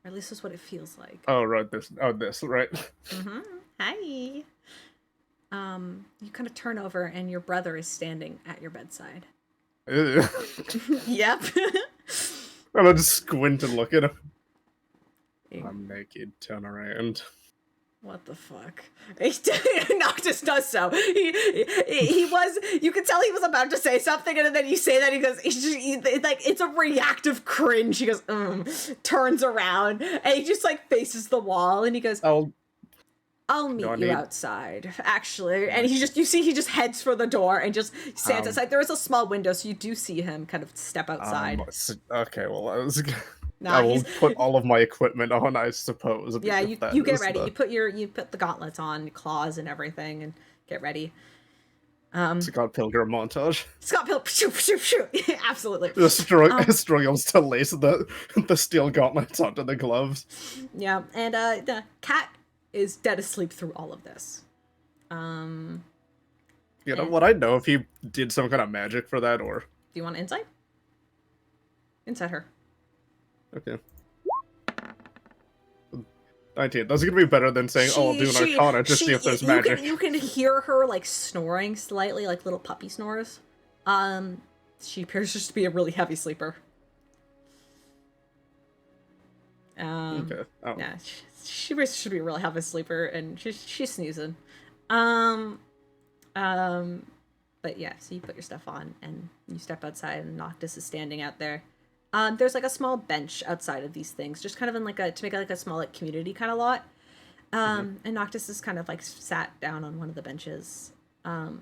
Or at least that's what it feels like. Oh, right, this, right. Mm-hmm. Hi. You kind of turn over and your brother is standing at your bedside. Yep. And I just squint and look at him. I'm naked, turn around. What the fuck? Noctis does so. He was. You could tell he was about to say something, and then you say that he goes. It's a reactive cringe. He goes, turns around, and he just like faces the wall, and he goes, I'll meet you outside, actually. And you see he just heads for the door and just stands outside. There is a small window, so you do see him kind of step outside. Okay, well, I was. Nah, I will put all of my equipment on, I suppose. Yeah, you get ready. You put the gauntlets on, claws and everything, and get ready. Scott Pilgrim montage. Scott Pilgrim, shoot. Absolutely. Struggles to lace the steel gauntlets onto the gloves. Yeah, and the cat is dead asleep through all of this. You know, would I know if he did some kind of magic for that, or? Do you want insight? Insight her. Okay. 19. That's gonna be better than saying, "Oh, I'll do an Arcana to see if there's magic." You can hear her like snoring slightly, like little puppy snores. She appears just to be a really heavy sleeper. Okay. Oh. Yeah, she should be a really heavy sleeper, and she's snoozing. But yeah, so you put your stuff on and you step outside, and Noctis is standing out there. There's like a small bench outside of these things, just kind of in like to make it like a small like community kind of lot. And Noctis is kind of like sat down on one of the benches. And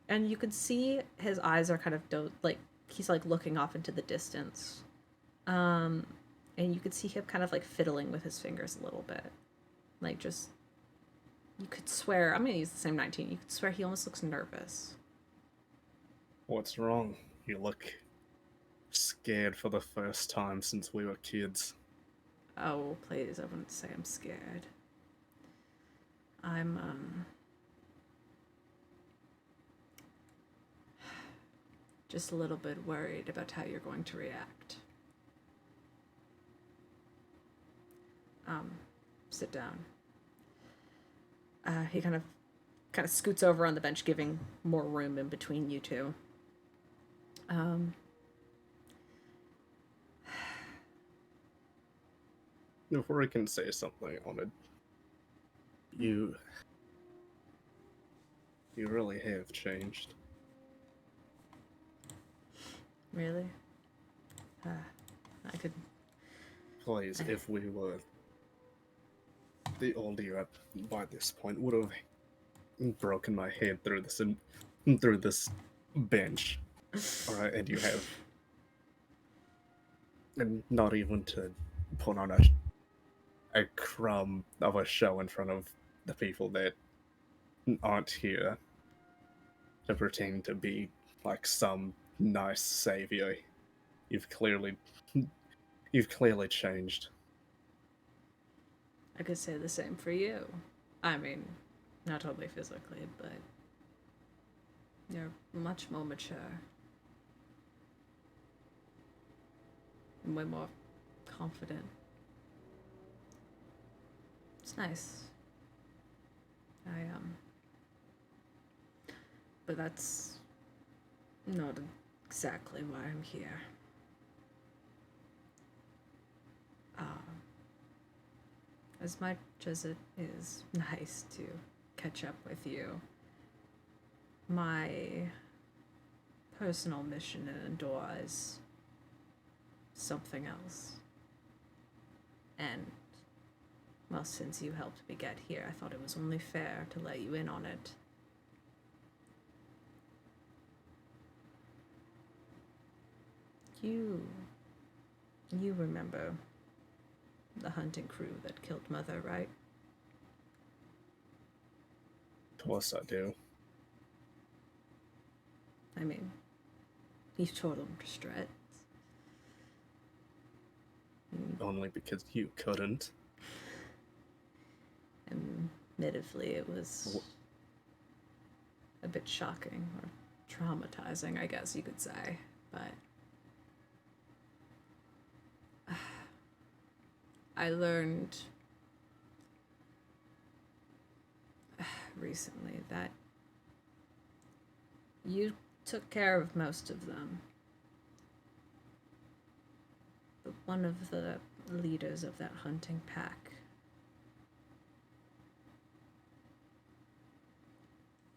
you can see his eyes are kind of like he's like looking off into the distance. And you could see him kind of like fiddling with his fingers a little bit. Like just, you could swear, I'm gonna use the same 19, you could swear he almost looks nervous. What's wrong? You look scared for the first time since we were kids. Oh, please, I wouldn't say I'm scared. I'm just a little bit worried about how you're going to react. Sit down. He kind of scoots over on the bench, giving more room in between you two. Before I can say something on it, you really have changed. Really? I could. Please, if we were the older by this point, would have broken my head through this bench. All right, and you have, and not even to put on a crumb of a show in front of the people that aren't here to pretend to be like some nice savior. You've clearly changed. I could say the same for you. I mean, not totally physically, but you're much more mature. And way more confident. It's nice. But that's not exactly why I'm here. As much as it is nice to catch up with you, my personal mission in Endor is something else. And, well, since you helped me get here, I thought it was only fair to let you in on it. You remember the hunting crew that killed Mother, right? Of course I do. I mean, you tore them to shreds. Only because you couldn't. Admittedly, it was a bit shocking, or traumatizing, I guess you could say, but I learned recently that you took care of most of them. But one of the leaders of that hunting pack,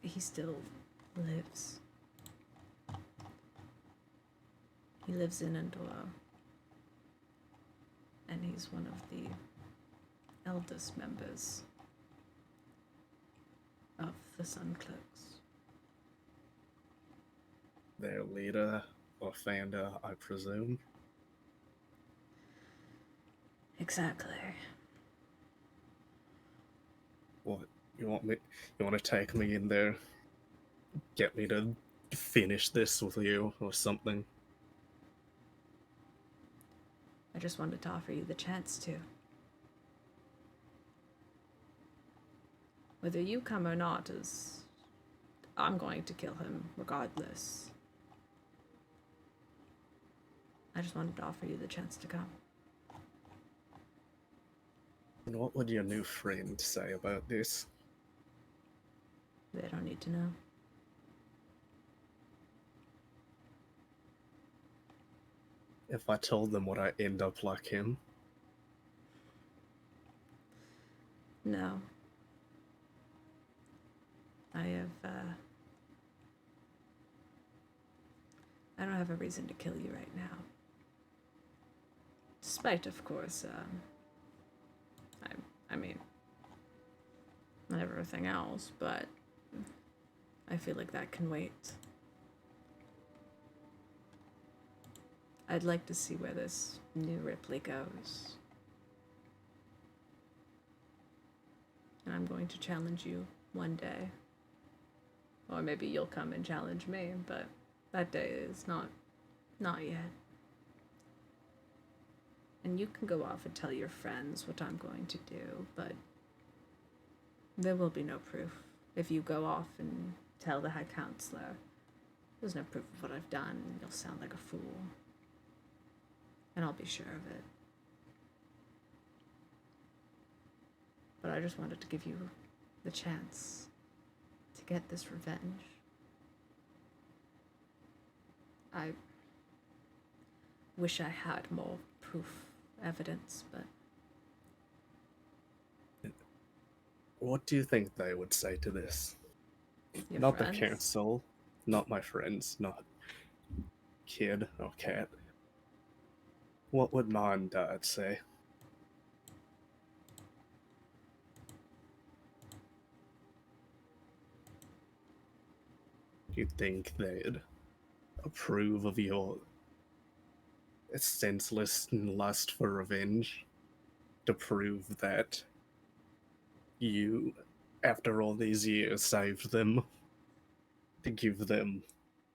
he still lives. He lives in Endor. And he's one of the eldest members of the Suncloaks. Their leader, or founder, I presume. Exactly. What, you want to take me in there? Get me to finish this with you, or something? I just wanted to offer you the chance to. Whether you come or not is... I'm going to kill him regardless. I just wanted to offer you the chance to come. And what would your new friend say about this? They don't need to know. If I told them, would I end up like him? No. I don't have a reason to kill you right now. Despite, of course, I mean, not everything else, but I feel like that can wait. I'd like to see where this new Rypley goes. And I'm going to challenge you one day. Or maybe you'll come and challenge me, but that day is not yet. And you can go off and tell your friends what I'm going to do, but There will be no proof if you go off and tell the head counselor. There's no proof of what I've done, and you'll sound like a fool. And I'll be sure of it. But I just wanted to give you the chance to get this revenge. I wish I had more proof, evidence, but... What do you think they would say to this? Your Not friends? the council, not my friends, not kid or cat. What would mom and dad say? Do you think they'd approve of your senseless lust for revenge? To prove that you, after all these years, saved them? To give them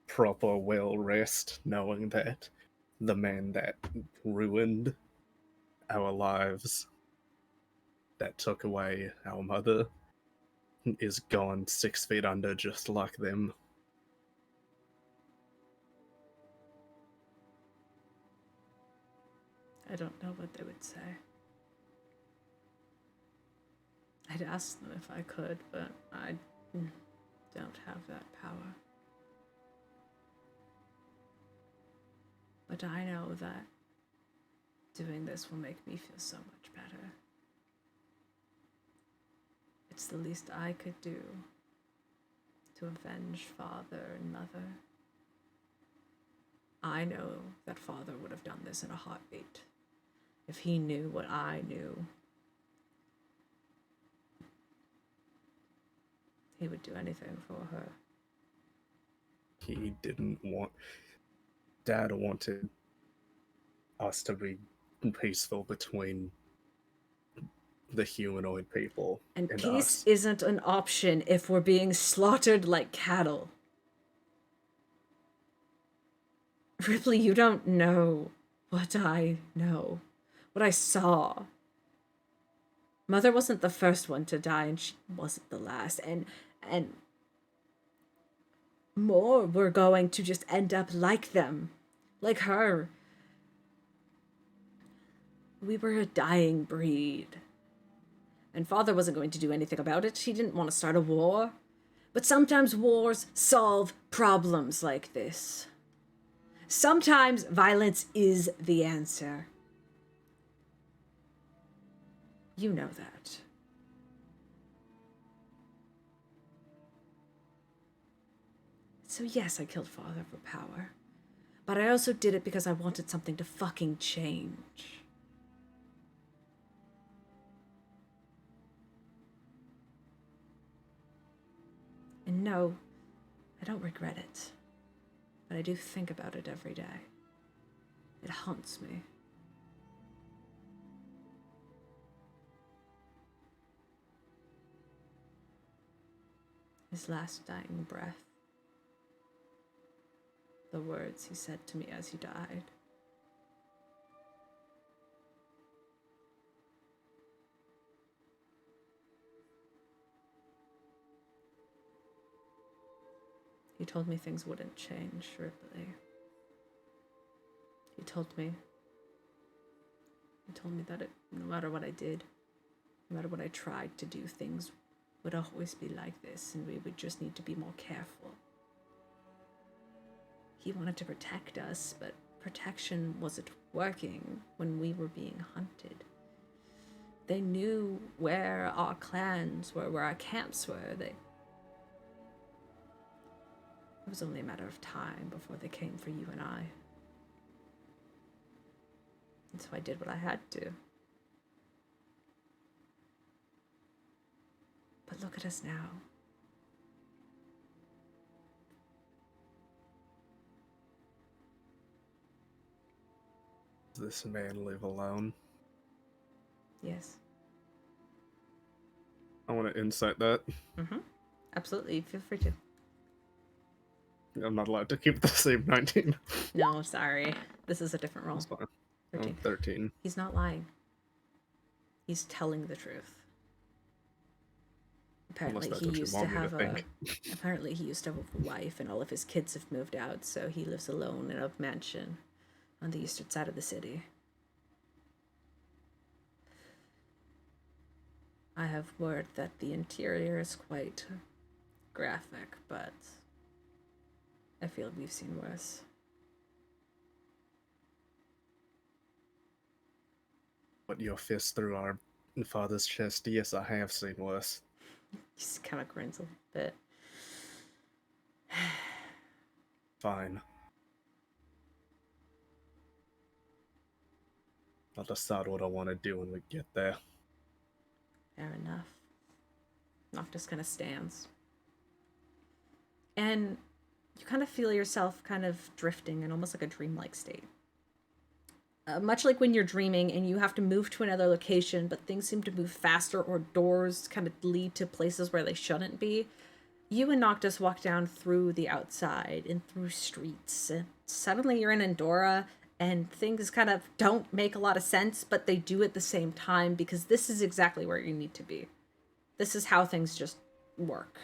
proper well rest, knowing that the man that ruined our lives, that took away our mother, is gone 6 feet under just like them. I don't know what they would say. I'd ask them if I could, but I don't have that power. But I know that doing this will make me feel so much better. It's the least I could do to avenge father and mother. I know that father would have done this in a heartbeat if he knew what I knew. He would do anything for her. He didn't want... Dad wanted us to be peaceful between the humanoid people And and peace us. isn't an option if we're being slaughtered like cattle. Ripley, you don't know what I know. What I saw. Mother wasn't the first one to die, and she wasn't the last. And more were going to just end up like them. Like her. We were a dying breed. And father wasn't going to do anything about it. He didn't want to start a war. But sometimes wars solve problems like this. Sometimes violence is the answer. You know that. So yes, I killed father for power. But I also did it because I wanted something to fucking change. And no, I don't regret it. But I do think about it every day. It haunts me. His last dying breath. The words he said to me as he died. He told me things wouldn't change, Ripley. He told me that no matter what I did, no matter what I tried to do, things would always be like this, and we would just need to be more careful. He wanted to protect us, but protection wasn't working when we were being hunted. They knew where our clans were, where our camps were. It was only a matter of time before they came for you and I. And so I did what I had to. But look at us now. Does this man live alone? Yes. I want to insight that. Mm-hmm. Absolutely. Feel free to. I'm not allowed to keep the same 19. No, sorry. This is a different roll. That's fine. 13. 13. He's not lying. He's telling the truth. Apparently that's he what you used to want me to have a think. apparently he used to have a wife, and all of his kids have moved out, so he lives alone in a mansion on the eastern side of the city. I have word that the interior is quite graphic, but I feel we've seen worse. Put your fist through our father's chest. Yes, I have seen worse. He just kind of grins a little bit. Fine. I'll decide what I want to do when we get there. Fair enough. Noctis kind of stands. And you kind of feel yourself kind of drifting in almost like a dreamlike state. Much like when you're dreaming and you have to move to another location, but things seem to move faster or doors kind of lead to places where they shouldn't be. You and Noctis walk down through the outside and through streets, and suddenly you're in Andorra, and things kind of don't make a lot of sense, but they do at the same time because this is exactly where you need to be. This is how things just work.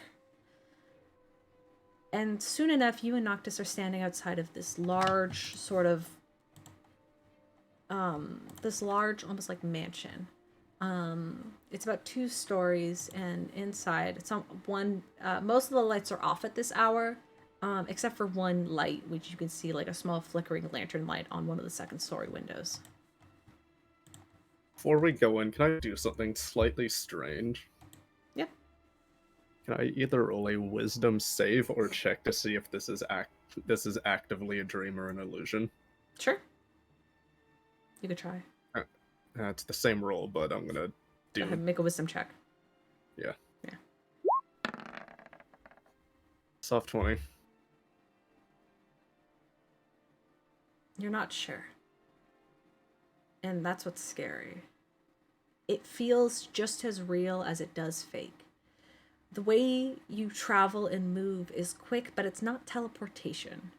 And soon enough, you and Noctis are standing outside of this large sort of this large, almost like mansion. It's about 2 stories, and inside, it's on one. Most of the lights are off at this hour, except for one light, which you can see like a small flickering lantern light on one of the 2nd-story windows. Before we go in, can I do something slightly strange? Yep. Can I either roll a wisdom save or check to see if this is actively a dream or an illusion? Sure. You could try. It's the same roll, but I'm gonna Go do. ahead and make a wisdom check. Yeah. Yeah. Soft 20. You're not sure. And that's what's scary. It feels just as real as it does fake. The way you travel and move is quick, but it's not teleportation.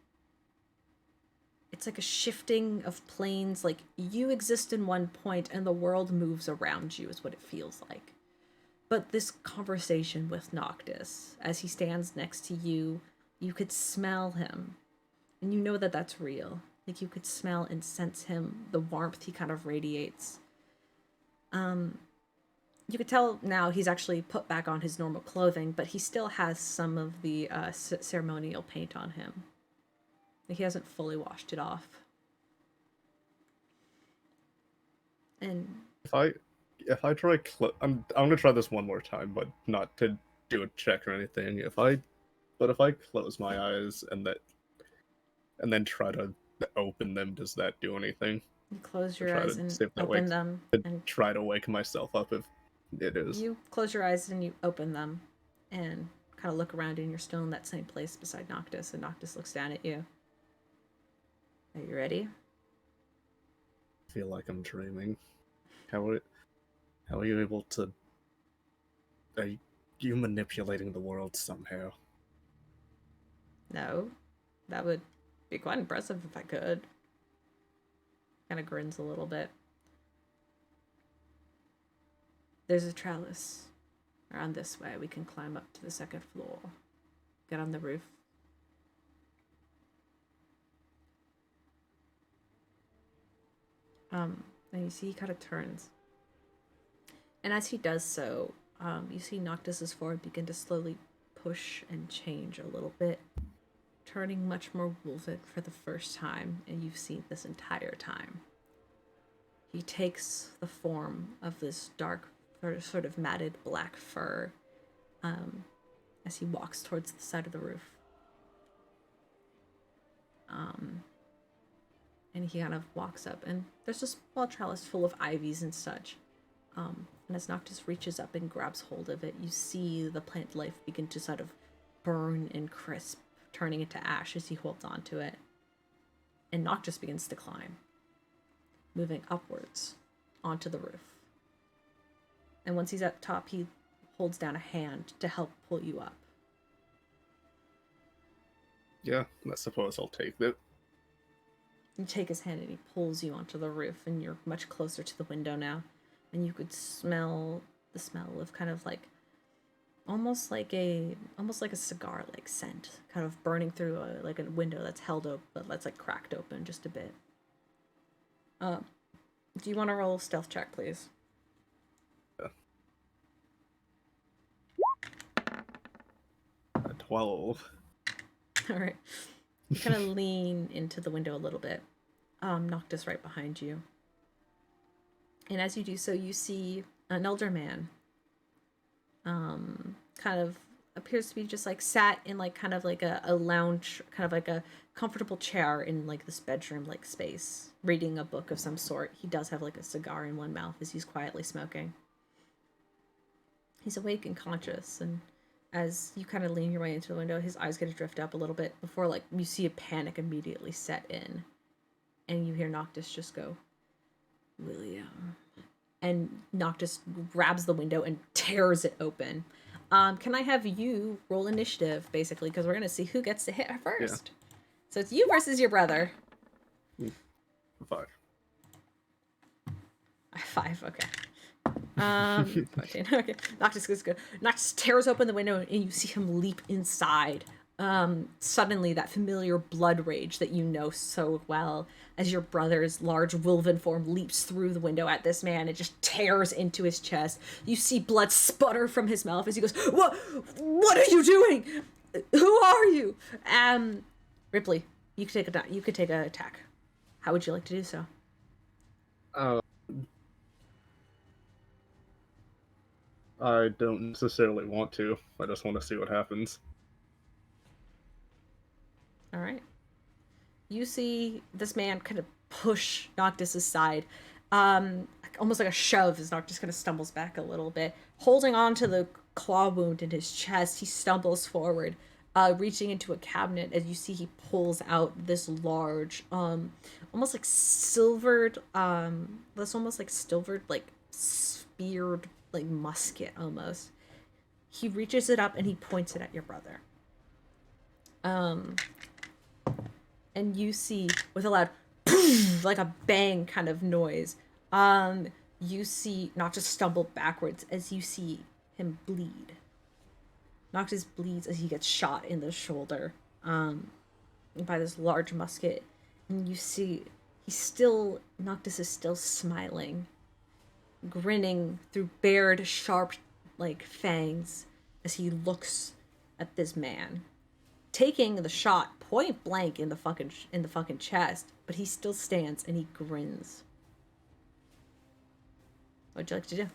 It's like a shifting of planes, like you exist in one point and the world moves around you is what it feels like. But this conversation with Noctis, as he stands next to you, you could smell him. And you know that that's real. Like you could smell and sense him, the warmth he kind of radiates. You could tell now he's actually put back on his normal clothing, but he still has some of the ceremonial paint on him. He hasn't fully washed it off. And if I try I'm gonna try this one more time, but not to do a check or anything. If I close my eyes and then try to open them, does that do anything? you close your Try eyes to and see if that open wakes- them. And Try to wake myself up if it is. you close your eyes and you open them and kind of look around, and you're still in that same place beside Noctis, and Noctis looks down at you. Are you ready? I feel like I'm dreaming. How are you able to? Are you manipulating the world somehow? No. That would be quite impressive if I could. Kind of grins a little bit. There's a trellis around this way. We can climb up to the 2nd floor. Get on the roof. And you see he kind of turns. And as he does so, you see Noctis's form begin to slowly push and change a little bit, turning much more wolven for the first time, and you've seen this entire time. He takes the form of this dark, sort of matted black fur, as he walks towards the side of the roof. And he kind of walks up, and there's a small trellis full of ivies and such. And as Noctis reaches up and grabs hold of it, you see the plant life begin to sort of burn and crisp, turning into ash as he holds onto it. And Noctis begins to climb, moving upwards onto the roof. And once he's at the top, he holds down a hand to help pull you up. Yeah, I suppose I'll take it. You take his hand and he pulls you onto the roof, and you're much closer to the window now. And you could smell the smell of kind of like almost like a cigar like scent, kind of burning through a window that's held open, but that's like cracked open just a bit. Do you want to roll a stealth check, please? Yeah. 12. All right. You kind of lean into the window a little bit. Noctis right behind you. And as you do so, you see an elder man. Kind of appears to be just like sat in like kind of like a lounge, kind of like a comfortable chair in like this bedroom like space, reading a book of some sort. He does have like a cigar in one mouth as he's quietly smoking. He's awake and conscious, and as you kind of lean your way into the window, his eyes get to drift up a little bit before like you see a panic immediately set in, and you hear Noctis just go, "William," and Noctis grabs the window and tears it open. Can I have you roll initiative, basically, because we're gonna see who gets to hit her first. Yeah. So it's you versus your brother. 5. 5, okay. 14, okay. Noctis is good. Noctis tears open the window and you see him leap inside. Suddenly that familiar blood rage that you know so well, as your brother's large wolven form leaps through the window at this man, it just tears into his chest. You see blood sputter from his mouth as he goes, What are you doing? Who are you? Rypley, you could take an attack. How would you like to do so? I don't necessarily want to. I just want to see what happens. All right. You see this man kind of push Noctis aside, almost like a shove as Noctis kind of stumbles back a little bit. Holding on to the claw wound in his chest, he stumbles forward, reaching into a cabinet as you see he pulls out this large, almost like silvered, like speared, like musket almost. He reaches it up and he points it at your brother. And you see, with a loud like a bang kind of noise, you see Noctis stumble backwards as you see him bleed. Noctis bleeds as he gets shot in the shoulder by this large musket. And you see Noctis is still smiling, grinning through bared, sharp, like, fangs as he looks at this man, taking the shot point blank in the fucking chest, but he still stands and he grins. What'd you like to do?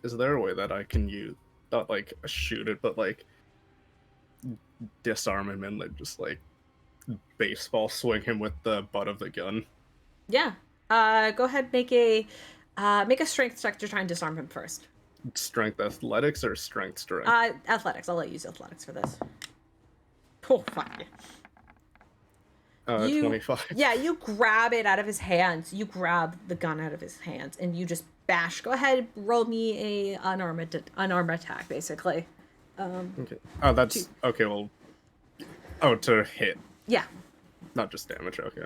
Is there a way that I can use, not like shoot it, but like disarm him and like just like baseball swing him with the butt of the gun? Yeah. Go ahead, make a strength check to try and disarm him first. Strength athletics or strength? Athletics. I'll let you use athletics for this. Oh, fuck yeah. 25. Yeah, you grab it out of his hands. You grab the gun out of his hands and you just bash. Go ahead, roll me a unarmed attack, basically. Okay. Oh, that's... 2. Okay, well... Oh, to hit. Yeah. Not just damage, okay.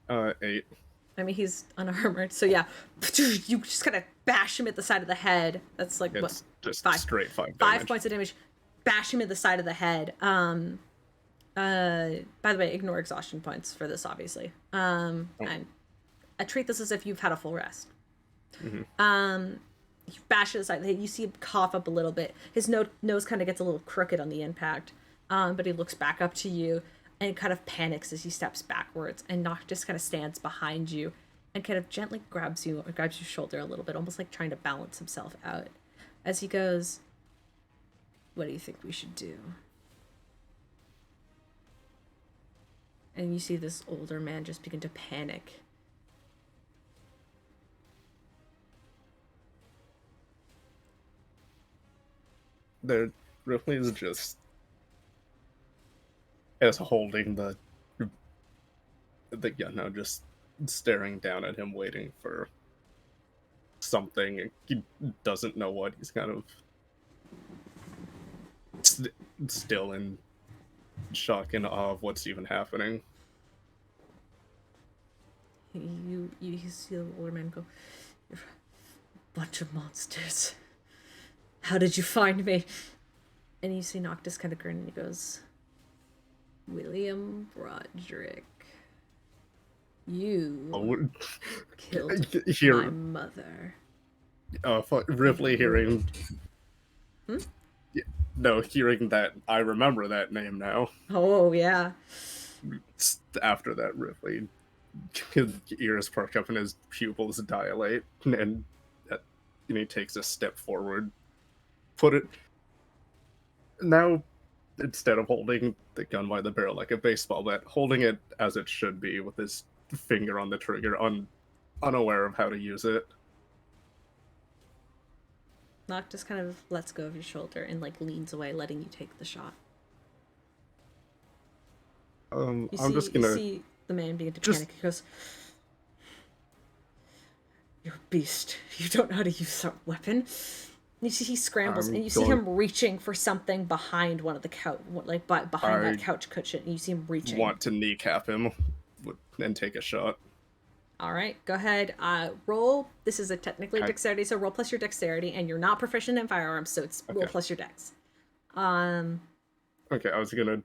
8. I mean, he's unarmored, so yeah. You just kind of bash him at the side of the head. That's like, it's just 5. Straight 5 damage. 5 points of damage. Bash him at the side of the head. By the way, ignore exhaustion points for this, obviously. And I treat this as if you've had a full rest. Mm-hmm. You bash it aside. You see him cough up a little bit. His nose kind of gets a little crooked on the impact. But he looks back up to you and kind of panics as he steps backwards. And Noctis kind of stands behind you and kind of gently grabs your shoulder a little bit, almost like trying to balance himself out. As he goes, "What do you think we should do?" And you see this older man just begin to panic. There really is just as holding the gun now, just staring down at him, waiting for something. He doesn't know what. He's kind of still in shock and awe of what's even happening. You see the older man go, "You're a bunch of monsters. How did you find me?" And you see Noctis kind of grin and he goes, "William Broderick, you killed my mother." Ripley hearing. Hmm? Yeah, no, hearing that, I remember that name now. Oh, yeah. After that, Ripley, his ears perk up and his pupils dilate, and he takes a step forward. Now, instead of holding the gun by the barrel like a baseball bat, holding it as it should be with his finger on the trigger, unaware of how to use it. Noctis kind of lets go of your shoulder and like leans away, letting you take the shot. I'm just gonna. You see the man begin to panic. He goes, "You're a beast. You don't know how to use that weapon." And you see he scrambles, and you see him reaching for something behind one of the couch, like behind that couch cushion. And you see him reaching. Want to kneecap him and take a shot. All right, go ahead. Roll. This is technically dexterity, so roll plus your dexterity, and you're not proficient in firearms, so it's roll plus your dex. Okay, I was gonna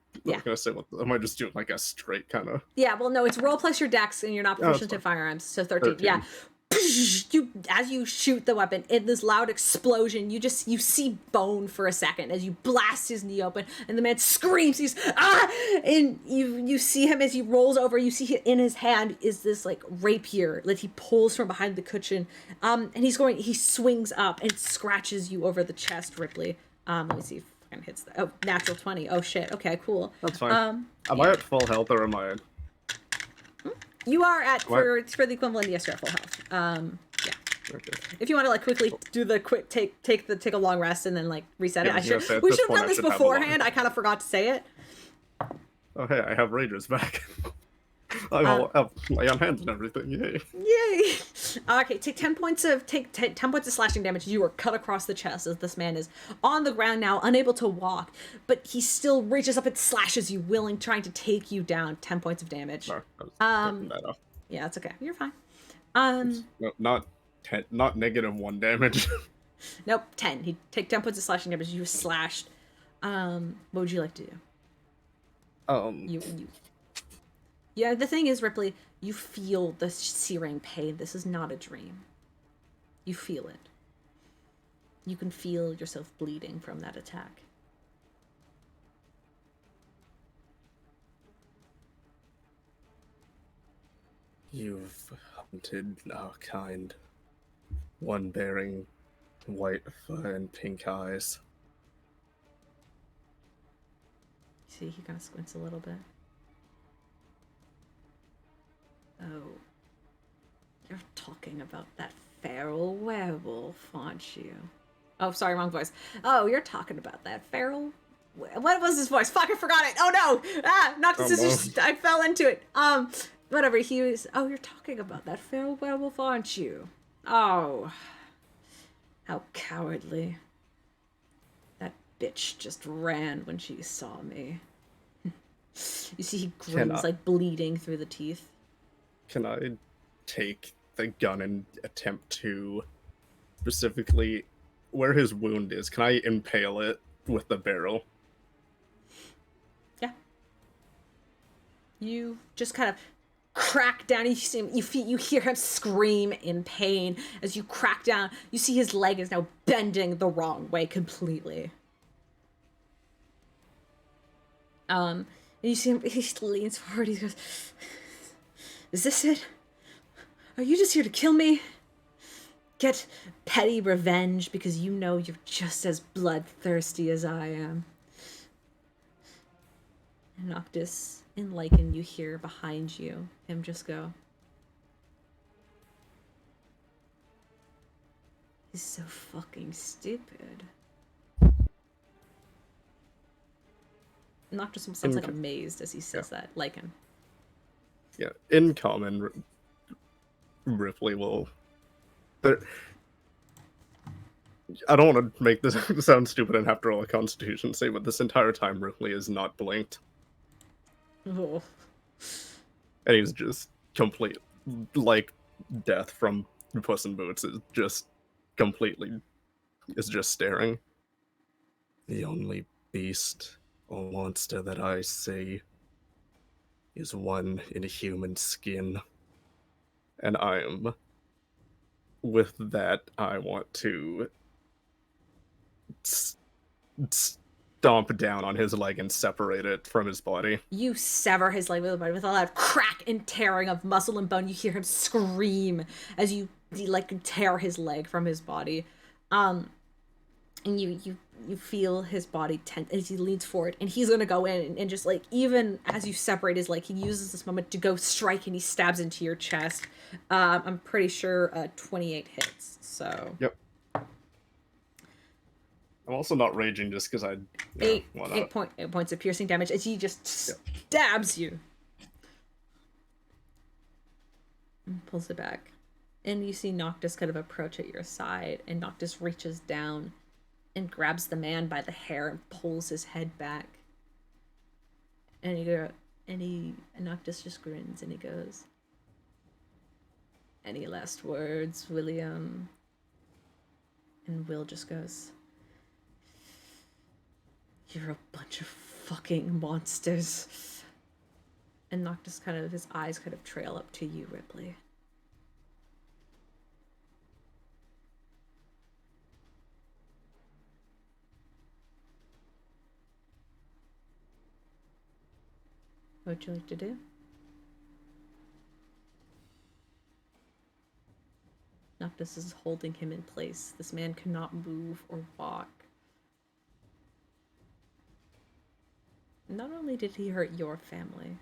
say, am I just doing like a straight kind of? Yeah, well, no, it's roll plus your dex, and you're not proficient in firearms, so 13. Yeah. As you shoot the weapon, in this loud explosion, you see bone for a second as you blast his knee open, and the man screams. He's and you see him as he rolls over. You see in his hand is this like rapier that he pulls from behind the cushion, and he swings up and scratches you over the chest, Ripley. Let me see if it hits the natural 20. Oh shit. Okay, cool. That's fine. Am I at full health or am I? You are at for the equivalent. Yes, you're at full health. Yeah. Okay. If you want to like quickly do the quick take a long rest and then like reset it. We should have done this beforehand. I kind of forgot to say it. Oh hey, I have Rangers back. I have my own hands and everything. Yay! Okay, take 10 points of slashing damage. You are cut across the chest as this man is on the ground now, unable to walk, but he still reaches up and slashes you, trying to take you down. 10 points of damage. No, I was that off. Yeah, it's okay. You're fine. No, not -1 damage. Nope, 10. He take 10 points of slashing damage. You were slashed. What would you like to do? Yeah, the thing is, Ripley, you feel the searing pain. This is not a dream. You feel it. You can feel yourself bleeding from that attack. You've hunted our kind. One bearing white fur and pink eyes. See, he kind of squints a little bit. Oh, you're talking about that feral werewolf, aren't you? Oh, sorry, wrong voice. Oh, you're talking about that feral... What was his voice? Fuck, I forgot it! Oh no! Knocked the scissors. I fell into it. Whatever, he was... Oh, you're talking about that feral werewolf, aren't you? Oh. How cowardly. That bitch just ran when she saw me. You see he grins, like bleeding through the teeth. Can I take the gun and attempt to specifically where his wound is? Can I impale it with the barrel? Yeah. You just kind of crack down. You hear him scream in pain as you crack down. You see his leg is now bending the wrong way completely. And you see him. He leans forward. He goes, "Is this it? Are you just here to kill me? Get petty revenge because you know you're just as bloodthirsty as I am?" Noctis and Lycan, you hear behind you him just go, "He's so fucking stupid." Noctis sounds like amazed as he says that. Lycan. Yeah, in common, Ripley will... I don't want to make this sound stupid and have to roll a Constitution save, but this entire time Ripley is not blinked. Oh. And he's just complete. like death from Puss in Boots is just staring. The only beast or monster that I see is one in a human skin. And with that, I want to stomp down on his leg and separate it from his body. You sever his leg with a body with a loud crack and tearing of muscle and bone. You hear him scream as you like tear his leg from his body. And you feel his body tense as he leans forward, and he's gonna go in and just like, even as you separate his leg, he uses this moment to go strike, and he stabs into your chest. I'm pretty sure 28 hits. So Yep. I'm also not raging just because eight points of piercing damage as he just stabs you. And pulls it back. And you see Noctis kind of approach at your side, and Noctis reaches down and grabs the man by the hair and pulls his head back. And Noctis just grins and he goes, "Any last words, William?" And Will just goes, "You're a bunch of fucking monsters." And Noctis his eyes kind of trail up to you, Rypley. What would you like to do? Noctis is holding him in place. This man cannot move or walk. Not only did he hurt your family,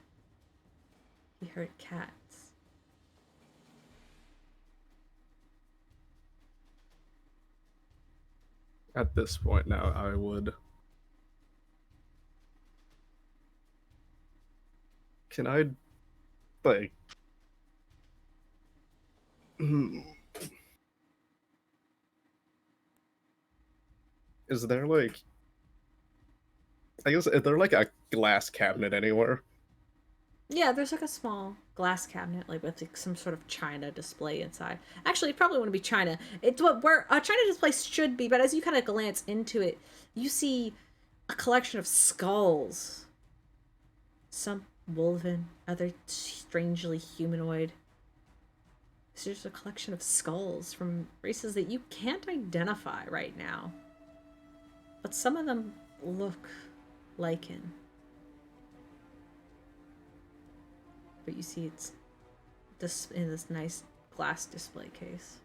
he hurt Cat's. At this point now, I would... Can I, like... Is there, like... I guess, is there, like, a glass cabinet anywhere? Yeah, there's like a small glass cabinet, like with like some sort of china display inside. Actually, it probably wouldn't be china. It's where a china display should be, but as you kind of glance into it, you see a collection of skulls. Some wolven, other strangely humanoid. It's just a collection of skulls from races that you can't identify right now. But some of them look Lycan. But you see it's in this nice glass display case.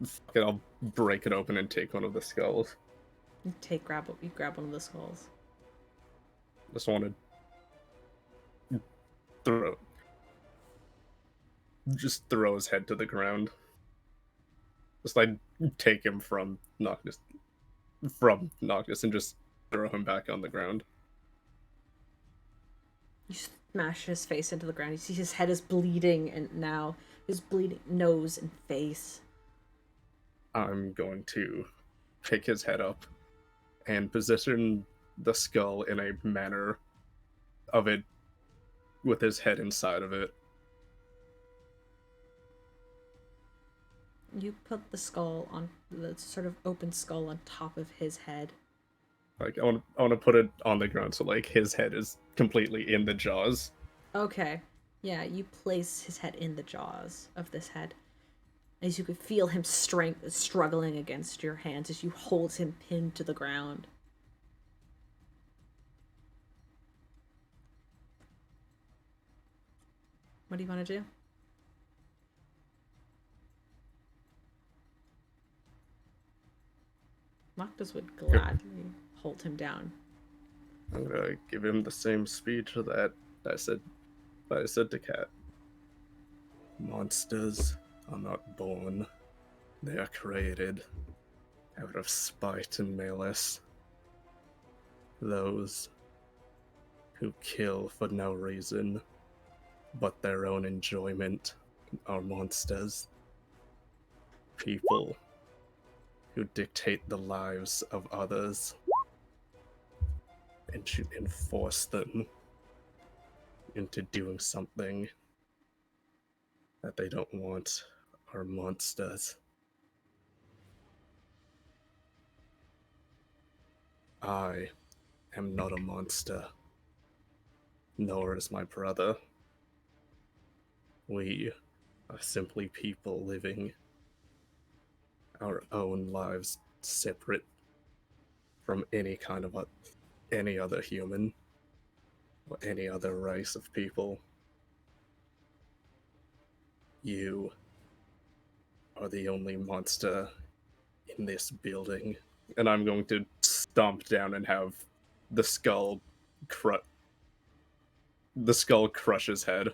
Fuck it, I'll break it open and take one of the skulls. You grab one of the skulls. Just want to throw his head to the ground. Just like take him from Noctis and just throw him back on the ground. You smash his face into the ground. You see his head is bleeding, and now his bleeding nose and face. I'm going to pick his head up and position the skull in a manner of it with his head inside of it. You put the skull on the sort of open skull on top of his head. Like, I want to put it on the ground so, like, his head is completely in the jaws. Okay. Yeah, you place his head in the jaws of this head. As you could feel him struggling against your hands as you hold him pinned to the ground. What do you want to do? Noctis would gladly hold him down. I'm gonna give him the same speech that I said to Cat. Monsters are not born. They are created out of spite and malice. Those who kill for no reason but their own enjoyment are monsters. People who dictate the lives of others and should enforce them into doing something that they don't want are monsters. I am not a monster, nor is my brother. We are simply people living our own lives separate from any kind of any other human or any other race of people. You are the only monster in this building. And I'm going to stomp down and have the skull crush his head.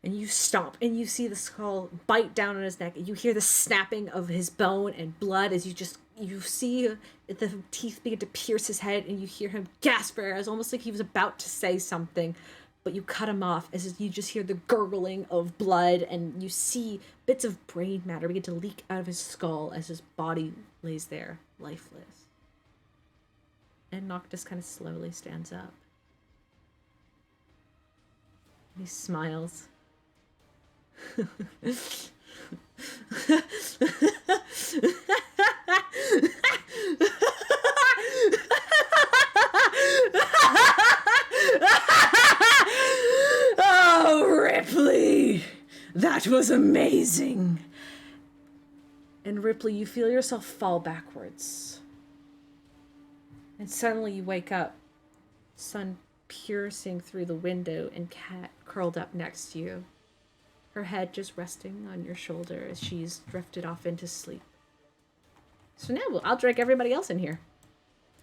And you stomp, and you see the skull bite down on his neck, and you hear the snapping of his bone and blood as you see the teeth begin to pierce his head, and you hear him gasp for air, as almost like he was about to say something, but you cut him off as you just hear the gurgling of blood, and you see bits of brain matter begin to leak out of his skull as his body lays there, lifeless. And Noctis kind of slowly stands up. He smiles. Oh, Rypley! That was amazing! And Rypley, you feel yourself fall backwards. And suddenly you wake up, sun piercing through the window, and Cat curled up next to you. Her head just resting on your shoulder as she's drifted off into sleep. So now I'll drag everybody else in here.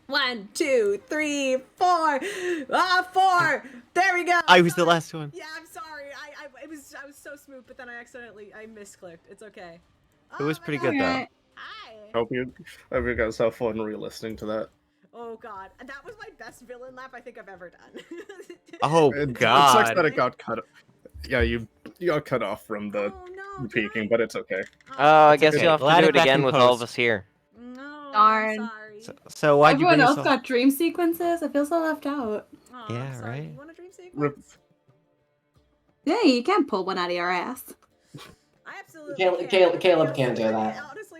1, 2, 3, 4. 4. There we go. I was the last one. Yeah, I'm sorry. I was so smooth, but then I misclicked. It's okay. It was pretty good, Alright. Hi. Hope you guys have fun re-listening to that. Oh god, that was my best villain lap I think I've ever done. Oh, It God. sucks that it got cut. Yeah, you got cut off from the Oh no. peeking, but it's okay. I guess okay. you'll have We'll add to do it it back again in with all of post. us here. No, Darn. I'm sorry. So why'd you Everyone bring else yourself? got dream sequences? I feel so left out. Aw, Yeah, I'm sorry. right. You want a dream Rip. sequence? Yeah, you can't pull one out of your ass. I absolutely Caleb can. can't do that. Honestly,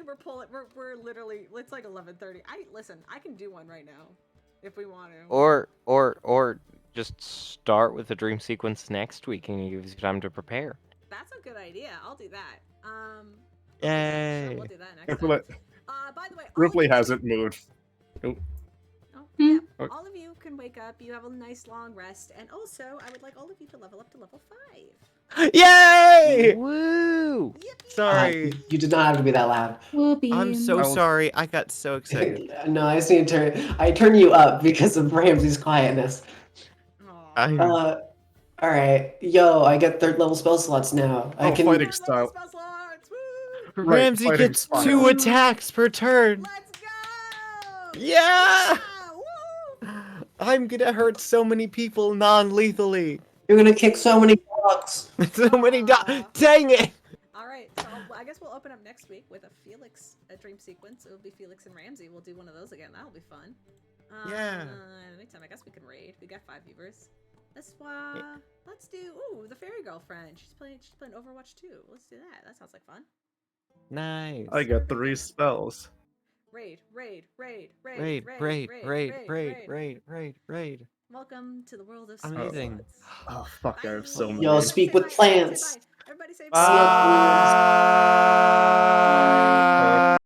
we're literally, it's like 11:30. I can do one right now if we want to. Or just start with the dream sequence next week and it gives you time to prepare. That's a good idea. I'll do that. Yay. Sure, we'll do that I next feel time. like By the way, Ripley hasn't moved. Oh, Hmm. yeah. Okay. All of you can wake up. You have a nice long rest, and also I would like all of you to level up to level 5. Yay! Woo! Yippee! Sorry. You did not have to be that loud. I'm so I was- sorry. I got so excited. No, I just need to I turn you up because of Ramsey's quietness. Aw. All right, yo, I get 3rd level spell slots now. I Oh, can. fighting Third style. level spell slots, woo! Right, Ramsey fighting gets style. 2 attacks per turn. Let's go! Yeah! Woo! I'm gonna hurt so many people non-lethally. You're gonna kick so many dogs. So many Dang it! All right, so I guess we'll open up next week with a Felix dream sequence. It'll be Felix and Ramsey. We'll do one of those again. That'll be fun. Yeah. In the meantime, I guess we can raid. We got 5 viewers. Let's do the fairy girlfriend. She's playing Overwatch 2. Let's do that. That sounds like fun. Nice. I get 3 spells. Raid. Welcome to the world of Amazing. slots. Oh fuck, I have so Bye. many. Yo, speak with Everybody say bye. plants. Everybody say Bye. bye.